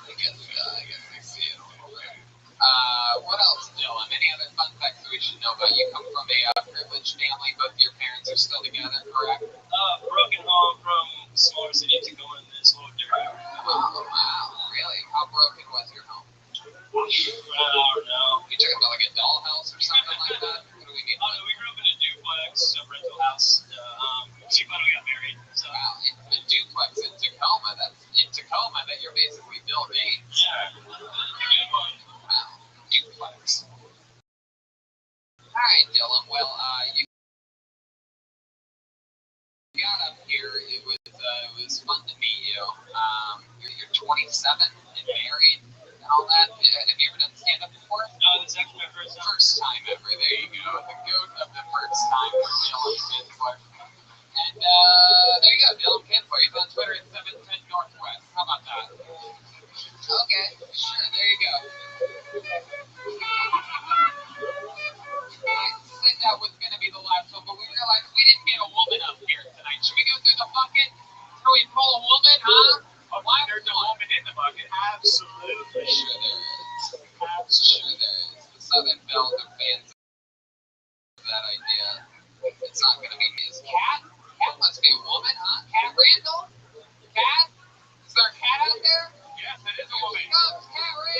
I guess we see it a little bit. What else, Dylan? Any other fun facts that we should know about? You come from a privileged family. Both your parents are still together, correct? Broken home from a smaller city to go in this little different. Oh, wow. Really? How broken was your home? I don't know. You took it to like a dollhouse or something like that? What do we mean? Oh, no, we grew up in a duplex, a rental house. She finally got married. So. Wow, a duplex in Tacoma. That's in Tacoma that you're basically Bill Gates. Yeah. Good one. Wow, duplex. All right, Dylan. Well, you got up here. It was fun to meet you. You're 27 and married and all that. Have you ever done stand-up before? No, this is actually my first time. First time ever. There you go. The goat of the first time for Dylan Kinsler. And there you go, Dylan Kinsler. He's on Twitter at 710 Northwest. How about that? Okay, sure. There you go. I said that was going to be the last one, but we realized we didn't get a woman up here tonight. Should we go through the bucket? Can we pull a woman, huh? Why there's a woman in the bucket? Absolutely. Sure there is. Sure there is. The Southern Belle are fans of that idea. It's not going to be his cat. Cat must be a woman, huh? Cat Randall? Cat? Is there a cat out there? Yes, it is a woman. Here she comes, Cat Randall.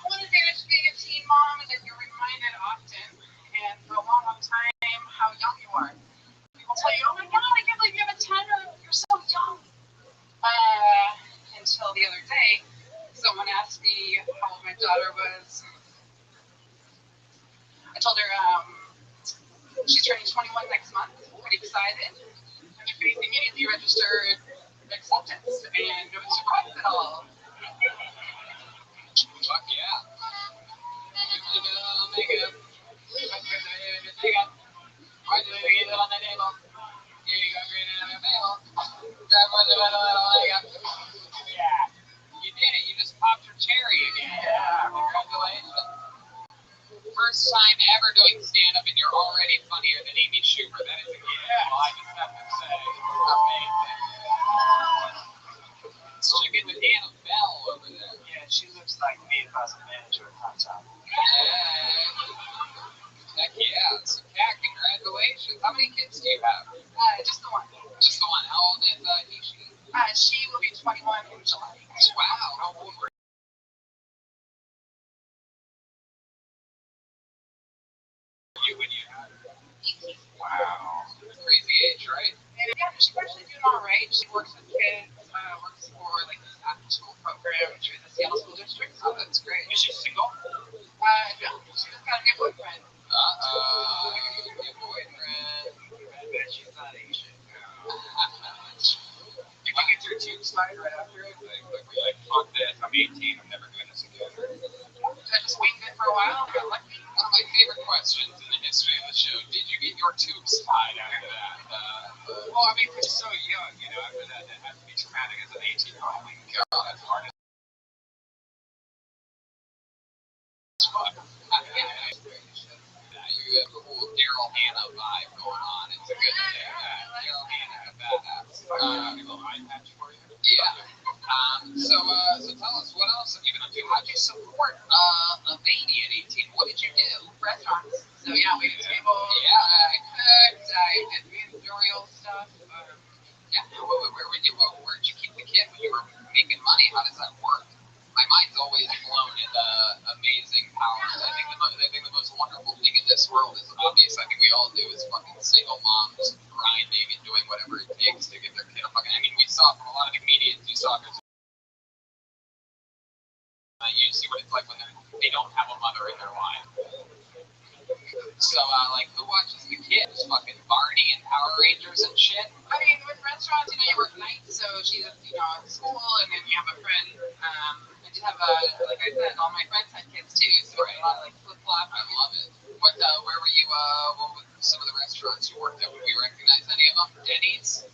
one advantage of being a teen mom is that you're reminded often and for a long, long time how young you are. People tell you, oh my God, I can't believe you have a 10-year, you're so young. Until the other day, someone asked me how old my daughter was. I told her she's turning 21 next month, pretty excited. And their face immediately registered acceptance and no surprise at all. Fuck yeah. Yeah. You did it. You just popped your cherry again. Yeah. Congratulations. First time ever doing stand-up, and you're already funnier than Amy Schumer. That is a gift. Well, I just have to say. Amazing. It's chicken with Anna Bell over there. Yeah, she looks like me if I was a manager at Hot Top. Heck yeah. So, Kat, congratulations. How many kids do you have? Just the one. Just the one. How old is he? She will be 21 in July. Wow. How old were you when you had her? 18. Wow. Crazy age, right? And yeah, she's actually doing all right. She works with kids, works for like this after-school program through the Seattle School District. Oh, that's great. Is she single? No, she just got a new boyfriend. New boyfriend. I bet she's not Asian. Did you get your tubes tied right after it? Like, were you like, fuck this, I'm 18, I'm never doing this again? I just winged it for a while. Got lucky. One of my favorite questions in the history of the show, did you get your tubes tied after that? Well, I mean, we're so young, you know, after that, it has to be traumatic as an 18-year-old. Oh my God, that's hard as fuck. You have the whole Daryl Hannah vibe going on. It's a good thing. Daryl Hannah, a badass. A little eye patch for you? Yeah. So tell us, what else have you been up to? How'd you support a baby at 18? What did you do? Restaurants. So yeah, waited tables. Yeah. I cooked. I did managerial stuff. Yeah. Where'd you keep the kid when you were making money? How does that work? My mind's always blown at the amazing powers. I think the most wonderful thing in this world is obvious. I think we all do is fucking single moms grinding and doing whatever it takes to get their kid a fucking. I mean, we saw from a lot of the comedians you saw. You see what it's like when they don't have a mother in their life. So, like, who watches the kids? Fucking Barney and Power Rangers and shit? I mean, with restaurants, you know, you work nights, so she's, you know, at school, and then you have a friend. I did have like I said, all my friends had kids too, so a lot of like flip-flop. I love it. Where were you, what were some of the restaurants you worked at? Would we recognize any of them? Denny's?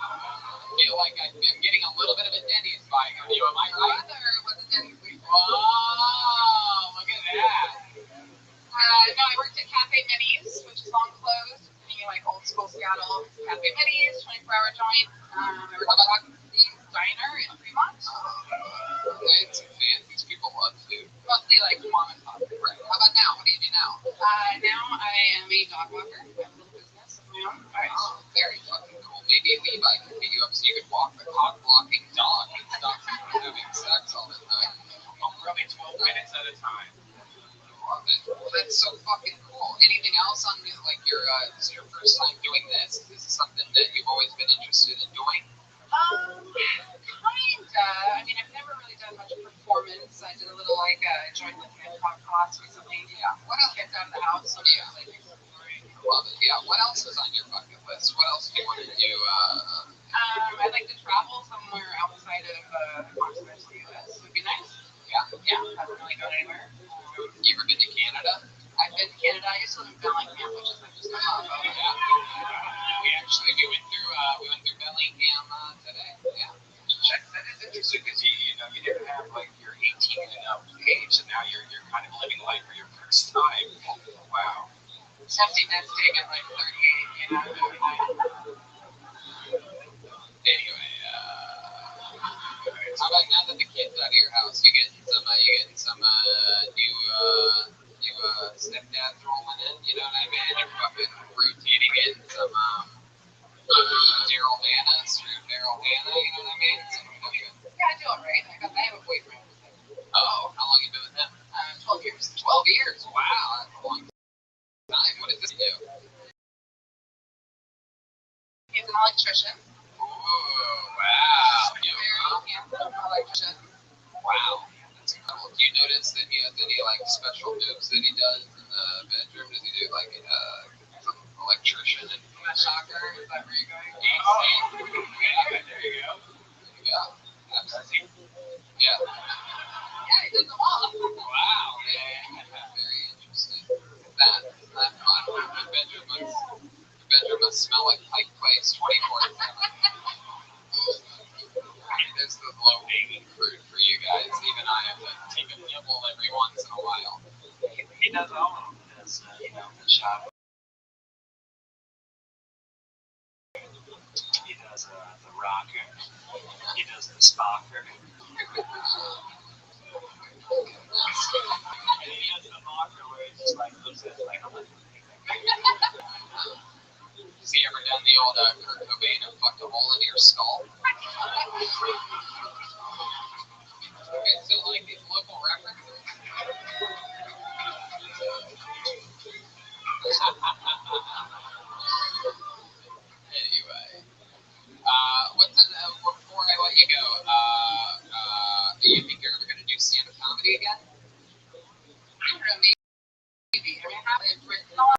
I feel like I'm getting a little bit of a Denny's vibe on you. Am I right? Or was it Denny's? Wow, look at that. No, I worked at Cafe Minis, which is long closed. Meaning like old school Seattle Cafe Minis, 24-hour joint. I worked at Buckley's Diner in Fremont. It's fancy. These people love food. Mostly like mom and pop. Right. How about now? What do you do now? Now I am a dog walker. I have a little business of my own. Oh, very fucking cool. Maybe Levi can pick you up so you could walk the cock-blocking dog and stop from having sex all the time. probably 12 minutes at a time. Love it. Well, that's so fucking cool. Anything else on like this is your first time doing this? Is this something that you've always been interested in doing? Kinda. I mean, I've never really done much performance. I did a little like joined with hip-hop class recently. Yeah. What else gets out of the house? So yeah, like exploring. Love it. Yeah. What else is on your bucket list? What else do you want to do? I'd like to travel somewhere outside of the continental U.S. Would be nice. Yeah. Yeah, haven't really gone anywhere. You ever been to Canada? I've been to Canada. I used to live in Bellingham, which is like just a hop over. Yeah. We went through Bellingham today. Yeah. That is interesting because you know you didn't have like your 18 and up age, and now you're kind of living life for your first time. Wow. Empty nesting at like 38, you know. Anyway, how about now that the kid's out of your house, you getting some new stepdads rolling in? You know what I mean? You're fucking rotating in some Daryl Hannah, you know what I mean? Yeah, I do alright. I have a boyfriend. years. Wow, that's a long time. What does this do? He's an electrician. Ooh, wow. Very handsome electrician. Wow. That's incredible. Do you notice that he has any like special moves that he does in the bedroom? Does he do like some electrician and shocker? Is that where you're going? Oh, yeah, there you go. There you go. Absolutely. Yeah. Yeah, he does them all. Wow. Yeah. Very interesting. That fun. The bedroom must smell like Pike Place 24/7. There's the low hanging fruit for you guys. Even I have to take a nibble every once in a while. He does all of them. He does, the shop. He does the rocker. He does the stalker. And he does the mocker where he just like looks at it like, I'm not doing anything. Has he ever done the old Kurt Cobain and fucked a hole in your skull? You guys still like these local references? Anyway, before I let you go, do you think you're ever going to do stand-up comedy again? I don't know, maybe. I mean, I've written a lot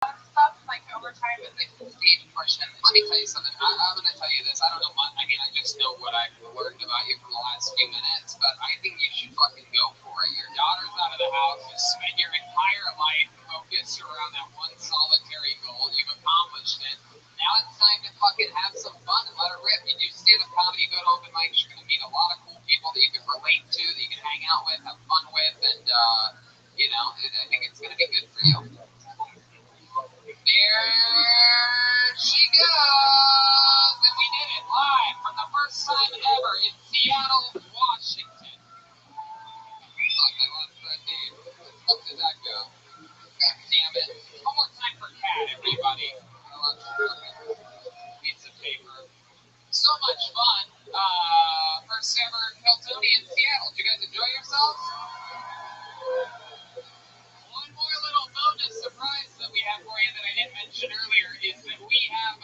of stuff, like, over time, but like the stage portion. Let me tell you something. I'm going to tell you this. I don't know much. I mean, I just know what I've learned about you from the last few minutes, but I think you should fucking go for it. Your daughter's out of the house. You spent your entire life focused around that one solitary goal. You've accomplished it. Now it's time to fucking have some fun and let it rip. You do stand-up comedy, go to open mics, you're going to meet a lot of cool people that you can relate to, that you can hang out with, have fun with, and, I think it's going to be good for you. There she goes! And we did it live for the first time ever in Seattle, Washington. Fuck, I lost that name. How did that go? God damn it. One more time for Kat, everybody. I lost the piece of paper. So much fun. First ever Kiltony in Seattle. Did you guys enjoy yourselves? One more little bonus surprise that we have for you that I didn't mention earlier is that we have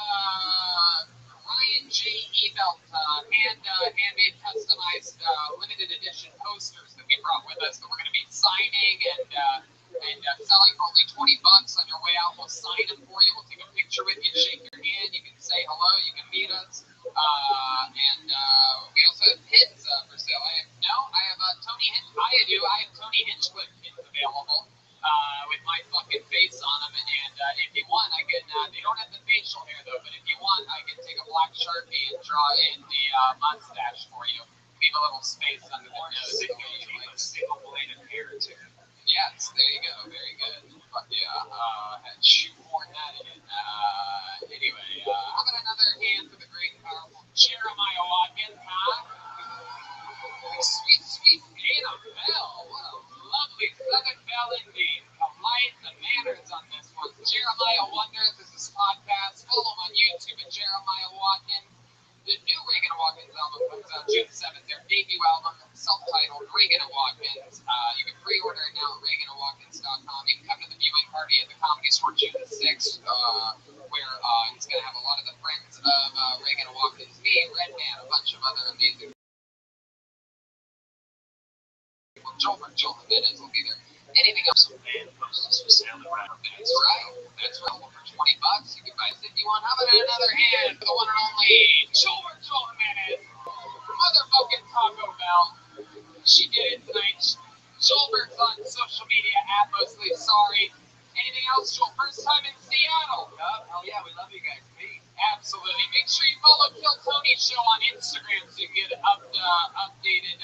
Ryan J. Ebelt handmade, customized, limited edition posters that we brought with us that we're going to be signing and selling for only $20 on your way out. We'll sign them for you. We'll take a picture with you, shake your hand. You can say hello. You can meet us. We also have pins for sale. I have Tony Hinchcliffe pins available with my fucking face on them. And if you want, I can. They don't have the facial hair though, but if you want, I can take a black Sharpie and draw in the mustache for you. Leave a little space under the nose. Single bladed hair too. Yes, there you go. Very good. Fuck yeah. Shoehorn that in. Anyway, how about another hand for the great and powerful Jeremiah Watkins, huh? Sweet, sweet Dana Bell. What a lovely Southern Belle indeed. The light, the manners on this one. Jeremiah Wonders is his podcast. Follow him on YouTube at Jeremiah Watkins. The new Reagan and Watkins album comes out June 7th. Their debut album, self-titled Reagan and Watkins. You can pre-order it now at ReaganandWatkins.com. You can come to the viewing party at the Comedy Store June 6th, where he's going to have a lot of the friends of Reagan and Watkins, me, Redman, a bunch of other amazing people. Joel Jimenez will be there. Anything else? Band posters for sale around. That's right. That's right. For $20, you can buy 51. How about another hand for the one and only Joel Jimenez? Motherfucking Taco Bell. She did it tonight. Joelbert's on social media at Mostly Sorry. Anything else, Joel? First time in Seattle. Oh yeah, we love you guys. Peace. Absolutely. Make sure you follow Kill Tony's show on Instagram so you can get updated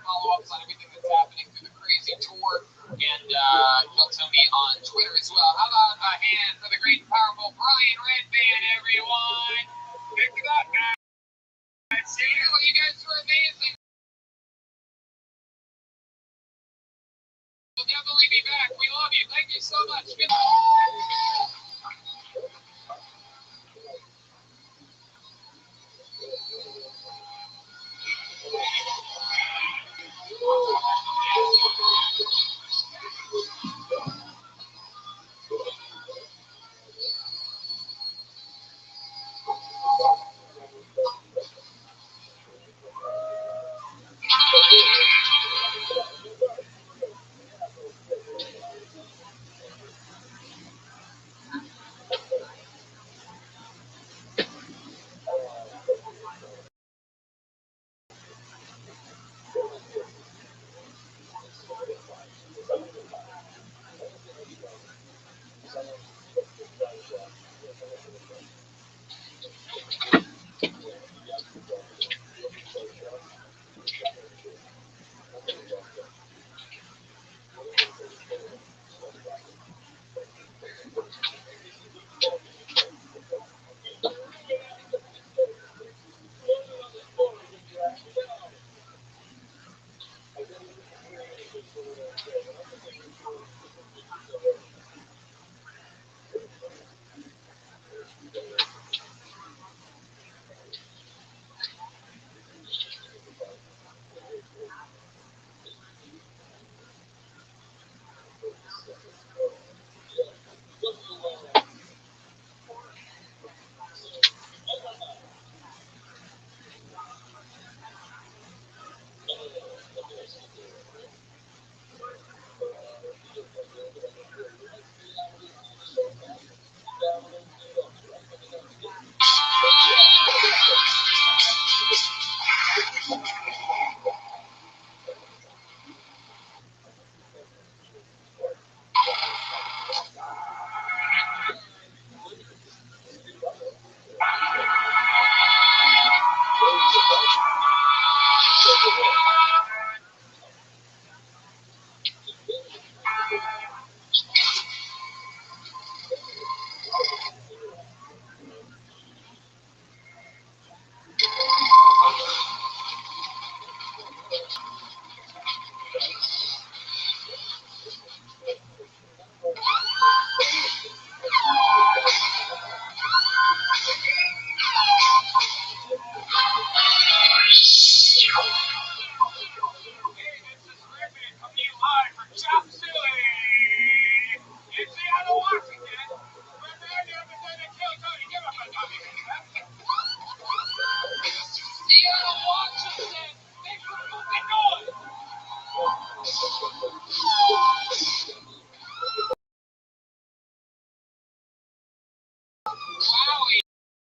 follow-ups on everything that's happening through the crazy tour. And Kill Tony on Twitter as well. How about a hand for the great and powerful Brian Redband, everyone? Pick it up, guys. See you. You guys were amazing. We'll definitely be back. We love you. Thank you so much. Good night.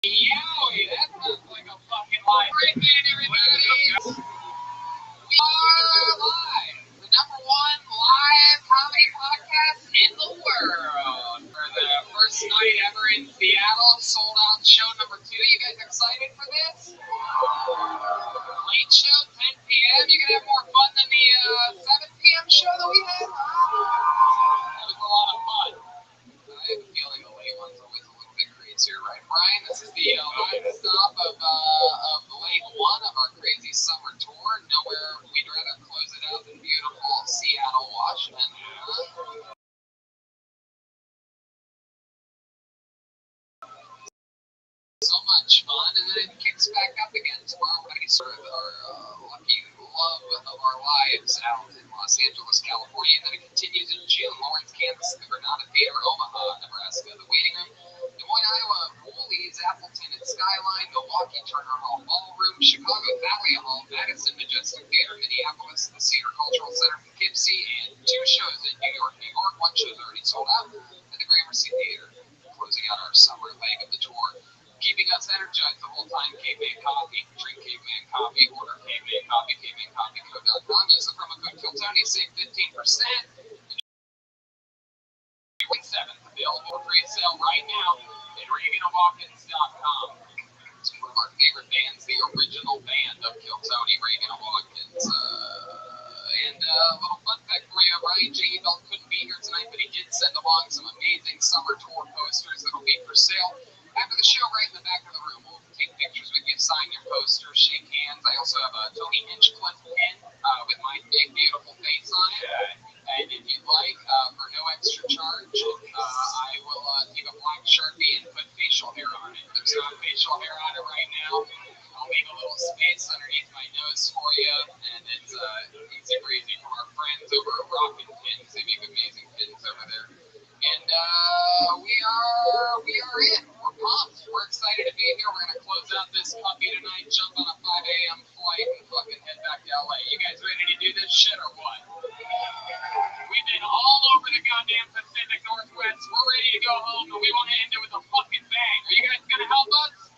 Yowie, that sounds like a fucking lie. Right then, everybody. We are live. The number one live comedy podcast in the world. For the first night ever in Seattle, sold out show number 2. You guys excited for this? Late show, 10 p.m. You gonna have more fun than the 7 p.m. show that we had? That was a lot of fun. I have a feeling the late one's always a little bit crazier, right, Brian? This is the live stop of the late one of our crazy summer tour. Nowhere we'd rather close it out than beautiful Seattle, Washington. So much fun, and then it kicks back up again tomorrow night. Sort of our lucky love of our lives out in Los Angeles, California, and then it continues in June. Lawrence, Kansas, the Granada Theater, Omaha, Nebraska, the Waiting Room, Des Moines, Iowa, Woolies, Appleton, and Skyline, Milwaukee, Turner Hall Ballroom, Chicago, Thalia Hall, Madison, Majestic Theater, Minneapolis, the Cedar Cultural Center, Poughkeepsie, and 2 shows in New York, New York. 1 show's already sold out at the Gramercy Theater, closing out our summer leg of the tour. Keeping us energized the whole time, Caveman Coffee. Drink Caveman Coffee, order Caveman Coffee, cavemancoffeeco.com. Use the promo code KILLTONY, save 15%. June 7th, available for pre-sale right now at ReaganandWatkins.com. It's one of our favorite bands, the original band of Kill Tony, Reagan and Watkins. And a little fun fact for you, Ryan J. Bell couldn't be here tonight, but he did send along some amazing summer tour posters that'll be for sale after the show right in the back of the room. We'll take pictures with you, sign your posters, shake hands. I also have a Tony Hinchcliffe pin with my big, beautiful face on it. And if you'd like, for no extra charge, I will take a black Sharpie and put facial hair on it. There's no facial hair on it right now. I'll leave a little space underneath my nose for you, and it's easy breezy from our friends over at Rockin' Pins. They make amazing pins over there. And we are in. We're pumped. We're excited to be here. We're going to close out this puppy tonight, jump on a 5 a.m. flight, and fucking head back to LA. You guys ready to do this shit or what? We've been all over the goddamn Pacific Northwest. We're ready to go home, and we want to end it with a fucking bang. Are you guys going to help us?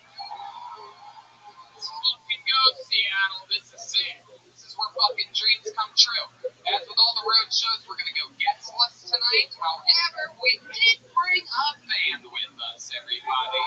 Let's fucking go, Seattle. This is it. This is where fucking dreams come true. As with all the road shows, we're going to go guestless tonight. However, we did bring a band with us, everybody.